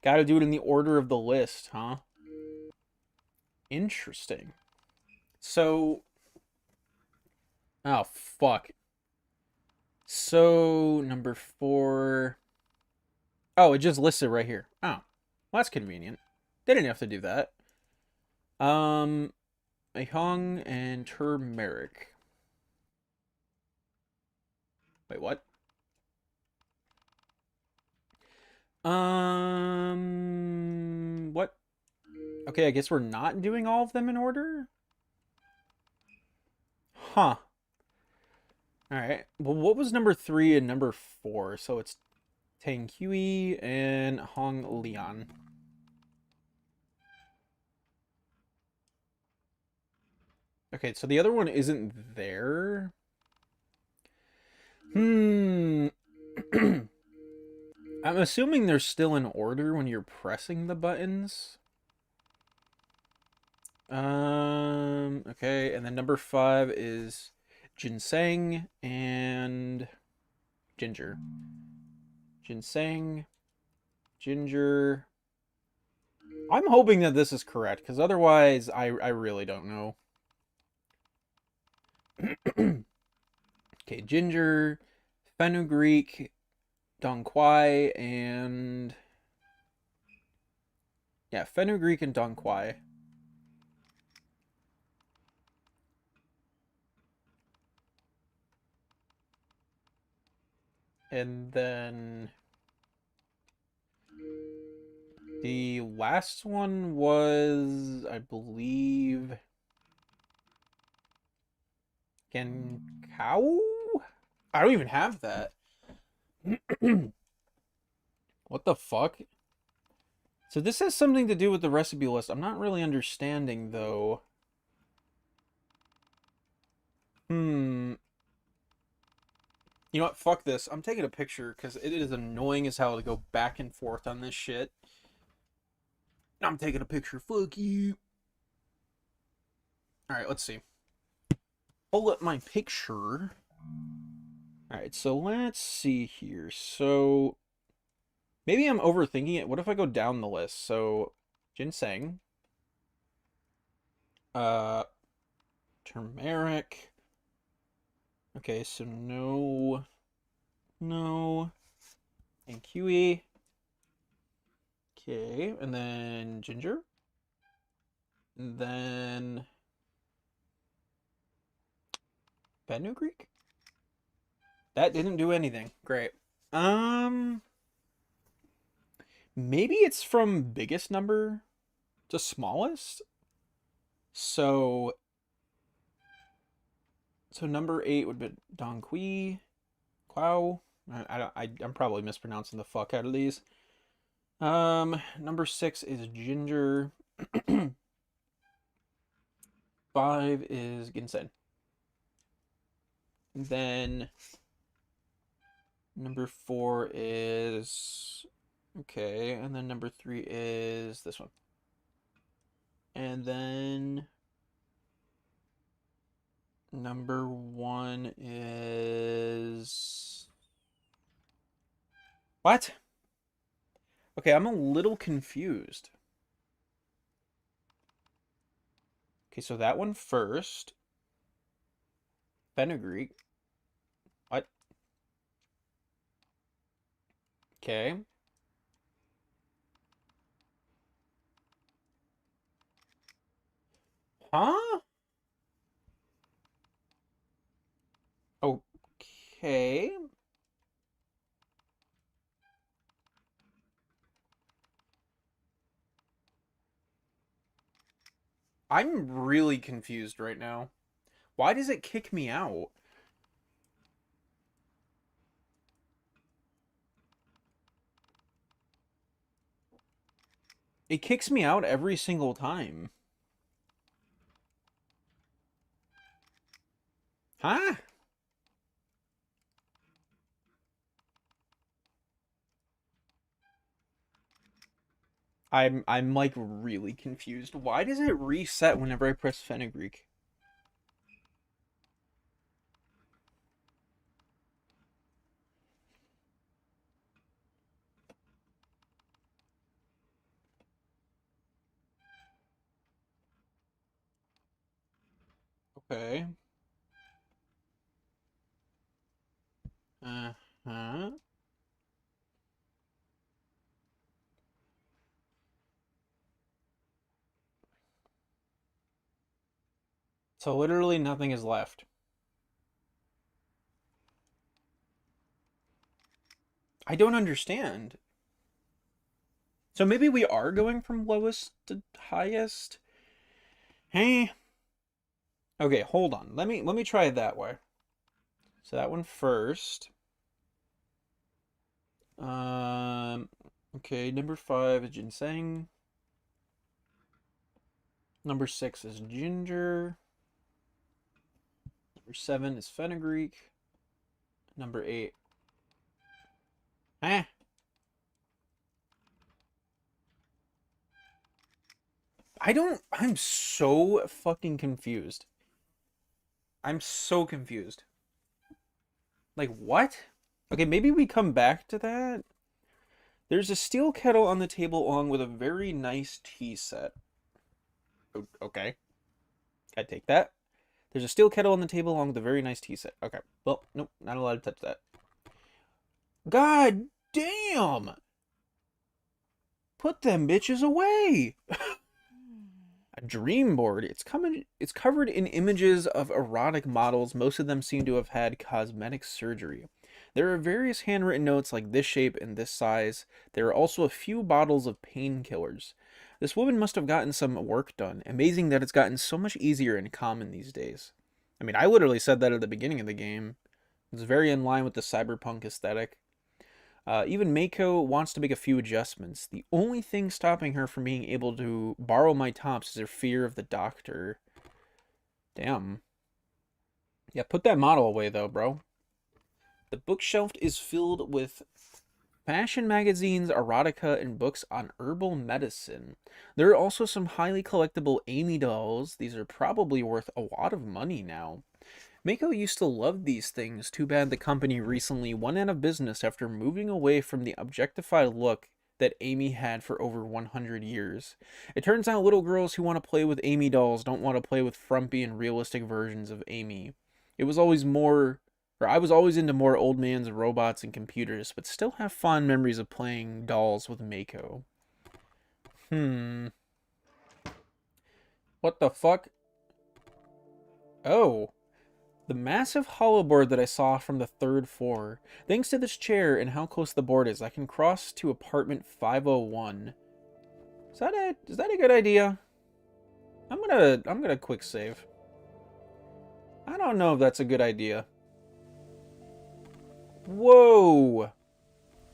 Gotta do it in the order of the list, huh? Interesting. So... Oh, fuck. So, number 4... Oh, it just lists it right here. Oh, well, that's convenient. They didn't have to do that. Mahong and turmeric. Wait, what? What? Okay, I guess we're not doing all of them in order? Huh. Alright. Well, what was number 3 and number 4? So it's Tang Hui and Hong Lian. Okay, so the other one isn't there. I'm assuming they're still in order when you're pressing the buttons. Okay, and then number 5 is ginseng and ginger. Ginseng, ginger. I'm hoping that this is correct, because otherwise I really don't know. Okay, ginger, fenugreek, dong quai, and... Yeah, fenugreek and dong quai. And then... The last one was, I believe... Genkao? I don't even have that. What the fuck? So this has something to do with the recipe list. I'm not really understanding, though. Hmm. You know what? Fuck this. I'm taking a picture because it is annoying as hell to go back and forth on this shit. I'm taking a picture. Fuck you. Alright, let's see. Pull up my picture. Alright, so let's see here. So, maybe I'm overthinking it. What if I go down the list? So, ginseng. Turmeric. Okay, so no, and kiwi. Okay, and then ginger. And then fenugreek? That didn't do anything. Great. Maybe it's from biggest number to smallest. So number 8 would be Don Qui. Quao. I'm probably mispronouncing the fuck out of these. Number 6 is ginger. 5 is ginseng. Then number 4 is okay, and then number 3 is this one. And then number 1 is what? Okay, I'm a little confused. Okay, so that one first. Fenugreek. What? Okay. Huh? Okay. I'm really confused right now. Why does it kick me out? It kicks me out every single time. Huh? I'm like really confused. Why does it reset whenever I press fenugreek? Okay. Uh-huh. So literally nothing is left. I don't understand. So maybe we are going from lowest to highest? Hey. Okay, hold on. Let me try it that way. So that one first. Okay, number 5 is ginseng. Number 6 is ginger. Number 7 is fenugreek. Number 8. Eh. I'm so fucking confused. I'm so confused. Like, what? Okay, maybe we come back to that. There's a steel kettle on the table along with a very nice tea set. Okay. I take that. There's a steel kettle on the table along with a very nice tea set. Okay. Well, nope, not allowed to touch that. God damn! Put them bitches away! A dream board. It's covered in images of erotic models. Most of them seem to have had cosmetic surgery. There are various handwritten notes like this shape and this size. There are also a few bottles of painkillers. This woman must have gotten some work done. Amazing that it's gotten so much easier and common these days. I mean, I literally said that at the beginning of the game. It's very in line with the cyberpunk aesthetic. Even Mako wants to make a few adjustments. The only thing stopping her from being able to borrow my tops is her fear of the doctor. Damn. Yeah, put that model away though, bro. The bookshelf is filled with fashion magazines, erotica, and books on herbal medicine. There are also some highly collectible Amy dolls. These are probably worth a lot of money now. Mako used to love these things. Too bad the company recently went out of business after moving away from the objectified look that Amy had for over 100 years. It turns out little girls who want to play with Amy dolls don't want to play with frumpy and realistic versions of Amy. It was always more, or I was always into more old man's robots and computers, but still have fond memories of playing dolls with Mako. What the fuck? Oh. The massive hollow board that I saw from the 3rd floor. Thanks to this chair and how close the board is, I can cross to apartment 501. Is that a good idea? I'm gonna quick save. I don't know if that's a good idea. Whoa!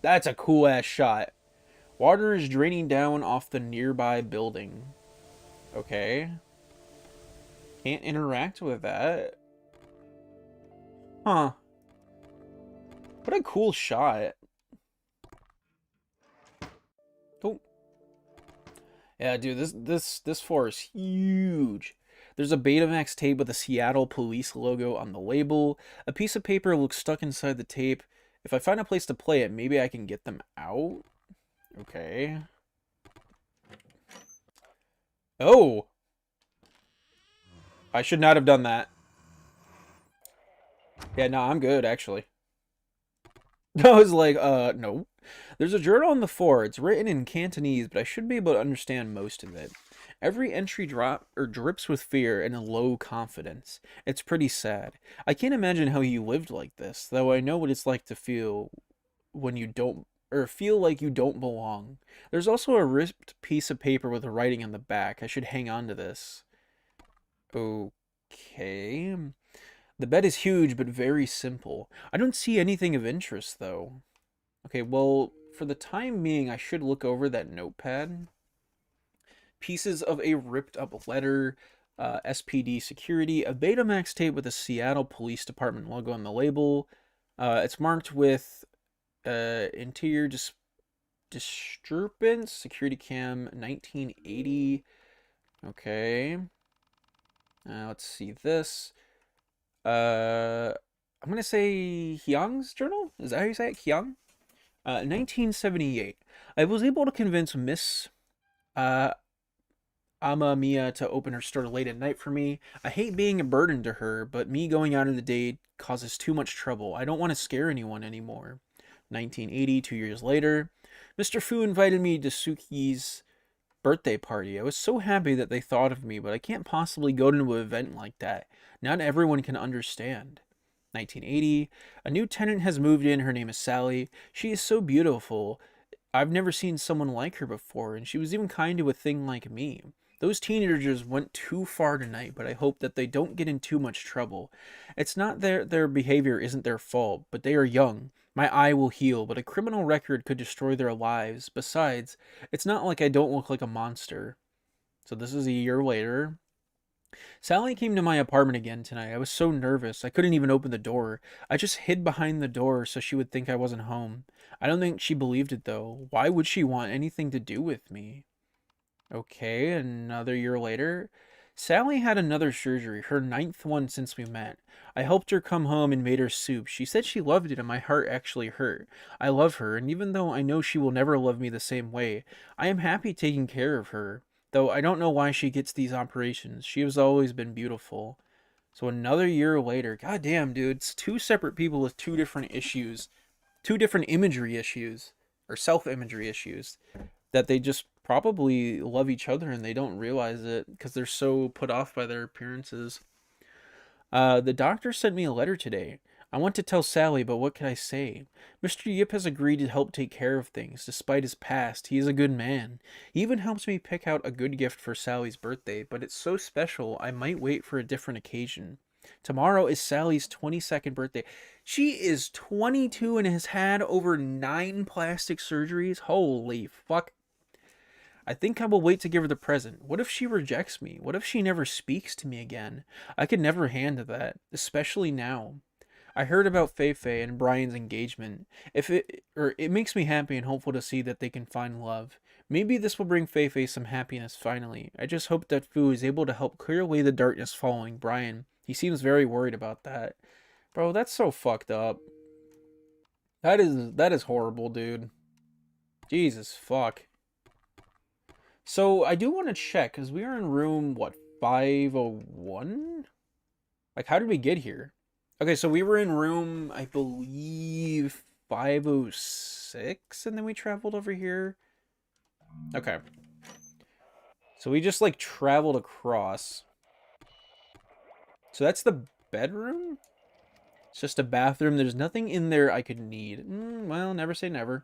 That's a cool ass shot. Water is draining down off the nearby building. Okay. Can't interact with that. Huh. What a cool shot. Oh. Yeah, dude, this floor is huge. There's a Betamax tape with a Seattle police logo on the label. A piece of paper looks stuck inside the tape. If I find a place to play it, maybe I can get them out. Okay. Oh. I should not have done that. Yeah, no, I'm good, actually. I was like, no. There's a journal on the floor. It's written in Cantonese, but I should be able to understand most of it. Every entry drips with fear and a low confidence. It's pretty sad. I can't imagine how you lived like this, though I know what it's like to feel when you don't, or feel like you don't belong. There's also a ripped piece of paper with a writing on the back. I should hang on to this. Okay. The bed is huge, but very simple. I don't see anything of interest, though. Okay, well, for the time being, I should look over that notepad. Pieces of a ripped-up letter, SPD security, a Betamax tape with a Seattle Police Department logo on the label. It's marked with interior disturbance, security cam, 1980. Okay. Let's see this. I'm gonna say Hyung's journal? Is that how you say it? Hyung? 1978. I was able to convince Miss Amamiya to open her store late at night for me. I hate being a burden to her, but me going out in the day causes too much trouble. I don't want to scare anyone anymore. 1980, 2 years later. Mr. Fu invited me to Suki's birthday party. I was so happy that they thought of me, but I can't possibly go to an event like that. Not everyone can understand. 1980. A new tenant has moved in. Her name is Sally. She is so beautiful. I've never seen someone like her before, and she was even kind to a thing like me. Those teenagers went too far tonight, but I hope that they don't get in too much trouble. It's not their behavior isn't their fault, but they are young. My eye will heal, but a criminal record could destroy their lives. Besides, it's not like I don't look like a monster. So this is a year later. Sally came to my apartment again tonight. I was so nervous. I couldn't even open the door. I just hid behind the door so she would think I wasn't home. I don't think she believed it, though. Why would she want anything to do with me? Okay, another year later. Sally had another surgery, her 9th one since we met. I helped her come home and made her soup. She said she loved it and my heart actually hurt. I love her, and even though I know she will never love me the same way, I am happy taking care of her. Though I don't know why she gets these operations. She has always been beautiful. So another year later. God damn, dude. It's 2 separate people with 2 different issues. 2 different imagery issues. Or self-imagery issues. That they just probably love each other and they don't realize it. Because they're so put off by their appearances. The doctor sent me a letter today. I want to tell Sally, but what can I say? Mr. Yip has agreed to help take care of things. Despite his past, he is a good man. He even helps me pick out a good gift for Sally's birthday, but it's so special I might wait for a different occasion. Tomorrow is Sally's 22nd birthday. She is 22 and has had over 9 plastic surgeries. Holy fuck. I think I will wait to give her the present. What if she rejects me? What if she never speaks to me again? I could never handle that, especially now. I heard about Fei and Brian's engagement. It makes me happy and hopeful to see that they can find love. Maybe this will bring Fei some happiness finally. I just hope that Fu is able to help clear away the darkness following Brian. He seems very worried about that. Bro, that's so fucked up. That is horrible, dude. Jesus fuck. So I do want to check, because we are in room, what, 501? Like, how did we get here? Okay, so we were in room, I believe, 506, and then we traveled over here. Okay. So we just, like, traveled across. So that's the bedroom? It's just a bathroom. There's nothing in there I could need. Well, never say never.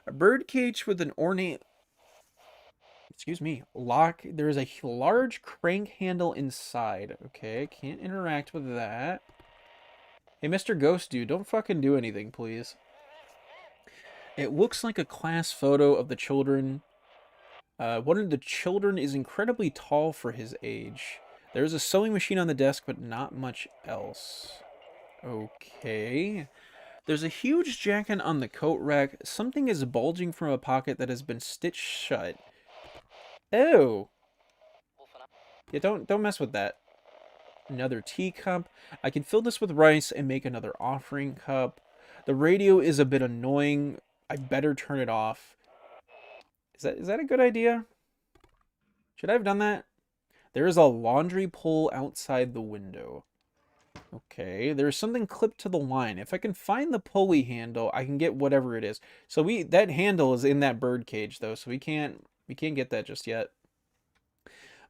A bird cage with an ornate... Excuse me. Lock. There is a large crank handle inside. Okay, can't interact with that. Hey, Mr. Ghost Dude, don't fucking do anything, please. It looks like a class photo of the children. One of the children is incredibly tall for his age. There's a sewing machine on the desk, but not much else. Okay. There's a huge jacket on the coat rack. Something is bulging from a pocket that has been stitched shut. Oh. Yeah, don't mess with that. Another teacup. I can fill this with rice and make another offering cup. The radio is a bit annoying. I better turn it off. Is that a good idea? Should I have done that? There is a laundry pole outside the window. Okay, there's something clipped to the line. If I can find the pulley handle, I can get whatever it is. So that handle is in that bird cage though, so we can't get that just yet.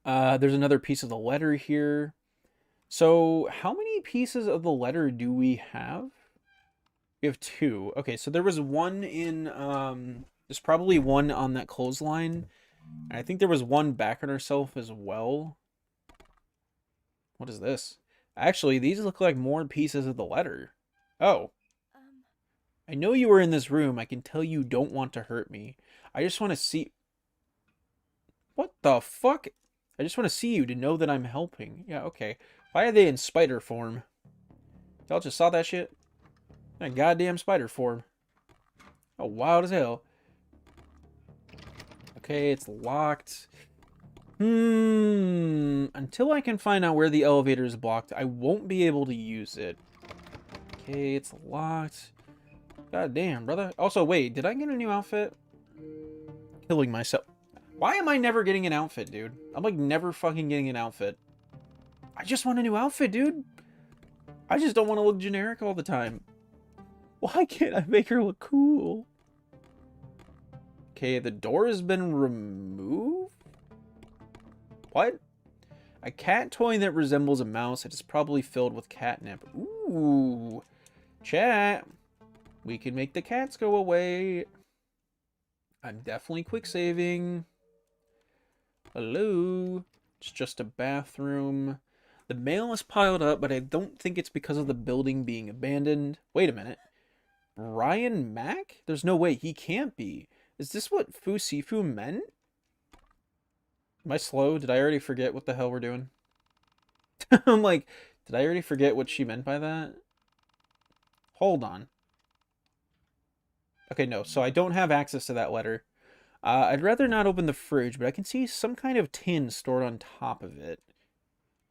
There's another piece of the letter here. So how many pieces of the letter do we have? We have 2. Okay, so there was one in there's probably one on that clothesline. And I think there was one back on herself as well. What is this? Actually, these look like more pieces of the letter. Oh. I know you were in this room. I can tell you don't want to hurt me. I just want to see... What the fuck? I just want to see you to know that I'm helping. Yeah, okay. Why are they in spider form? Y'all just saw that shit? That goddamn spider form. Oh, wild as hell. Okay, it's locked. Until I can find out where the elevator is blocked, I won't be able to use it. Okay, it's locked. God damn, brother. Also, wait, did I get a new outfit? Killing myself. Why am I never getting an outfit, dude? I'm like never fucking getting an outfit. I just want a new outfit, dude. I just don't want to look generic all the time. Why can't I make her look cool? Okay, the door has been removed? What? A cat toy that resembles a mouse. It is probably filled with catnip. Ooh. Chat. We can make the cats go away. I'm definitely quick saving. Hello. It's just a bathroom. The mail is piled up, but I don't think it's because of the building being abandoned. Wait a minute. Brian Mack? There's no way. He can't be. Is this what Fu Sifu meant? Am I slow? Did I already forget what the hell we're doing? I'm like, did I already forget what she meant by that? Hold on. Okay, no. So I don't have access to that letter. I'd rather not open the fridge, but I can see some kind of tin stored on top of it.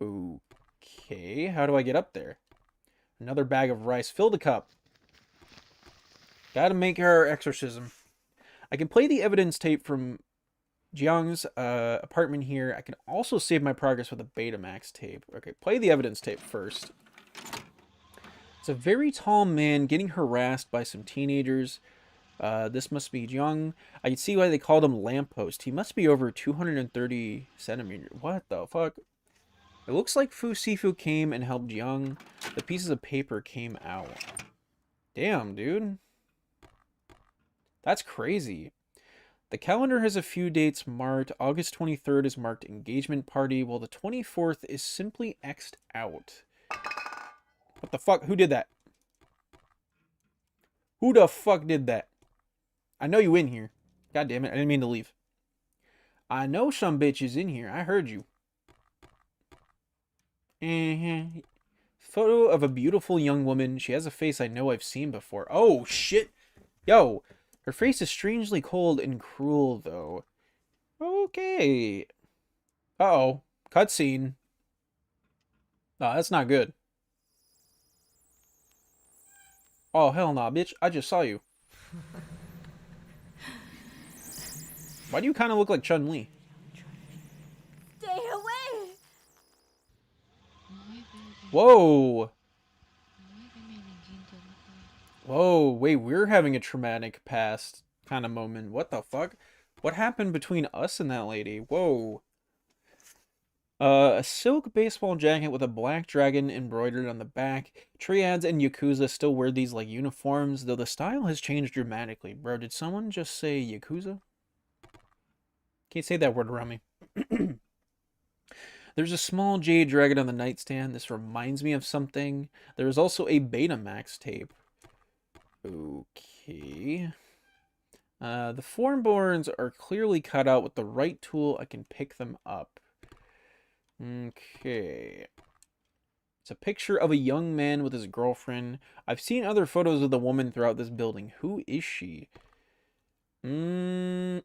Okay, how do I get up there? Another bag of rice. Fill the cup. Gotta make her exorcism. I can play the evidence tape from Jiang's apartment here. I can also save my progress with a Betamax tape. Okay, play the evidence tape first. It's a very tall man getting harassed by some teenagers. This must be Jiang. I can see why they called him Lamppost. He must be over 230 centimeters. What the fuck? It looks like Fu Sifu came and helped Jiang. The pieces of paper came out. Damn, dude. That's crazy. The calendar has a few dates marked. August 23rd is marked engagement party, while the 24th is simply X'd out. What the fuck? Who did that? Who the fuck did that? I know you in here. God damn it. I didn't mean to leave. I know some bitch is in here. I heard you. Photo of a beautiful young woman. She has a face I know I've seen before. Oh, shit. Yo. Her face is strangely cold and cruel, though. Okay. Uh-oh. Cutscene. No, that's not good. Oh, hell nah, bitch. I just saw you. Why do you kind of look like Chun-Li? Stay away! Whoa. Whoa, wait, we're having a traumatic past kind of moment. What the fuck? What happened between us and that lady? Whoa. A silk baseball jacket with a black dragon embroidered on the back. Triads and Yakuza still wear these like uniforms, though the style has changed dramatically. Bro, did someone just say Yakuza? Can't say that word around me. There's a small jade dragon on the nightstand. This reminds me of something. There is also a Betamax tape. Okay. The formboards are clearly cut out. With the right tool, I can pick them up. Okay. It's a picture of a young man with his girlfriend. I've seen other photos of the woman throughout this building. Who is she? I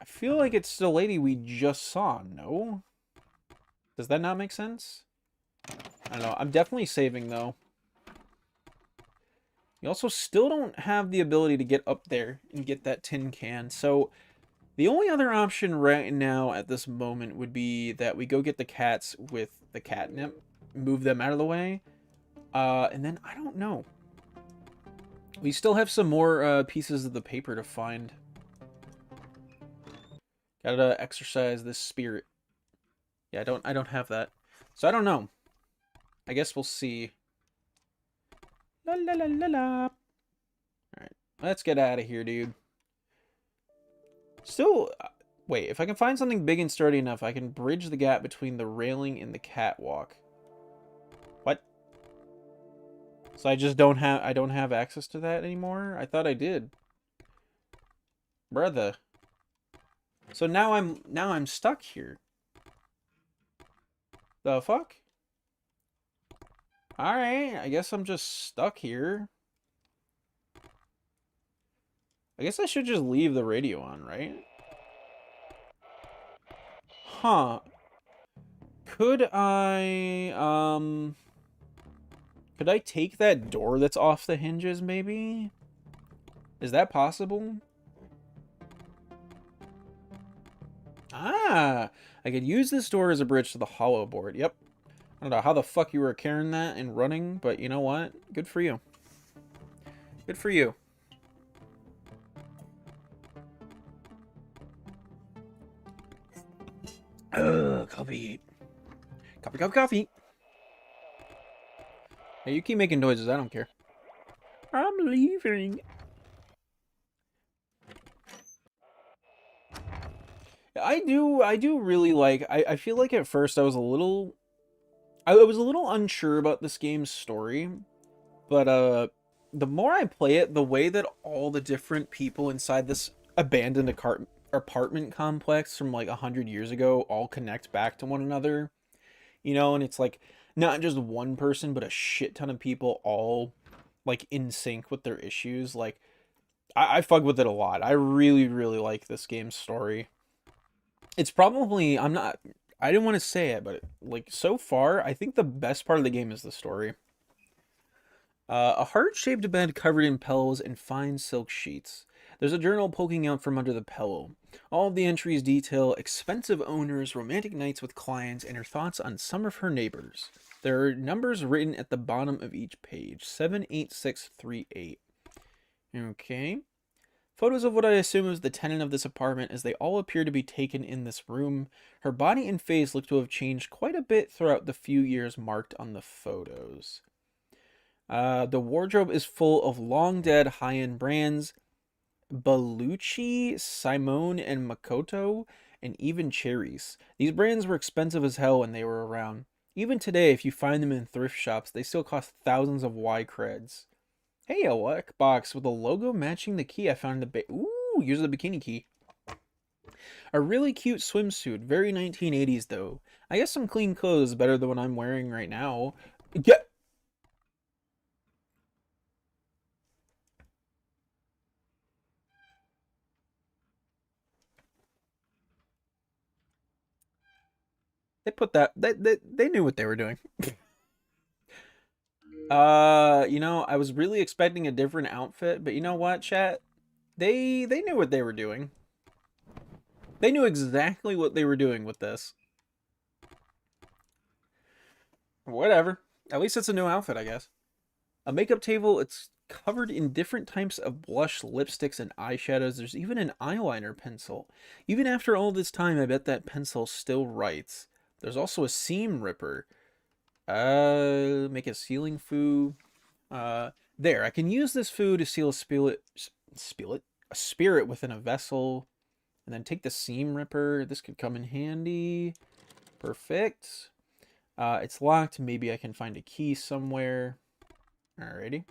feel like it's the lady we just saw, no? Does that not make sense? I don't know. I'm definitely saving, though. You also still don't have the ability to get up there and get that tin can. So the only other option right now at this moment would be that we go get the cats with the catnip, move them out of the way. And then I don't know. We still have some more pieces of the paper to find. Gotta exercise this spirit. Yeah, I don't have that. So I don't know. I guess we'll see. La la la la la. Alright, let's get out of here, dude. Still, wait, if I can find something big and sturdy enough, I can bridge the gap between the railing and the catwalk. What? So I just don't have access to that anymore? I thought I did. Brother. So now I'm stuck here. The fuck? Alright, I guess I'm just stuck here. I guess I should just leave the radio on, right? Huh. Could I take that door that's off the hinges, maybe? Is that possible? Ah, I could use this door as a bridge to the hollow board. Yep. I don't know how the fuck you were carrying that and running, but you know what? Good for you. Good for you. Coffee. Coffee. Hey, you keep making noises. I don't care. I'm leaving. I do really like. I feel like at first I was a little unsure about this game's story, but the more I play it, the way that all the different people inside this abandoned apartment complex from like 100 years ago all connect back to one another, you know, and it's like not just one person, but a shit ton of people all like in sync with their issues. Like I fuck with it a lot. I really, really like this game's story. It's probably, I didn't want to say it, but like so far, I think the best part of the game is the story. A heart-shaped bed covered in pillows and fine silk sheets. There's a journal poking out from under the pillow. All of the entries detail expensive owners, romantic nights with clients, and her thoughts on some of her neighbors. There are numbers written at the bottom of each page. 78638. Okay. Photos of what I assume is the tenant of this apartment, as they all appear to be taken in this room. Her body and face look to have changed quite a bit throughout the few years marked on the photos. The wardrobe is full of long-dead high-end brands. Bellucci, Simone, and Makoto, and even Cherries. These brands were expensive as hell when they were around. Even today, if you find them in thrift shops, they still cost thousands of Y creds. Hey, a luck box with a logo matching the key I found in the Ooh, use the bikini key. A really cute swimsuit, very 1980s though. I guess some clean clothes is better than what I'm wearing right now. Get. They put that. They knew what they were doing. You know, I was really expecting a different outfit, but you know what, chat? They knew what they were doing. They knew exactly what they were doing with this. Whatever. At least it's a new outfit, I guess. A makeup table, it's covered in different types of blush, lipsticks, and eyeshadows. There's even an eyeliner pencil. Even after all this time, I bet that pencil still writes. There's also a seam ripper. Make a sealing foo. There, I can use this foo to seal a spirit within a vessel. And then take the seam ripper. This could come in handy. Perfect. It's locked. Maybe I can find a key somewhere. Alrighty.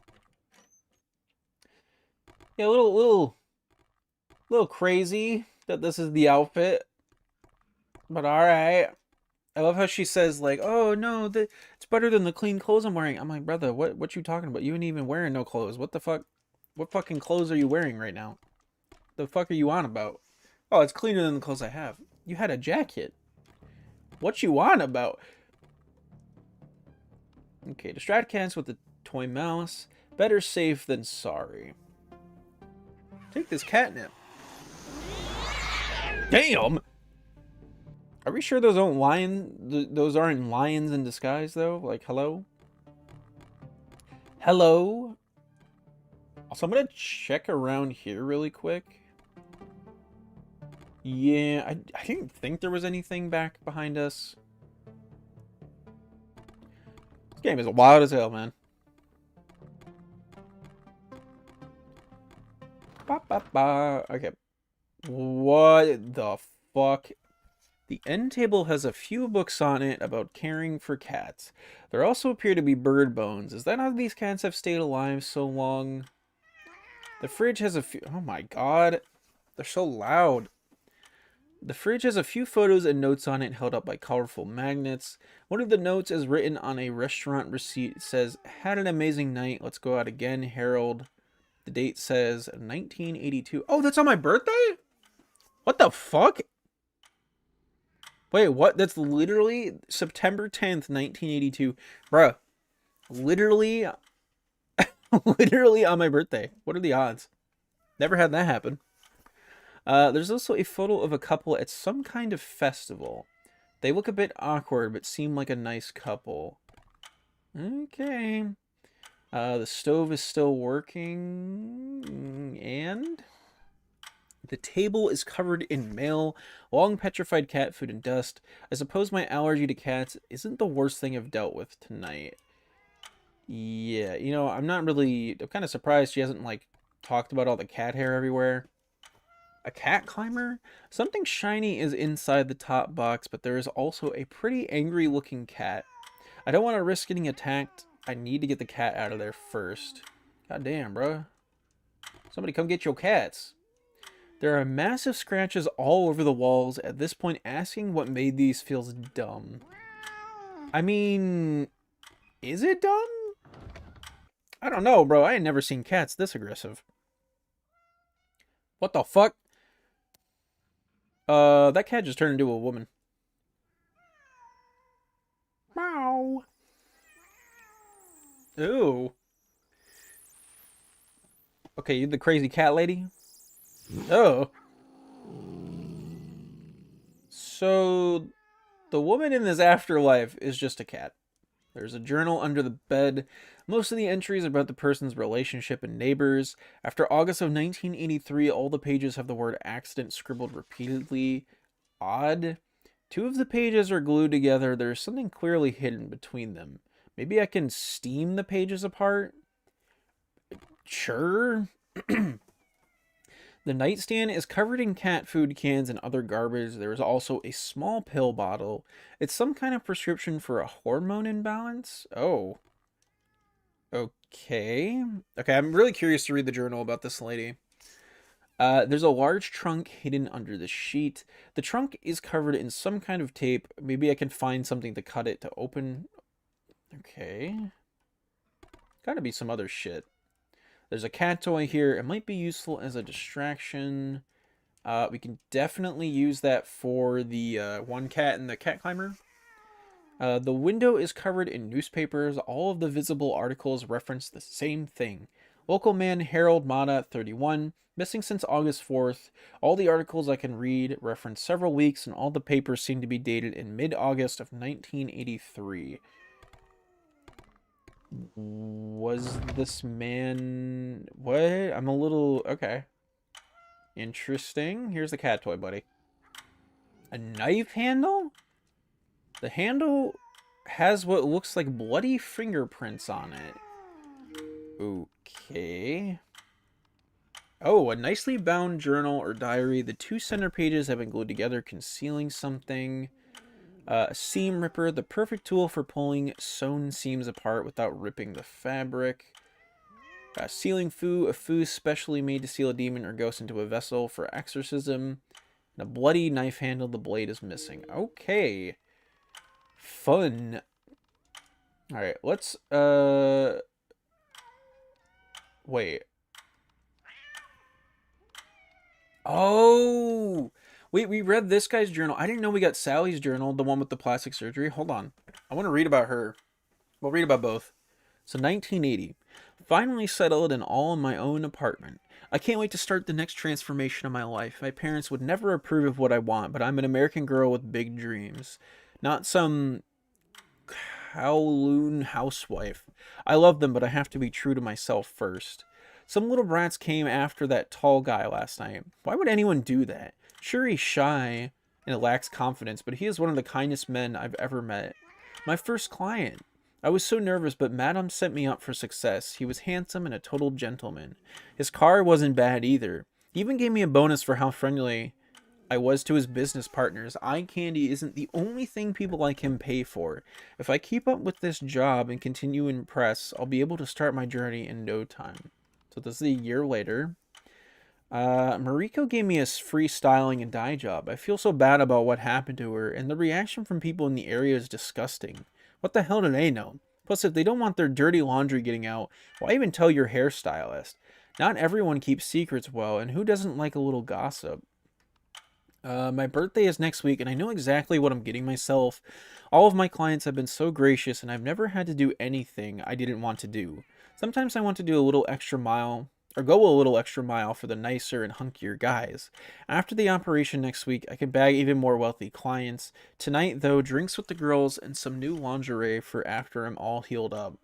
Yeah, a little crazy that this is the outfit. But alright. I love how she says, like, oh no, it's better than the clean clothes I'm wearing. I'm like, brother, what you talking about? You ain't even wearing no clothes. What the fuck? What fucking clothes are you wearing right now? The fuck are you on about? Oh, it's cleaner than the clothes I have. You had a jacket. What you on about? Okay, distract cats with the toy mouse. Better safe than sorry. Take this catnip. Damn! Are we sure those aren't lions in disguise, though? Like, hello? Hello? Also, I'm gonna check around here really quick. Yeah, I didn't think there was anything back behind us. This game is wild as hell, man. Ba, ba, ba. Okay. What the fuck? The end table has a few books on it about caring for cats. There also appear to be bird bones. Is that how these cats have stayed alive so long? The fridge has a few... Oh my god. They're so loud. The fridge has a few photos and notes on it held up by colorful magnets. One of the notes is written on a restaurant receipt. It says, had an amazing night. Let's go out again, Harold. The date says 1982. Oh, that's on my birthday? What the fuck? Wait, what? That's literally September 10th, 1982. Bruh. Literally, literally on my birthday. What are the odds? Never had that happen. There's also a photo of a couple at some kind of festival. They look a bit awkward, but seem like a nice couple. Okay. The stove is still working. And the table is covered in mail, long petrified cat food, and dust. I suppose my allergy to cats isn't the worst thing I've dealt with tonight. Yeah, you know, I'm kind of surprised she hasn't, like, talked about all the cat hair everywhere. A cat climber? Something shiny is inside the top box, but there is also a pretty angry looking cat. I don't want to risk getting attacked. I need to get the cat out of there first. God damn, bro. Somebody come get your cats. There are massive scratches all over the walls. At this point, asking what made these feels dumb. I mean, is it dumb? I don't know, bro. I ain't never seen cats this aggressive. What the fuck? That cat just turned into a woman. Meow. Ooh. Okay, you the crazy cat lady? Oh. So, the woman in this afterlife is just a cat. There's a journal under the bed. Most of the entries are about the person's relationship and neighbors. After August of 1983, all the pages have the word accident scribbled repeatedly. Odd. Two of the pages are glued together. There's something clearly hidden between them. Maybe I can steam the pages apart? Sure. The The nightstand is covered in cat food cans and other garbage. There is also a small pill bottle. It's some kind of prescription for a hormone imbalance. Oh. Okay. Okay, I'm really curious to read the journal about this lady. There's a large trunk hidden under the sheet. The trunk is covered in some kind of tape. Maybe I can find something to cut it to open. Okay. Gotta be some other shit. There's a cat toy here. It might be useful as a distraction. We can definitely use that for the one cat and the cat climber. The window is covered in newspapers. All of the visible articles reference the same thing. Local man Harold Mata, 31, missing since August 4th. All the articles I can read reference several weeks, and all the papers seem to be dated in mid-August of 1983. Was this man... What? I'm a little... Okay. Interesting. Here's the cat toy, buddy. A knife handle? The handle has what looks like bloody fingerprints on it. Okay. Oh, a nicely bound journal or diary. The two center pages have been glued together, concealing something. A seam ripper, the perfect tool for pulling sewn seams apart without ripping the fabric. Sealing foo, a foo specially made to seal a demon or ghost into a vessel for exorcism. And a bloody knife handle, the blade is missing. Okay. Fun. Alright, let's, wait. Oh! Wait, we read this guy's journal. I didn't know we got Sally's journal, the one with the plastic surgery. Hold on. I want to read about her. We'll read about both. So 1980. Finally settled in all in my own apartment. I can't wait to start the next transformation of my life. My parents would never approve of what I want, but I'm an American girl with big dreams. Not some Kowloon housewife. I love them, but I have to be true to myself first. Some little brats came after that tall guy last night. Why would anyone do that? Sure, he's shy and lacks confidence, but he is one of the kindest men I've ever met. My first client. I was so nervous, but Madame set me up for success. He was handsome and a total gentleman. His car wasn't bad either. He even gave me a bonus for how friendly I was to his business partners. Eye candy isn't the only thing people like him pay for. If I keep up with this job and continue to impress, I'll be able to start my journey in no time. So this is a year later. Mariko gave me a free styling and dye job. I feel so bad about what happened to her, and the reaction from people in the area is disgusting. What the hell do they know? Plus, if they don't want their dirty laundry getting out, why even tell your hairstylist? Not everyone keeps secrets well, and who doesn't like a little gossip? My birthday is next week, and I know exactly what I'm getting myself. All of my clients have been so gracious, and I've never had to do anything I didn't want to do. Sometimes I want to do a little extra mile, or go a little extra mile for the nicer and hunkier guys. After the operation next week, I can bag even more wealthy clients. Tonight, though, drinks with the girls and some new lingerie for after I'm all healed up.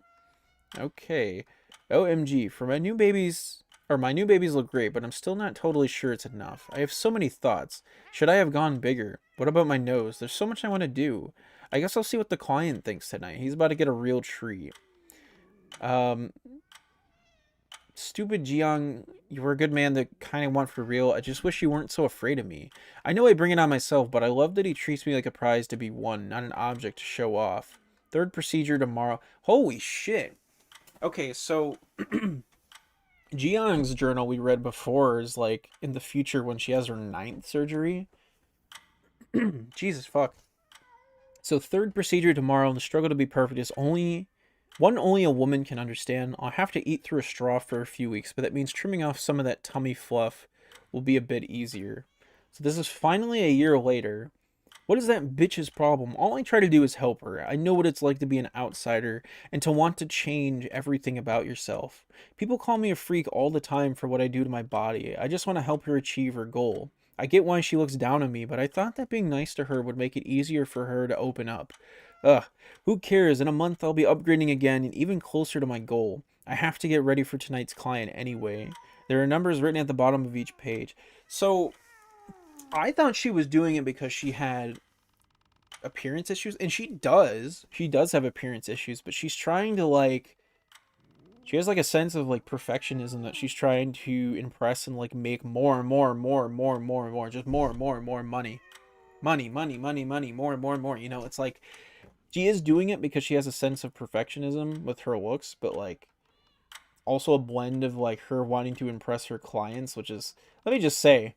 Okay. OMG, for my new babies... Or my new babies look great, but I'm still not totally sure it's enough. I have so many thoughts. Should I have gone bigger? What about my nose? There's so much I want to do. I guess I'll see what the client thinks tonight. He's about to get a real treat. Stupid Jiang, you were a good man that kind of want for real. I just wish you weren't so afraid of me. I know I bring it on myself, but I love that he treats me like a prize to be won, not an object to show off. Third procedure tomorrow. Holy shit. Okay, so... Jiang's journal we read before is like in the future when she has her 9th surgery. Jesus fuck. So third procedure tomorrow, and the struggle to be perfect is only a woman can understand. I'll have to eat through a straw for a few weeks, but that means trimming off some of that tummy fluff will be a bit easier. So this is finally a year later. What is that bitch's problem? All I try to do is help her. I know what it's like to be an outsider and to want to change everything about yourself. People call me a freak all the time for what I do to my body. I just want to help her achieve her goal. I get why she looks down on me, but I thought that being nice to her would make it easier for her to open up. Ugh, who cares? In a month I'll be upgrading again and even closer to my goal. I have to get ready for tonight's client anyway. There are numbers written at the bottom of each page. So... I thought she was doing it because she had appearance issues, and she does have appearance issues, but she's trying to like She has like a sense of like perfectionism that she's trying to impress and like make more and more and more and more and more and more, just more and more and more money. Money, money, money, money, more and more and more. You know, it's like she is doing it because she has a sense of perfectionism with her looks, but like also a blend of like her wanting to impress her clients, which is, let me just say,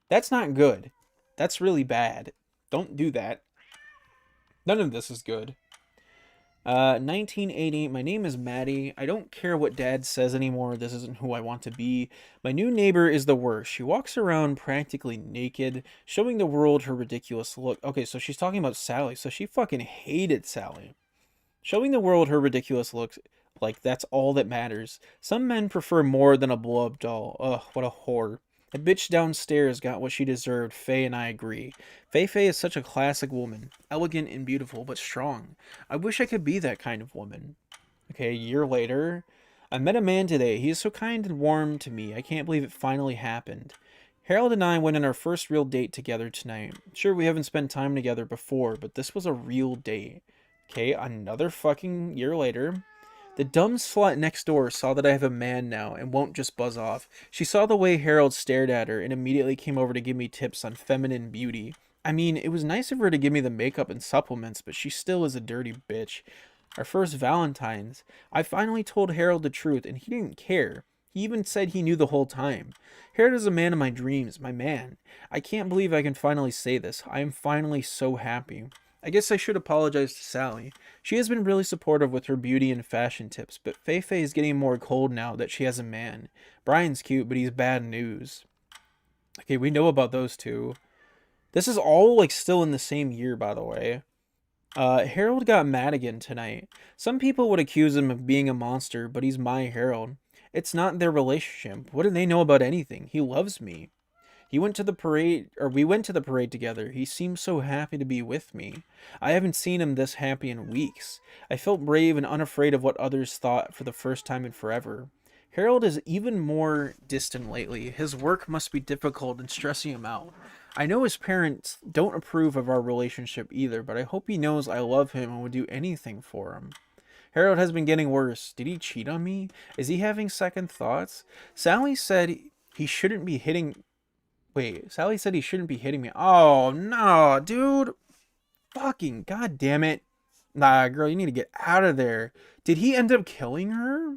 that's not good. That's really bad. Don't do that. None of this is good. 1980. My name is Maddie. I don't care what Dad says anymore. This isn't who I want to be. My new neighbor is the worst. She walks around practically naked, showing the world her ridiculous look. Okay, so she's talking about Sally. So she fucking hated Sally. Showing the world her ridiculous looks, like that's all that matters. Some men prefer more than a blow-up doll. Ugh, what a whore. The bitch downstairs got what she deserved. Faye and I agree. Faye is such a classic woman. Elegant and beautiful, but strong. I wish I could be that kind of woman. Okay, a year later. I met a man today. He is so kind and warm to me. I can't believe it finally happened. Harold and I went on our first real date together tonight. Sure, we haven't spent time together before, but this was a real date. Okay, another fucking year later. The dumb slut next door saw that I have a man now and won't just buzz off. She saw the way Harold stared at her and immediately came over to give me tips on feminine beauty. I mean, it was nice of her to give me the makeup and supplements, but she still is a dirty bitch. Our first Valentine's, I finally told Harold the truth and he didn't care. He even said he knew the whole time. Harold is a man of my dreams, my man. I can't believe I can finally say this. I am finally so happy. I guess I should apologize to Sally. She has been really supportive with her beauty and fashion tips, but Faye is getting more cold now that she has a man. Brian's cute, but he's bad news. Okay, we know about those two. This is all like still in the same year, by the way. Harold got mad again tonight. Some people would accuse him of being a monster, but he's my Harold. It's not their relationship. What do they know about anything? He loves me. We went to the parade together. He seemed so happy to be with me. I haven't seen him this happy in weeks. I felt brave and unafraid of what others thought for the first time in forever. Harold is even more distant lately. His work must be difficult and stressing him out. I know his parents don't approve of our relationship either, but I hope he knows I love him and would do anything for him. Harold has been getting worse. Did he cheat on me? Is he having second thoughts? Sally said he shouldn't be hitting... Wait, Sally said he shouldn't be hitting me. Oh, no, dude. Fucking god damn it. Nah, girl, you need to get out of there. Did he end up killing her?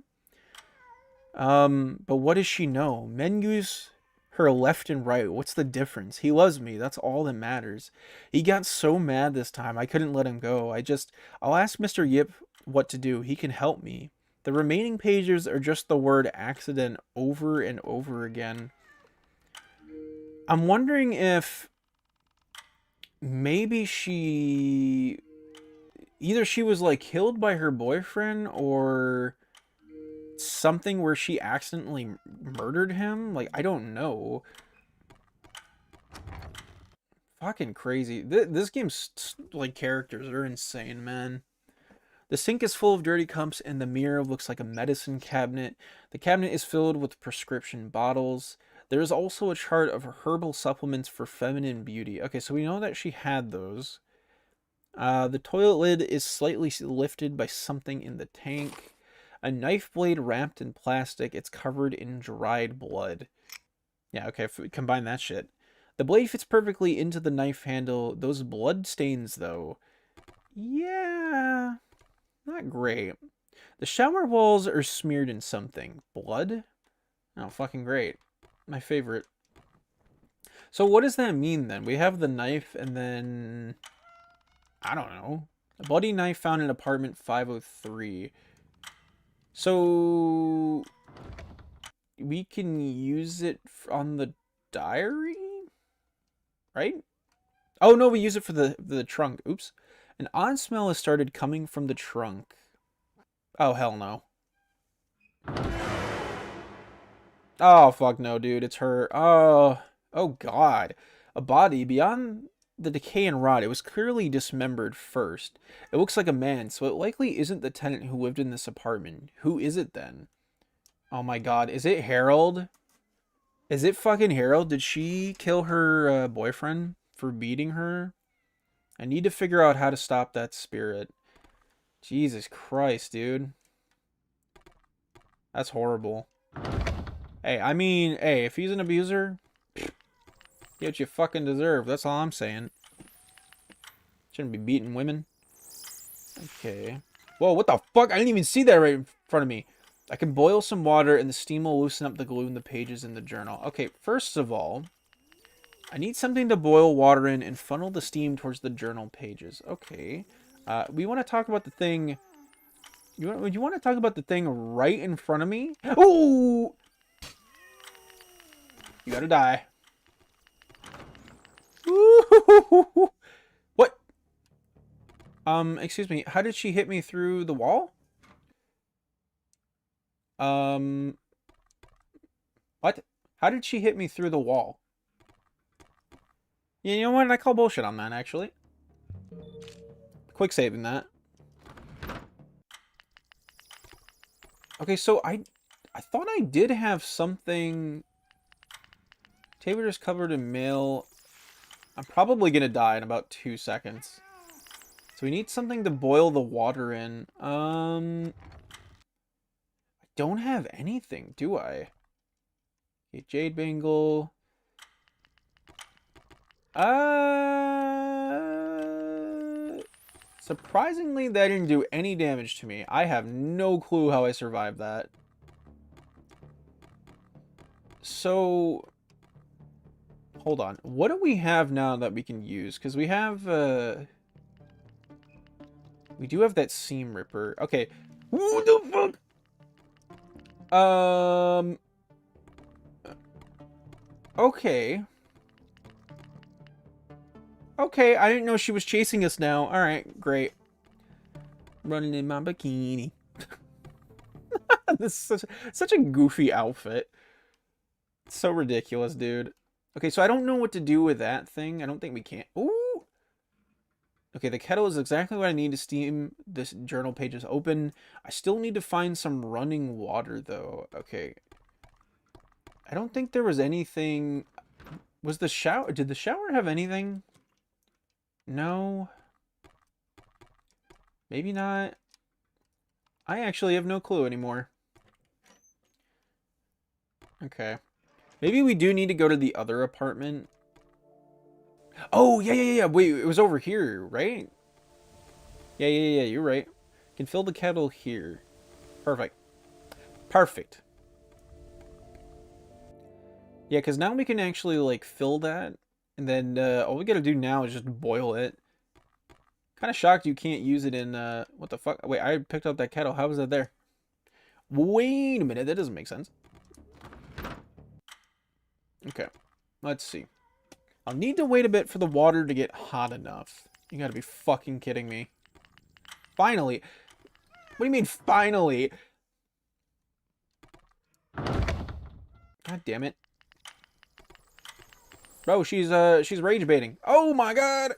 But what does she know? Men use her left and right. What's the difference? He loves me. That's all that matters. He got so mad this time. I couldn't let him go. I'll ask Mr. Yip what to do. He can help me. The remaining pages are just the word accident over and over again. I'm wondering if maybe either she was like killed by her boyfriend or something where she accidentally murdered him. Like, I don't know. Fucking crazy. This game's like characters are insane, man. The sink is full of dirty cups and the mirror looks like a medicine cabinet. The cabinet is filled with prescription bottles. There is also a chart of herbal supplements for feminine beauty. Okay, so we know that she had those. The toilet lid is slightly lifted by something in the tank. A knife blade wrapped in plastic. It's covered in dried blood. Yeah, okay, if we combine that shit. The blade fits perfectly into the knife handle. Those blood stains, though. Yeah, not great. The shower walls are smeared in something. Blood? Oh, fucking great. My favorite. So what does that mean then? We have the knife and then... I don't know. A bloody knife found in apartment 503. So... we can use it on the diary? Right? Oh no, we use it for the trunk. Oops. An odd smell has started coming from the trunk. Oh, hell no. Oh, fuck no, dude. It's her. Oh god. A body beyond the decay and rot. It was clearly dismembered first. It looks like a man, so it likely isn't the tenant who lived in this apartment. Who is it then? Oh my god. Is it Harold? Is it fucking Harold? Did she kill her boyfriend for beating her? I need to figure out how to stop that spirit. Jesus Christ, dude. That's horrible. Hey, I mean, hey, if he's an abuser, get what you fucking deserve. That's all I'm saying. Shouldn't be beating women. Okay. Whoa, what the fuck? I didn't even see that right in front of me. I can boil some water and the steam will loosen up the glue in the pages in the journal. Okay, first of all, I need something to boil water in and funnel the steam towards the journal pages. Okay. We want to talk about the thing... You want to talk about the thing right in front of me? Oh! You gotta die. What? Excuse me. How did she hit me through the wall? What? How did she hit me through the wall? Yeah, you know what? I call bullshit on that, actually. Quick saving that. Okay, so I thought I did have something... Tabor is covered in mail. I'm probably gonna die in about 2 seconds. So we need something to boil the water in. I don't have anything, do I? Okay, jade bangle. Surprisingly, that didn't do any damage to me. I have no clue how I survived that. So, hold on. What do we have now that we can use? Because we have, we do have that seam ripper. Okay. What the fuck? Okay. Okay, I didn't know she was chasing us now. Alright, great. Running in my bikini. This is such a goofy outfit. It's so ridiculous, dude. Okay, so I don't know what to do with that thing. I don't think we can. Ooh! Okay, the kettle is exactly what I need to steam this journal pages open. I still need to find some running water, though. Okay. I don't think there was anything... Was the shower... Did the shower have anything? No. Maybe not. I actually have no clue anymore. Okay. Maybe we do need to go to the other apartment. Oh, yeah. Wait, it was over here, right? Yeah, you're right. Can fill the kettle here. Perfect. Perfect. Yeah, because now we can actually, like, fill that. And then all we gotta do now is just boil it. Kind of shocked you can't use it in, what the fuck? Wait, I picked up that kettle. How was that there? Wait a minute, that doesn't make sense. Okay, let's see. I'll need to wait a bit for the water to get hot enough. You gotta be fucking kidding me. Finally. What do you mean, finally? God damn it. Bro, she's rage baiting. Oh my god!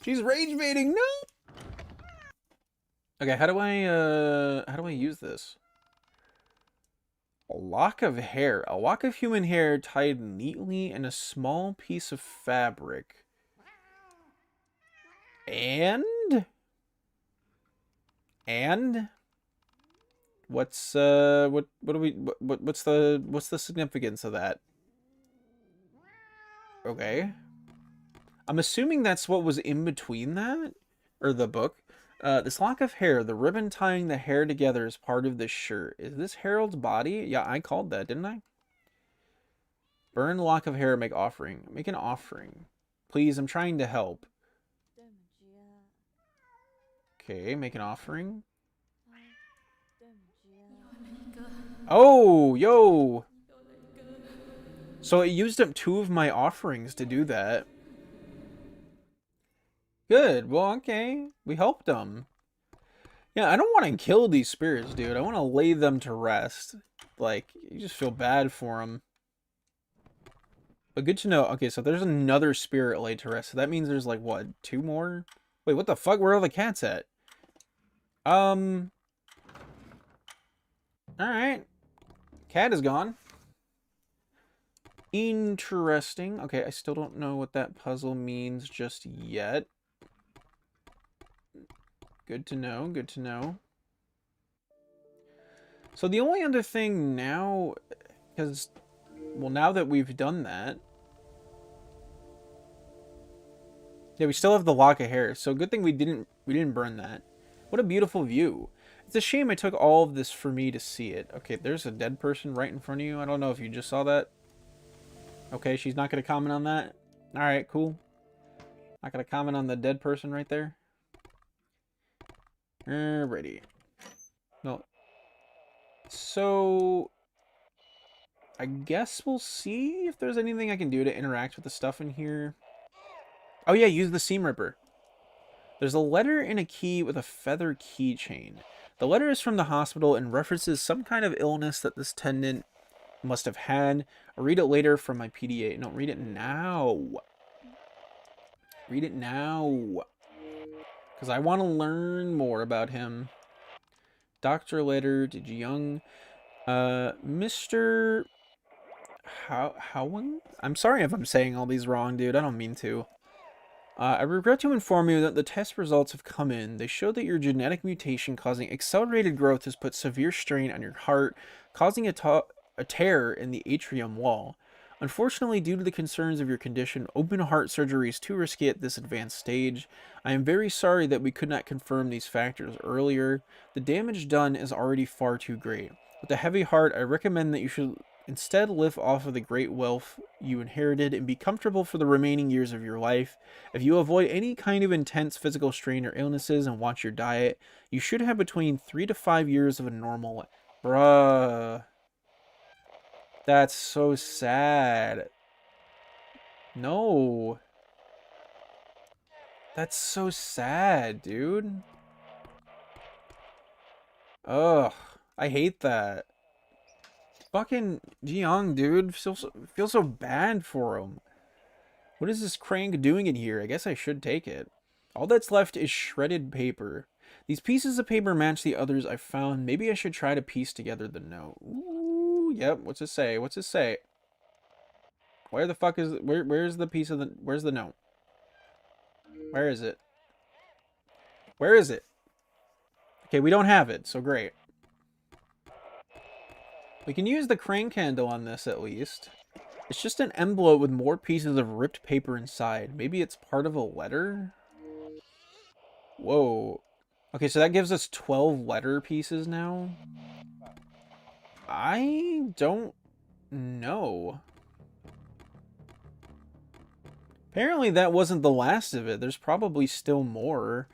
She's rage baiting, no! Okay, how do I use this? A lock of hair. A lock of human hair tied neatly in a small piece of fabric. And? What's what's the significance of that? Okay. I'm assuming that's what was in between that, or the book. This lock of hair, the ribbon tying the hair together is part of this shirt. Is this Harold's body? Yeah, I called that, didn't I? Burn the lock of hair, make offering. Make an offering. Please, I'm trying to help. Okay, make an offering. Oh, yo! So it used up 2 of my offerings to do that. Good. Well, okay. We helped them. Yeah, I don't want to kill these spirits, dude. I want to lay them to rest. Like, you just feel bad for them. But good to know. Okay, so there's another spirit laid to rest. So that means there's, like, what, 2 more? Wait, what the fuck? Where are all the cats at? Alright. Cat is gone. Interesting. Okay, I still don't know what that puzzle means just yet. Good to know, good to know. So the only other thing now, because, well, now that we've done that, yeah, we still have the lock of hair. So good thing we didn't burn that. What a beautiful view. It's a shame I took all of this for me to see it. Okay, there's a dead person right in front of you. I don't know if you just saw that. Okay, she's not going to comment on that. All right, cool. Not going to comment on the dead person right there. Alrighty. No. So, I guess we'll see if there's anything I can do to interact with the stuff in here. Oh yeah, use the seam ripper. There's a letter and a key with a feather keychain. The letter is from the hospital and references some kind of illness that this tenant must have had. I'll read it later from my PDA. No, read it now. Read it now. Because I want to learn more about him. Dr. Letter to Young. Mr. Howang? I'm sorry if I'm saying all these wrong, dude. I don't mean to. I regret to inform you that the test results have come in. They show that your genetic mutation causing accelerated growth has put severe strain on your heart, causing a tear in the atrium wall. Unfortunately, due to the concerns of your condition, open heart surgery is too risky at this advanced stage. I am very sorry that we could not confirm these factors earlier. The damage done is already far too great. With a heavy heart, I recommend that you should instead live off of the great wealth you inherited and be comfortable for the remaining years of your life. If you avoid any kind of intense physical strain or illnesses and watch your diet, you should have between 3 to 5 years of a normal life. Bruh. That's so sad. No. That's so sad, dude. Ugh. I hate that. Fucking Jiyoung, dude. Feel so bad for him. What is this crank doing in here? I guess I should take it. All that's left is shredded paper. These pieces of paper match the others I found. Maybe I should try to piece together the note. Ooh, yep. What's it say? What's it say? Where the fuck is... Where's the piece of the... Where's the note? Where is it? Where is it? Okay, we don't have it, so great. We can use the crank handle on this at least. It's just an envelope with more pieces of ripped paper inside. Maybe it's part of a letter? Whoa. Okay, so that gives us 12 letter pieces now. I don't know. Apparently that wasn't the last of it. There's probably still more.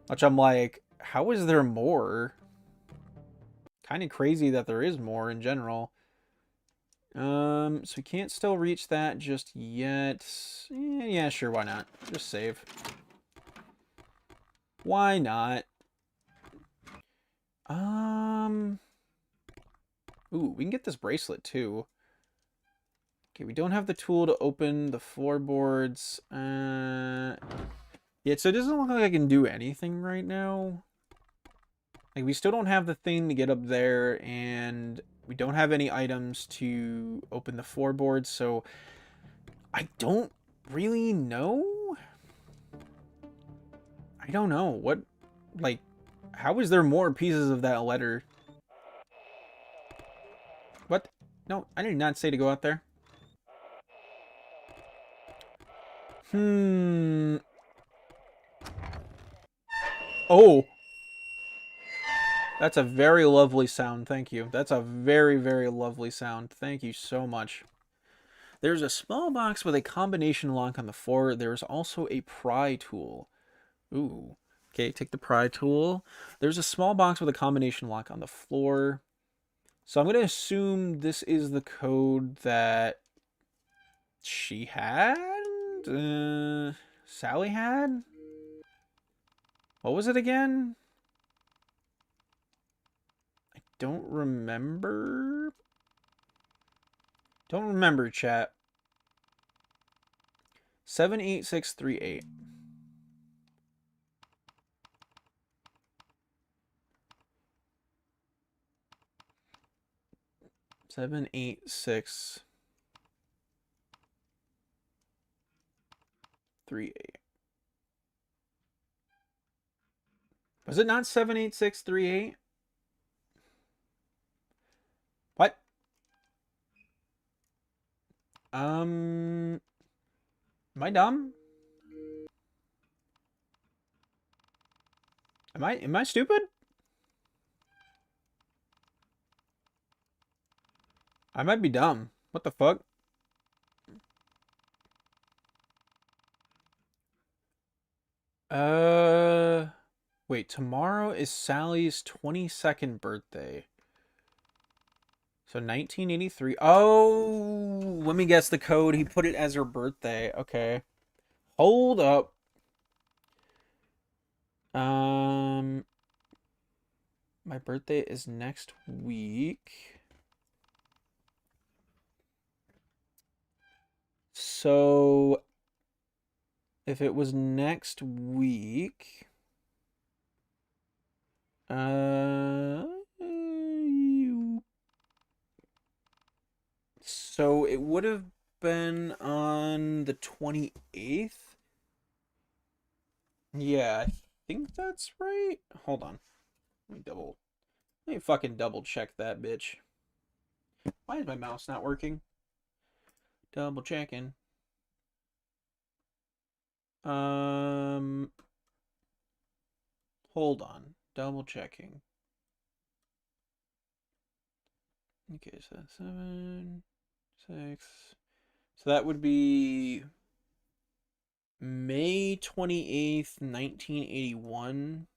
Which I'm like, how is there more? Kind of crazy that there is more in general. So we can't still reach that just yet. Yeah, sure, why not? Just save. Why not? Ooh, we can get this bracelet too. Okay, we don't have the tool to open the floorboards. Yeah, so it doesn't look like I can do anything right now. Like, we still don't have the thing to get up there, and we don't have any items to open the floorboards, so I don't really know. I don't know. What, like, how is there more pieces of that letter? What? No, I did not say to go out there. Oh. That's a very lovely sound. Thank you. That's a very, very lovely sound. Thank you so much. There's a small box with a combination lock on the floor. There's also a pry tool. Ooh. Okay, take the pry tool. There's a small box with a combination lock on the floor. So I'm going to assume this is the code that she had? Sally had? What was it again? I don't remember. Don't remember, chat. 78638. Seven, 8, 6, 3, 8. Was it not 78638? Am I dumb? Am I stupid? I might be dumb. What the fuck? Wait, tomorrow is Sally's 22nd birthday. So 1983. Oh, let me guess the code. He put it as her birthday. Okay. Hold up. My birthday is next week. So if it was next week, so it would have been on the 28th. Yeah, I think that's right. Hold on. Let me fucking double check that bitch. Why is my mouse not working? Double checking. Hold on. Double checking. Okay, so that's 7, 6. So that would be May 28th, 1981.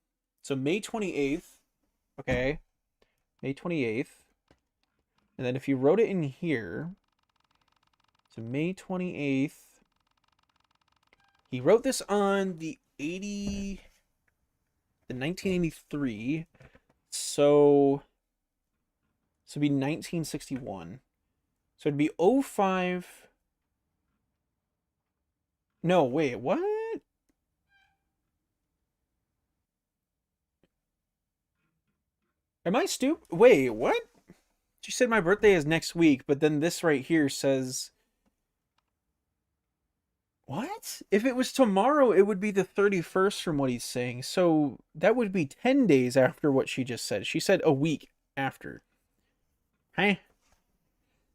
So May 28th. Okay. May 28th. And then if you wrote it in here, so May 28th. He wrote this on the 1983. So it'd be 1961. So it'd be 05. No, wait, what? Am I stupid? Wait, what? She said my birthday is next week, but then this right here says... What? If it was tomorrow, it would be the 31st from what he's saying. So that would be 10 days after what she just said. She said a week after. Hey?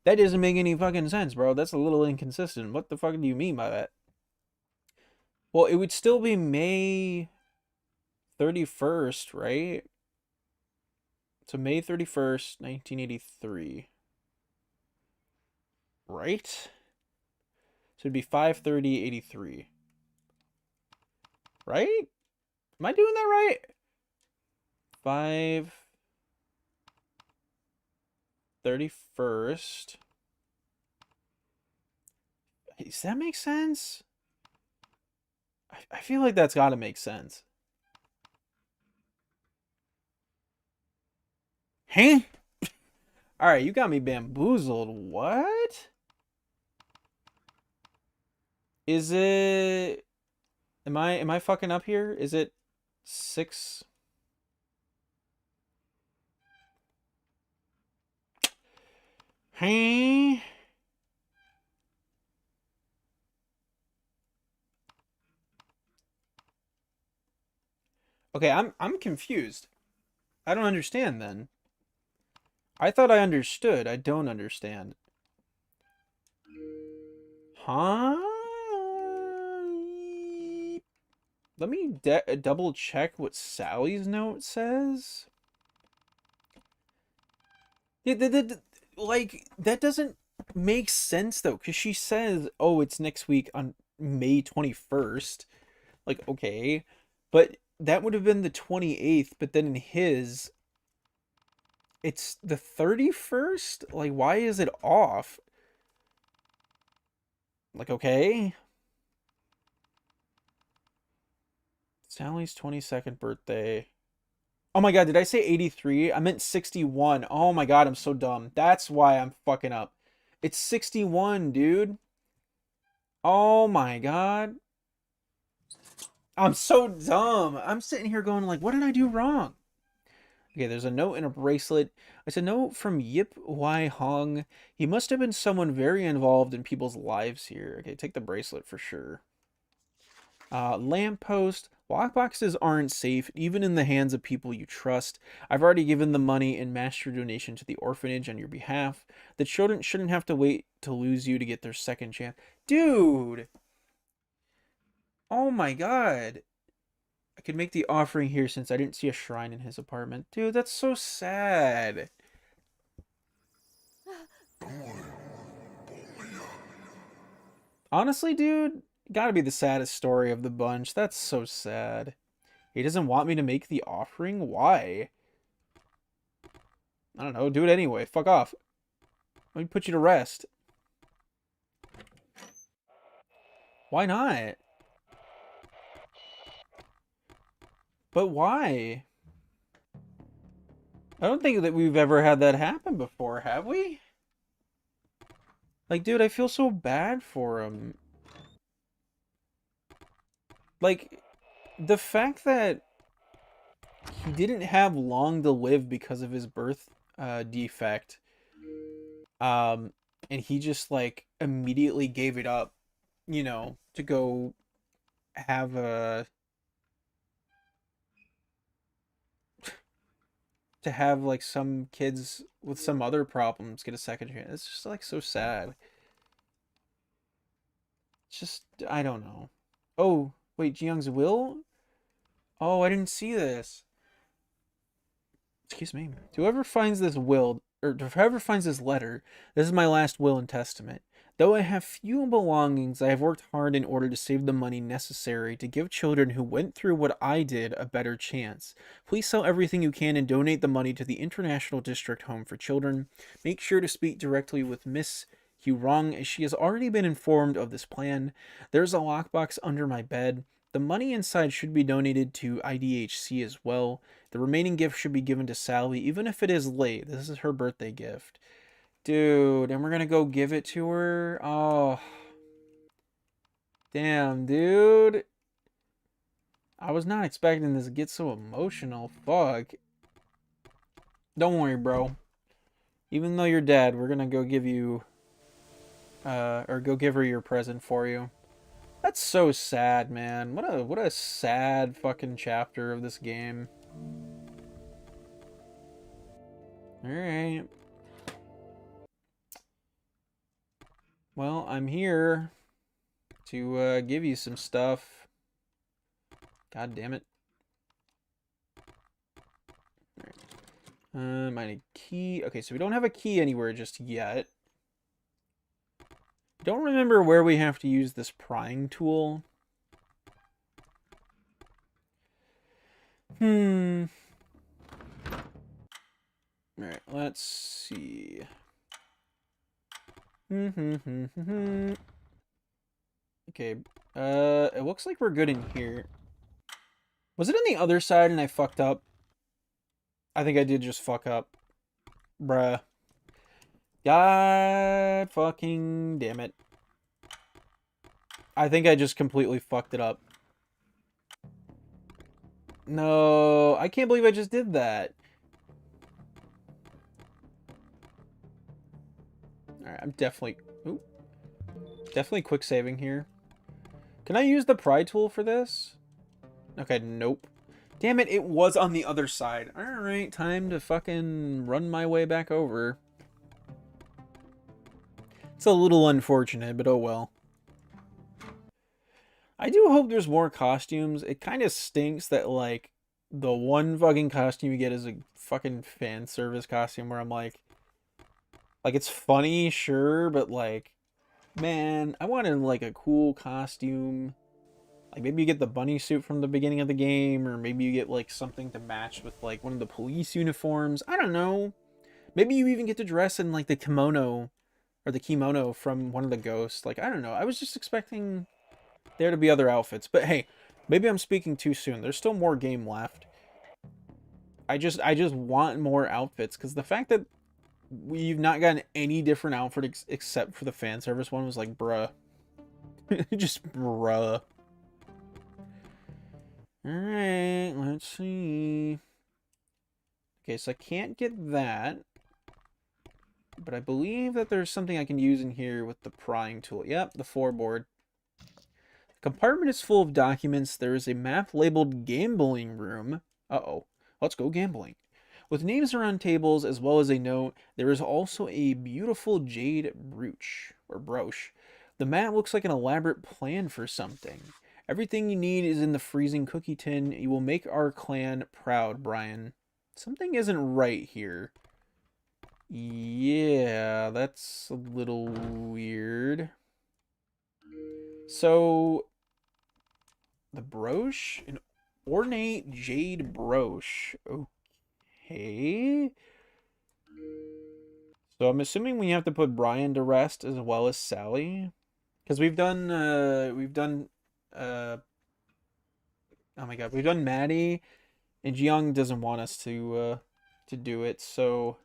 That doesn't make any fucking sense, bro. That's a little inconsistent. What the fuck do you mean by that? Well, it would still be May 31st, right? So May 31st, 1983. Right? So it'd be 5/30/83. Right? Am I doing that right? 5/31st. Does that make sense? I feel like that's got to make sense. Huh? All right, you got me bamboozled. What? Is it... Am I fucking up here? Is it 6? Hey. Okay, I'm confused. I don't understand then. I thought I understood. I don't understand. Huh? Let me double check what Sally's note says. Like, that doesn't make sense, though, because she says, oh, it's next week on May 21st. Like, okay. But that would have been the 28th, but then in his, it's the 31st? Like, why is it off? Like, okay. Sally's 22nd birthday. Oh my god, did I say 83? I meant 61. Oh my god, I'm so dumb. That's why I'm fucking up. It's 61, dude. Oh my god. I'm so dumb. I'm sitting here going like, what did I do wrong? Okay, there's a note in a bracelet. It's a note from Yip Y Hong. He must have been someone very involved in people's lives here. Okay, take the bracelet for sure. Lamppost. Lockboxes aren't safe, even in the hands of people you trust. I've already given the money in master donation to the orphanage on your behalf. The children shouldn't have to wait to lose you to get their second chance. Dude! Oh my god. I could make the offering here since I didn't see a shrine in his apartment. Dude, that's so sad. Honestly, dude, gotta be the saddest story of the bunch. That's so sad. He doesn't want me to make the offering? Why? I don't know. Do it anyway. Fuck off. Let me put you to rest. Why not? But why? I don't think that we've ever had that happen before, have we? Like, dude, I feel so bad for him. Like, the fact that he didn't have long to live because of his birth defect, and he just, like, immediately gave it up, you know, to go have a... to have, like, some kids with some other problems get a second chance. It's just, like, so sad. It's just, I don't know. Oh, wait, Jiyoung's will? Oh, I didn't see this. Excuse me. Whoever finds this will, or whoever finds this letter, this is my last will and testament. Though I have few belongings, I have worked hard in order to save the money necessary to give children who went through what I did a better chance. Please sell everything you can and donate the money to the International District Home for Children. Make sure to speak directly with Miss Hurong, as she has already been informed of this plan. There's a lockbox under my bed. The money inside should be donated to IDHC as well. The remaining gift should be given to Sally, even if it is late. This is her birthday gift. Dude, and we're gonna go give it to her? Oh. Damn, dude. I was not expecting this to get so emotional. Fuck. Don't worry, bro. Even though you're dead, we're gonna go give you... or go give her your present for you. That's so sad, man. What a sad fucking chapter of this game. Alright. Well, I'm here to give you some stuff. God damn it. Alright. I need a key. Okay, so we don't have a key anywhere just yet. Don't remember where we have to use this prying tool. Alright, let's see. Okay, it looks like we're good in here. Was it on the other side and I fucked up? I think I did just fuck up. Bruh. God fucking damn it. I think I just completely fucked it up. No, I can't believe I just did that. Alright, I'm definitely... Ooh, definitely quick saving here. Can I use the pry tool for this? Okay, nope. Damn it, it was on the other side. Alright, time to fucking run my way back over. It's a little unfortunate, but oh well. I do hope there's more costumes. It kind of stinks that, like, the one fucking costume you get is a fucking fan service costume where I'm like, it's funny, sure, but, like, man, I wanted, like, a cool costume. Like, maybe you get the bunny suit from the beginning of the game, or maybe you get, like, something to match with, like, one of the police uniforms. I don't know. Maybe you even get to dress in, like, the kimono, or the kimono from one of the ghosts. Like, I don't know. I was just expecting there to be other outfits. But hey, maybe I'm speaking too soon. There's still more game left. I just want more outfits, because the fact that we've not gotten any different outfit except for the fan service one was like, bruh. Just bruh. Alright, let's see. Okay, so I can't get that. But I believe that there's something I can use in here with the prying tool. Yep, the floorboard. Compartment is full of documents. There is a map labeled gambling room. Uh-oh. Let's go gambling. With names around tables as well as a note, there is also a beautiful jade brooch or brooch. The mat looks like an elaborate plan for something. Everything you need is in the freezing cookie tin. You will make our clan proud, Brian. Something isn't right here. Yeah, that's a little weird. So, the brooch? An ornate jade brooch. Okay. So I'm assuming we have to put Brian to rest as well as Sally. Because uh, oh my god, we've done Maddie, and Jiyoung doesn't want us to do it, so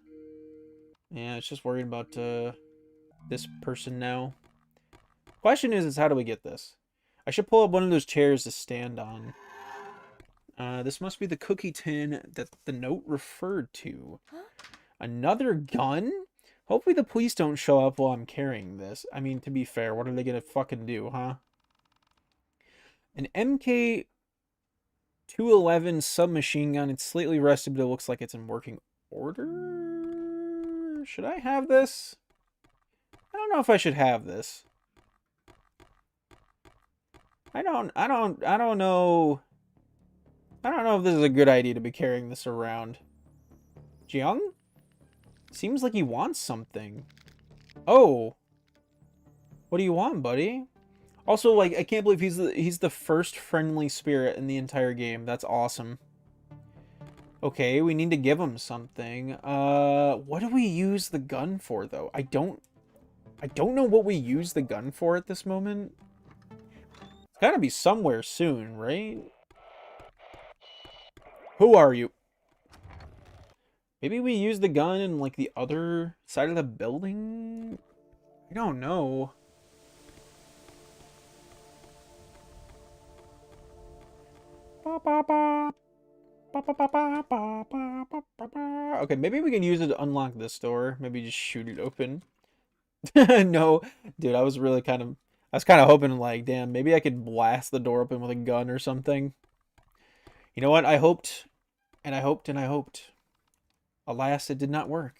yeah, it's just worried about this person now. Question is how do we get this? I should pull up one of those chairs to stand on. This must be the cookie tin that the note referred to. Another gun? Hopefully the police don't show up while I'm carrying this. I mean, to be fair, what are they gonna fucking do, huh? An MK211 submachine gun. It's slightly rusted, but it looks like it's in working order. Should I have this? I don't know if I should have this. I don't know. I don't know if this is a good idea to be carrying this around. Jiyoung? Seems like he wants something. Oh. What do you want, buddy? Also, like, I can't believe he's the first friendly spirit in the entire game. That's awesome. Okay, we need to give him something. What do we use the gun for, though? I don't know what we use the gun for at this moment. It's gotta be somewhere soon, right? Who are you? Maybe we use the gun in, like, the other side of the building? I don't know. Okay, maybe we can use it to unlock this door. Maybe just shoot it open. No, dude, I was kind of hoping, like, damn, maybe I could blast the door open with a gun or something. You know what? I hoped, and I hoped, and I hoped. Alas, it did not work.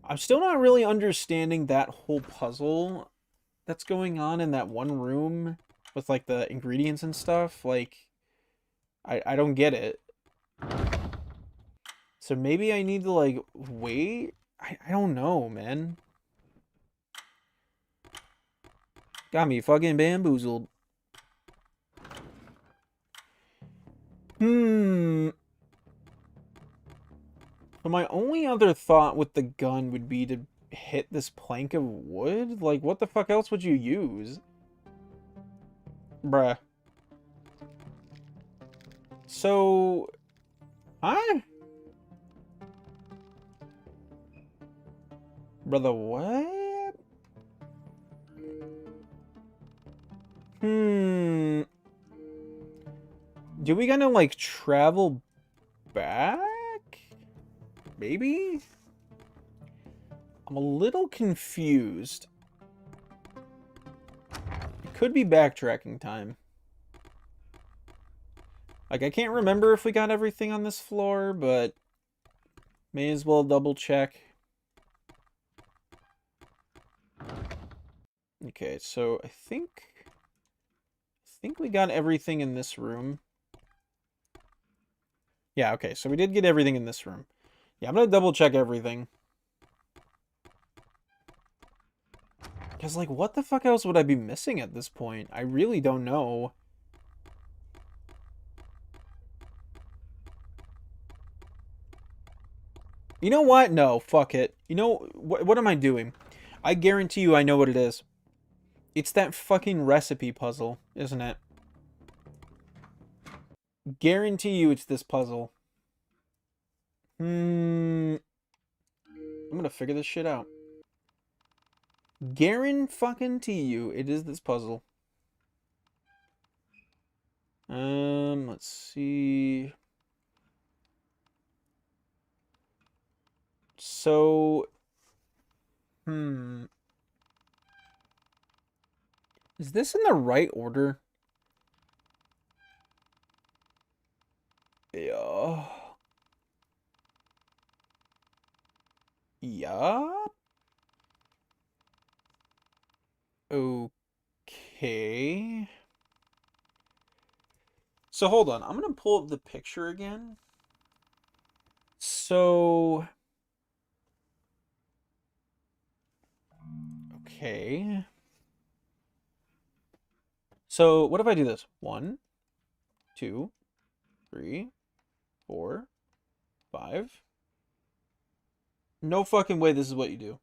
I'm still not really understanding that whole puzzle that's going on in that one room with, like, the ingredients and stuff. Like, I don't get it. So maybe I need to, like, wait? I don't know, man. Got me fucking bamboozled. So my only other thought with the gun would be to hit this plank of wood? Like, what the fuck else would you use? Bruh. So... Huh? Brother, what? Do we gonna, like, travel back? Maybe? I'm a little confused. It could be backtracking time. Like, I can't remember if we got everything on this floor, but may as well double check. Okay, so I think we got everything in this room. Yeah, okay, so we did get everything in this room. Yeah, I'm gonna double check everything. Because, like, what the fuck else would I be missing at this point? I really don't know. You know what? No, fuck it. You know, what am I doing? I guarantee you I know what it is. It's that fucking recipe puzzle, isn't it? Guarantee you it's this puzzle. I'm gonna figure this shit out. Guarantee you it is this puzzle. Let's see. So, Is this in the right order? Yeah. Yeah. Okay. So hold on. I'm gonna pull up the picture again. So okay. So what if I do this? 1, 2, 3, 4, 5. No fucking way this is what you do.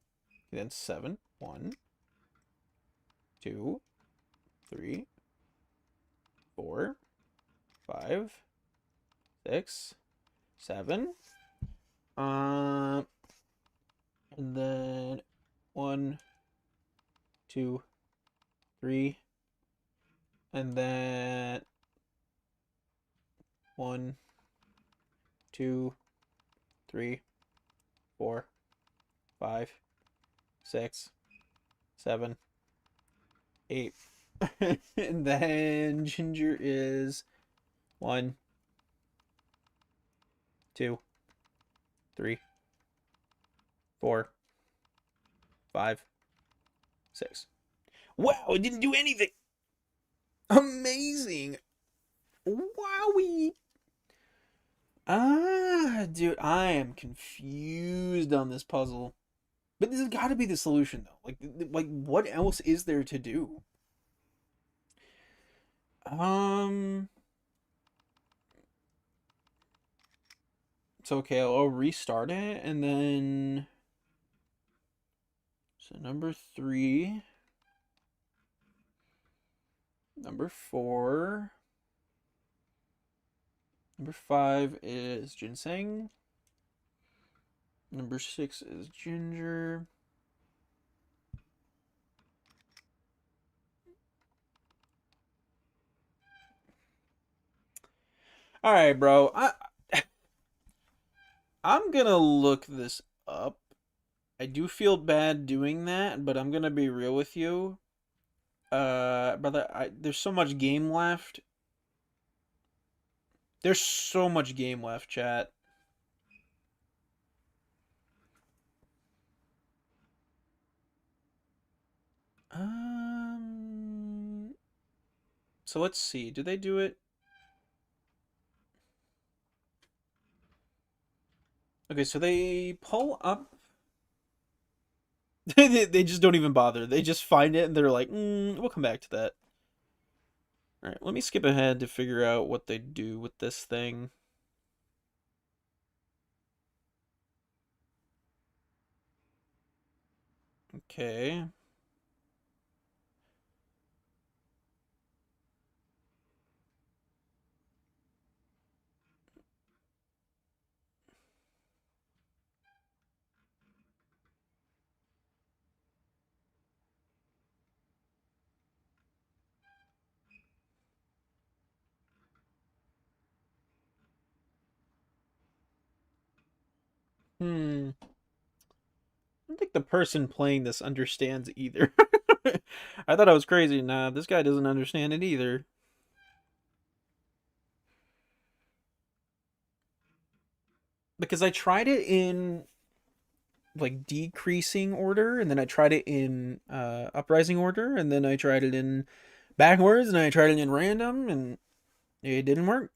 Then 7. 1, 2, 3, 4, 5, 6, 7. And then 1, 2, 3, and then 1, 2, 3, 4, 5, 6, 7, 8. And then Ginger is 1, 2, 3, 4, 5, 6. Wow, it didn't do anything. Amazing. Wowie. Dude, I am confused on this puzzle. But this has got to be the solution, though. Like, what else is there to do? It's okay. I'll restart it, and then so number 3, number 4, number 5 is ginseng. Number 6 is ginger. All right, bro. I'm gonna look this up. I do feel bad doing that, but I'm gonna be real with you. Brother, there's so much game left. There's so much game left, chat. So let's see. Do they do it? Okay, so they pull up. They just don't even bother. They just find it and they're like, we'll come back to that. All right, let me skip ahead to figure out what they do with this thing. Okay. I don't think the person playing this understands either. I thought I was crazy. Nah, this guy doesn't understand it either. Because I tried it in like decreasing order, and then I tried it in uprising order, and then I tried it in backwards, and I tried it in random, and it didn't work.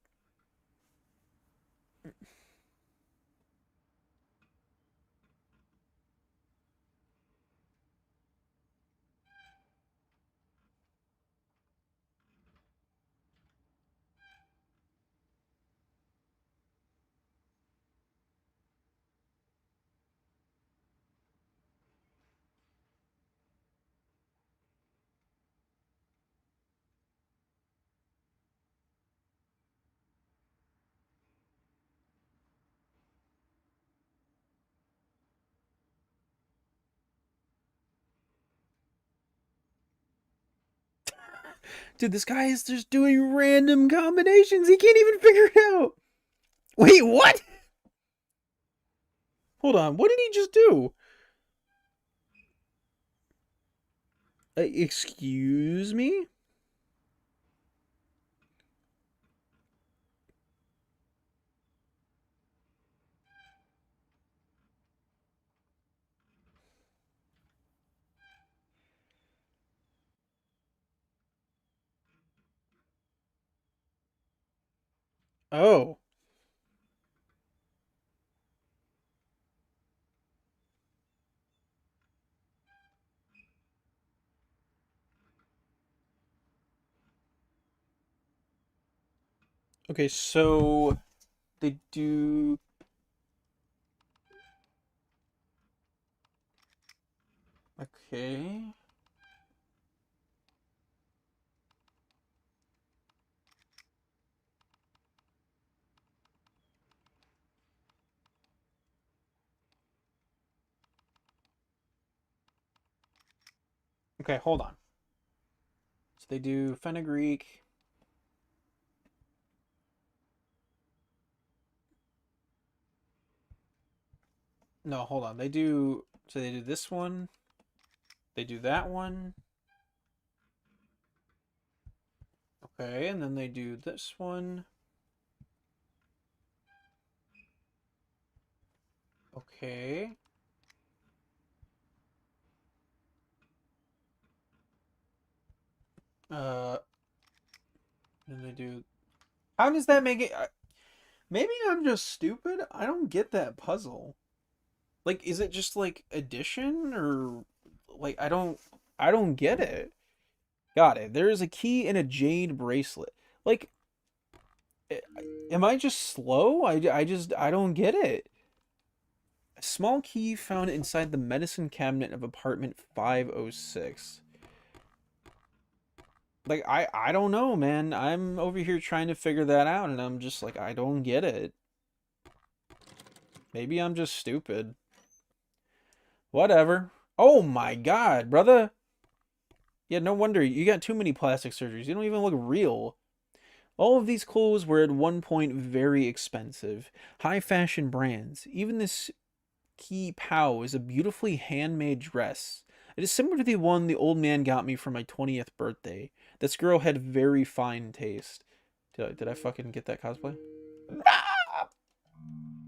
Dude, this guy is just doing random combinations. He can't even figure it out. Wait, what? Hold on. What did he just do? Excuse me? Oh. Okay, so they do... Okay. Okay, hold on. So they do fenugreek. No, hold on. They do... So they do this one. They do that one. Okay, and then they do this one. Okay. And they do... How does that make it... Maybe I'm just stupid? I don't get that puzzle. Like, is it just, like, addition? Or... Like, I don't get it. Got it. There is a key in a jade bracelet. Like... Am I just slow? I don't get it. A small key found inside the medicine cabinet of apartment 506. Like, I don't know, man. I'm over here trying to figure that out, and I'm just like, I don't get it. Maybe I'm just stupid. Whatever. Oh my god, brother. Yeah, no wonder. You got too many plastic surgeries. You don't even look real. All of these clothes were at one point very expensive. High fashion brands. Even this Key Pow is a beautifully handmade dress. It is similar to the one the old man got me for my 20th birthday. This girl had very fine taste. Did I fucking get that cosplay? Ah!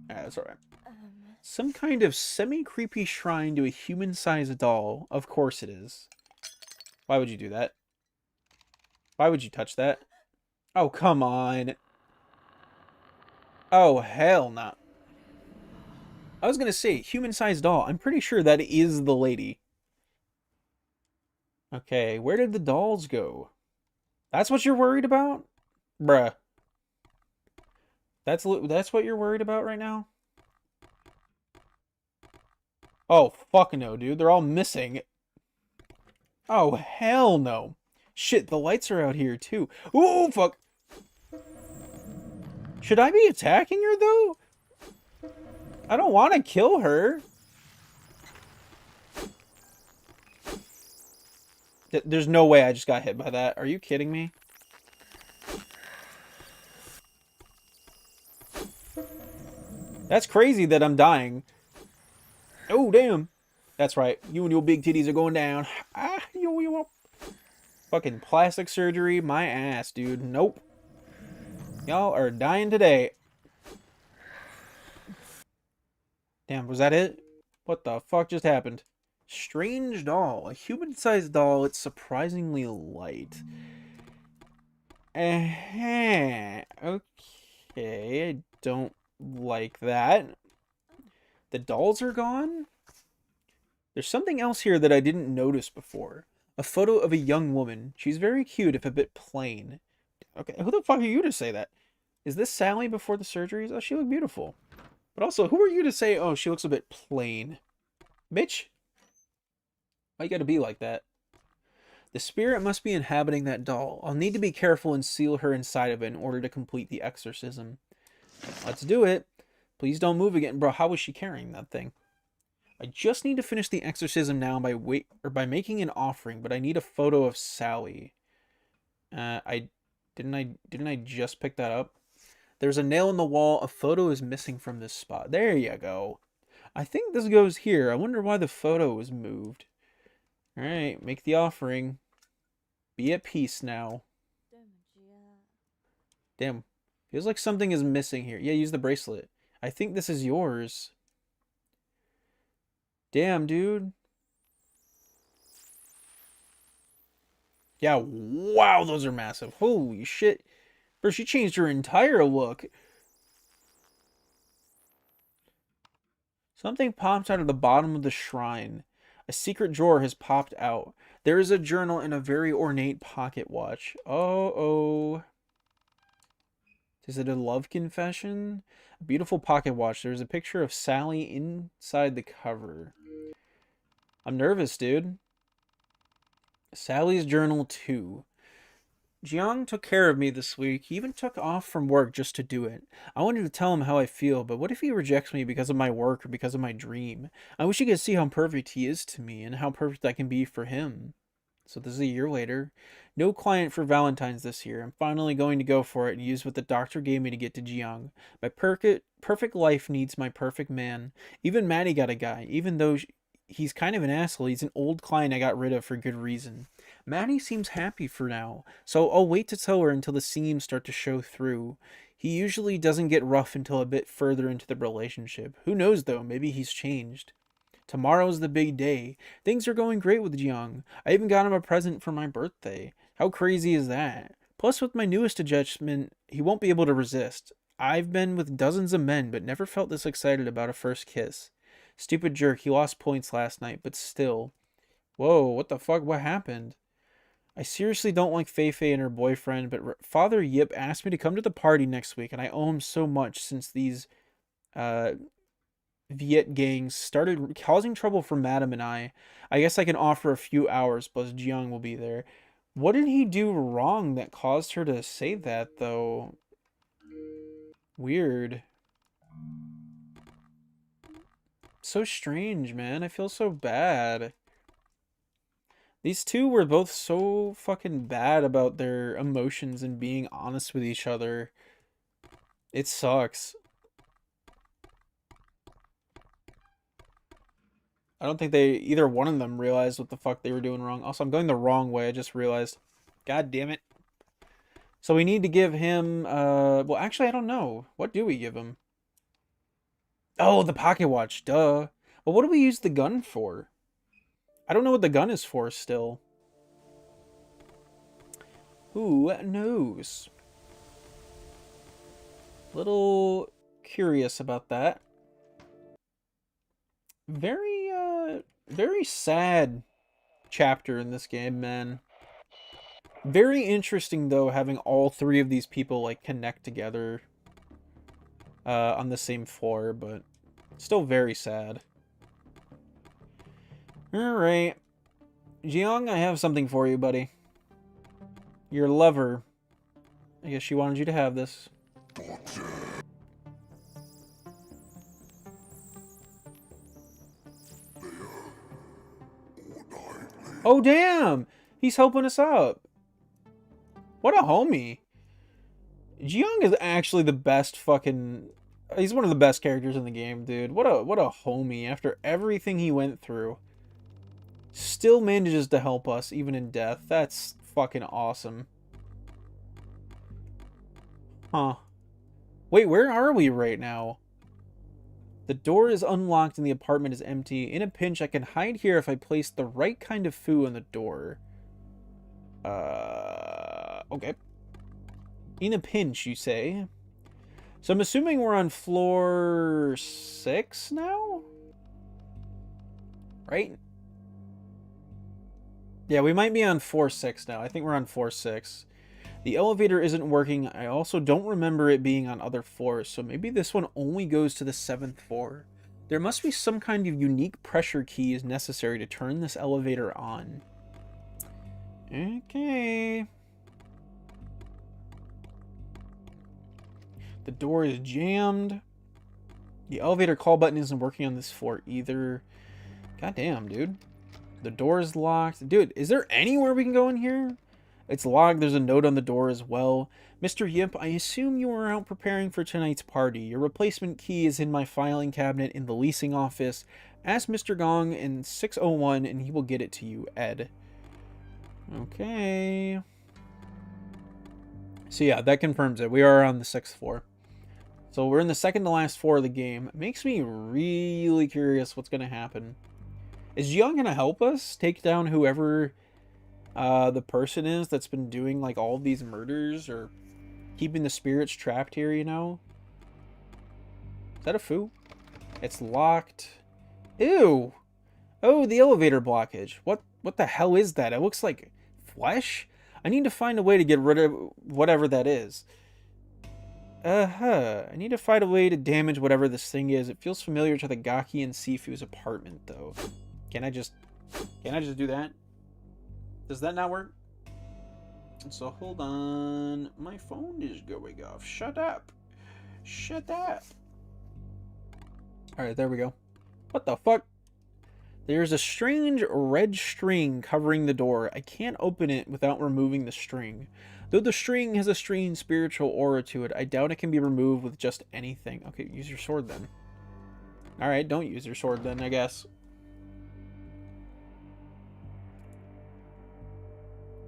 That's alright. Some kind of semi-creepy shrine to a human-sized doll. Of course it is. Why would you do that? Why would you touch that? Oh, come on. Oh, hell no. I was gonna say, human-sized doll. I'm pretty sure that is the lady. Okay, where did the dolls go? That's what you're worried about? Bruh. That's what you're worried about right now? Oh, fuck no, dude. They're all missing. Oh, hell no. Shit, the lights are out here, too. Ooh, fuck. Should I be attacking her, though? I don't want to kill her. There's no way I just got hit by that. Are you kidding me? That's crazy that I'm dying. Oh, damn. That's right. You and your big titties are going down. Ah, yo. Fucking plastic surgery. My ass, dude. Nope. Y'all are dying today. Damn, was that it? What the fuck just happened? Strange doll. A human-sized doll. It's surprisingly light. Okay. I don't like that. The dolls are gone? There's something else here that I didn't notice before. A photo of a young woman. She's very cute, if a bit plain. Okay, who the fuck are you to say that? Is this Sally before the surgeries? Oh, she looked beautiful. But also, who are you to say, oh, she looks a bit plain? Bitch? Why you gotta be like that? The spirit must be inhabiting that doll. I'll need to be careful and seal her inside of it in order to complete the exorcism. Let's do it. Please don't move again. Bro, how was she carrying that thing? I just need to finish the exorcism now by making an offering, but I need a photo of Sally. Didn't I just pick that up? There's a nail in the wall. A photo is missing from this spot. There you go. I think this goes here. I wonder why the photo was moved. Alright, make the offering. Be at peace now. Damn. Feels like something is missing here. Yeah, use the bracelet. I think this is yours. Damn, dude. Yeah, wow, those are massive. Holy shit. Bro, she changed her entire look. Something pops out of the bottom of the shrine. A secret drawer has popped out. There is a journal and a very ornate pocket watch. Oh. Is it a love confession? A beautiful pocket watch. There's a picture of Sally inside the cover. I'm nervous, dude. Sally's journal 2. Jiang took care of me this week. He even took off from work just to do it. I wanted to tell him how I feel, but what if he rejects me because of my work or because of my dream? I wish he could see how perfect he is to me and how perfect I can be for him. So this is a year later. No client for Valentine's this year. I'm finally going to go for it and use what the doctor gave me to get to Jiang. My perfect life needs my perfect man. Even Maddie got a guy, even though he's kind of an asshole. He's an old client I got rid of for good reason. Maddie seems happy for now, so I'll wait to tell her until the seams start to show through. He usually doesn't get rough until a bit further into the relationship. Who knows though, maybe he's changed. Tomorrow's the big day. Things are going great with Jiang. I even got him a present for my birthday. How crazy is that? Plus, with my newest adjustment, he won't be able to resist. I've been with dozens of men, but never felt this excited about a first kiss. Stupid jerk, he lost points last night, but still. Whoa, what the fuck? What happened? I seriously don't like Fei Fei and her boyfriend, but Father Yip asked me to come to the party next week, and I owe him so much since these Viet gangs started causing trouble for Madam and I. I guess I can offer a few hours, plus Jiang will be there. What did he do wrong that caused her to say that, though? Weird. So strange, man. I feel so bad. These two were both so fucking bad about their emotions and being honest with each other. It sucks. I don't think either one of them realized what the fuck they were doing wrong. Also, I'm going the wrong way. I just realized. God damn it. So we need to give him, well, actually, I don't know. What do we give him? Oh, the pocket watch. Duh. Well, what do we use the gun for? I don't know what the gun is for still. Who knows? Little curious about that. Very sad chapter in this game, man. Very interesting, though, having all three of these people, like, connect together on the same floor, but still very sad. Alright. Jiang, I have something for you, buddy. Your lover. I guess she wanted you to have this. Oh, damn! He's helping us out. What a homie. Jiang is actually the best fucking... He's one of the best characters in the game, dude. What a homie. After everything he went through, still manages to help us, even in death. That's fucking awesome. Huh. Wait, where are we right now? The door is unlocked and the apartment is empty. In a pinch, I can hide here if I place the right kind of foo on the door. Okay. In a pinch, you say? So I'm assuming we're on floor 6 now? Right? Yeah, we might be on floor 6 now. I think we're on floor 6. The elevator isn't working. I also don't remember it being on other floors, so maybe this one only goes to the 7th floor. There must be some kind of unique pressure keys necessary to turn this elevator on. Okay. The door is jammed. The elevator call button isn't working on this floor either. God damn, dude. The door is locked. Dude, is there anywhere we can go in here? It's locked. There's a note on the door as well. Mr. Yip, I assume you were out preparing for tonight's party. Your replacement key is in my filing cabinet in the leasing office. Ask Mr. Gong in 601 and he will get it to you, Ed. Okay. So yeah, that confirms it. We are on the 6th floor. So we're in the second to last floor of the game. It makes me really curious what's going to happen. Is Young going to help us take down whoever the person is that's been doing like all of these murders or keeping the spirits trapped here, you know? Is that a foo? It's locked. Ew. Oh, the elevator blockage. What the hell is that? It looks like flesh? I need to find a way to get rid of whatever that is. I need to find a way to damage whatever this thing is. It feels familiar to the Gaki and Sifu's apartment, though. Can I just do that? Does that not work? So hold on. My phone is going off. Shut up. Shut up. Alright, there we go. What the fuck? There's a strange red string covering the door. I can't open it without removing the string. Though the string has a strange spiritual aura to it, I doubt it can be removed with just anything. Okay, use your sword then. Alright, don't use your sword then, I guess.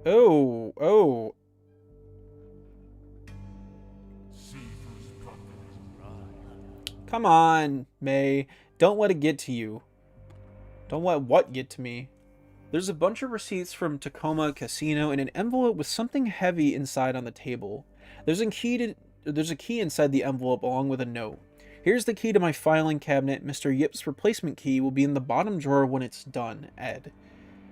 Oh. Come on, May. Don't let it get to you. Don't let what get to me. There's a bunch of receipts from Tacoma Casino and an envelope with something heavy inside on the table. There's a key inside the envelope along with a note. Here's the key to my filing cabinet. Mr. Yip's replacement key will be in the bottom drawer when it's done, Ed.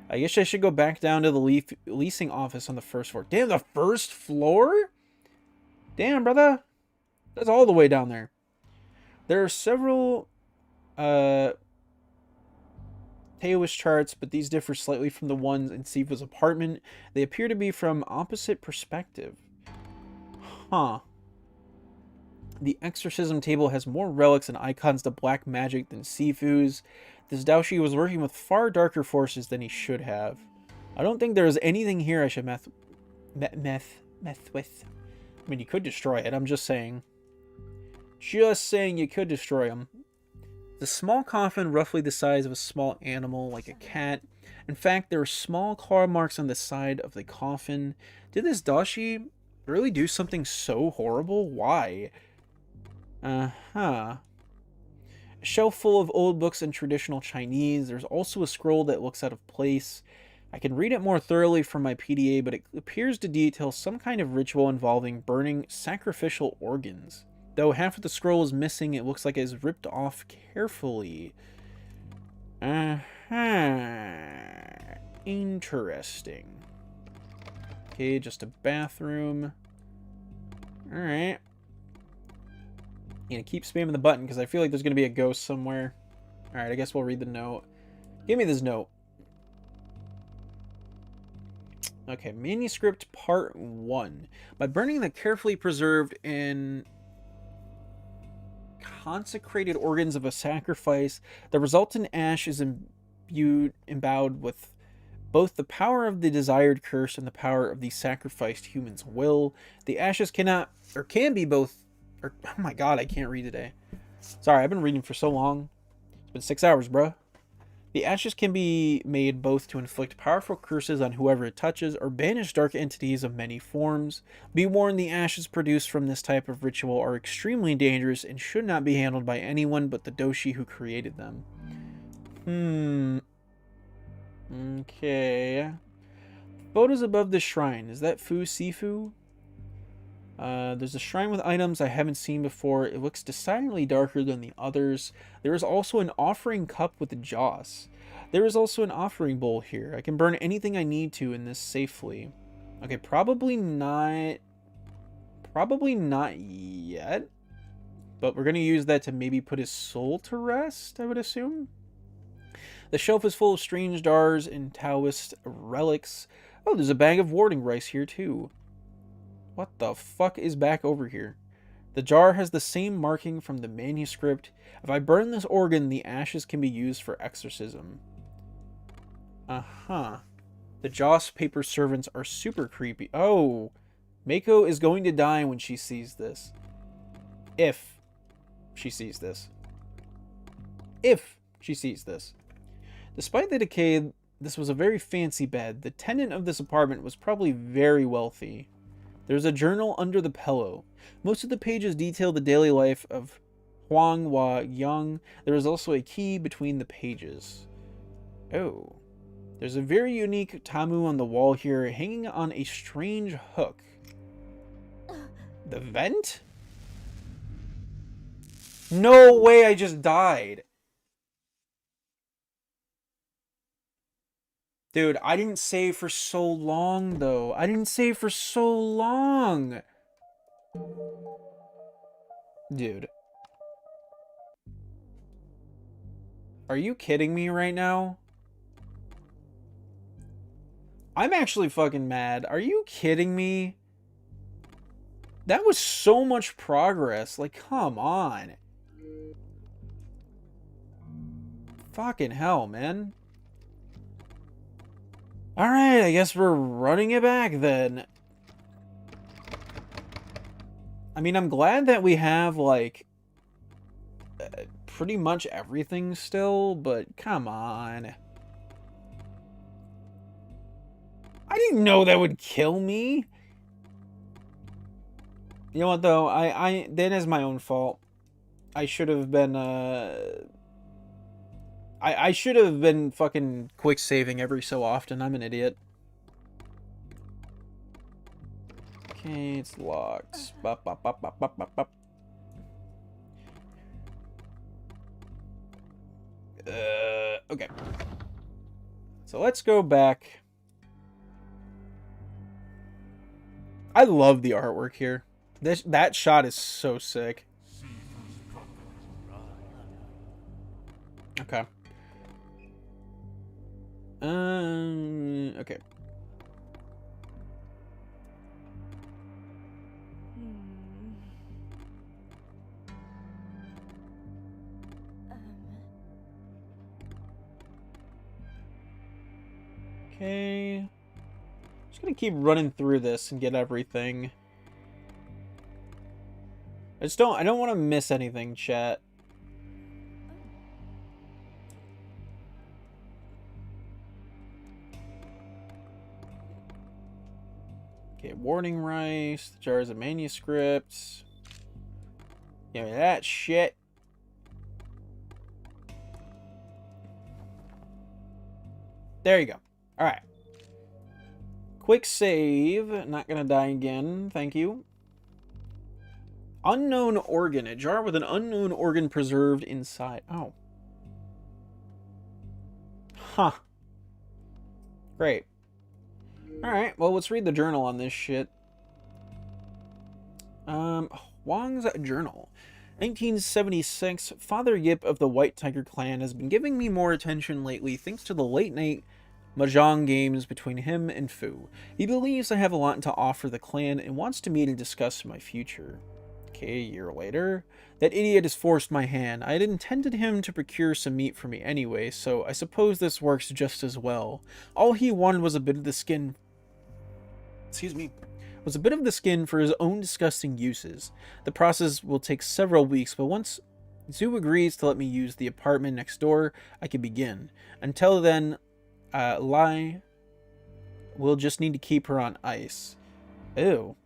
I guess I should go back down to the leasing office on the first floor. Damn, the first floor? Damn, brother. That's all the way down there. There are several Taoist charts, but these differ slightly from the ones in Sifu's apartment. They appear to be from opposite perspective. Huh. The exorcism table has more relics and icons to black magic than Sifu's. This Daoshi was working with far darker forces than he should have. I don't think there is anything here I should mess with. I mean, you could destroy it, I'm just saying. Just saying you could destroy him. The small coffin, roughly the size of a small animal, like a cat. In fact, there are small claw marks on the side of the coffin. Did this Daoshi really do something so horrible? Why? A shelf full of old books in traditional Chinese. There's also a scroll that looks out of place. I can read it more thoroughly from my PDA, but it appears to detail some kind of ritual involving burning sacrificial organs. Though half of the scroll is missing, it looks like it is ripped off carefully. Interesting. Okay, just a bathroom. Alright. I'm gonna keep spamming the button because I feel like there's gonna be a ghost somewhere. Alright, I guess we'll read the note. Give me this note. Okay, manuscript part 1. By burning the carefully preserved and consecrated organs of a sacrifice, the resultant ash is imbued with both the power of the desired curse and the power of the sacrificed human's will. The ashes cannot, or can be both, or, oh my god, I can't read today. Sorry, I've been reading for so long. It's been 6 hours, bruh. The ashes can be made both to inflict powerful curses on whoever it touches or banish dark entities of many forms. Be warned, the ashes produced from this type of ritual are extremely dangerous and should not be handled by anyone but the Doshi who created them. Okay. Photos above the shrine. Is that Sifu? There's a shrine with items I haven't seen before. It looks decidedly darker than the others. There is also an offering cup with a joss. There is also an offering bowl here. I can burn anything I need to in this safely. Okay, probably not yet. But we're going to use that to maybe put his soul to rest, I would assume. The shelf is full of strange jars and Taoist relics. Oh, there's a bag of warding rice here too. What the fuck is back over here? The jar has the same marking from the manuscript. If I burn this organ, the ashes can be used for exorcism. The Joss paper servants are super creepy. Oh, Mako is going to die when she sees this. If she sees this. If she sees this. Despite the decay, this was a very fancy bed. The tenant of this apartment was probably very wealthy. There's a journal under the pillow. Most of the pages detail the daily life of Huang Hua Yang. There is also a key between the pages. Oh. There's a very unique tamu on the wall here, hanging on a strange hook. The vent? No way, I just died. Dude, I didn't save for so long, though. I didn't save for so long. Dude. Are you kidding me right now? I'm actually fucking mad. Are you kidding me? That was so much progress. Like, come on. Fucking hell, man. Alright, I guess we're running it back then. I mean, I'm glad that we have, like, pretty much everything still, but come on. I didn't know that would kill me. You know what, though? That is my own fault. I should have been, I should have been fucking quick saving every so often. I'm an idiot. Okay, it's locked. Bop, bop, bop, bop, bop, bop, bop. Okay. So let's go back. I love the artwork here. That shot is so sick. Okay. Okay. Okay. Just gonna keep running through this and get everything. I don't want to miss anything, chat. Okay, warning rice, the jars of manuscripts. Give me that shit. There you go. Alright. Quick save. Not gonna die again. Thank you. Unknown organ. A jar with an unknown organ preserved inside. Oh. Huh. Great. Alright, well, let's read the journal on this shit. Wang's journal. 1976, Father Yip of the White Tiger clan has been giving me more attention lately thanks to the late-night mahjong games between him and Fu. He believes I have a lot to offer the clan and wants to meet and discuss my future. Okay, a year later. That idiot has forced my hand. I had intended him to procure some meat for me anyway, so I suppose this works just as well. All he wanted was a bit of the skin... Excuse me. Was a bit of the skin for his own disgusting uses. The process will take several weeks, but once Zhu agrees to let me use the apartment next door, I can begin. Until then, Lai will just need to keep her on ice. Ew.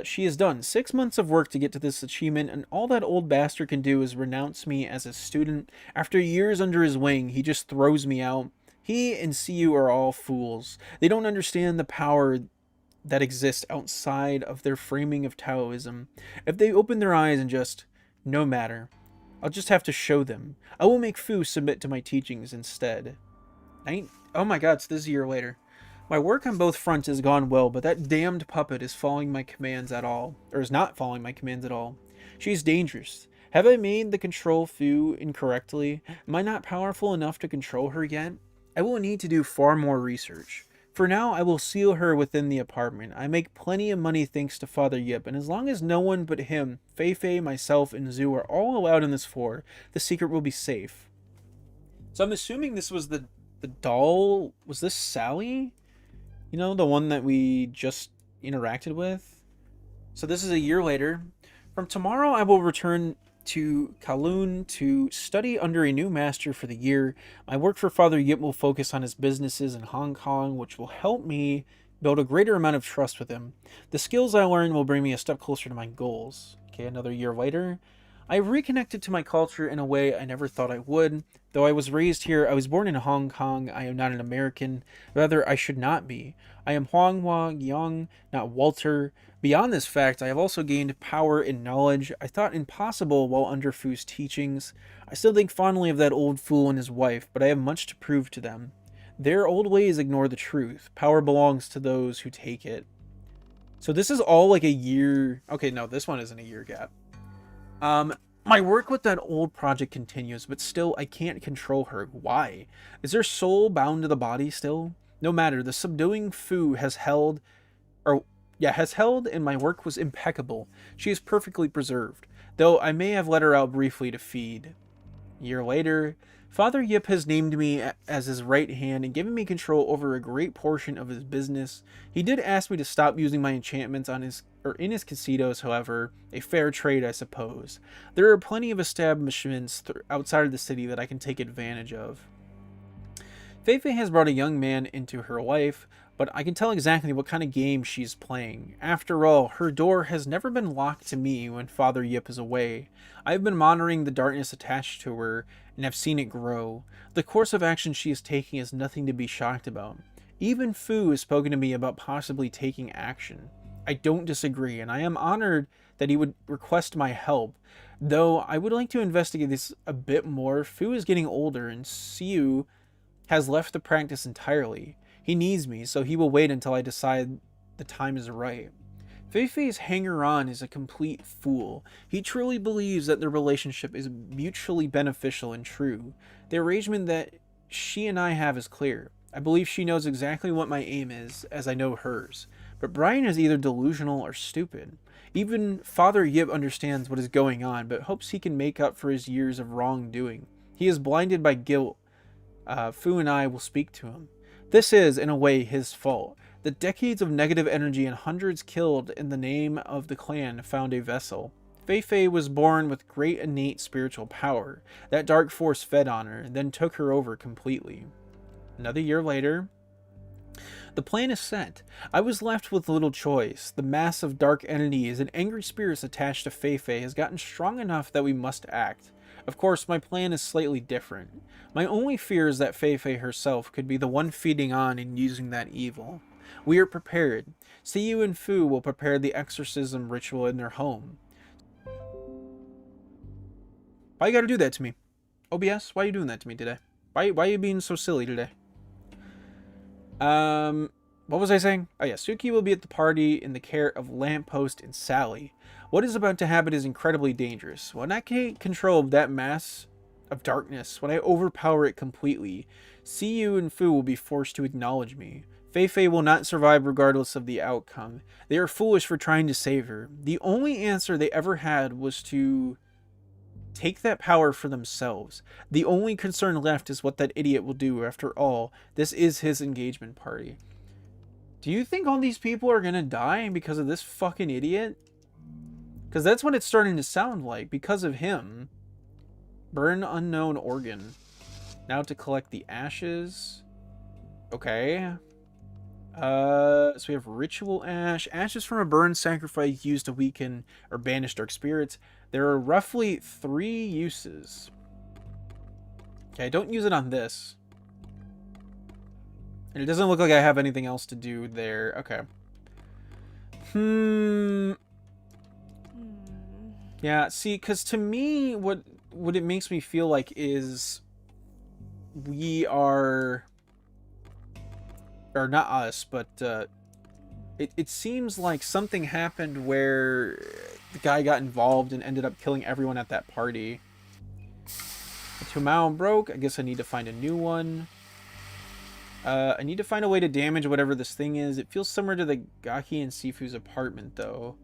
She has done 6 months of work to get to this achievement, and all that old bastard can do is renounce me as a student. After years under his wing, he just throws me out. He and Siyu are all fools. They don't understand the power that exists outside of their framing of Taoism. If they open their eyes and just, no matter, I'll just have to show them. I will make Fu submit to my teachings instead. Oh my god, it's this year later. My work on both fronts has gone well, but that damned puppet is following my commands at all. Or is not following my commands at all. She's dangerous. Have I made the control Fu incorrectly? Am I not powerful enough to control her yet? I will need to do far more research. For now, I will seal her within the apartment. I make plenty of money thanks to Father Yip, and as long as no one but him, Fei, myself, and Zhu are all allowed in this floor, the secret will be safe. So I'm assuming this was the The doll, was this Sally? You know, the one that we just interacted with? So this is a year later. From tomorrow, I will return to Kowloon to study under a new master for the year. My work for Father Yip will focus on his businesses in Hong Kong, which will help me build a greater amount of trust with him. The skills I learn will bring me a step closer to my goals. Okay, another year later. I reconnected to my culture in a way I never thought I would. Though I was raised here, I was born in Hong Kong. I am not an American. Rather, I should not be. I am Huanghua Yang, not Walter. Beyond this fact, I have also gained power and knowledge I thought impossible while under Fu's teachings. I still think fondly of that old fool and his wife, but I have much to prove to them. Their old ways ignore the truth. Power belongs to those who take it. So this is all like a year... Okay, no, this one isn't a year gap. My work with that old project continues, but still I can't control her. Why? Is her soul bound to the body still? No matter, the subduing Fu has held... has held, and my work was impeccable. She is perfectly preserved, though I may have let her out briefly to feed. A year later, Father Yip has named me as his right hand and given me control over a great portion of his business. He did ask me to stop using my enchantments in his casinos, however, a fair trade, I suppose. There are plenty of establishments outside of the city that I can take advantage of. Feifei has brought a young man into her life, but I can tell exactly what kind of game she's playing. After all, her door has never been locked to me when Father Yip is away. I have been monitoring the darkness attached to her, and have seen it grow. The course of action she is taking is nothing to be shocked about. Even Fu has spoken to me about possibly taking action. I don't disagree, and I am honored that he would request my help. Though I would like to investigate this a bit more. Fu is getting older, and Siu has left the practice entirely. He needs me, so he will wait until I decide the time is right. Feifei's hanger-on is a complete fool. He truly believes that their relationship is mutually beneficial and true. The arrangement that she and I have is clear. I believe she knows exactly what my aim is, as I know hers. But Brian is either delusional or stupid. Even Father Yip understands what is going on, but hopes he can make up for his years of wrongdoing. He is blinded by guilt. Fu and I will speak to him. This is, in a way, his fault. The decades of negative energy and hundreds killed in the name of the clan found a vessel. Feifei was born with great innate spiritual power. That dark force fed on her, then took her over completely. Another year later, the plan is set. I was left with little choice. The mass of dark entities and angry spirits attached to Feifei has gotten strong enough that we must act. Of course, my plan is slightly different. My only fear is that Feifei herself could be the one feeding on and using that evil. We are prepared. Siyu and Fu will prepare the exorcism ritual in their home. Why you gotta do that to me? OBS, why are you doing that to me today? Why are you being so silly today? What was I saying? Oh yeah, Suki will be at the party in the care of Lamppost and Sally. What is about to happen is incredibly dangerous. When I take control of that mass of darkness, when I overpower it completely, Siyu and Fu will be forced to acknowledge me. Feifei will not survive regardless of the outcome. They are foolish for trying to save her. The only answer they ever had was to take that power for themselves. The only concern left is what that idiot will do. After all, this is his engagement party. Do you think all these people are gonna die because of this fucking idiot? Because that's what it's starting to sound like. Because of him. Burn unknown organ. Now to collect the ashes. Okay. So we have ritual ash. Ashes from a burn sacrifice used to weaken or banish dark spirits. There are roughly 3 uses. Okay, don't use it on this. And it doesn't look like I have anything else to do there. Okay. Yeah, see, because to me, what it makes me feel like is we are... Or not us, but it seems like something happened where the guy got involved and ended up killing everyone at that party. The Tumao broke. I guess I need to find a new one. I need to find a way to damage whatever this thing is. It feels similar to the Gaki and Sifu's apartment, though.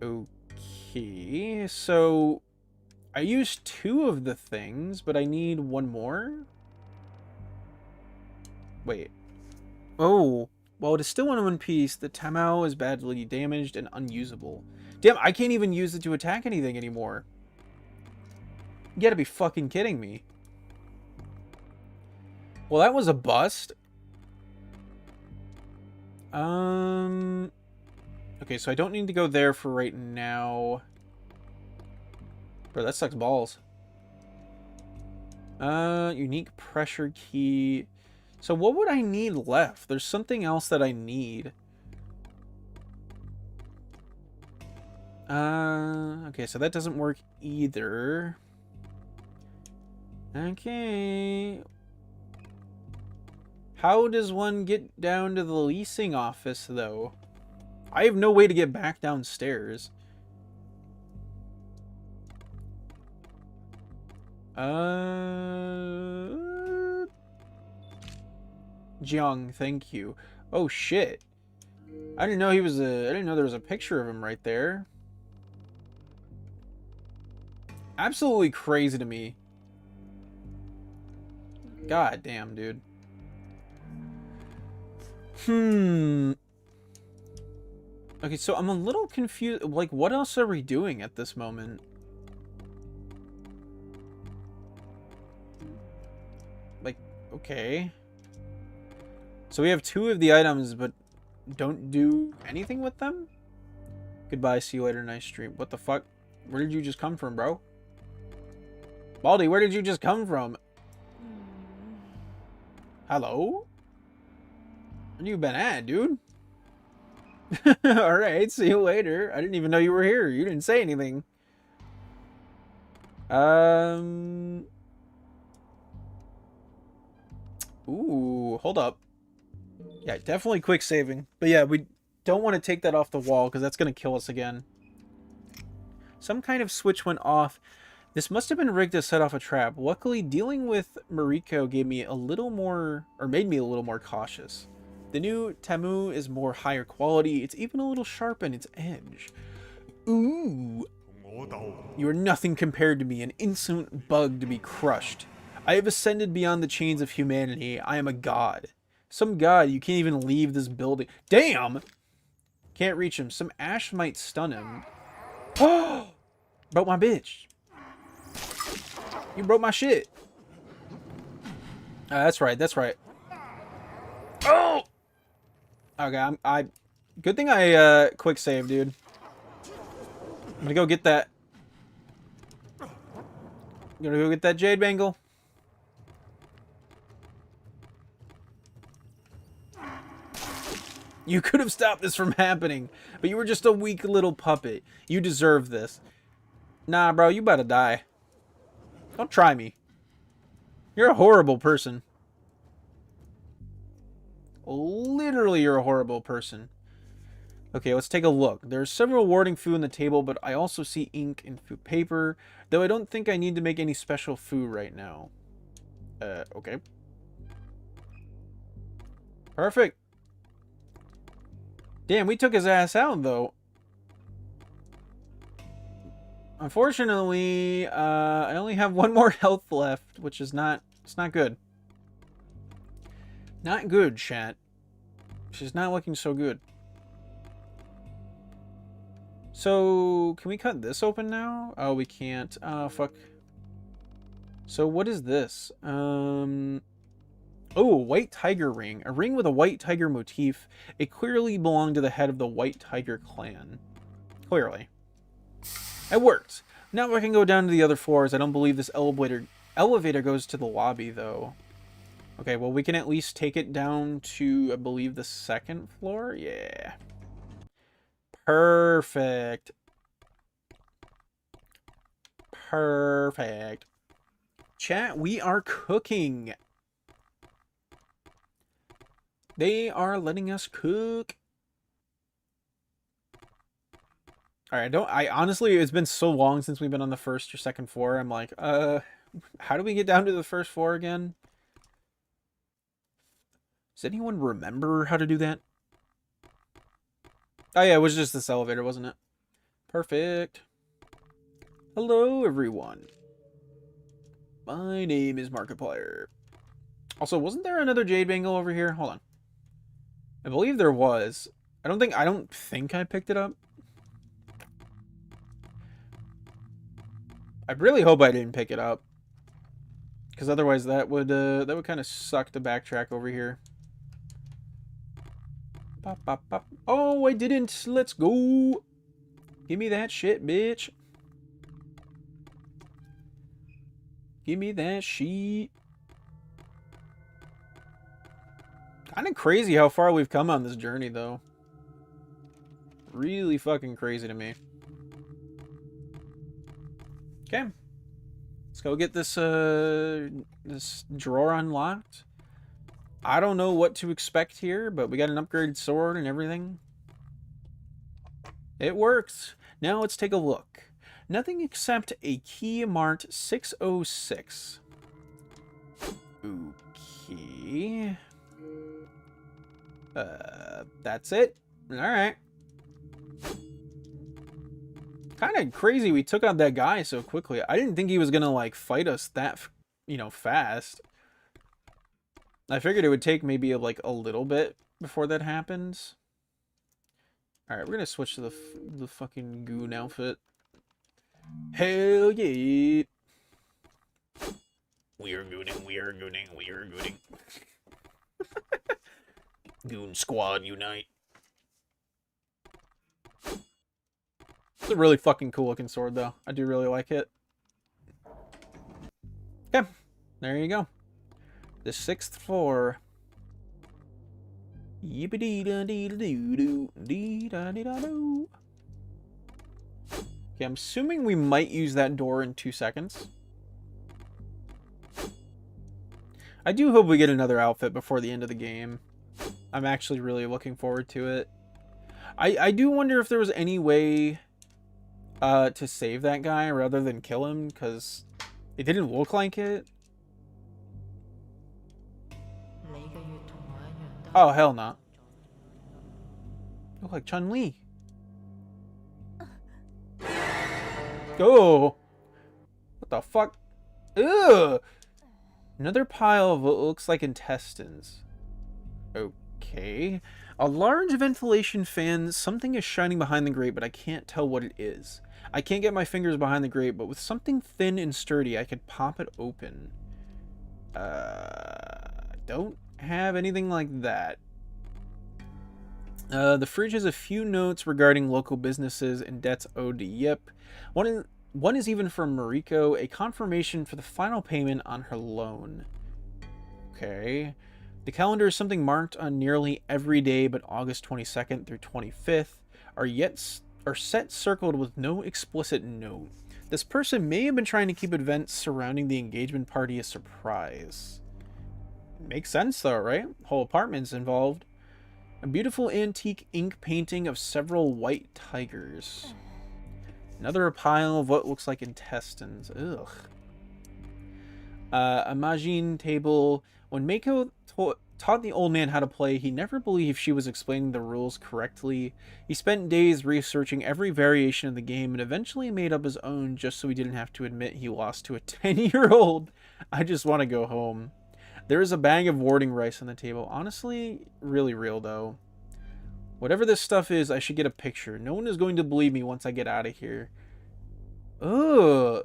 Okay, so I used 2 of the things, but I need 1 more. Wait. Oh. While it is still in one piece, the Tamao is badly damaged and unusable. Damn, I can't even use it to attack anything anymore. You gotta be fucking kidding me. Well, that was a bust. Okay, so I don't need to go there for right now. Bro, that sucks balls. Unique pressure key. So what would I need left? There's something else that I need. Okay, so that doesn't work either. Okay. How does one get down to the leasing office, though? I have no way to get back downstairs. Jiang, thank you. Oh shit. I didn't know he was a... I didn't know there was a picture of him right there. Absolutely crazy to me. God damn, dude. Okay, so I'm a little confused. Like, what else are we doing at this moment? Like, okay. So we have 2 of the items, but don't do anything with them? Goodbye, see you later, nice stream. What the fuck? Where did you just come from, bro? Baldy, where did you just come from? Hello? Where you been at, dude? Alright, see you later. I didn't even know you were here. You didn't say anything. Ooh, hold up. Yeah, definitely quick saving. But yeah, we don't want to take that off the wall because that's going to kill us again. Some kind of switch went off. This must have been rigged to set off a trap. Luckily, dealing with Mariko gave me a little more, or made me a little more cautious. The new Tamu is more higher quality. It's even a little sharp in its edge. Ooh. You are nothing compared to me, an insolent bug to be crushed. I have ascended beyond the chains of humanity. I am a god. Some god, you can't even leave this building. Damn! Can't reach him. Some ash might stun him. Oh! Broke my bitch. You broke my shit. That's right, that's right. Oh! Okay, I good thing I quick save, dude. I'm gonna go get that. I'm gonna go get that jade bangle. You could have stopped this from happening, but you were just a weak little puppet. You deserve this. Nah, bro, you about to die. Don't try me. You're a horrible person. Literally, you're a horrible person. Okay, let's take a look. There's several warding food on the table, but I also see ink and food paper, though I don't think I need to make any special food right now. Okay. Perfect. Damn, we took his ass out, though. Unfortunately, I only have 1 more health left, which is not... It's not good. Not good, chat. She's not looking so good. So, can we cut this open now? Oh, we can't. Oh, fuck. So, what is this? Oh, white tiger ring. A ring with a white tiger motif. It clearly belonged to the head of the White Tiger clan. Clearly. It worked. Now I can go down to the other floors. I don't believe this elevator goes to the lobby, though. Okay, well, we can at least take it down to, I believe, the 2nd floor? Yeah. Perfect. Perfect. Chat, we are cooking. They are letting us cook. Alright, I honestly, it's been so long since we've been on the 1st or 2nd floor. I'm like, how do we get down to the 1st floor again? Does anyone remember how to do that? Oh yeah, it was just this elevator, wasn't it? Perfect. Hello, everyone. My name is Markiplier. Also, wasn't there another jade bangle over here? Hold on. I believe there was. I don't think I picked it up. I really hope I didn't pick it up. Because otherwise that would kind of suck to backtrack over here. Pop, pop, pop. Oh, I didn't. Let's go. Give me that shit, bitch. Give me that shit. Kind of crazy how far we've come on this journey, though. Really fucking crazy to me. Okay. Let's go get this this drawer unlocked. I don't know what to expect here, but we got an upgraded sword and everything. It works. Now let's take a look. Nothing except a key marked 606. Okay. That's it. Alright. Kind of crazy we took out that guy so quickly. I didn't think he was gonna, like, fight us that, you know, fast. I figured it would take maybe, like, a little bit before that happens. Alright, we're gonna switch to the fucking goon outfit. Hell yeah! We are gooning, we are gooning, we are gooning. Goon squad unite. It's a really fucking cool looking sword, though. I do really like it. Okay, there you go. The 6th floor. Yippee-dee-da-dee-da-doo-doo-dee-da-dee-da-doo. Okay, I'm assuming we might use that door in 2 seconds. I do hope we get another outfit before the end of the game. I'm actually really looking forward to it. I do wonder if there was any way to save that guy rather than kill him, because it didn't look like it. Oh, hell no. Look like Chun-Li. Oh! What the fuck? Ugh! Another pile of what looks like intestines. Okay. A large ventilation fan. Something is shining behind the grate, but I can't tell what it is. I can't get my fingers behind the grate, but with something thin and sturdy, I could pop it open. Don't have anything like that. The fridge has a few notes regarding local businesses and debts owed to Yip. One is even from Mariko, a confirmation for the final payment on her loan. Okay. The calendar is something marked on nearly every day, but August 22nd through 25th are set circled with no explicit note. This person may have been trying to keep events surrounding the engagement party a surprise. Makes sense though, right? Whole apartment's involved. A beautiful antique ink painting of several white tigers. Another pile of what looks like intestines. Ugh. A Majin table. When Mako taught the old man how to play, he never believed she was explaining the rules correctly. He spent days researching every variation of the game and eventually made up his own just so he didn't have to admit he lost to a 10-year-old. I just want to go home. There is a bag of warding rice on the table. Honestly, really real though. Whatever this stuff is, I should get a picture. No one is going to believe me once I get out of here. Ugh.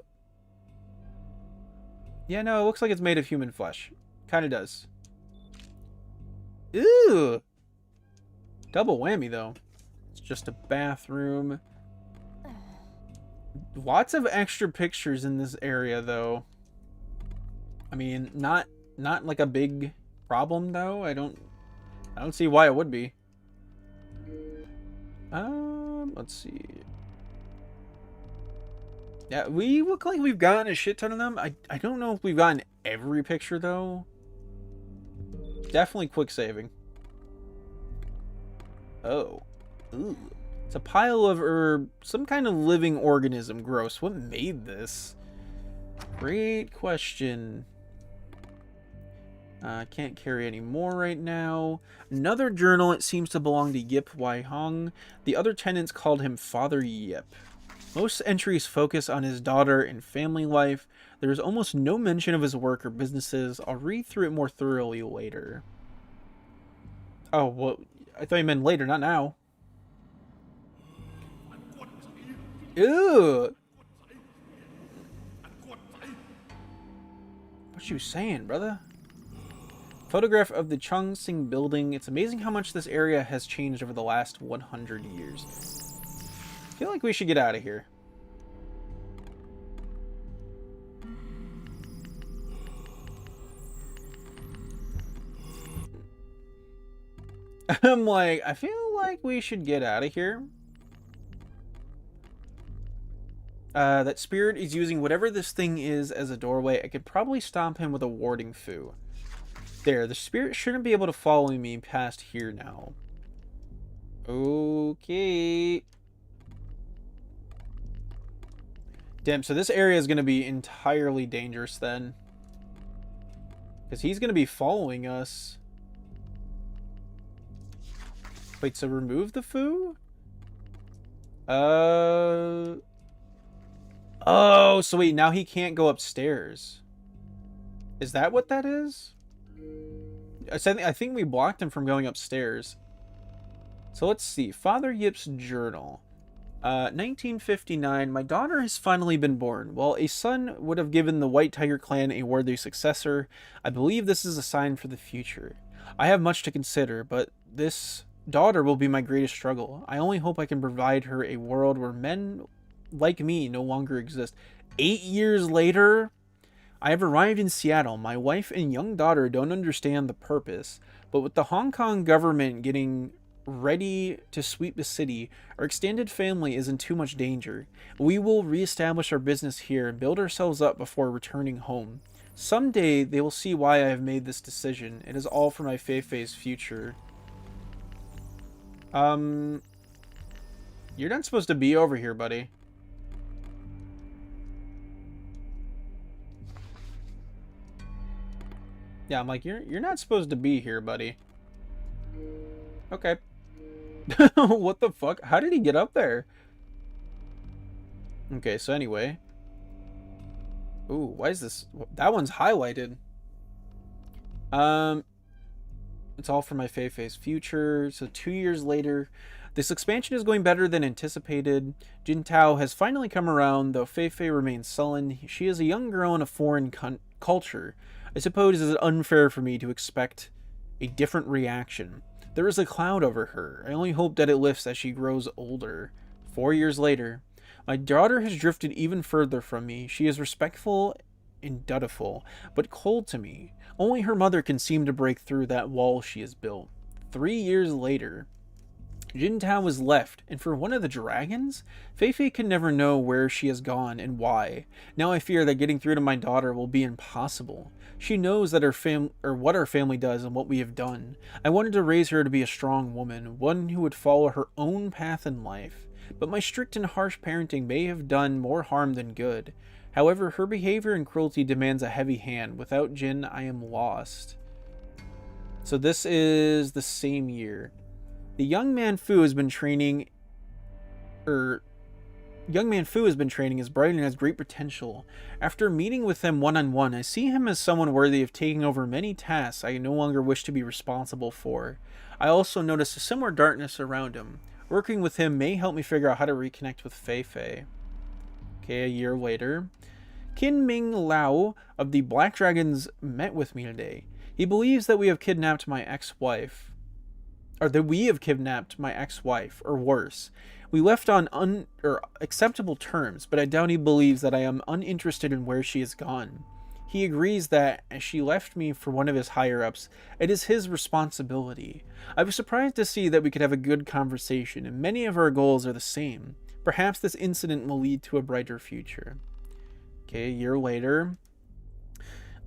Yeah, no, it looks like it's made of human flesh. Kind of does. Ew. Double whammy, though. It's just a bathroom. Lots of extra pictures in this area, though. I mean, not like a big problem, though. I don't see why it would be. Let's see. Yeah, we look like we've gotten a shit ton of them. I don't know if we've gotten every picture, though. Definitely quick saving. Oh. Ooh. It's a pile of herb. Some kind of living organism. Gross. What made this? Great question. Can't carry any more right now. Another journal. It seems to belong to Yip Wai Hong. The other tenants called him Father Yip. Most entries focus on his daughter and family life. There is almost no mention of his work or businesses. I'll read through it more thoroughly later. Oh, well, I thought you meant later, not now. Ew! What you saying, brother? Photograph of the Chongsing building. It's amazing how much this area has changed over the last 100 years. I feel like we should get out of here. I'm like, I feel like we should get out of here. That spirit is using whatever this thing is as a doorway. I could probably stop him with a warding foo. There, the spirit shouldn't be able to follow me past here now. Okay. Damn, so this area is going to be entirely dangerous then. Because he's going to be following us. Wait, so remove the foo? Oh, so wait, now he can't go upstairs. Is that what that is? I think we blocked him from going upstairs. So let's see. Father Yip's journal. 1959. My daughter has finally been born. While a son would have given the White Tiger clan a worthy successor, I believe this is a sign for the future. I have much to consider, but this daughter will be my greatest struggle. I only hope I can provide her a world where men like me no longer exist. 8 years later, I have arrived in Seattle. My wife and young daughter don't understand the purpose, but with the Hong Kong government getting ready to sweep the city, our extended family is in too much danger. We will reestablish our business here and build ourselves up before returning home. Someday they will see why I have made this decision. It is all for my Feifei's future. You're not supposed to be over here, buddy. Yeah, I'm like, you're not supposed to be here, buddy. Okay. What the fuck? How did he get up there? Okay, so anyway. Ooh, why is this? That one's highlighted. It's all for my Feifei's future. So 2 years later, this expansion is going better than anticipated. Jin Tao has finally come around, though Feifei remains sullen. She is a young girl in a foreign culture. I suppose it is unfair for me to expect a different reaction. There is a cloud over her. I only hope that it lifts as she grows older. 4 years later, my daughter has drifted even further from me. She is respectful and dutiful, but cold to me. Only her mother can seem to break through that wall she has built. 3 years later, Jin Tao is left, and for one of the dragons, Feifei can never know where she has gone and why. Now I fear that getting through to my daughter will be impossible. She knows that what our family does and what we have done. I wanted to raise her to be a strong woman, one who would follow her own path in life. But my strict and harsh parenting may have done more harm than good. However, her behavior and cruelty demands a heavy hand. Without Jin, I am lost. So this is the same year. The young man Fu has been training, is bright and has great potential. After meeting with him one-on-one, I see him as someone worthy of taking over many tasks I no longer wish to be responsible for. I also notice a similar darkness around him. Working with him may help me figure out how to reconnect with Feifei. Okay, a year later. Qin Ming Lao of the Black Dragons met with me today. He believes that we have kidnapped my ex-wife. Or worse. We left on acceptable terms, but I doubt he believes that I am uninterested in where she has gone. He agrees that, as she left me for one of his higher-ups, it is his responsibility. I was surprised to see that we could have a good conversation, and many of our goals are the same. Perhaps this incident will lead to a brighter future. Okay, a year later.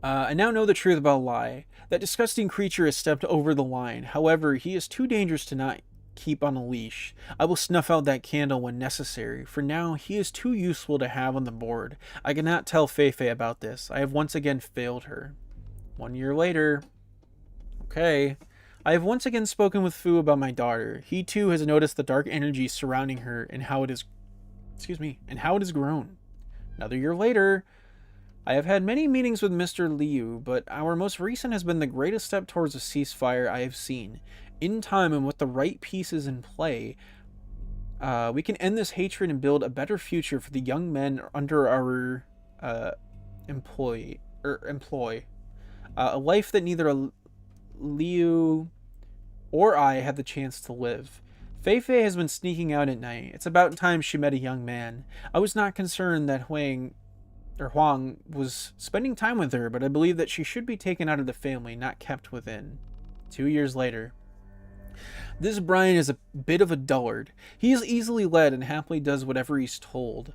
I now know the truth about Lai. That disgusting creature has stepped over the line. However, he is too dangerous to not keep on a leash. I will snuff out that candle when necessary. For now, he is too useful to have on the board. I cannot tell Feifei about this. I have once again failed her. 1 year later. Okay. I have once again spoken with Fu about my daughter. He too has noticed the dark energy surrounding her and how it is excuse me, and how it has grown. Another year later, I have had many meetings with Mr. Liu, but our most recent has been the greatest step towards a ceasefire I have seen. In time and with the right pieces in play, we can end this hatred and build a better future for the young men under our employ. A life that neither Liu or I had the chance to live. Feifei has been sneaking out at night. It's about time she met a young man. I was not concerned that Huang was spending time with her, but I believe that she should be taken out of the family, not kept within. 2 years later. This Brian is a bit of a dullard. He is easily led and happily does whatever he's told.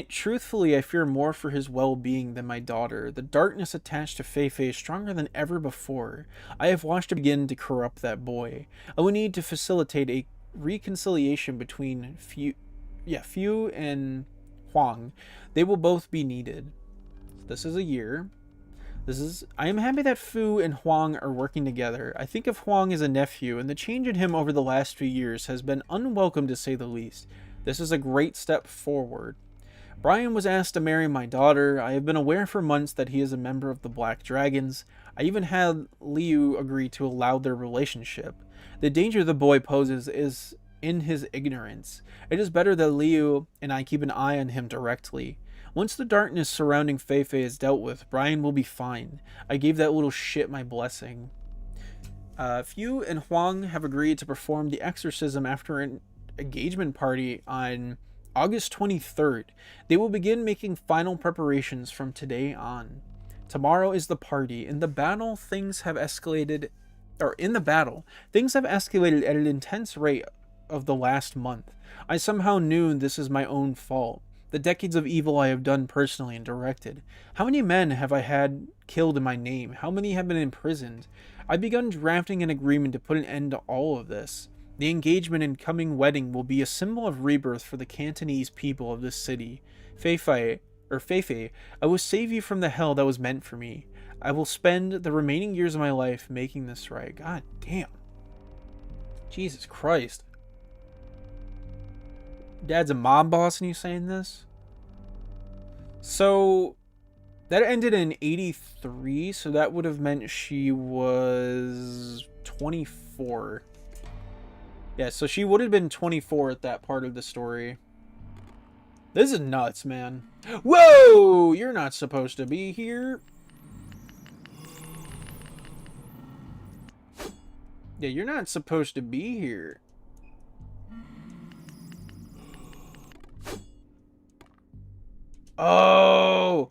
Truthfully, I fear more for his well-being than my daughter. The darkness attached to Feifei is stronger than ever before. I have watched it begin to corrupt that boy. I will need to facilitate a reconciliation between Fu and Huang. They will both be needed. This is a year. I am happy that Fu and Huang are working together. I think of Huang as a nephew, and the change in him over the last few years has been unwelcome to say the least. This is a great step forward. Brian was asked to marry my daughter. I have been aware for months that he is a member of the Black Dragons. I even had Liu agree to allow their relationship. The danger the boy poses is in his ignorance. It is better that Liu and I keep an eye on him directly. Once the darkness surrounding Feifei is dealt with, Brian will be fine. I gave that little shit my blessing. Fu and Huang have agreed to perform the exorcism after an engagement party on August 23rd. They will begin making final preparations from today on. Tomorrow is the party. In the battle, things have escalated at an intense rate of the last month. I somehow knew this is my own fault. The decades of evil I have done personally and directed. How many men have I had killed in my name? How many have been imprisoned? I've begun drafting an agreement to put an end to all of this. The engagement and coming wedding will be a symbol of rebirth for the Cantonese people of this city. Feifei, I will save you from the hell that was meant for me. I will spend the remaining years of my life making this right. God damn. Jesus Christ. Dad's a mob boss and you saying this? So that ended in 83, so that would have meant she was 24. Yeah, so she would have been 24 at that part of the story. This is nuts, man. Whoa! You're not supposed to be here. Yeah, you're not supposed to be here. Oh!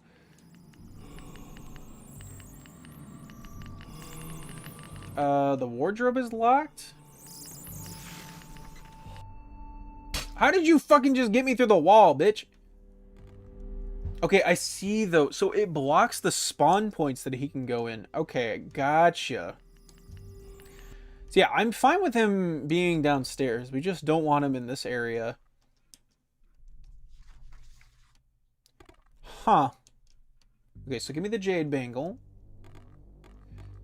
The wardrobe is locked? How did you fucking just get me through the wall, bitch? Okay, I see though. So it blocks the spawn points that he can go in. Okay, gotcha. So yeah, I'm fine with him being downstairs. We just don't want him in this area. Huh. Okay, so give me the jade bangle.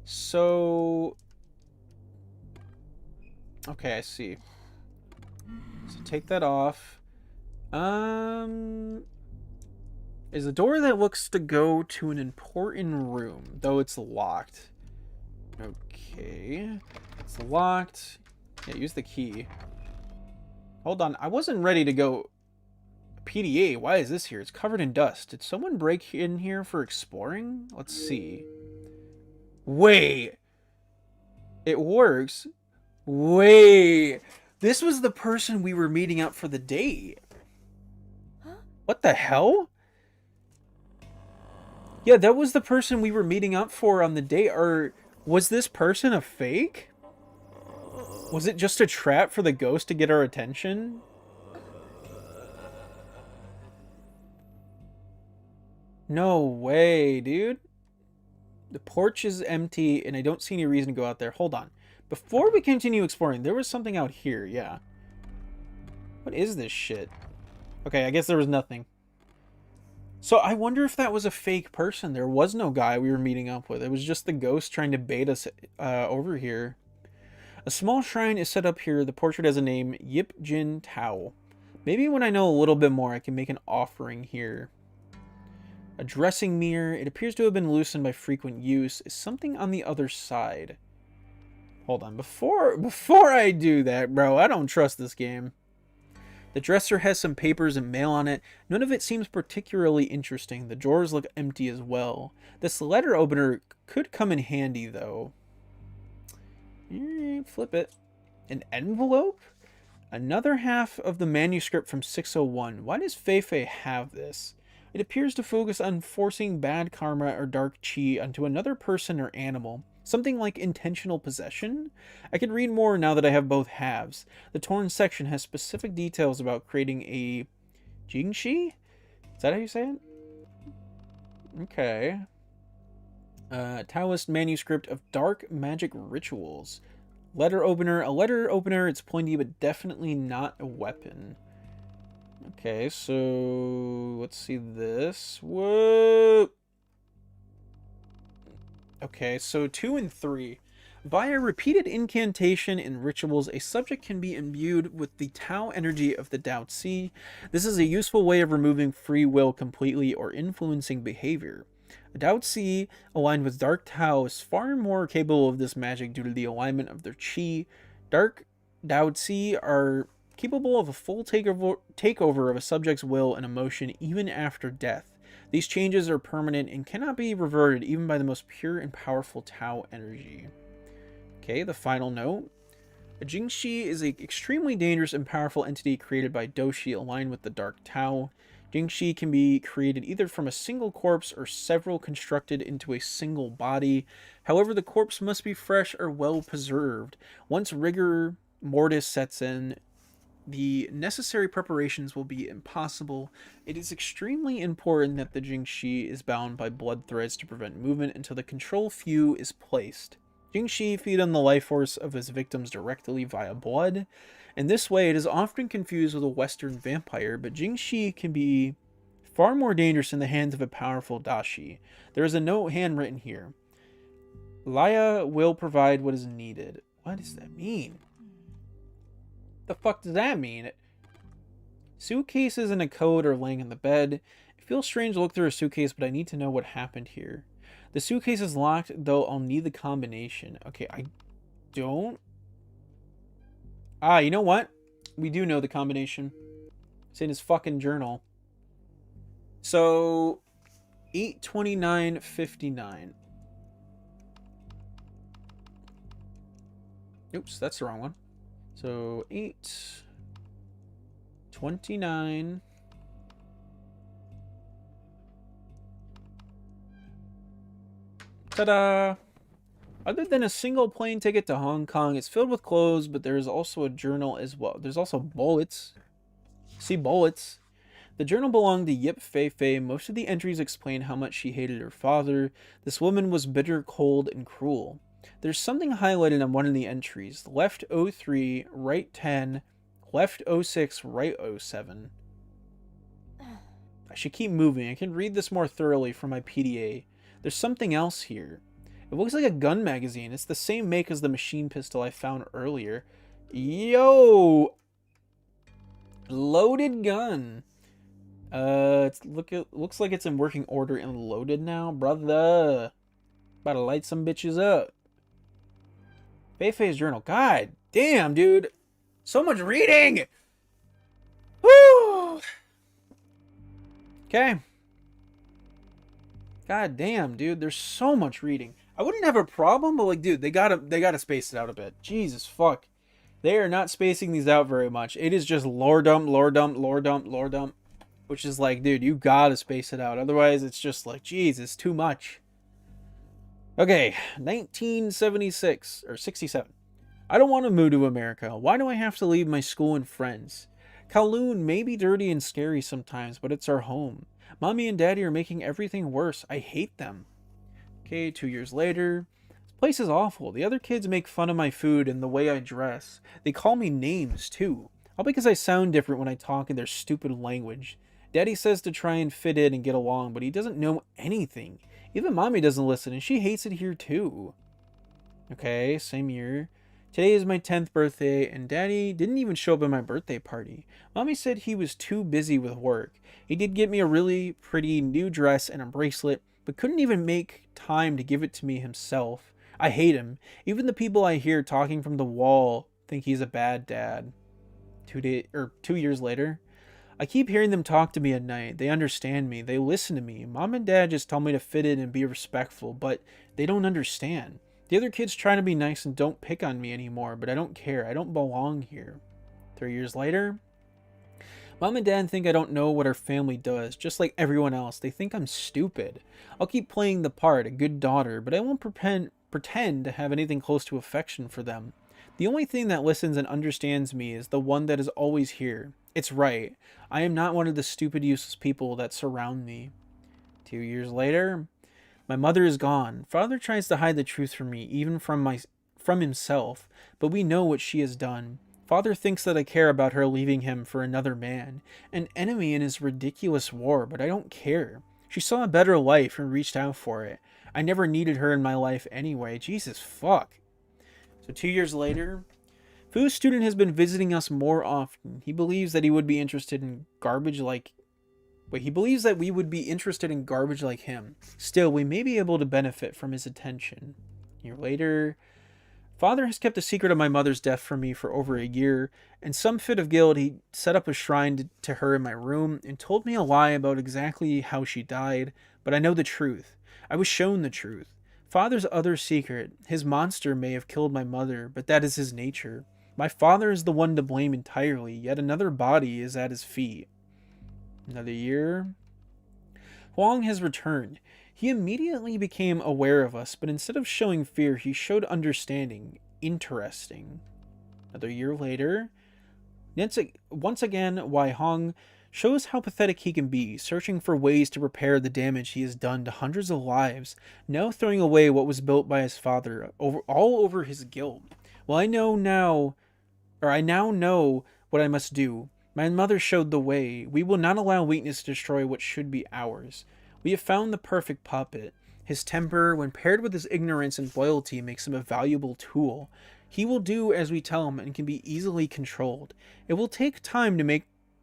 So... okay, I see. So take that off. Is a door that looks to go to an important room, though it's locked. Okay. It's locked. Yeah, use the key. Hold on, I wasn't ready to go... PDA, why is this here? It's covered in dust. Did someone break in here for exploring? Let's see. Wait. It works. Wait. This was the person we were meeting up for the date. Huh? What the hell? Yeah, that was the person we were meeting up for on the date. Or was this person a fake? Was it just a trap for the ghost to get our attention? No way, dude. The porch is empty, and I don't see any reason to go out there. Hold on. Before we continue exploring, there was something out here, yeah. What is this shit? Okay, I guess there was nothing. So I wonder if that was a fake person. There was no guy we were meeting up with. It was just the ghost trying to bait us over here. A small shrine is set up here. The portrait has a name, Yip Jin Tao. Maybe when I know a little bit more, I can make an offering here. A dressing mirror. It appears to have been loosened by frequent use. Is something on the other side? Hold on. Before I do that, bro, I don't trust this game. The dresser has some papers and mail on it. None of it seems particularly interesting. The drawers look empty as well. This letter opener could come in handy, though. Flip it. An envelope? Another half of the manuscript from 601. Why does Feifei have this? It appears to focus on forcing bad karma or dark chi onto another person or animal. Something like intentional possession? I can read more now that I have both halves. The torn section has specific details about creating a jingshi? Is that how you say it? Okay. Taoist manuscript of dark magic rituals. Letter opener. A letter opener, it's pointy, but definitely not a weapon. Okay, so let's see this. Whoa! Okay, so 2 and 3. Via repeated incantation and rituals, a subject can be imbued with the Tao energy of the Tao Tzi. This is a useful way of removing free will completely or influencing behavior. A Tao Tzi aligned with Dark Tao is far more capable of this magic due to the alignment of their Qi. Dark Tao Tzi are capable of a full takeover of a subject's will and emotion even after death. These changes are permanent and cannot be reverted even by the most pure and powerful Tao energy. Okay, the final note. A Jingshi is an extremely dangerous and powerful entity created by Doshi aligned with the Dark Tao. Jingshi can be created either from a single corpse or several constructed into a single body. However, the corpse must be fresh or well preserved. Once rigor mortis sets in, the necessary preparations will be impossible. It is extremely important that the Jingshi is bound by blood threads to prevent movement until the control fuse is placed. Jingshi feed on the life force of his victims directly via blood. In this way, it is often confused with a Western vampire, but Jingshi can be far more dangerous in the hands of a powerful dashi. There is a note handwritten here. Laya will provide what is needed. What does that mean? The fuck does that mean? Suitcases in a coat are laying in the bed. It feels strange to look through a suitcase, but I need to know what happened here. The suitcase is locked, though I'll need the combination. Okay, I don't... you know what? We do know the combination. It's in his fucking journal. So, 829.59. Oops, that's the wrong one. So 829. Ta-da! Other than a single plane ticket to Hong Kong, it's filled with clothes, but there is also a journal as well. There's also bullets. See bullets. The journal belonged to Yip Feifei. Most of the entries explain how much she hated her father. This woman was bitter, cold, and cruel. There's something highlighted on one of the entries. Left 03, right 10, left 06, right 07. I should keep moving. I can read this more thoroughly from my PDA. There's something else here. It looks like a gun magazine. It's the same make as the machine pistol I found earlier. Yo! Loaded gun. Looks like it's in working order and loaded now. Brother. About to light some bitches up. Feifei's journal. God damn, dude. So much reading! Woo! Okay. God damn, dude. There's so much reading. I wouldn't have a problem, but like, dude, they gotta space it out a bit. Jesus fuck. They are not spacing these out very much. It is just lore dump, lore dump, lore dump, lore dump. Which is like, dude, you gotta space it out. Otherwise, it's just like, geez, it's too much. Okay, 1976, or 67. I don't want to move to America. Why do I have to leave my school and friends? Kowloon may be dirty and scary sometimes, but it's our home. Mommy and Daddy are making everything worse. I hate them. Okay, 2 years later. This place is awful. The other kids make fun of my food and the way I dress. They call me names, too. All because I sound different when I talk in their stupid language. Daddy says to try and fit in and get along, but he doesn't know anything. Even Mommy doesn't listen, and she hates it here, too. Okay, same year. Today is my 10th birthday, and Daddy didn't even show up at my birthday party. Mommy said he was too busy with work. He did get me a really pretty new dress and a bracelet, but couldn't even make time to give it to me himself. I hate him. Even the people I hear talking from the wall think he's a bad dad. 2 years later, I keep hearing them talk to me at night. They understand me. They listen to me. Mom and Dad just tell me to fit in and be respectful, but they don't understand. The other kids try to be nice and don't pick on me anymore, but I don't care. I don't belong here. 3 years later, Mom and Dad think I don't know what our family does, just like everyone else. They think I'm stupid. I'll keep playing the part, a good daughter, but I won't pretend to have anything close to affection for them. The only thing that listens and understands me is the one that is always here. It's right. I am not one of the stupid, useless people that surround me. 2 years later, my mother is gone. Father tries to hide the truth from me, even from himself, but we know what she has done. Father thinks that I care about her leaving him for another man, an enemy in his ridiculous war, but I don't care. She saw a better life and reached out for it. I never needed her in my life anyway. Jesus fuck. So 2 years later, Fu's student has been visiting us more often. He believes that we would be interested in garbage like him. Still, we may be able to benefit from his attention. A year later, Father has kept a secret of my mother's death from me for over a year. In some fit of guilt, he set up a shrine to her in my room and told me a lie about exactly how she died, but I know the truth. I was shown the truth. Father's other secret, his monster may have killed my mother, but that is his nature. My father is the one to blame entirely, yet another body is at his feet. Another year. Huang has returned. He immediately became aware of us, but instead of showing fear, he showed understanding. Interesting. Another year later. Once again, Wai Hong shows how pathetic he can be, searching for ways to repair the damage he has done to hundreds of lives, now throwing away what was built by his father, all over his guilt. Well, I now know what I must do. My mother showed the way. We will not allow weakness to destroy what should be ours. We have found the perfect puppet. His temper, when paired with his ignorance and loyalty, makes him a valuable tool. He will do as we tell him and can be easily controlled. It will take time to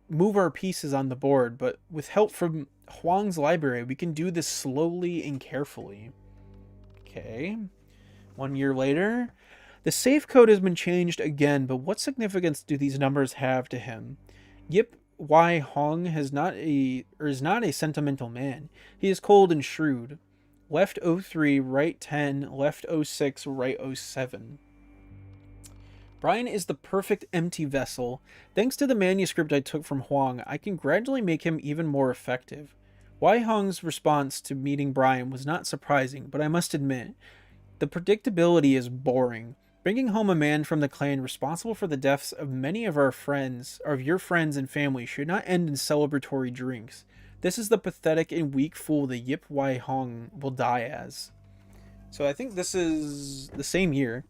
move our pieces on the board, but with help from Huang's library, we can do this slowly and carefully. Okay. 1 year later. The safe code has been changed again, but what significance do these numbers have to him? Yip Wai Hong is not a sentimental man. He is cold and shrewd. Left 03, right 10, left 06, right 07. Brian is the perfect empty vessel. Thanks to the manuscript I took from Huang, I can gradually make him even more effective. Wai Hong's response to meeting Brian was not surprising, but I must admit, the predictability is boring. Bringing home a man from the clan responsible for the deaths of many of your friends and family should not end in celebratory drinks. This is the pathetic and weak fool that Yip Wai Hong will die as. So I think this is the same year.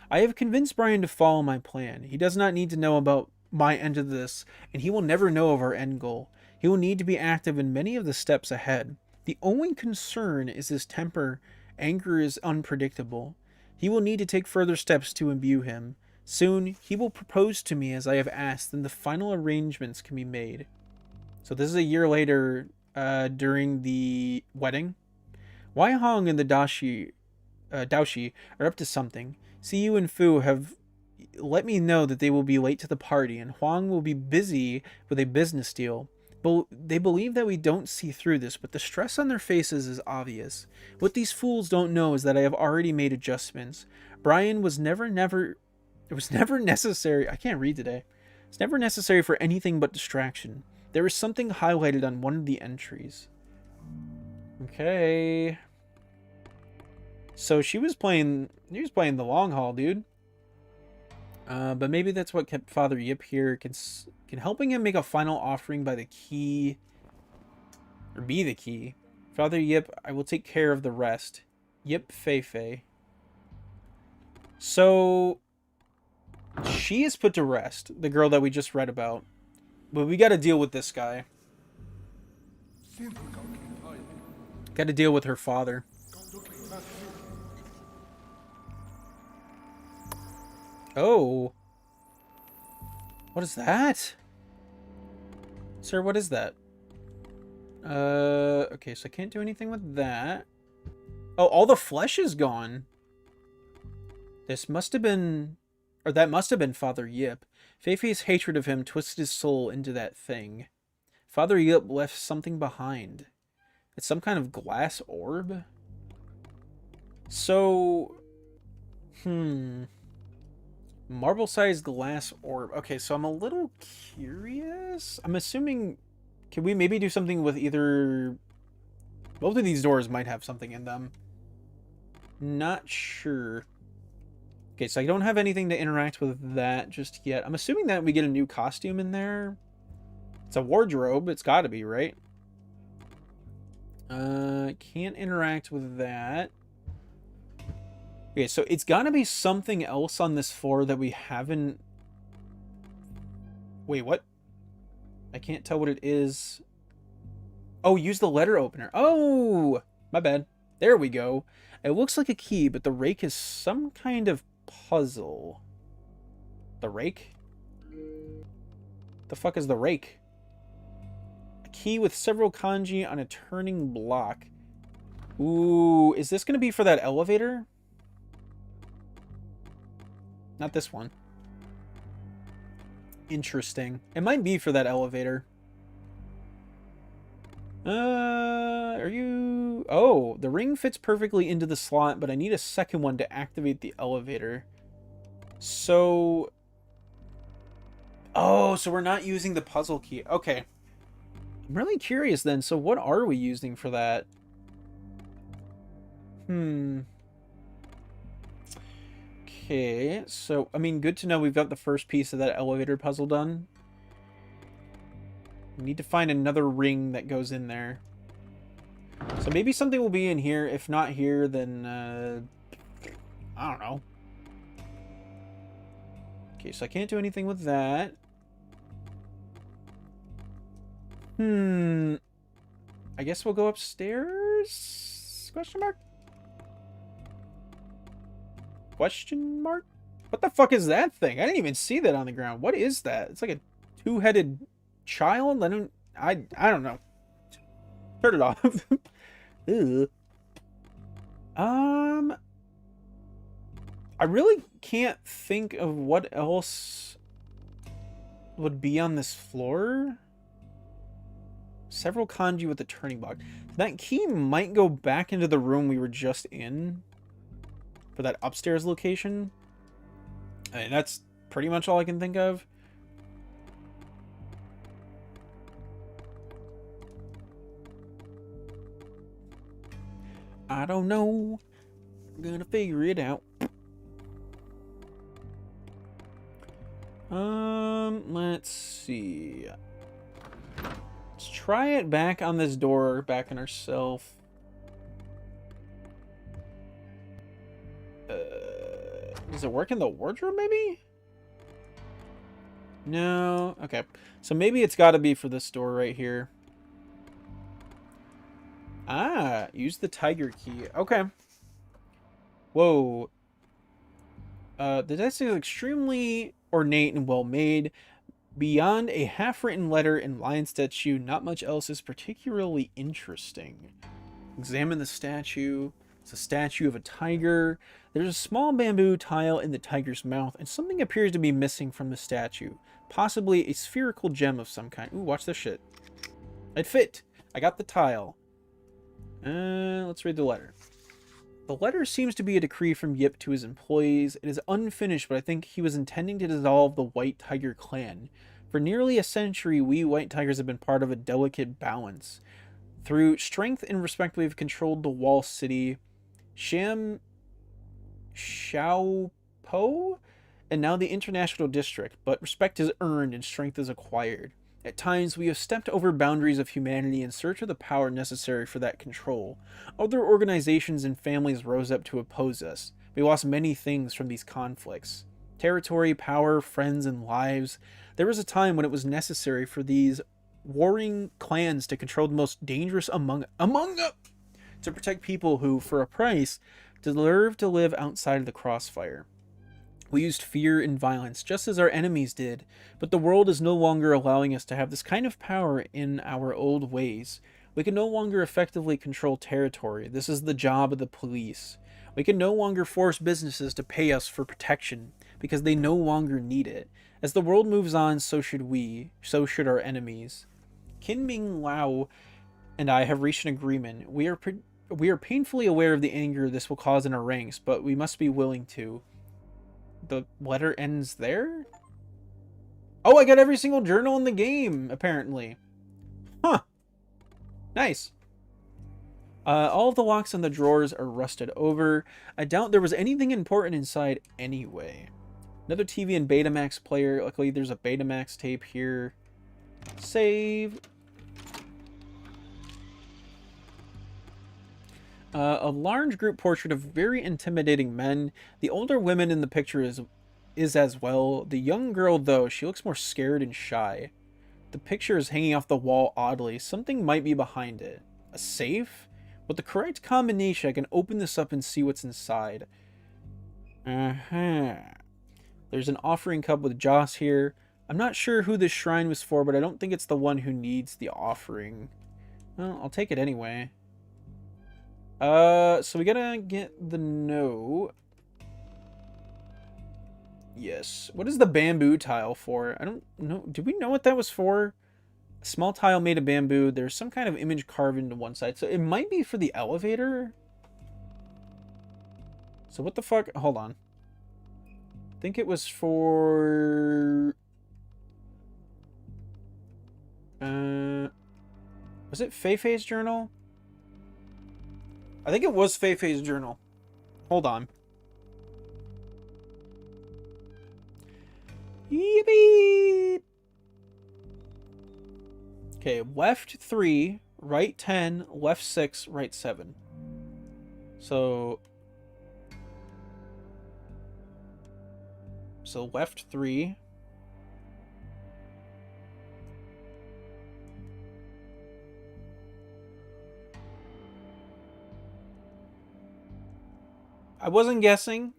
I have convinced Brian to follow my plan. He does not need to know about my end of this, and he will never know of our end goal. He will need to be active in many of the steps ahead. The only concern is his temper. Anger is unpredictable. He will need to take further steps to imbue him. Soon, he will propose to me as I have asked, and the final arrangements can be made. So this is a year later, during the wedding. Wai Hong and the Daoshi are up to something. Siyu and Fu have let me know that they will be late to the party, and Huang will be busy with a business deal. But they believe that we don't see through this, but the stress on their faces is obvious. What these fools don't know is that I have already made adjustments. Brian was never necessary. I can't read today. It's never necessary for anything but distraction. There is something highlighted on one of the entries. Okay. So he was playing the long haul, dude. But maybe that's what kept Father Yip here. Can helping him make a final offering by the key, or be the key. Father Yip, I will take care of the rest. Yip Fei Fei. So she is put to rest, the girl that we just read about. But we got to deal with this guy. Got to deal with her father. Oh. What is that? Sir, what is that? Okay, so I can't do anything with that. Oh, all the flesh is gone. This must have been... Or that must have been Father Yip. Feifei's hatred of him twisted his soul into that thing. Father Yip left something behind. It's some kind of glass orb? So... Marble-sized glass orb. Okay, so I'm a little curious. I'm assuming... Can we maybe do something with either... Both of these doors might have something in them. Not sure. Okay, so I don't have anything to interact with that just yet. I'm assuming that we get a new costume in there. It's a wardrobe. It's got to be, right? Can't interact with that. Okay, so it's got to be something else on this floor that we haven't... Wait, what? I can't tell what it is. Oh, use the letter opener. Oh, my bad. There we go. It looks like a key, but the rake is some kind of puzzle. The rake? The fuck is the rake? A key with several kanji on a turning block. Ooh, is this going to be for that elevator? Not this one. Interesting. It might be for that elevator. Are you... Oh, the ring fits perfectly into the slot, but I need a second one to activate the elevator. So... Oh, so we're not using the puzzle key. Okay. I'm really curious then. So what are we using for that? Okay, so, I mean, good to know we've got the first piece of that elevator puzzle done. We need to find another ring that goes in there. So maybe something will be in here. If not here, then, I don't know. Okay, so I can't do anything with that. I guess we'll go upstairs? Question mark? Question mark? What the fuck is that thing? I didn't even see that on the ground. What is that? It's like a two-headed child? I don't know. Turn it off. Ew. I really can't think of what else would be on this floor. Several kanji with the turning block. That key might go back into the room we were just in. For that upstairs location. And that's pretty much all I can think of. I don't know. I'm gonna figure it out. Let's see. Let's try it back on this door, back on ourselves. Does it work in the wardrobe, maybe? No. Okay. So maybe it's got to be for this door right here. Ah, use the tiger key. Okay. Whoa. The desk is extremely ornate and well made. Beyond a half-written letter and lion statue, not much else is particularly interesting. Examine the statue. It's a statue of a tiger. There's a small bamboo tile in the tiger's mouth, and something appears to be missing from the statue. Possibly a spherical gem of some kind. Ooh, watch this shit. It fit. I got the tile. Let's read the letter. The letter seems to be a decree from Yip to his employees. It is unfinished, but I think he was intending to dissolve the White Tiger clan. For nearly a century, we White Tigers have been part of a delicate balance. Through strength and respect, we have controlled the wall city, Xiaopo, and now the international district, but respect is earned and strength is acquired. At times, we have stepped over boundaries of humanity in search of the power necessary for that control. Other organizations and families rose up to oppose us. We lost many things from these conflicts. Territory, power, friends, and lives. There was a time when it was necessary for these warring clans to control the most dangerous among us, to protect people who, for a price, deserve to live outside of the crossfire. We used fear and violence, just as our enemies did, but the world is no longer allowing us to have this kind of power in our old ways. We can no longer effectively control territory. This is the job of the police. We can no longer force businesses to pay us for protection, because they no longer need it. As the world moves on, so should we, so should our enemies. Qin Ming Lao and I have reached an agreement. We are painfully aware of the anger this will cause in our ranks, but we must be willing to. The letter ends there? Oh, I got every single journal in the game, apparently. Huh. Nice. All of the locks on the drawers are rusted over. I doubt there was anything important inside anyway. Another TV and Betamax player. Luckily, there's a Betamax tape here. Save. A large group portrait of very intimidating men. The older women in the picture is as well. The young girl, though, she looks more scared and shy. The picture is hanging off the wall oddly. Something might be behind it. A safe? With the correct combination, I can open this up and see what's inside. Uh-huh. There's an offering cup with Joss here. I'm not sure who this shrine was for, but I don't think it's the one who needs the offering. Well, I'll take it anyway. So we gotta get the note. Yes. What is the bamboo tile for? I don't know. Do we know what that was for? A small tile made of bamboo. There's some kind of image carved into one side. So it might be for the elevator. So what the fuck? Hold on. I think it was for... was it Feifei's journal? I think it was Feifei's journal. Hold on. Yippee! Okay, left 3, right 10, left 6, right 7. So left 3. I wasn't guessing.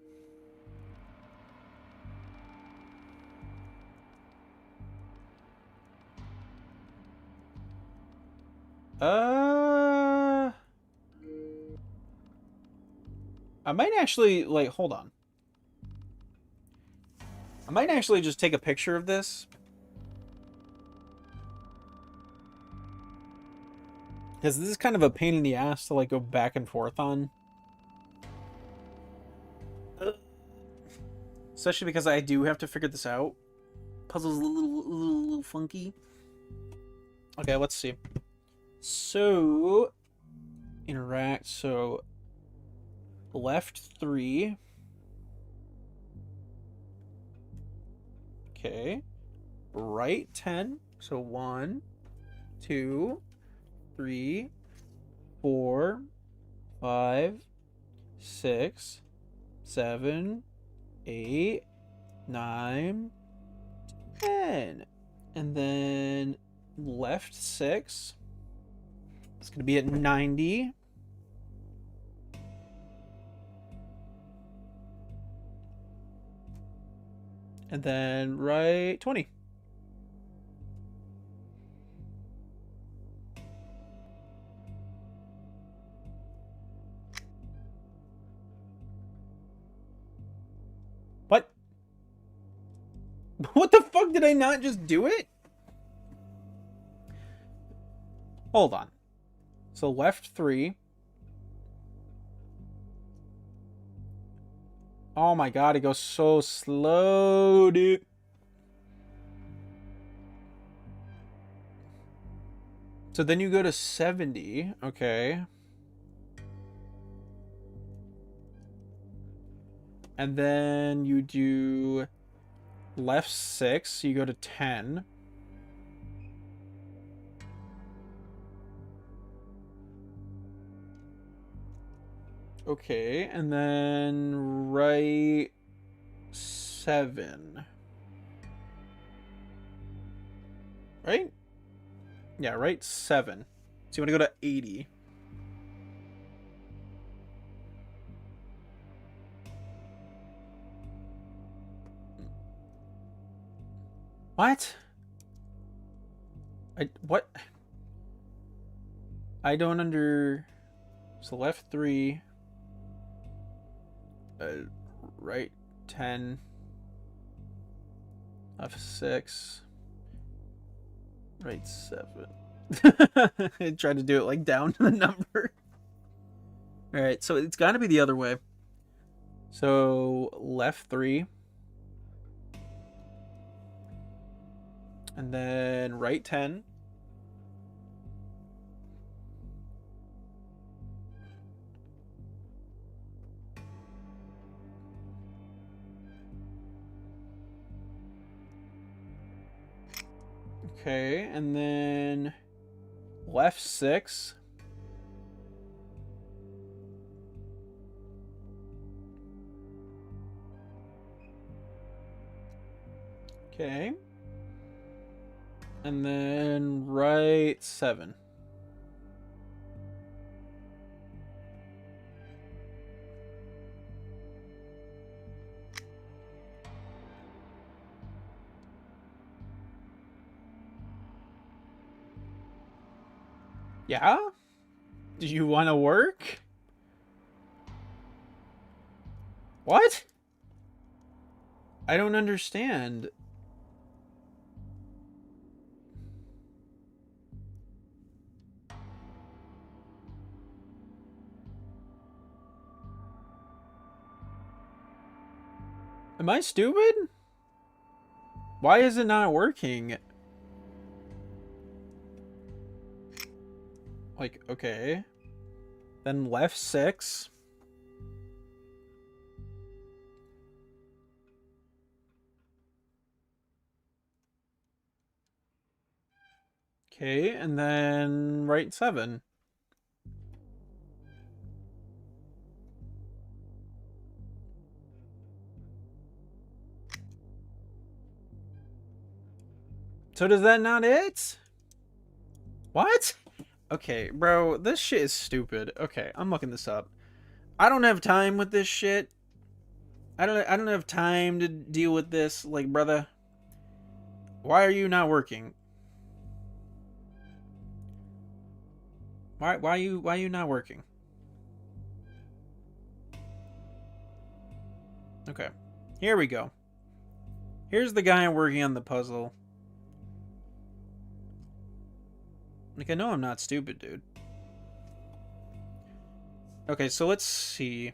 I might actually, like, hold on. I might actually just take a picture of this. Because this is kind of a pain in the ass to, like, go back and forth on. Especially because I do have to figure this out. Puzzle's a little funky. Okay, let's see. So, interact. So, left 3. Okay. Right 10. So 1, 2, 3, 4, 5, 6, 7, 8, 9, 10. And then left 6. It's going to be at 90. And then right 20. What? What the fuck? Did I not just do it? Hold on. So left 3. Oh my god, it goes so slow, dude. So then you go to 70. Okay. And then you do left 6. You go to 10. Okay, and then right 7. Right? Yeah, right 7. So you want to go to 80. What? What? I don't under... So left 3. Right 10. Left 6. Right 7. I tried to do it like down to the number. Alright, so it's got to be the other way. So left 3. And then right 10. Okay, and then left 6. Okay. And then right 7. Yeah? Do you want to work? What? I don't understand. Am I stupid? Why is it not working? Like, okay. Then left 6. Okay, and then right 7. So does that not it? What? Okay, bro, this shit is stupid. Okay, I'm looking this up. I don't have time with this shit. I don't have time to deal with this, like, brother. Why are you not working? Why you not working? Okay. Here we go. Here's the guy working on the puzzle. Like, I know I'm not stupid, dude. Okay, so let's see.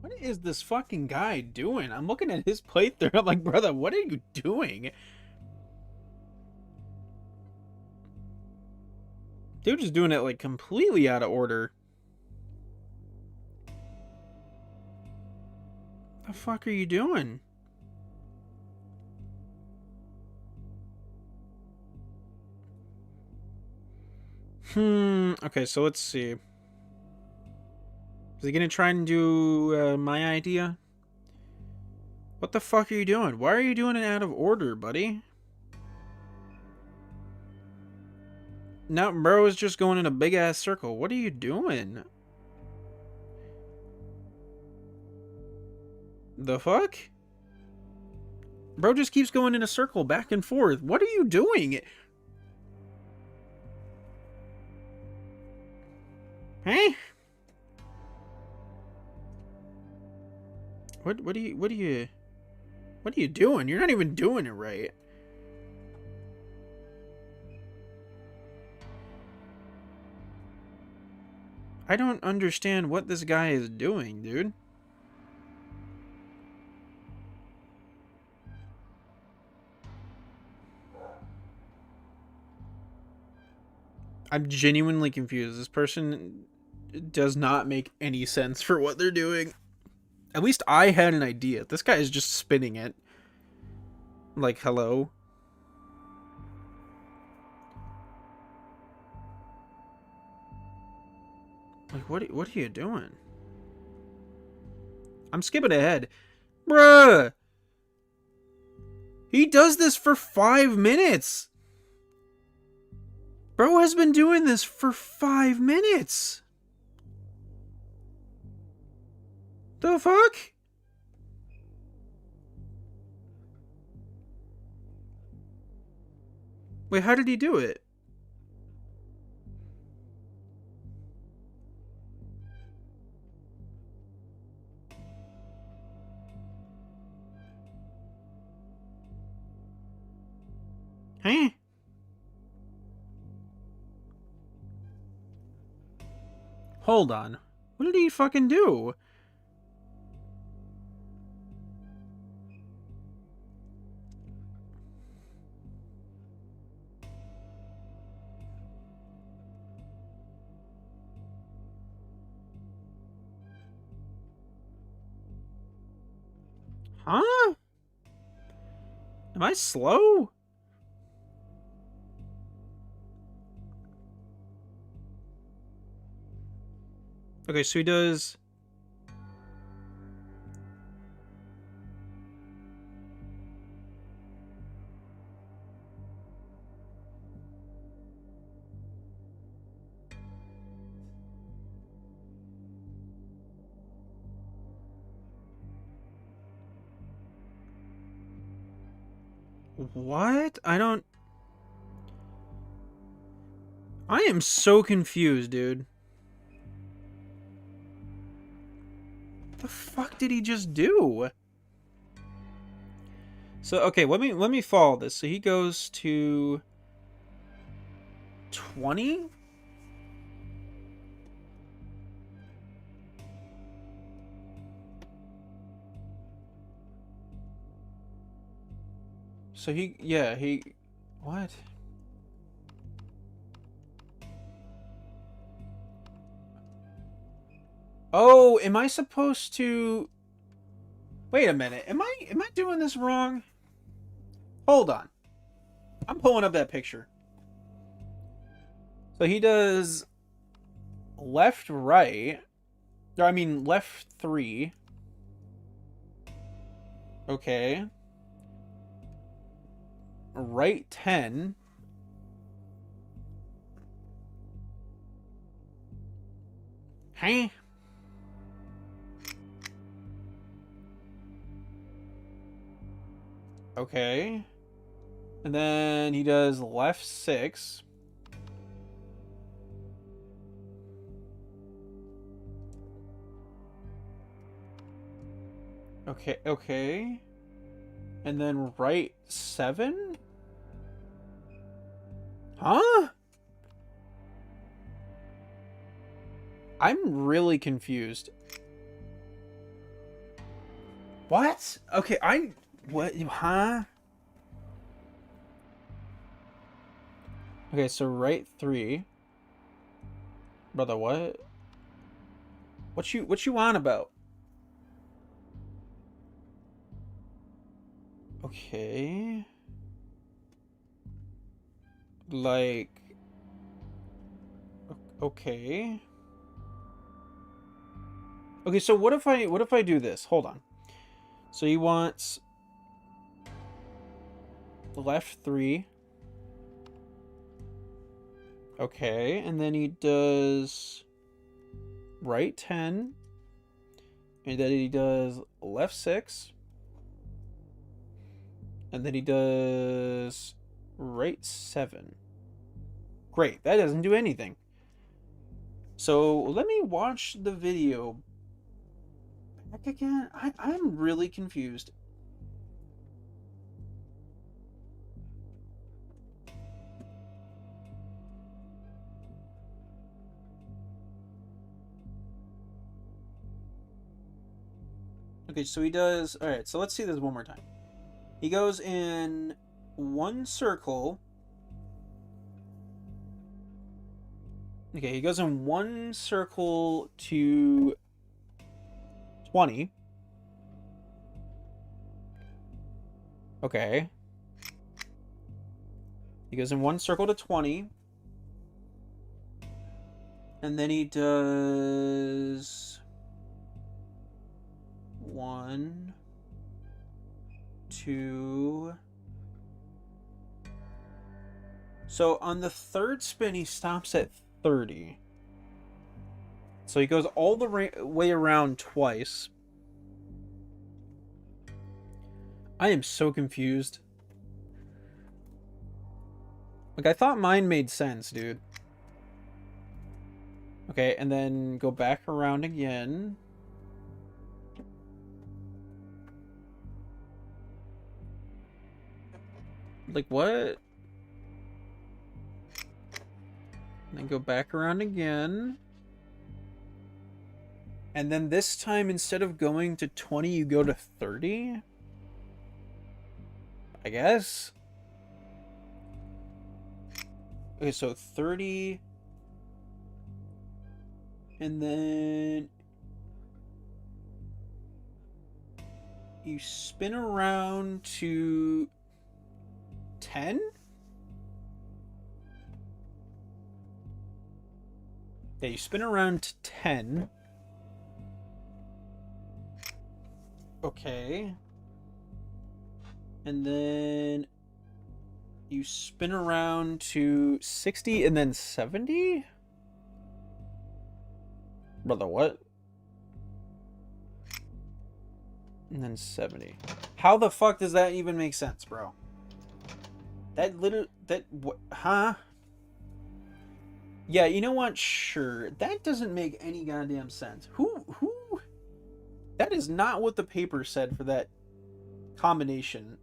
What is this fucking guy doing? I'm looking at his playthrough. I'm like, brother, what are you doing? Dude is doing it like completely out of order. The fuck are you doing? Okay, so let's see. Is he gonna try and do my idea? What the fuck are you doing? Why are you doing it out of order, buddy? Now, bro is just going in a big ass circle. What are you doing? The fuck? Bro just keeps going in a circle back and forth. What are you doing? Hey? What are you doing? You're not even doing it right. I don't understand what this guy is doing, dude. I'm genuinely confused. This person does not make any sense for what they're doing. At least I had an idea. This guy is just spinning it. Like, hello? Like, what are you doing? I'm skipping ahead. Bruh! He does this for 5 minutes! Bro has been doing this for 5 minutes! The fuck? Wait, how did he do it? Huh? Hold on. What did he fucking do? Huh? Am I slow? Okay, so he does... What? I don't... I am so confused, dude. What the fuck did he just do? So, okay, let me follow this. So he goes to 20? So he what? Oh, am I supposed to... Wait a minute. Am I doing this wrong? Hold on. I'm pulling up that picture. So he does left, right. Or I mean left 3. Okay. Right 10. Hey. Okay. And then he does left 6. Okay, okay. And then right 7? Huh? I'm really confused. What? Okay, what? Huh? Okay, so right 3. Brother, what? What you on about? Okay. Like... Okay. Okay, so what if I do this? Hold on. So he wants left 3. Okay, and then he does right 10. And then he does left 6. And then he does right 7. Great, that doesn't do anything. So let me watch the video back again. I'm really confused. Okay, so he does... Alright, so let's see this one more time. He goes in one circle. Okay, he goes in one circle to 20. Okay. He goes in one circle to 20. And then he does... 1, 2. So on the third spin, he stops at 30. So he goes all the way around twice. I am so confused. Like, I thought mine made sense, dude. Okay, and then go back around again. Like, what? And then go back around again. And then this time, instead of going to 20, you go to 30? I guess? Okay, so 30... And then... You spin around to... 10? Yeah, you spin around to 10. Okay. And then you spin around to 60 and then 70? Brother, what? And then 70. How the fuck does that even make sense, bro? What, huh? Yeah, you know what? Sure. That doesn't make any goddamn sense. Who? That is not what the paper said for that combination.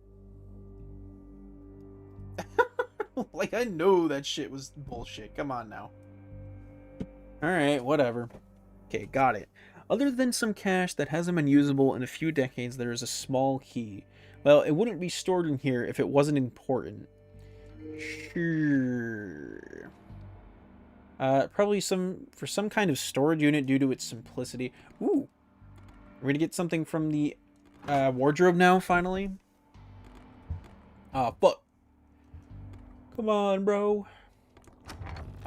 Like, I know that shit was bullshit. Come on now. Alright, whatever. Okay, got it. Other than some cache that hasn't been usable in a few decades, there is a small key. Well, it wouldn't be stored in here if it wasn't important. Sure. Probably for some kind of storage unit due to its simplicity. Ooh. We're gonna get something from the wardrobe now, finally. Fuck. Come on, bro.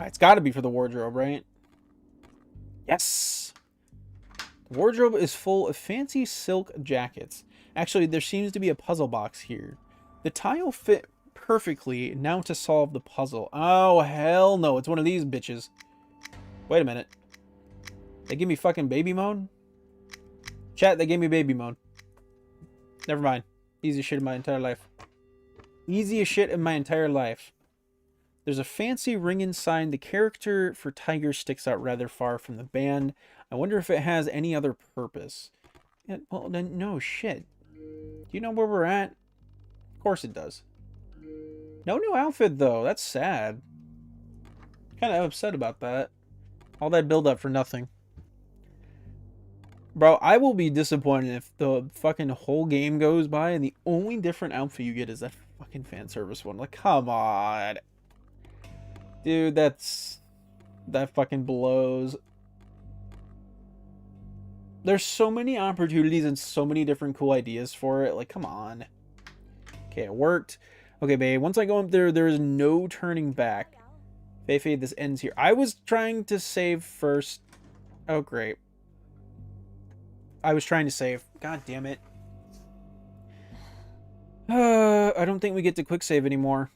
It's gotta be for the wardrobe, right? Yes! The wardrobe is full of fancy silk jackets. Actually, there seems to be a puzzle box here. The tile fit perfectly. Now to solve the puzzle. Oh, hell no. It's one of these bitches. Wait a minute. They give me fucking baby mode? Chat, they gave me baby mode. Never mind. Easiest shit in my entire life. Easiest shit in my entire life. There's a fancy ring inside. The character for Tiger sticks out rather far from the band. I wonder if it has any other purpose. Yeah, well, then, no shit. Do you know where we're at? Of course it does. No new outfit, though. That's sad. Kind of upset about that. All that build up for nothing. Bro, I will be disappointed if the fucking whole game goes by and the only different outfit you get is that fucking fan service one. Like, come on. Dude, that fucking blows. There's so many opportunities and so many different cool ideas for it. Like, come on. Okay, it worked. Okay, babe, once I go up there, there is no turning back. Feifei, this ends here. I was trying to save first. Oh, great. I was trying to save. God damn it. I don't think we get to quick save anymore.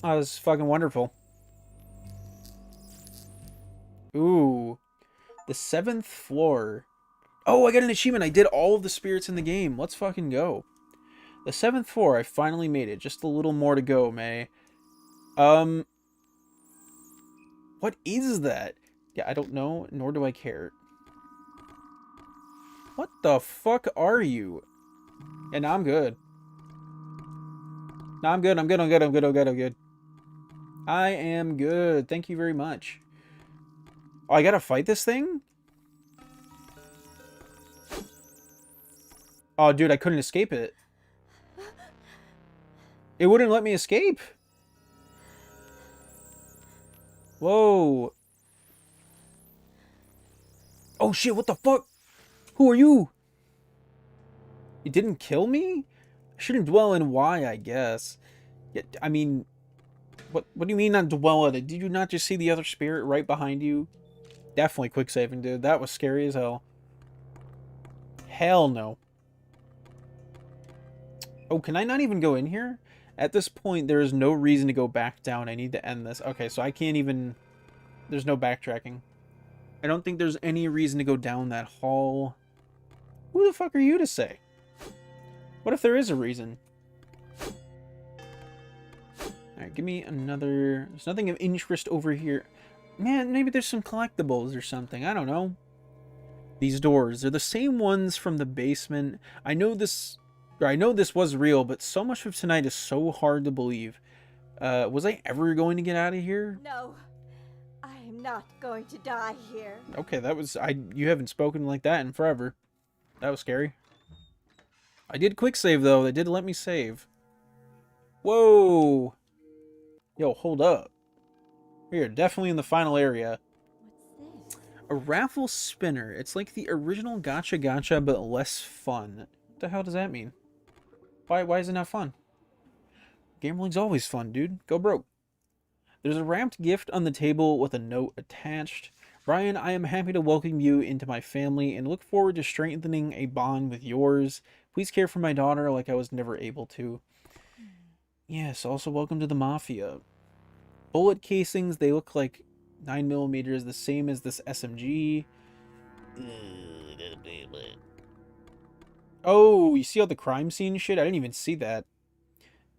Oh, this is fucking wonderful. Ooh. The 7th floor. Oh, I got an achievement. I did all of the spirits in the game. Let's fucking go. The 7th floor. I finally made it. Just a little more to go, May. What is that? Yeah, I don't know, nor do I care. What the fuck are you? And I'm good. No, I'm good, I'm good, I'm good, I'm good, I'm good, I'm good. I am good. Thank you very much. Oh, I gotta fight this thing? Oh, dude, I couldn't escape it. It wouldn't let me escape. Whoa. Oh, shit, what the fuck? Who are you? It didn't kill me? I shouldn't dwell in why, I guess. Yeah, I mean, what do you mean not dwell on it? Did you not just see the other spirit right behind you? Definitely quick saving, dude. That was scary as hell. Hell no. Oh, can I not even go in here? At this point, there is no reason to go back down. I need to end this. Okay, so I can't even... There's no backtracking. I don't think there's any reason to go down that hall. Who the fuck are you to say? What if there is a reason? Alright, give me another... There's nothing of interest over here. Man, maybe there's some collectibles or something. I don't know. These doors, they're the same ones from the basement. I know this was real, but so much of tonight is so hard to believe. Was I ever going to get out of here? No, I am not going to die here. Okay, you haven't spoken like that in forever. That was scary. I did quick save though. They did let me save. Whoa. Yo, hold up. We are definitely in the final area. What's this? A raffle spinner. It's like the original Gacha Gacha, but less fun. What the hell does that mean? Why is it not fun? Gambling's always fun, dude. Go broke. There's a wrapped gift on the table with a note attached. Brian, I am happy to welcome you into my family and look forward to strengthening a bond with yours. Please care for my daughter like I was never able to. Yes, also welcome to the Mafia. Bullet casings, they look like 9mm, the same as this SMG. Oh, you see all the crime scene shit? I didn't even see that.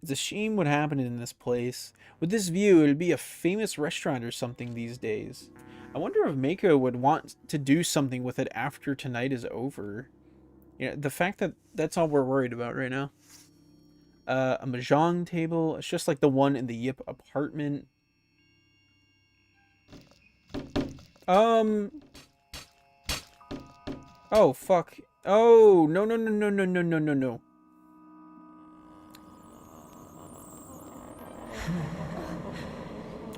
It's a shame what happened in this place. With this view, it'd be a famous restaurant or something these days. I wonder if Mako would want to do something with it after tonight is over. You know, the fact that that's all we're worried about right now. A mahjong table. It's just like the one in the Yip apartment. Oh, fuck. Oh, no, no, no, no, no, no, no, no, no.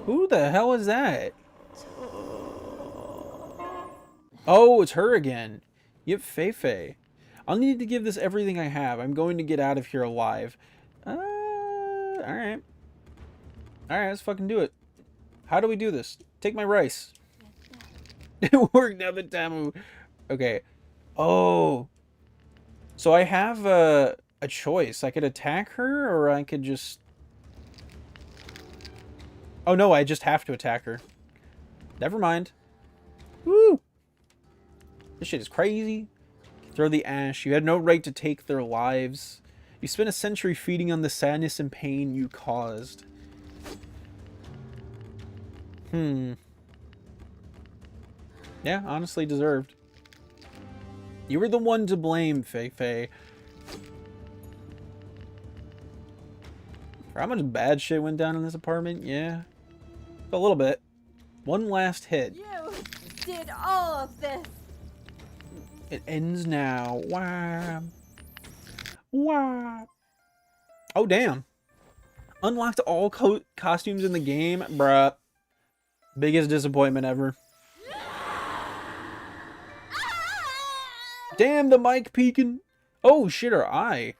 Who the hell is that? Oh, it's her again. Yep, Feifei. I'll need to give this everything I have. I'm going to get out of here alive. Alright. Alright, let's fucking do it. How do we do this? Take my rice. It worked out the Tamu. Okay. Oh. So I have a choice. I could attack her, or I could just... Oh no, I just have to attack her. Never mind. Woo! This shit is crazy. Throw the ash. You had no right to take their lives. You spent a century feeding on the sadness and pain you caused. Yeah, honestly deserved. You were the one to blame, Feifei. For how much bad shit went down in this apartment? Yeah. A little bit. One last hit. You did all of this. It ends now. Wow. Wow. Oh, damn. Unlocked all costumes in the game? Bruh. Biggest disappointment ever. Damn, the mic peeking. Oh, shit, her eye.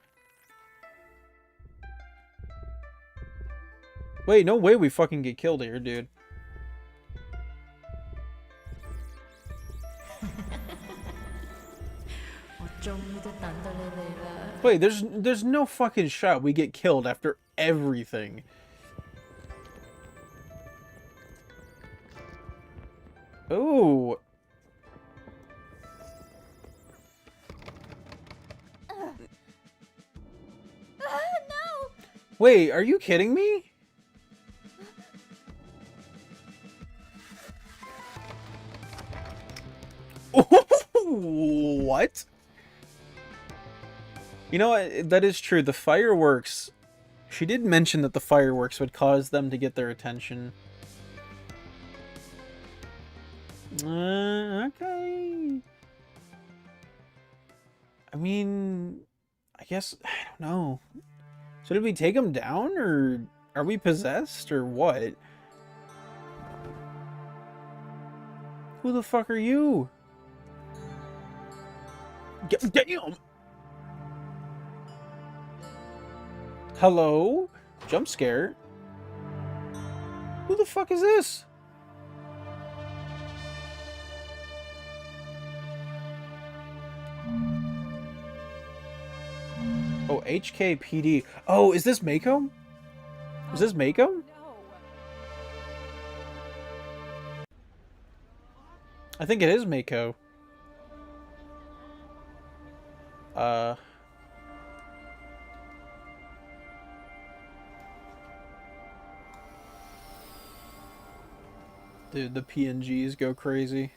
Wait, no way we fucking get killed here, dude. Wait, there's no fucking shot we get killed after everything. Oh. No! Wait, are you kidding me? What? You know what? That is true. The fireworks... She did mention that the fireworks would cause them to get their attention. Okay. I mean... I guess... I don't know. So did we take them down? Or are we possessed? Or what? Who the fuck are you? Damn! Hello? Jump scare? Who the fuck is this? Oh, HKPD. Oh, is this Mako? Is this Mako? I think it is Mako. Dude, the PNGs go crazy.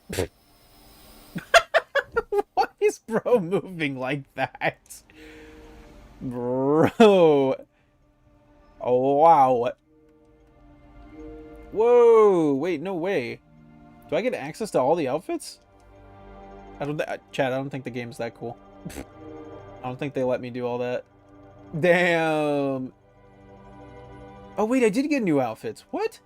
Why is bro moving like that? Bro. Oh, wow. Whoa. Wait, no way. Do I get access to all the outfits? Chad, I don't think the game's that cool. I don't think they let me do all that. Damn. Oh, wait, I did get new outfits. What?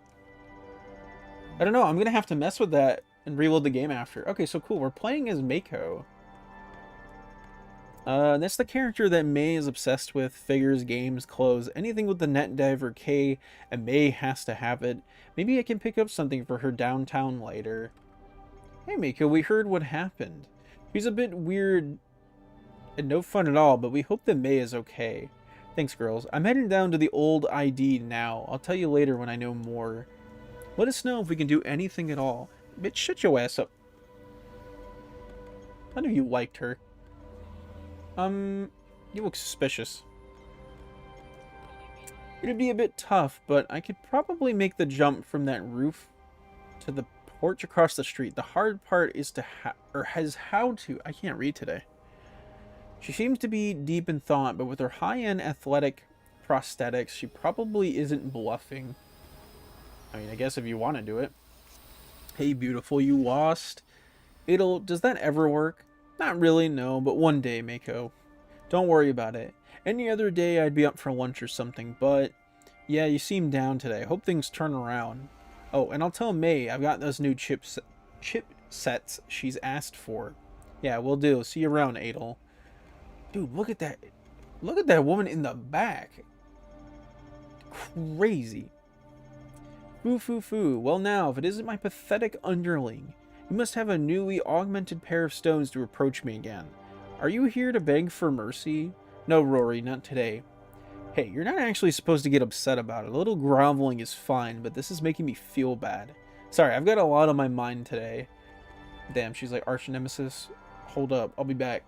I don't know. I'm going to have to mess with that and reload the game after. Okay, so cool. We're playing as Mako. That's the character that May is obsessed with. Figures, games, clothes, anything with the net diver K, and May has to have it. Maybe I can pick up something for her downtown later. Hey Mako, we heard what happened. She's a bit weird and no fun at all, but we hope that May is okay. Thanks, girls. I'm heading down to the old ID now. I'll tell you later when I know more. Let us know if we can do anything at all. Bitch, shut your ass up. None of you liked her. You look suspicious. It'd be a bit tough, but I could probably make the jump from that roof to the porch across the street. The hard part is to how to. I can't read today. She seems to be deep in thought, but with her high-end athletic prosthetics, she probably isn't bluffing. I mean, I guess if you want to do it. Hey, beautiful, you lost. Does that ever work? Not really, no, but one day, Mako. Don't worry about it. Any other day, I'd be up for lunch or something, but yeah, you seem down today. Hope things turn around. Oh, and I'll tell May I've got those new chipsets she's asked for. Yeah, will do. See you around, Adel. Dude, look at that. Look at that woman in the back. Crazy. Foo foo foo. Well now, if it isn't my pathetic underling, you must have a newly augmented pair of stones to approach me again. Are you here to beg for mercy? No, Rory, not today. Hey, you're not actually supposed to get upset about it. A little groveling is fine, but this is making me feel bad. Sorry, I've got a lot on my mind today. Damn, she's like arch nemesis. Hold up, I'll be back.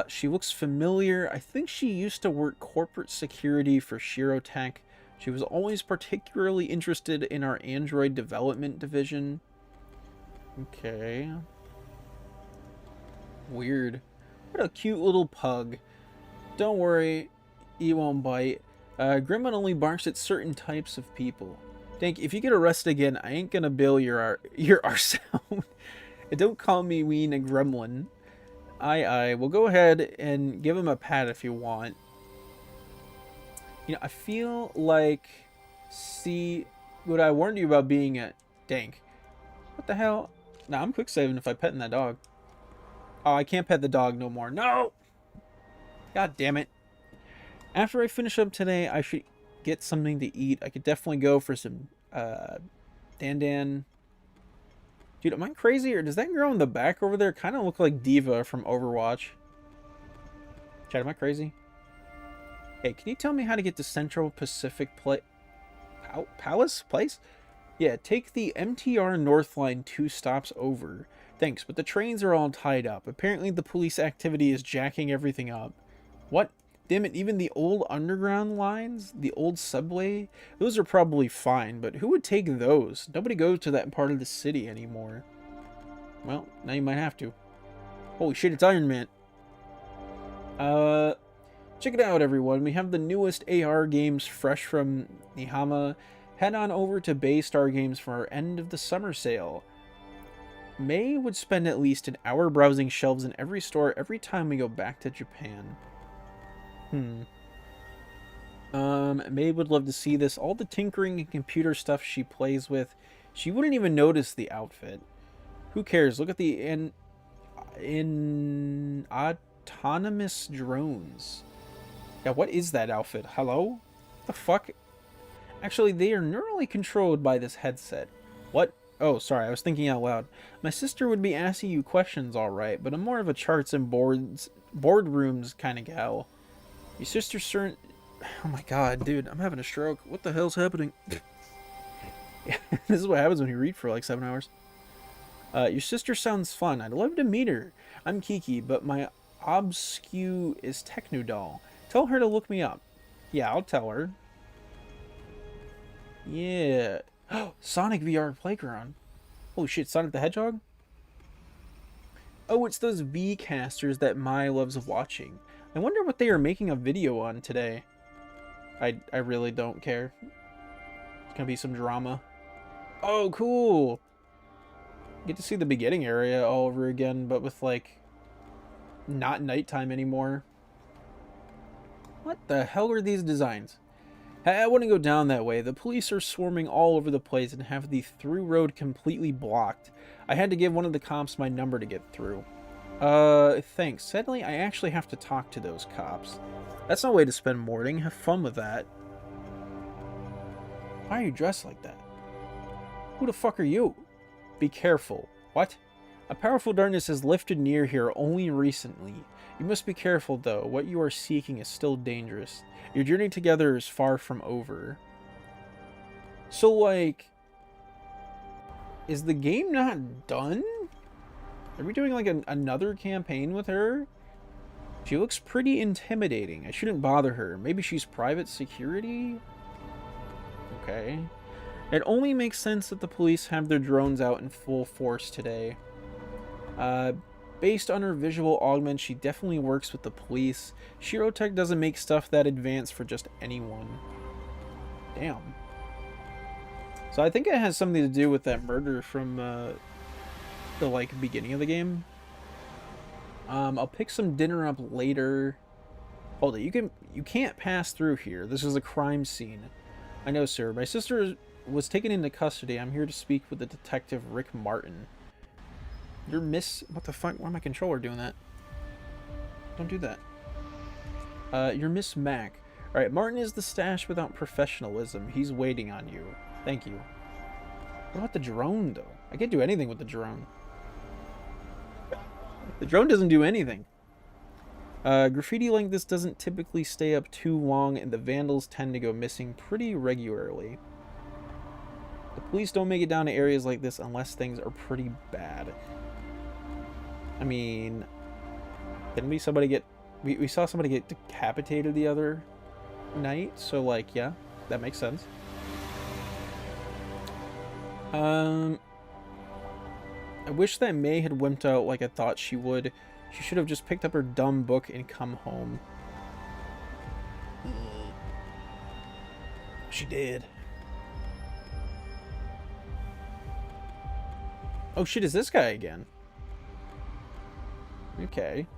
She looks familiar. I think she used to work corporate security for Shirotech. She was always particularly interested in our Android development division. Okay. Weird. What a cute little pug. Don't worry, he won't bite. Gremlin only barks at certain types of people. Dank, if you get arrested again, I ain't gonna bill your sound. And don't call me Ween a gremlin. Aye. Well, go ahead and give him a pat if you want. You know, I feel like... See, what I warned you about being a... Dank. What the hell? Nah, I'm quick saving if I petting that dog. Oh, I can't pet the dog no more. No! God damn it. After I finish up today, I should get something to eat. I could definitely go for some, Dan. Dude, am I crazy, or does that girl in the back over there kind of look like Diva from Overwatch? Chad, am I crazy? Hey, can you tell me how to get to Central Pacific Palace Place? Yeah, take the MTR North Line 2 stops over. Thanks, but the trains are all tied up. Apparently the police activity is jacking everything up. What? Damn it, even the old underground lines? The old subway? Those are probably fine, but who would take those? Nobody goes to that part of the city anymore. Well, now you might have to. Holy shit, it's Iron Man. Check it out, everyone. We have the newest AR games fresh from Nihama. Head on over to Baystar Games for our end of the summer sale. May would spend at least an hour browsing shelves in every store every time we go back to Japan. May would love to see this. All the tinkering and computer stuff she plays with, she wouldn't even notice the outfit. Who cares? Look at the in autonomous drones. Yeah, what is that outfit? Hello? What the fuck? Actually, they are neurally controlled by this headset. What? Oh, sorry, I was thinking out loud. My sister would be asking you questions, alright, but I'm more of a charts and boardrooms kind of gal. Your sister certain... Oh my god, dude, I'm having a stroke. What the hell's happening? This is what happens when you read for like 7 hours. Your sister sounds fun. I'd love to meet her. I'm Kiki, but my obscue is Technodoll. Tell her to look me up. Yeah, I'll tell her. Yeah. Sonic VR Playground. Holy shit, Sonic the Hedgehog? Oh, it's those V-casters that Mai loves watching. I wonder what they are making a video on today. I really don't care. It's gonna be some drama. Oh, cool! Get to see the beginning area all over again, but with, like, not nighttime anymore. What the hell are these designs? I wouldn't go down that way. The police are swarming all over the place and have the through road completely blocked. I had to give one of the cops my number to get through. Thanks. Sadly, I actually have to talk to those cops. That's no way to spend morning. Have fun with that. Why are you dressed like that? Who the fuck are you? Be careful. What? A powerful darkness has lifted near here only recently. You must be careful, though. What you are seeking is still dangerous. Your journey together is far from over. So, like... Is the game not done? Are we doing, like, another campaign with her? She looks pretty intimidating. I shouldn't bother her. Maybe she's private security? Okay. It only makes sense that the police have their drones out in full force today. Based on her visual augment, she definitely works with the police. Shirotech doesn't make stuff that advanced for just anyone. Damn. So I think it has something to do with that murder from the like beginning of the game. I'll pick some dinner up later. Hold it, you can't pass through here. This is a crime scene. I know, sir. My sister was taken into custody. I'm here to speak with the detective Rick Martin. You're what the fuck? Why my controller doing that? Don't do that. You're Miss Mac. Alright, Martin is the stash without professionalism. He's waiting on you. Thank you. What about the drone, though? I can't do anything with the drone. The drone doesn't do anything. Graffiti like this doesn't typically stay up too long, and the vandals tend to go missing pretty regularly. The police don't make it down to areas like this unless things are pretty bad. I mean, didn't we somebody get... We saw somebody get decapitated the other night, so, like, yeah, that makes sense. I wish that May had wimped out like I thought she would. She should have just picked up her dumb book and come home. She did. Oh shit, is this guy again? Okay.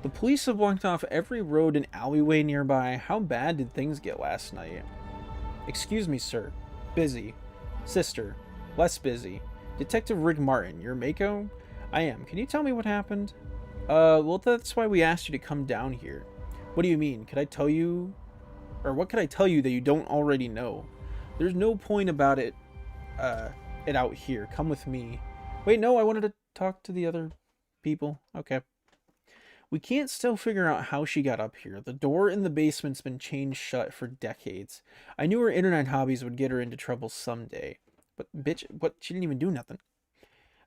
The police have blocked off every road and alleyway nearby. How bad did things get last night? Excuse me, sir. Busy. Sister. Less busy. Detective Rick Martin, you're Mako? I am. Can you tell me what happened? Well, that's why we asked you to come down here. What do you mean? Could I tell you... Or what could I tell you that you don't already know? There's no point about it out here. Come with me. Wait, no, I wanted to talk to the other people. Okay. We can't still figure out how she got up here. The door in the basement's been chained shut for decades. I knew her internet hobbies would get her into trouble someday. But, bitch, what? She didn't even do nothing.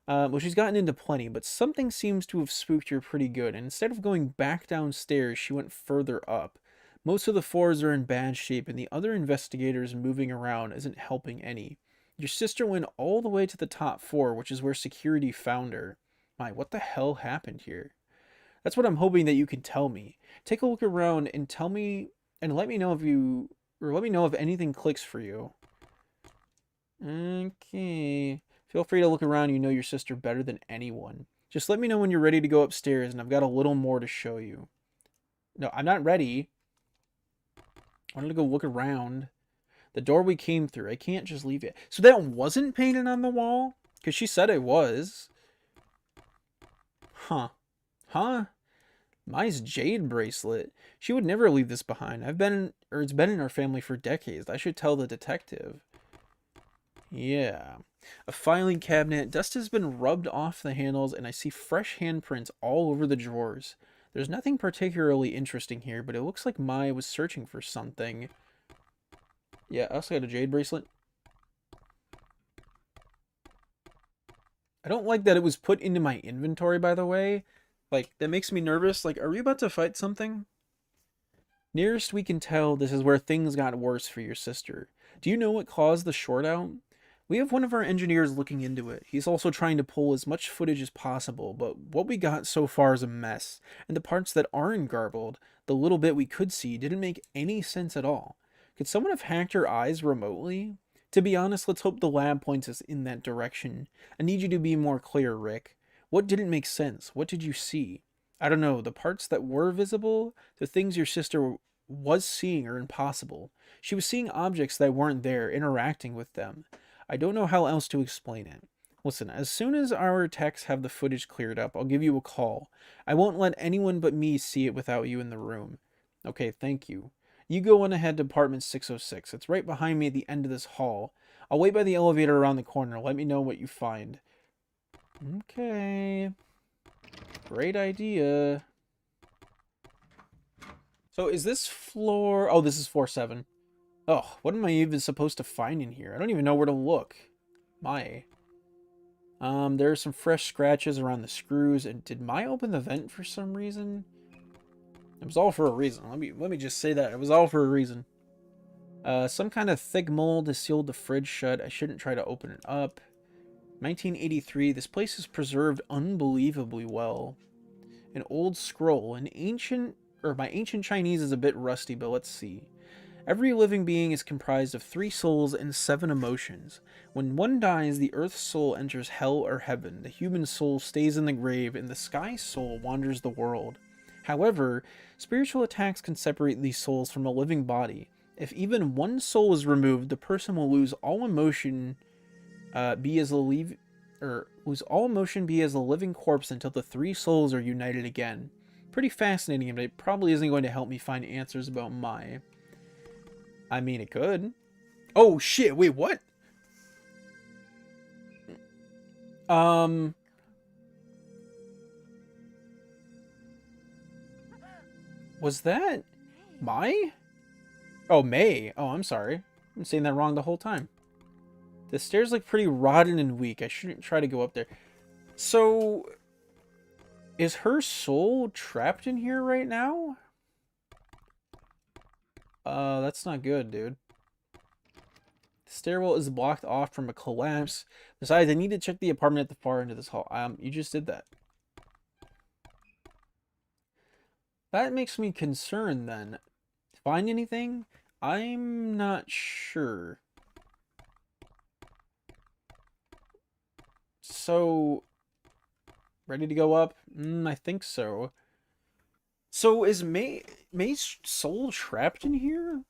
Well, she's gotten into plenty, but something seems to have spooked her pretty good, and instead of going back downstairs, she went further up. Most of the floors are in bad shape, and the other investigators moving around isn't helping any. Your sister went all the way to the top floor, which is where security found her. My, what the hell happened here? That's what I'm hoping that you can tell me. Take a look around and tell me, and let me know if you, or let me know if anything clicks for you. Okay. Feel free to look around. You know your sister better than anyone. Just let me know when you're ready to go upstairs, and I've got a little more to show you. No, I'm not ready. I wanted to go look around. The door we came through. I can't just leave it. So that wasn't painted on the wall? Because she said it was. Huh. Huh? Mai's jade bracelet. She would never leave this behind. It's been in our family for decades. I should tell the detective. Yeah. A filing cabinet. Dust has been rubbed off the handles, and I see fresh handprints all over the drawers. There's nothing particularly interesting here, but it looks like Mai was searching for something. Yeah, I also got a jade bracelet. I don't like that it was put into my inventory, by the way. Like, that makes me nervous. Like, are we about to fight something? Nearest we can tell, this is where things got worse for your sister. Do you know what caused the short out? We have one of our engineers looking into it. He's also trying to pull as much footage as possible, but what we got so far is a mess. And the parts that aren't garbled, the little bit we could see, didn't make any sense at all. Could someone have hacked her eyes remotely? To be honest, let's hope the lab points us in that direction. I need you to be more clear, Rick. What didn't make sense? What did you see? I don't know, the parts that were visible, the things your sister was seeing are impossible. She was seeing objects that weren't there, interacting with them. I don't know how else to explain it. Listen, as soon as our techs have the footage cleared up, I'll give you a call. I won't let anyone but me see it without you in the room. Okay, thank you. You go on ahead to apartment 606. It's right behind me at the end of this hall. I'll wait by the elevator around the corner. Let me know what you find. Okay. Great idea. So is this floor... Oh, this is floor 7. Oh, what am I even supposed to find in here? I don't even know where to look. My. There are some fresh scratches around the screws. And did Mai open the vent for some reason? It was all for a reason. Let me just say that. It was all for a reason. Some kind of thick mold has sealed the fridge shut. I shouldn't try to open it up. 1983. This place is preserved unbelievably well. An old scroll. My ancient Chinese is a bit rusty, but let's see. Every living being is comprised of 3 souls and 7 emotions. When one dies, the earth's soul enters hell or heaven. The human soul stays in the grave, and the sky soul wanders the world. However, spiritual attacks can separate these souls from a living body. If even one soul is removed, the person will lose all emotion, be as a living corpse until the 3 souls are united again. Pretty fascinating, but it probably isn't going to help me find answers about Mai. I mean, it could. Oh, shit. Wait, what? Was that Mai? Oh, May. Oh, I'm sorry. I'm saying that wrong the whole time. The stairs look pretty rotten and weak. I shouldn't try to go up there. So, is her soul trapped in here right now? That's not good, dude. The stairwell is blocked off from a collapse. Besides, I need to check the apartment at the far end of this hall. You just did that. That makes me concerned, then. Find anything? I'm not sure. So, ready to go up? I think so. So is May's soul trapped in here?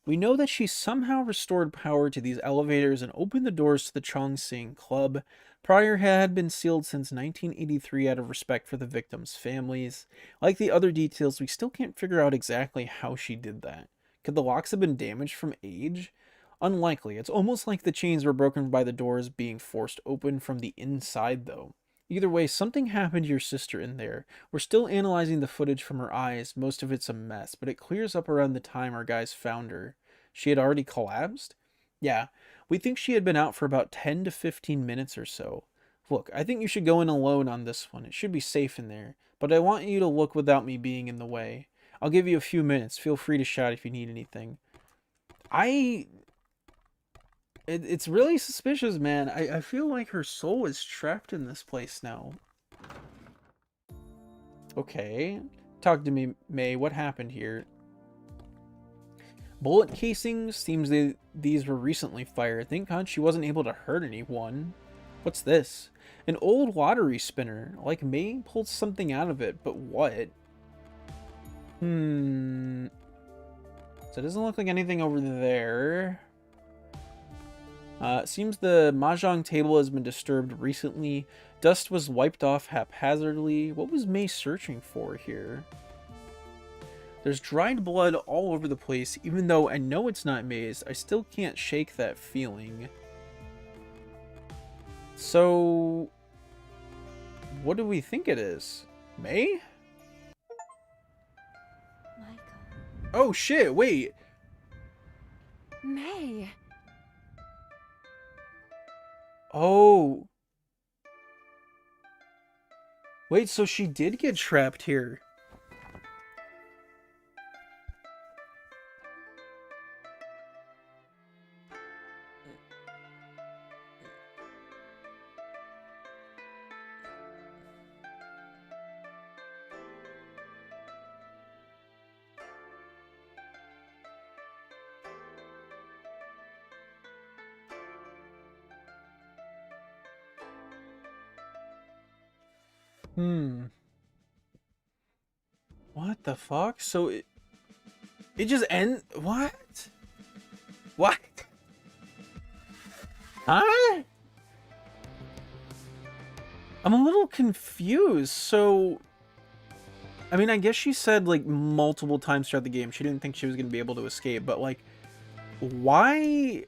We know that she somehow restored power to these elevators and opened the doors to the Chongsing Club. Prior had been sealed since 1983 out of respect for the victims' families. Like the other details, we still can't figure out exactly how she did that. Could the locks have been damaged from age? Unlikely. It's almost like the chains were broken by the doors being forced open from the inside, though. Either way, something happened to your sister in there. We're still analyzing the footage from her eyes. Most of it's a mess, but it clears up around the time our guys found her. She had already collapsed? Yeah, we think she had been out for about 10 to 15 minutes or so. Look, I think you should go in alone on this one. It should be safe in there, but I want you to look without me being in the way. I'll give you a few minutes. Feel free to shout if you need anything. It's really suspicious, man. I feel like her soul is trapped in this place now. Okay. Talk to me, May. What happened here? Bullet casings? Seems these were recently fired. Thank God she wasn't able to hurt anyone. What's this? An old lottery spinner. Like May pulled something out of it, but what? So it doesn't look like anything over there. Seems the mahjong table has been disturbed recently. Dust was wiped off haphazardly. What was May searching for here? There's dried blood all over the place. Even though I know it's not May's, I still can't shake that feeling. So, what do we think it is? May? Michael. Oh shit, wait. May. Oh. Wait, so she did get trapped here. What the fuck? So it just what? What? Huh? I'm a little confused. So I mean, I guess she said like multiple times throughout the game she didn't think she was going to be able to escape, but like why?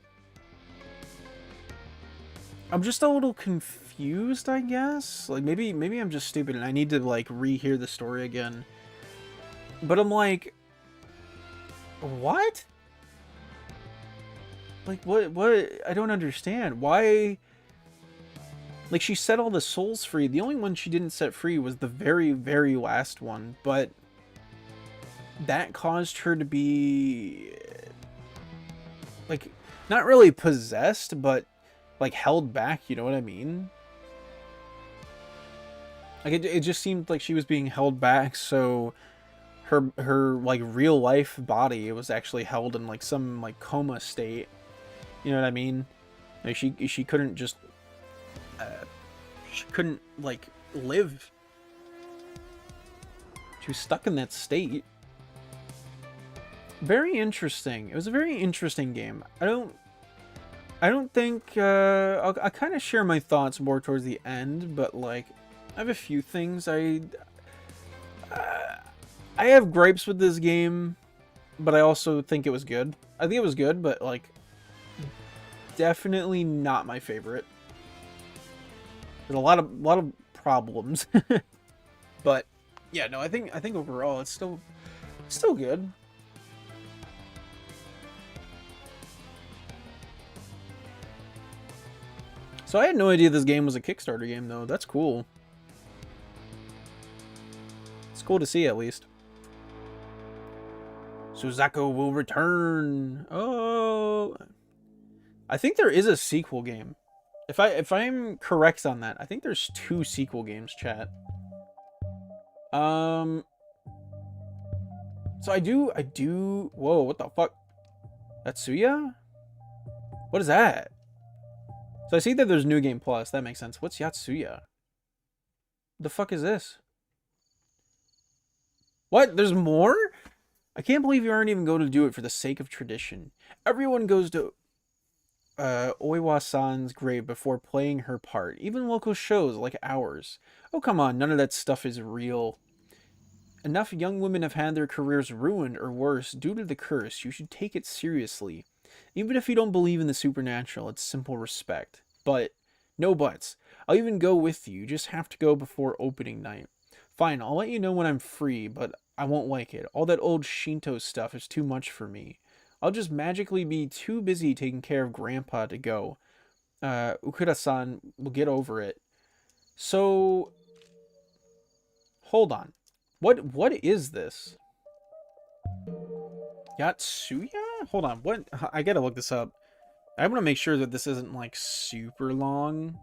I'm just a little confused, I guess. Like maybe I'm just stupid and I need to like rehear the story again. But I'm like, what? Like what? I don't understand. Why? Like she set all the souls free. The only one she didn't set free was the very, very last one, but that caused her to be like not really possessed, but like held back, you know what I mean? Like it just seemed like she was being held back, so her like real life body was actually held in like some like coma state. You know what I mean? Like she couldn't just she couldn't like live. She was stuck in that state. Very interesting. It was a very interesting game. I don't think I'll kind of share my thoughts more towards the end, but like I have a few things I have gripes with this game, but I also think it was good. I think it was good, but like definitely not my favorite. There's a lot of problems. But yeah, no, I think overall it's still good. So I had no idea this game was a Kickstarter game though. That's cool. It's cool to see at least. Suzaku will return. Oh, I think there is a sequel game. If I'm correct on that, I think there's 2 sequel games, chat. So I do. Whoa, what the fuck? That's Suya? What is that? So I see that there's New Game Plus. That makes sense. What's Yatsuya? The fuck is this? What? There's more? I can't believe you aren't even going to do it for the sake of tradition. Everyone goes to Oiwa-san's grave before playing her part. Even local shows like ours. Oh, come on. None of that stuff is real. Enough young women have had their careers ruined or worse due to the curse. You should take it seriously. Even if you don't believe in the supernatural, it's simple respect. But, no buts. I'll even go with you. You just have to go before opening night. Fine, I'll let you know when I'm free, but I won't like it. All that old Shinto stuff is too much for me. I'll just magically be too busy taking care of Grandpa to go. Ukura-san will get over it. So, hold on. What is this? Yatsuya? Hold on. What? I gotta look this up. I want to make sure that this isn't like super long.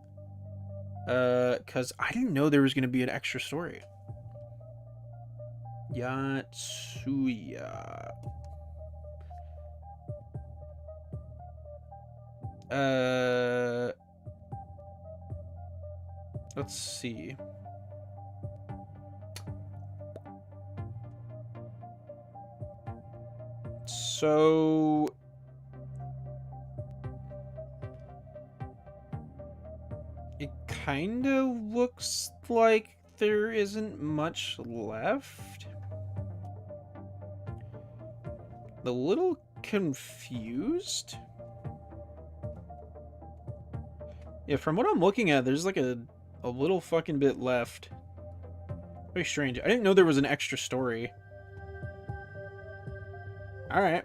Cause I didn't know there was gonna be an extra story. Yatsuya. Let's see. So it kind of looks like there isn't much left. A little confused. Yeah, from what I'm looking at, there's like a little fucking bit left. Very strange. I didn't know there was an extra story. Alright.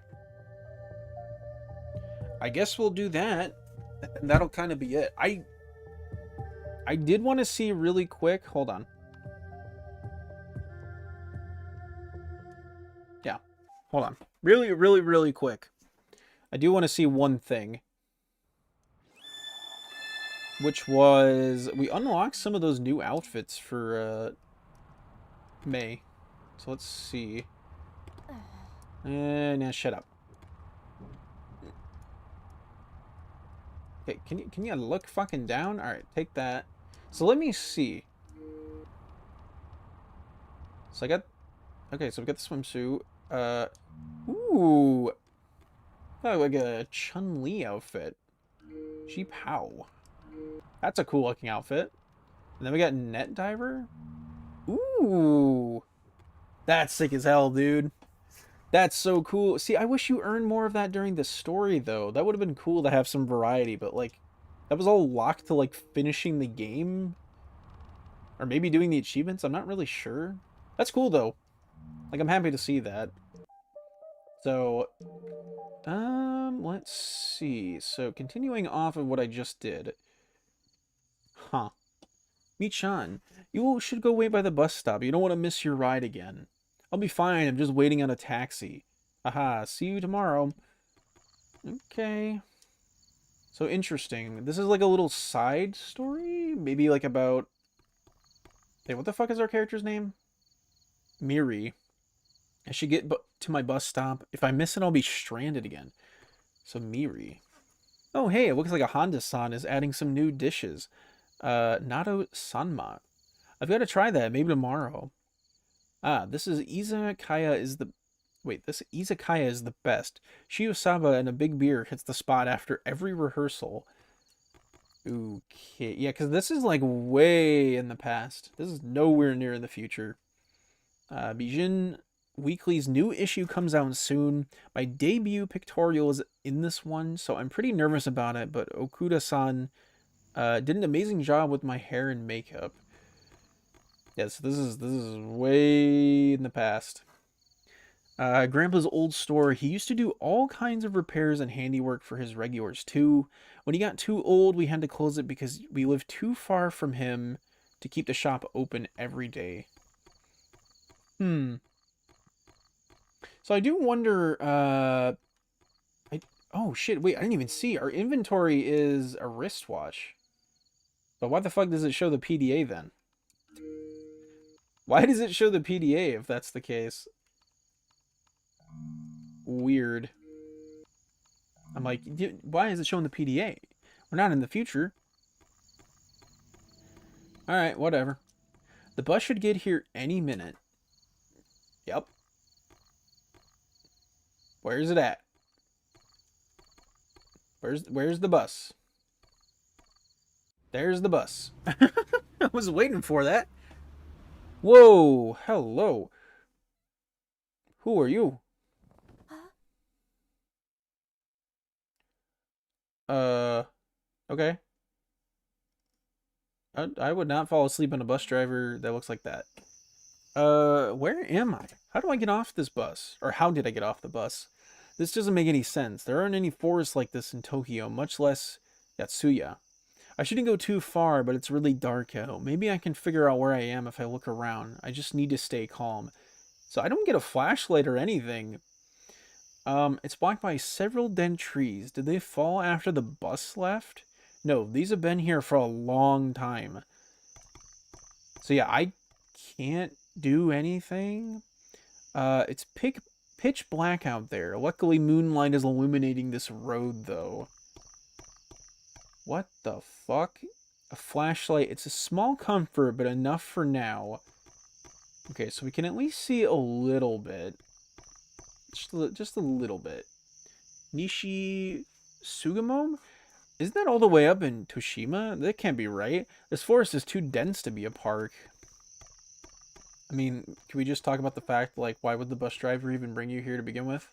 I guess we'll do that. And that'll kind of be it. I did want to see really quick. Hold on. Yeah. Hold on. Really, really, really quick. I do want to see one thing. Which was... we unlocked some of those new outfits for May. So let's see. Now shut up. Okay, can you look fucking down? Alright, take that. So let me see. So I got... okay, so we got the swimsuit. Ooh. Oh, like a Chun-Li outfit. Jeep How. That's a cool looking outfit. And then we got Net Diver. Ooh. That's sick as hell, dude. That's so cool. See, I wish you earned more of that during the story, though. That would have been cool to have some variety, but, like, that was all locked to, like, finishing the game. Or maybe doing the achievements. I'm not really sure. That's cool, though. Like, I'm happy to see that. So, let's see. So, continuing off of what I just did. Huh. Michan, you should go wait by the bus stop. You don't want to miss your ride again. I'll be fine. I'm just waiting on a taxi. Aha, see you tomorrow. Okay. So interesting. This is like a little side story? Maybe like about... hey, what the fuck is our character's name? Miri. I should get to my bus stop. If I miss it, I'll be stranded again. So Miri. Oh, hey, it looks like a Honda-san is adding some new dishes. Nato Sanma. I've got to try that. Maybe tomorrow. Ah, this izakaya is the... wait, this izakaya is the best. Shio-saba and a big beer hits the spot after every rehearsal. Okay, yeah, because this is like way in the past. This is nowhere near in the future. Bijin Weekly's new issue comes out soon. My debut pictorial is in this one, so I'm pretty nervous about it, but Okuda-san did an amazing job with my hair and makeup. Yes, this is way in the past. Grandpa's old store. He used to do all kinds of repairs and handiwork for his regulars too. When he got too old, we had to close it because we lived too far from him to keep the shop open every day. So I do wonder, oh shit, wait, I didn't even see. Our inventory is a wristwatch. But why the fuck does it show the PDA then? Why does it show the PDA if that's the case? Weird. I'm like, why is it showing the PDA? We're not in the future. Alright, whatever. The bus should get here any minute. Yep. Where's it at? Where's the bus? There's the bus. I was waiting for that. Whoa, hello. Who are you? Okay. I would not fall asleep on a bus driver that looks like that. Where am I? How do I get off this bus? Or how did I get off the bus? This doesn't make any sense. There aren't any forests like this in Tokyo, much less Yatsuya. I shouldn't go too far, but it's really dark out. Maybe I can figure out where I am if I look around. I just need to stay calm. So I don't get a flashlight or anything. It's blocked by several dead trees. Did they fall after the bus left? No, these have been here for a long time. So yeah, I can't do anything. It's pitch black out there. Luckily, moonlight is illuminating this road, though. What the fuck? A flashlight. It's a small comfort, but enough for now. Okay, so we can at least see a little bit. Just a little bit. Nishi Sugamo? Isn't that all the way up in Toshima? That can't be right. This forest is too dense to be a park. I mean, can we just talk about the fact, like, why would the bus driver even bring you here to begin with?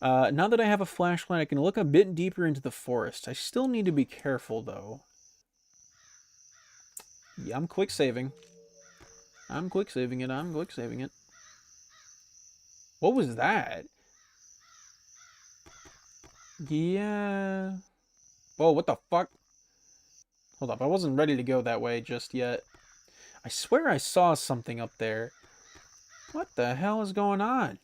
Now that I have a flashlight, I can look a bit deeper into the forest. I still need to be careful, though. Yeah, I'm quick saving. I'm quick saving it. I'm quick saving it. What was that? Yeah. Whoa, what the fuck? Hold up, I wasn't ready to go that way just yet. I swear I saw something up there. What the hell is going on?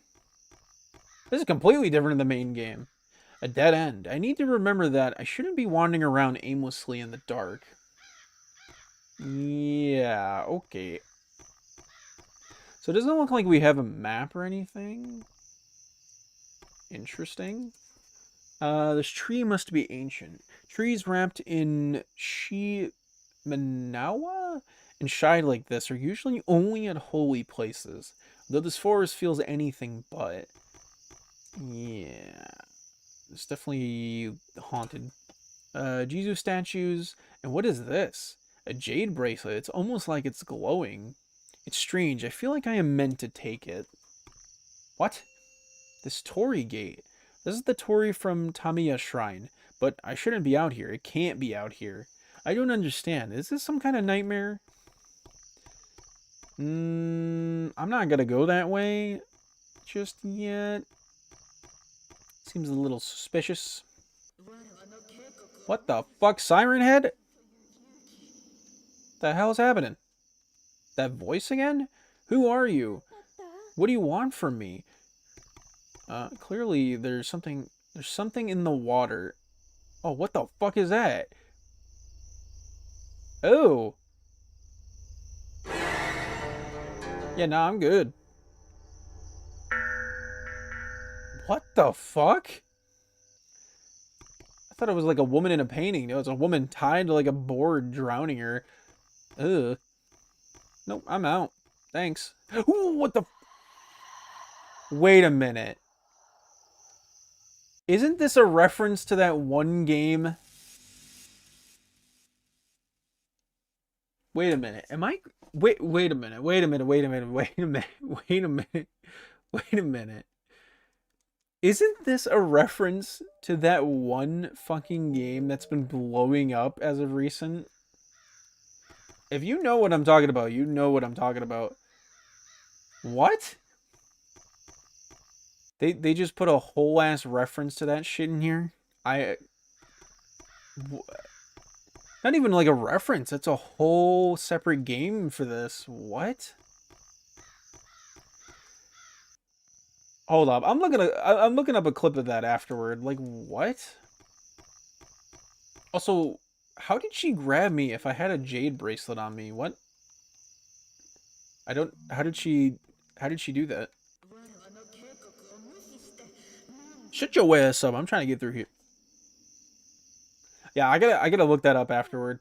This is completely different than the main game. A dead end. I need to remember that I shouldn't be wandering around aimlessly in the dark. Yeah, okay. So it doesn't look like we have a map or anything. Interesting. This tree must be ancient. Trees wrapped in Manawa and shide like this are usually only at holy places. Though this forest feels anything but. Yeah. It's definitely haunted. Jesus statues. And what is this? A jade bracelet. It's almost like it's glowing. It's strange. I feel like I am meant to take it. What? This Torii gate. This is the Torii from Tamiya Shrine. But I shouldn't be out here. It can't be out here. I don't understand. Is this some kind of nightmare? I'm not gonna go that way just yet. Seems a little suspicious. What the fuck, Siren Head? The hell's happening? That voice again? Who are you? What do you want from me? Clearly there's something in the water. Oh, what the fuck is that? Oh. Yeah, nah, I'm good. What the fuck? I thought it was like a woman in a painting. No, it's a woman tied to like a board, drowning her. Ugh. Nope, I'm out. Thanks. Ooh, what the... Wait a minute. Isn't this a reference to that one game? Wait a minute. Am I... Wait a minute. Wait a minute. Wait a minute. Wait a minute. Wait a minute. Wait a minute. Isn't this a reference to that one fucking game that's been blowing up as of recent? If you know what I'm talking about, you know what I'm talking about. What? They just put a whole ass reference to that shit in here? Not even like a reference. It's a whole separate game for this. What? Hold up. I'm looking up a clip of that afterward. Like, what? Also, how did she grab me if I had a jade bracelet on me? What? How did she do that? Shut your ass up. I'm trying to get through here. Yeah, I gotta look that up afterward.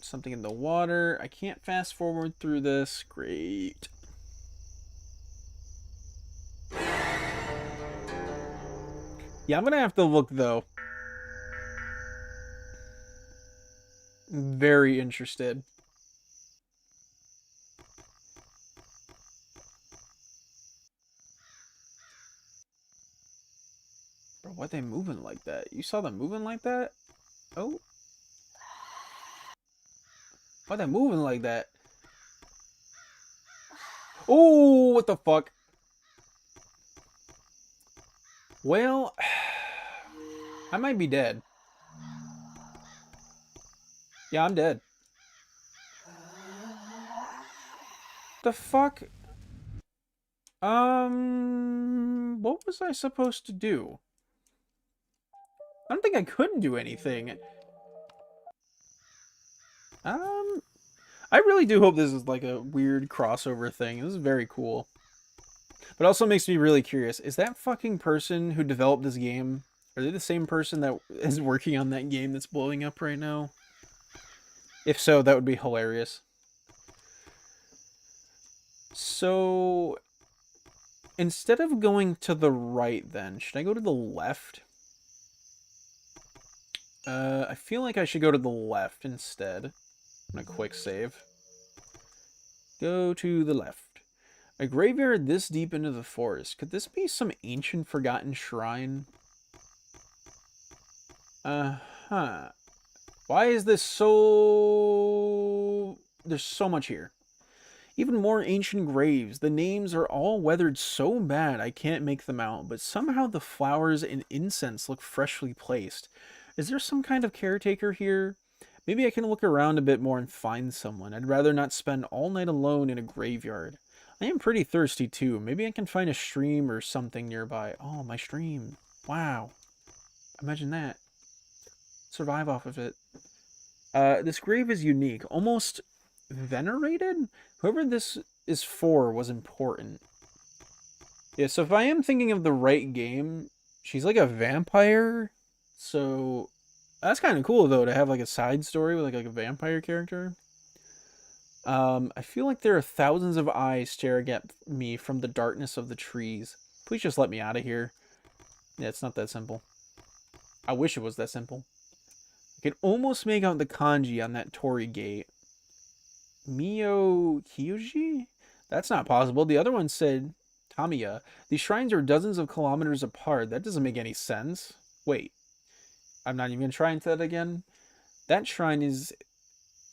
Something in the water. I can't fast forward through this. Great. Yeah, I'm gonna have to look though. Very interested. Bro, why they moving like that? You saw them moving like that? Oh. Why they moving like that? Oh, what the fuck? Well, I might be dead. Yeah, I'm dead. The fuck? What was I supposed to do? I don't think I could do anything. I really do hope this is like a weird crossover thing. This is very cool. But it also makes me really curious. Is that fucking person who developed this game, are they the same person that is working on that game that's blowing up right now? If so, that would be hilarious. So, instead of going to the right then, should I go to the left? I feel like I should go to the left instead. I'm gonna quick save. Go to the left. A graveyard this deep into the forest. Could this be some ancient forgotten shrine? Uh-huh. Why is this so... There's so much here. Even more ancient graves. The names are all weathered so bad I can't make them out, but somehow the flowers and incense look freshly placed. Is there some kind of caretaker here? Maybe I can look around a bit more and find someone. I'd rather not spend all night alone in a graveyard. I am pretty thirsty too. Maybe I can find a stream or something nearby. Oh, my stream. Wow. Imagine that. Survive off of it. This grave is unique. Almost venerated? Whoever this is for was important. Yeah, so if I am thinking of the right game, she's like a vampire. So that's kind of cool though to have like a side story with like a vampire character. I feel like there are thousands of eyes staring at me from the darkness of the trees. Please just let me out of here. Yeah, it's not that simple. I wish it was that simple. I can almost make out the kanji on that torii gate. Mio Kyuji? That's not possible. The other one said Tamiya. These shrines are dozens of kilometers apart. That doesn't make any sense. Wait. I'm not even going to try into that again. That shrine is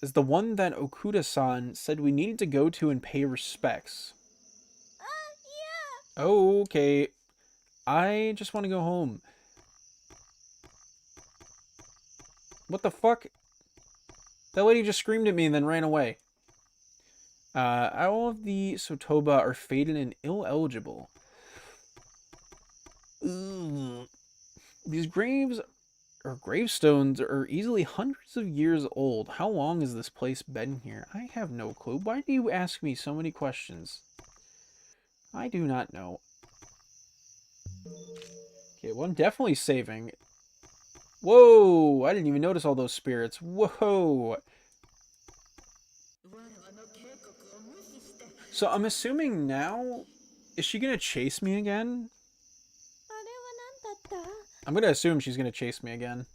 the one that Okuda-san said we needed to go to and pay respects. Yeah. Okay. I just want to go home. What the fuck? That lady just screamed at me and then ran away. All of the Sotoba are faded and ill-eligible. These graves or gravestones are easily hundreds of years old. How long has this place been here? I have no clue. Why do you ask me so many questions? I do not know. Okay, well, I'm definitely saving. Whoa! I didn't even notice all those spirits. Whoa! So I'm assuming now, is she gonna chase me again? I'm gonna assume she's gonna chase me again.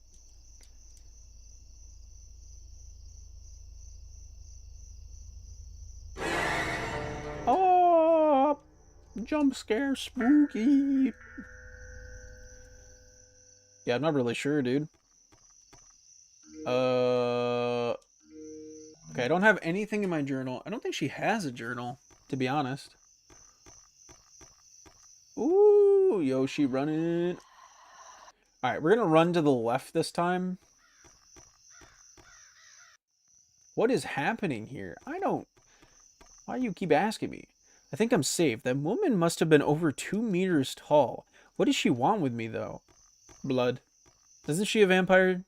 Oh! Jump scare spooky! Yeah, I'm not really sure, dude. Okay, I don't have anything in my journal. I don't think she has a journal, to be honest. Ooh, Yoshi running. Alright, we're gonna run to the left this time. What is happening here? Why do you keep asking me? I think I'm safe. That woman must have been over 2 meters tall. What does she want with me, though? Blood. Isn't she a vampire?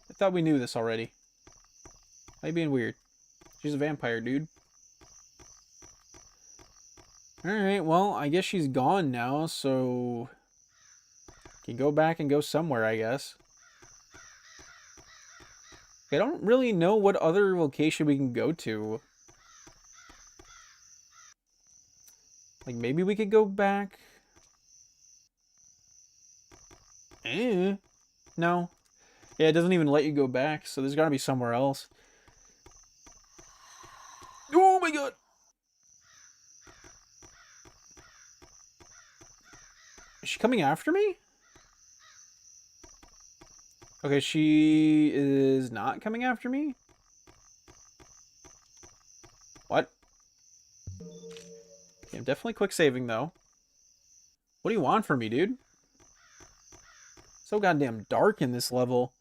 I thought we knew this already. Why are you being weird? She's a vampire, dude. Alright, well, I guess she's gone now, so... Can go back and go somewhere, I guess. I don't really know what other location we can go to. Like, maybe we could go back... No. Yeah, it doesn't even let you go back, so there's gotta be somewhere else. Oh my god! Is she coming after me? Okay, she is not coming after me? What? Okay, I'm definitely quick saving, though. What do you want from me, dude? So goddamn dark in this level.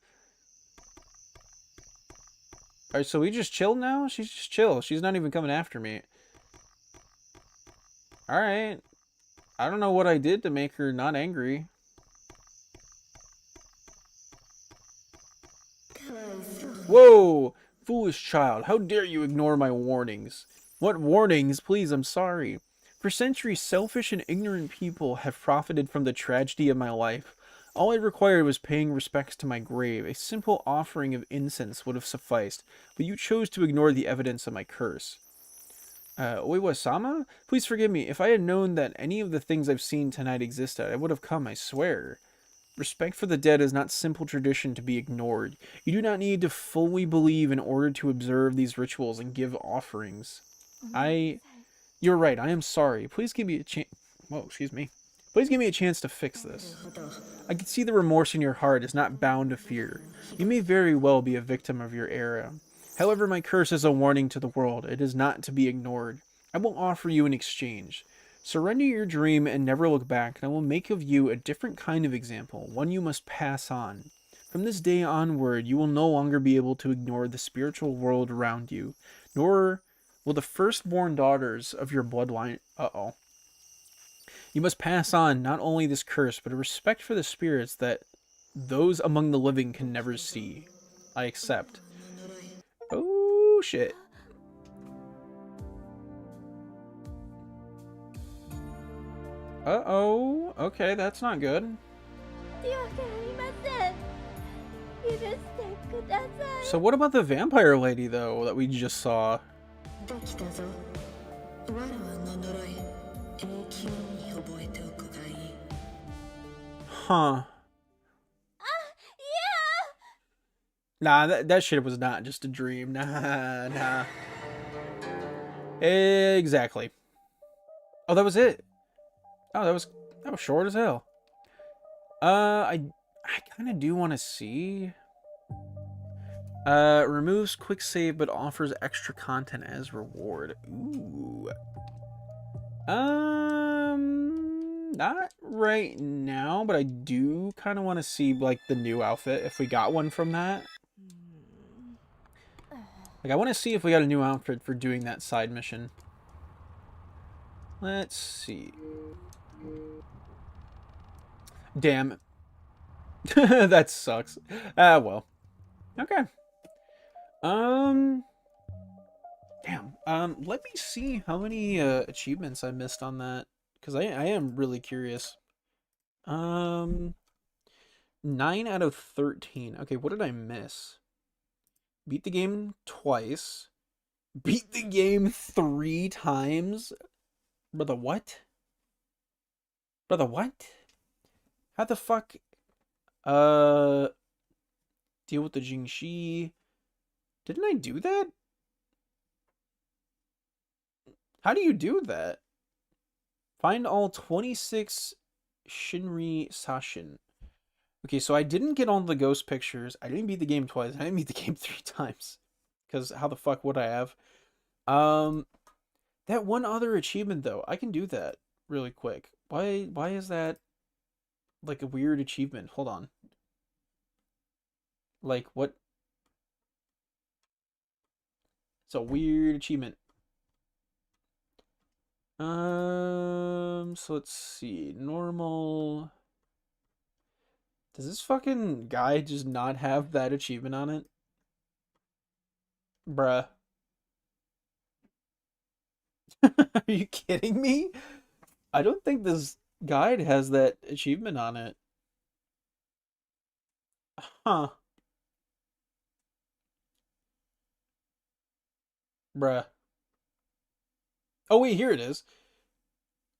Alright, so we just chill now? She's just chill. She's not even coming after me. Alright. I don't know what I did to make her not angry. Whoa! Foolish child, how dare you ignore my warnings? What warnings? Please, I'm sorry. For centuries, selfish and ignorant people have profited from the tragedy of my life. All I required was paying respects to my grave. A simple offering of incense would have sufficed, but you chose to ignore the evidence of my curse. Oiwa-sama? Please forgive me. If I had known that any of the things I've seen tonight existed, I would have come, I swear. Respect for the dead is not simple tradition to be ignored. You do not need to fully believe in order to observe these rituals and give offerings. You're right, I am sorry. Please give me a chance. Whoa, excuse me. Please give me a chance to fix this. I can see the remorse in your heart is not bound to fear. You may very well be a victim of your era. However, my curse is a warning to the world. It is not to be ignored. I will offer you an exchange. Surrender your dream and never look back, and I will make of you a different kind of example, one you must pass on. From this day onward, you will no longer be able to ignore the spiritual world around you, nor will the firstborn daughters of your bloodline... You must pass on not only this curse, but a respect for the spirits that those among the living can never see. I accept. Oh, shit. Uh-oh. Okay, that's not good. So what about the vampire lady, though, that we just saw? Huh. Nah, that shit was not just a dream. Nah. Exactly. Oh, that was it. Oh, that was short as hell. I kind of do want to see. Removes quick save but offers extra content as reward. Ooh. Not right now, but I do kind of want to see like the new outfit if we got one from that. Like I want to see if we got a new outfit for doing that side mission. Let's see. Damn. That sucks. Well. Okay. Damn. Let me see how many achievements I missed on that, because I am really curious. 9 out of 13. Okay, what did I miss? Beat the game twice. Beat the game 3 times. Brother, what? Brother, what? How the fuck? Deal with the Jingxi. Didn't I do that? How do you do that? Find all 26 Shinri Sashin. Okay, so I didn't get all the ghost pictures. I didn't beat the game twice. I didn't beat the game 3 times. Because how the fuck would I have? That one other achievement, though. I can do that really quick. Why is that like a weird achievement? Hold on. Like, what? It's a weird achievement. So let's see. Normal. Does this fucking guy just not have that achievement on it? Bruh. Are you kidding me? I don't think this guide has that achievement on it. Huh. Bruh. Oh wait, here it is.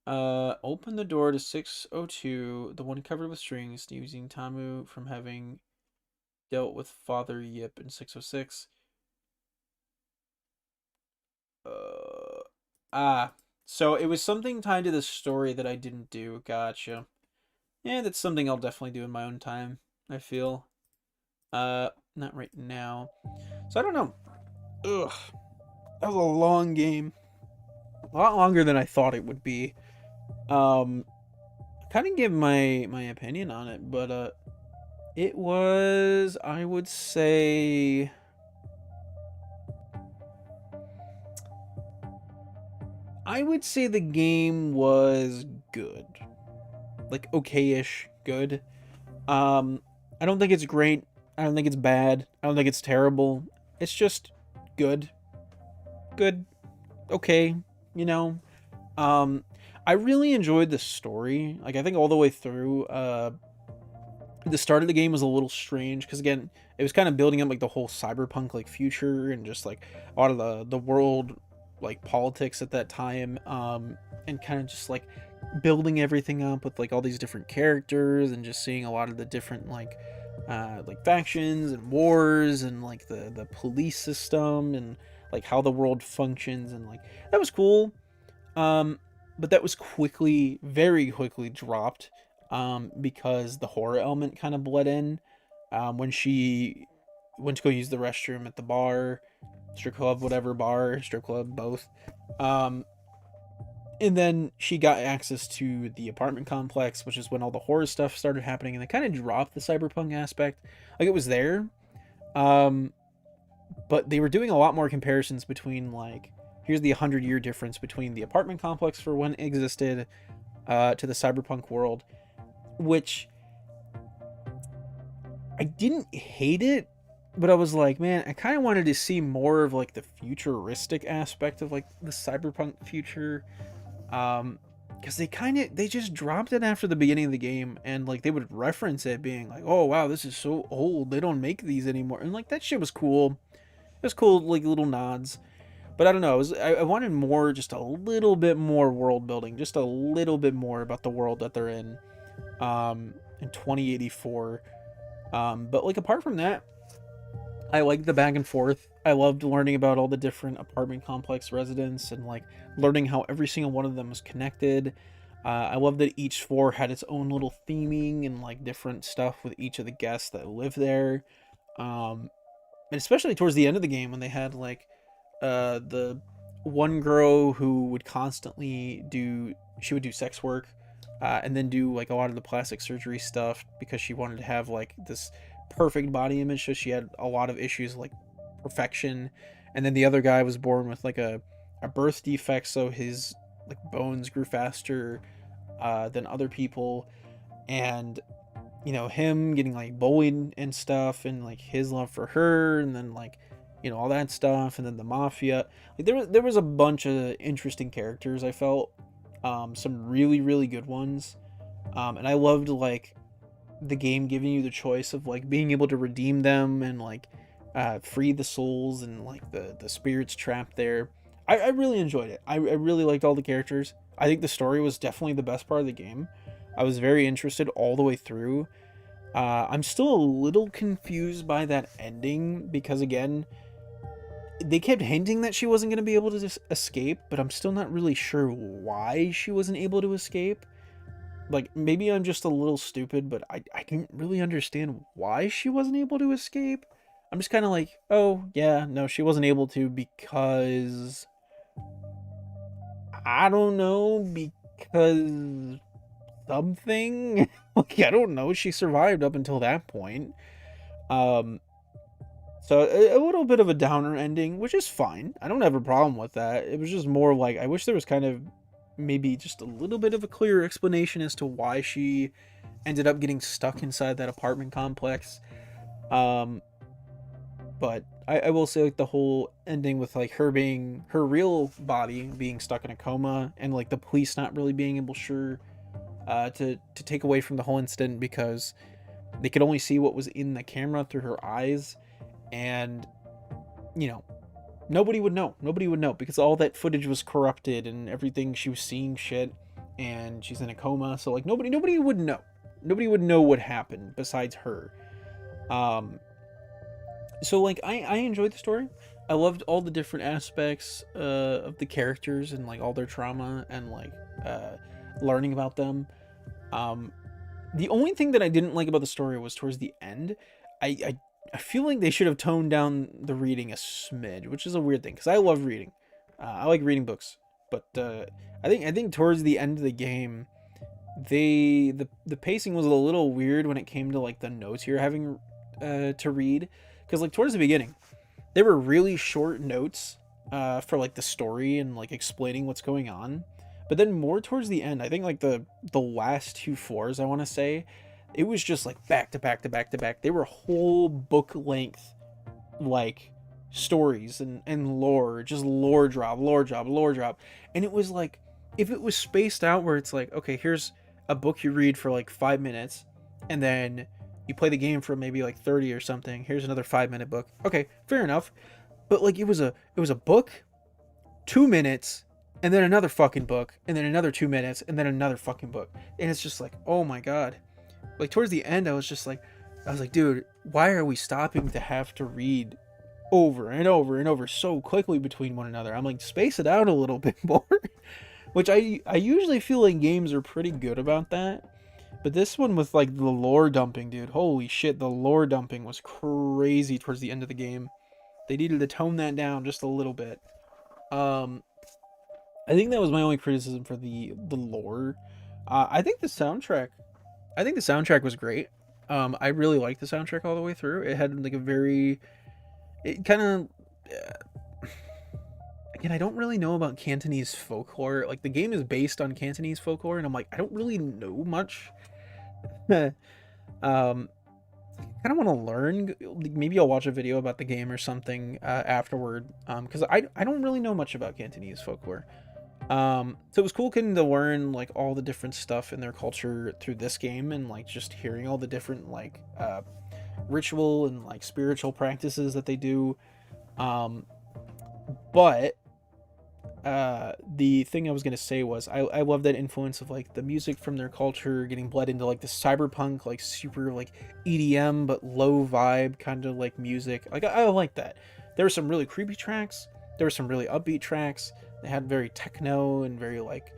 Open the door to 602, the one covered with strings, using Tamu from having dealt with Father Yip in 606. So it was something tied to the story that I didn't do. Gotcha. Yeah, that's something I'll definitely do in my own time, I feel. Not right now. So I don't know. Ugh. That was a long game. A lot longer than I thought it would be. Kind of give my opinion on it, but it was, I would say, the game was good. Like okay-ish good. I don't think it's great. I don't think it's bad. I don't think it's terrible. It's just good, okay, you know. I really enjoyed the story. Like, I think all the way through, the start of the game was a little strange because, again, it was kind of building up like the whole cyberpunk like future and just like a lot of the world like politics at that time, and kind of just like building everything up with like all these different characters and just seeing a lot of the different like factions and wars and like the police system and like how the world functions, and like that was cool. But that was quickly, very quickly dropped, because the horror element kind of bled in, when she went to go use the restroom at the bar, strip club, whatever bar, strip club, both. Um, and then she got access to the apartment complex, which is when all the horror stuff started happening, and they kind of dropped the cyberpunk aspect. Like, it was there, um, but they were doing a lot more comparisons between, like, here's the 100-year difference between the apartment complex for when it existed, to the cyberpunk world, which I didn't hate it, but I was like, man, I kind of wanted to see more of like the futuristic aspect of like the cyberpunk future, because they just dropped it after the beginning of the game, and like they would reference it being like, oh wow, this is so old, they don't make these anymore, and like that shit was cool. It was cool, like little nods. But I don't know. I wanted more, just a little bit more world building, just a little bit more about the world that they're in 2084. But like apart from that, I liked the back and forth. I loved learning about all the different apartment complex residents and like learning how every single one of them was connected. I love that each floor had its own little theming and like different stuff with each of the guests that live there. And especially towards the end of the game when they had like the one girl who would constantly she would do sex work, and then do like a lot of the plastic surgery stuff because she wanted to have like this perfect body image, so she had a lot of issues like perfection. And then the other guy was born with like a birth defect, so his like bones grew faster than other people. And you know, him getting like bullied and stuff, and like his love for her, and then like, you know, all that stuff, and then the mafia. Like there was a bunch of interesting characters, I felt, some really really good ones, and I loved like the game giving you the choice of like being able to redeem them and like free the souls and like the spirits trapped there. I really enjoyed it. I really liked all the characters. I think the story was definitely the best part of the game. I was very interested all the way through. I'm still a little confused by that ending because, again, they kept hinting that she wasn't going to be able to just escape, but I'm still not really sure why she wasn't able to escape. Like, maybe I'm just a little stupid, but I didn't really understand why she wasn't able to escape. I'm just kind of like, oh, yeah, no, she wasn't able to because... I don't know, because... something? Like, I don't know, she survived up until that point. So a little bit of a downer ending, which is fine. I don't have a problem with that. It was just more like, I wish there was kind of maybe just a little bit of a clearer explanation as to why she ended up getting stuck inside that apartment complex. But I will say, like, the whole ending with like her real body being stuck in a coma, and like the police not really being able to take away from the whole incident because they could only see what was in the camera through her eyes, and you know, nobody would know because all that footage was corrupted and everything. She was seeing shit and she's in a coma, so like nobody would know what happened besides her. So like I enjoyed the story. I loved all the different aspects of the characters and like all their trauma and like learning about them. The only thing that I didn't like about the story was towards the end. I feel like they should have toned down the reading a smidge, which is a weird thing because I love reading. I like reading books, but I think towards the end of the game, the pacing was a little weird when it came to like the notes you're having to read, because like towards the beginning, they were really short notes for like the story and like explaining what's going on. But then more towards the end, I think like the last two floors, I want to say, it was just like back to back to back to back. They were whole book length, like stories and lore, just lore drop, lore drop, lore drop. And it was like, if it was spaced out where it's like, okay, here's a book you read for like 5 minutes, and then you play the game for maybe like 30 or something, here's another 5-minute book. Okay, fair enough. But like, it was a book, 2 minutes, and then another fucking book, and then another 2 minutes, and then another fucking book. And it's just like, oh my god. Like, towards the end, I was like, dude, why are we stopping to have to read over and over and over so quickly between one another? I'm like, space it out a little bit more. Which I usually feel like games are pretty good about that. But this one with like the lore dumping, dude, holy shit, the lore dumping was crazy towards the end of the game. They needed to tone that down just a little bit. I think that was my only criticism for the lore. I think the soundtrack was great. I really liked the soundtrack all the way through. It had like it kind of, again, I don't really know about Cantonese folklore. Like, the game is based on Cantonese folklore, and I'm like, I don't really know much. I kind of want to learn. Maybe I'll watch a video about the game or something afterward, because I don't really know much about Cantonese folklore. So it was cool getting to learn like all the different stuff in their culture through this game, and like just hearing all the different like ritual and like spiritual practices that they do. But the thing I was gonna say was I love that influence of like the music from their culture getting bled into like the cyberpunk, like super like EDM but low vibe kind of like music. Like, I like that. There were some really creepy tracks. There were some really upbeat tracks. They had very techno and very like,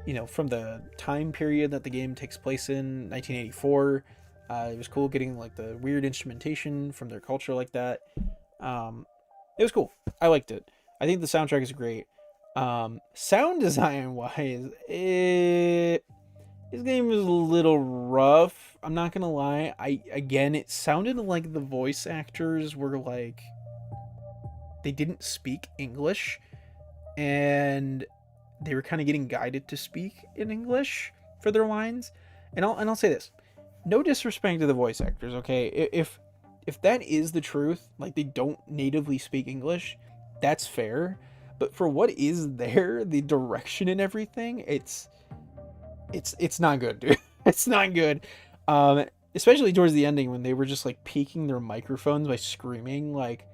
you know, from the time period that the game takes place in, 1984. It was cool getting like the weird instrumentation from their culture like that. It was cool. I liked it. I think the soundtrack is great. Sound design wise, this game is a little rough. I'm not gonna lie. It sounded like the voice actors were like, they didn't speak English, and they were kind of getting guided to speak in English for their lines. And I'll say this, no disrespect to the voice actors, okay? If that is the truth, like they don't natively speak English, that's fair. But for what is there, the direction and everything, it's not good, dude. It's not good. Especially towards the ending when they were just like peeking their microphones by screaming, like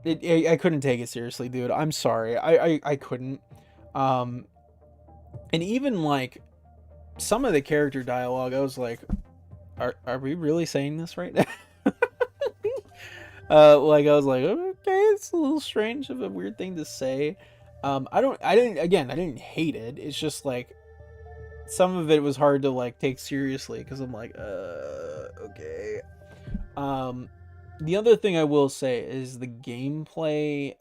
I couldn't take it seriously, dude. I'm sorry. I couldn't. And even like some of the character dialogue, I was like, are we really saying this right now? Like, I was like, okay, it's a little strange of a weird thing to say. I didn't hate it. It's just like some of it was hard to like take seriously because I'm like, okay. The other thing I will say is the gameplay.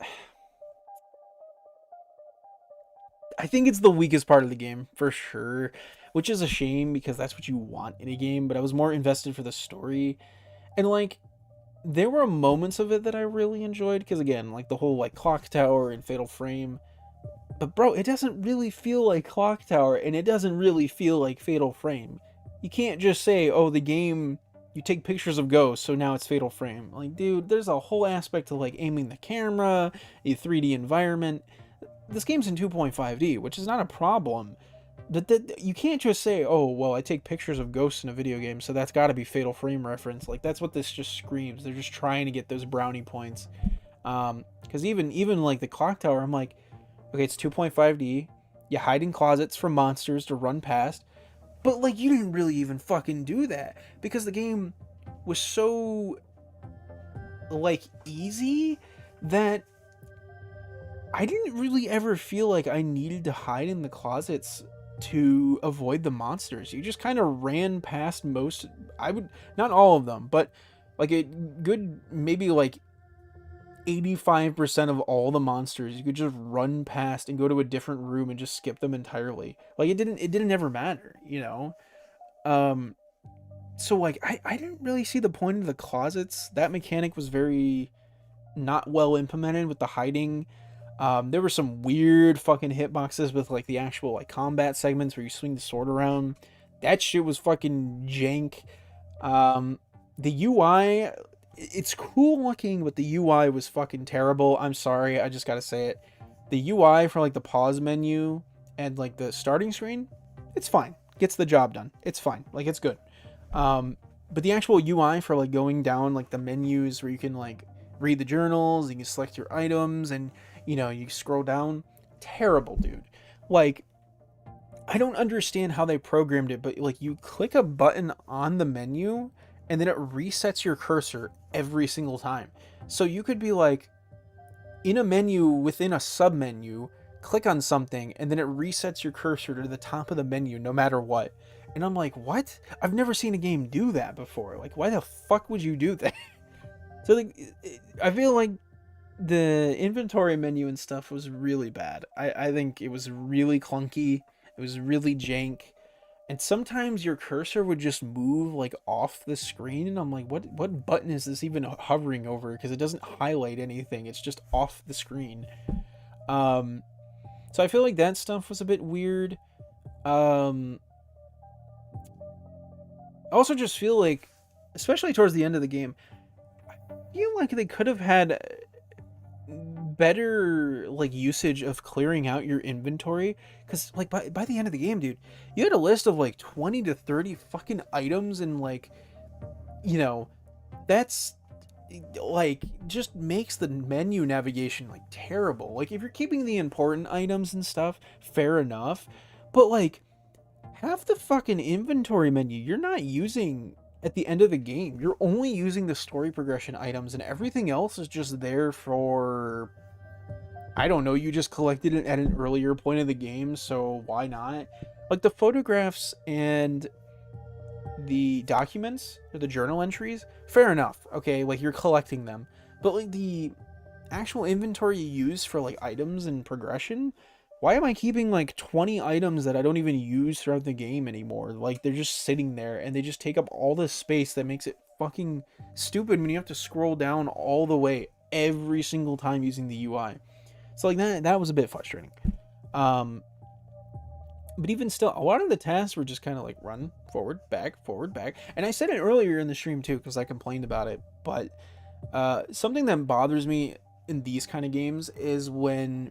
I think it's the weakest part of the game for sure, which is a shame because that's what you want in a game, but I was more invested for the story. And like, there were moments of it that I really enjoyed because, again, like the whole like clock tower and fatal frame. But bro, it doesn't really feel like clock tower, and it doesn't really feel like fatal frame. You can't just say, oh, the game, you take pictures of ghosts, so now it's fatal frame. Like, dude, there's a whole aspect to like aiming the camera, a 3D environment. This game's in 2.5D, which is not a problem. But you can't just say, oh, well, I take pictures of ghosts in a video game, so that's got to be fatal frame reference. Like, that's what this just screams. They're just trying to get those brownie points. Because even like the clock tower, I'm like, okay, it's 2.5D. You hide in closets for monsters to run past. But, like, you didn't really even fucking do that. Because the game was so, like, easy that I didn't really ever feel like I needed to hide in the closets to avoid the monsters. You just kind of ran past most, not all of them, but like a good, maybe like 85% of all the monsters you could just run past and go to a different room and just skip them entirely. Like, it didn't ever matter, you know? So like, I didn't really see the point of the closets. That mechanic was very not well implemented with the hiding. There were some weird fucking hitboxes with like the actual like combat segments where you swing the sword around. That shit was fucking jank. The UI, it's cool looking, but the UI was fucking terrible. I'm sorry, I just gotta say it. The UI for like the pause menu and like the starting screen, it's fine. Gets the job done. It's fine. Like it's good. But the actual UI for like going down like the menus where you can like read the journals, you can select your items, and you know, you scroll down, terrible, dude. Like, I don't understand how they programmed it, but like you click a button on the menu and then it resets your cursor every single time. So you could be like in a menu within a sub menu, click on something, and then it resets your cursor to the top of the menu no matter what. And I'm like, what? I've never seen a game do that before. Like, why the fuck would you do that? So like, I feel like the inventory menu and stuff was really bad. I think it was really clunky. It was really jank. And sometimes your cursor would just move like off the screen, and I'm like, what button is this even hovering over? Because it doesn't highlight anything. It's just off the screen. So I feel like that stuff was a bit weird. I also just feel like, especially towards the end of the game, I feel like they could have had better like usage of clearing out your inventory, because like by the end of the game, dude, you had a list of like 20 to 30 fucking items, and like, you know, that's like just makes the menu navigation like terrible. Like if you're keeping the important items and stuff, fair enough, but like half the fucking inventory menu you're not using at the end of the game. You're only using the story progression items, and everything else is just there for, I don't know, you just collected it at an earlier point of the game, so why not? Like the photographs and the documents or the journal entries, fair enough, okay, like you're collecting them. But like the actual inventory you use for like items and progression, why am I keeping like 20 items that I don't even use throughout the game anymore? Like they're just sitting there and they just take up all this space that makes it fucking stupid when you have to scroll down all the way every single time using the UI. So like that was a bit frustrating. But even still, a lot of the tasks were just kind of like run, forward, back. And I said it earlier in the stream too, because I complained about it. But something that bothers me in these kind of games is when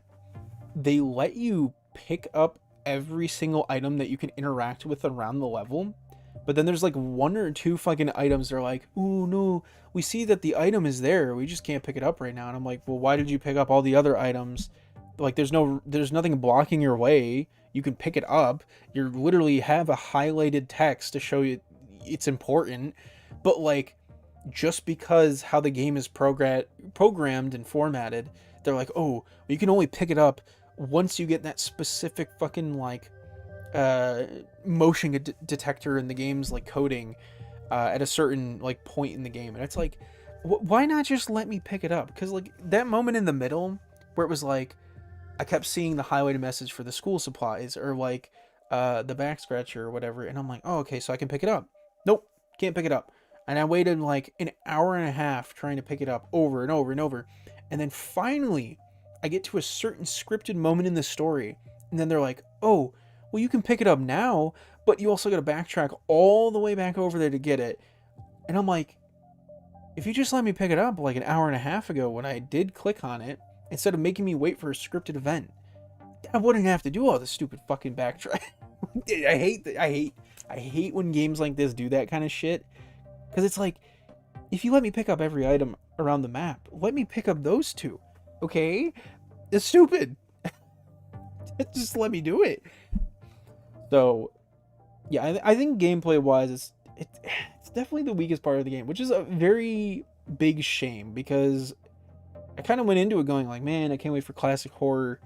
they let you pick up every single item that you can interact with around the level. But then there's like one or two fucking items that are like, oh no, we see that the item is there, we just can't pick it up right now. And I'm like, well, why did you pick up all the other items? Like there's nothing blocking your way. You can pick it up. You literally have a highlighted text to show you it's important. But like, just because how the game is programmed and formatted, they're like, oh, you can only pick it up once you get that specific fucking like motion detector in the game's like coding at a certain like point in the game. And it's like, why not just let me pick it up? Because like that moment in the middle where it was like, I kept seeing the highlighted message for the school supplies, or like the back scratcher or whatever, and I'm like, oh, okay, so I can pick it up. Nope, can't pick it up. And I waited like an hour and a half trying to pick it up over and over and over. And then finally, I get to a certain scripted moment in the story, and then they're like, oh, well, you can pick it up now, but you also got to backtrack all the way back over there to get it. And I'm like, if you just let me pick it up like an hour and a half ago when I did click on it, instead of making me wait for a scripted event, I wouldn't have to do all this stupid fucking backtrack. I hate when games like this do that kind of shit. Because it's like, if you let me pick up every item around the map, let me pick up those two. Okay? It's stupid. Just let me do it. So, yeah, I think gameplay-wise, it's definitely the weakest part of the game, which is a very big shame, because I kind of went into it going like, man, I can't wait for classic horror.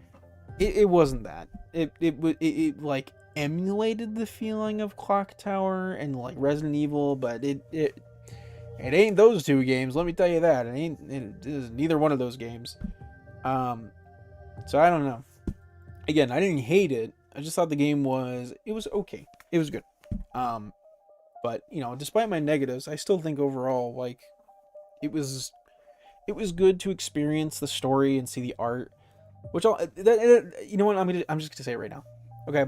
It wasn't that. It like emulated the feeling of Clock Tower and like Resident Evil, but it ain't those two games. Let me tell you that. It is neither one of those games. So I don't know. Again, I didn't hate it. I just thought the game was okay. It was good. But you know, despite my negatives, I still think overall like it was good to experience the story and see the art, which you know what, I'm just gonna say it right now. Okay,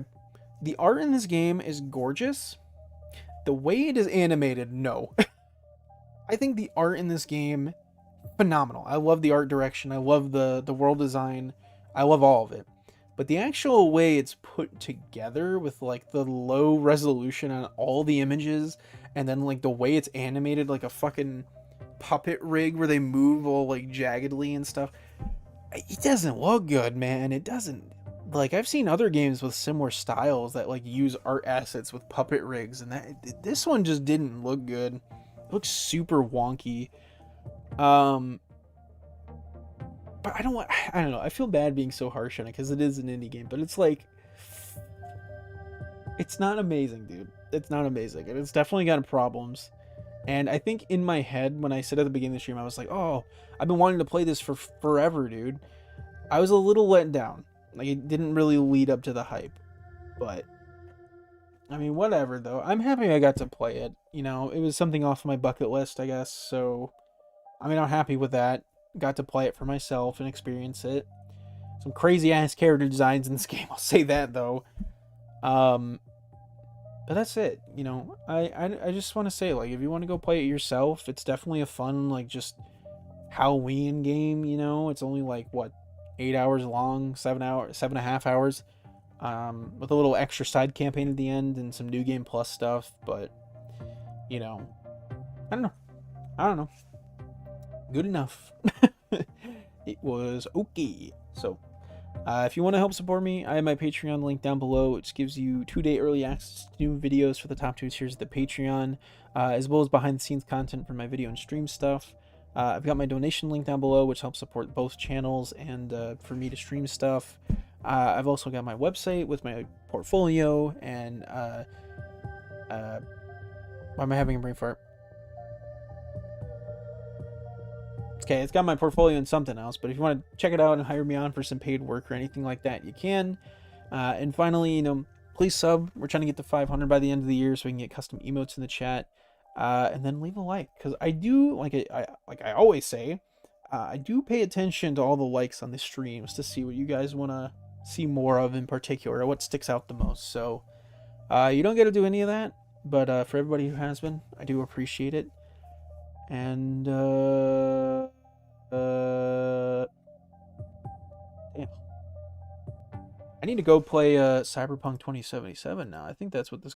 the art in this game is gorgeous. The way it is animated, no. I think the art in this game, phenomenal. I love the art direction. I love the world design. I love all of it. But the actual way it's put together with like the low resolution on all the images, and then like the way it's animated like a fucking puppet rig where they move all like jaggedly and stuff, it doesn't look good, man. It doesn't. Like, I've seen other games with similar styles that like use art assets with puppet rigs, and that this one just didn't look good. It looks super wonky. But I don't know. I feel bad being so harsh on it because it is an indie game, but it's like, it's not amazing, dude. It's not amazing, and it's definitely got problems. And I think in my head, when I said at the beginning of the stream, I was like, oh, I've been wanting to play this for forever, dude. I was a little let down. Like, it didn't really lead up to the hype. But, I mean, whatever, though. I'm happy I got to play it. You know, it was something off my bucket list, I guess. So, I mean, I'm happy with that. Got to play it for myself and experience it. Some crazy-ass character designs in this game, I'll say that, though. But that's it, you know. I just want to say, like, if you want to go play it yourself, it's definitely a fun, like, just Halloween game, you know. It's only, like, what, 8 hours long, 7.5 hours, with a little extra side campaign at the end and some New Game Plus stuff, but, you know, I don't know. Good enough. It was okay. So, if you want to help support me, I have my Patreon link down below, which gives you 2-day early access to new videos for the top 2 tiers of the Patreon, as well as behind-the-scenes content for my video and stream stuff. I've got my donation link down below, which helps support both channels and for me to stream stuff. I've also got my website with my portfolio and why am I having a brain fart? Okay, it's got my portfolio and something else, but if you want to check it out and hire me on for some paid work or anything like that, you can. And finally, you know, please sub. We're trying to get to 500 by the end of the year so we can get custom emotes in the chat. And then leave a like, because I do, like I always say, I do pay attention to all the likes on the streams to see what you guys want to see more of in particular, or what sticks out the most. So you don't get to do any of that, but for everybody who has been, I do appreciate it. And damn, I need to go play Cyberpunk 2077 now. I think that's what this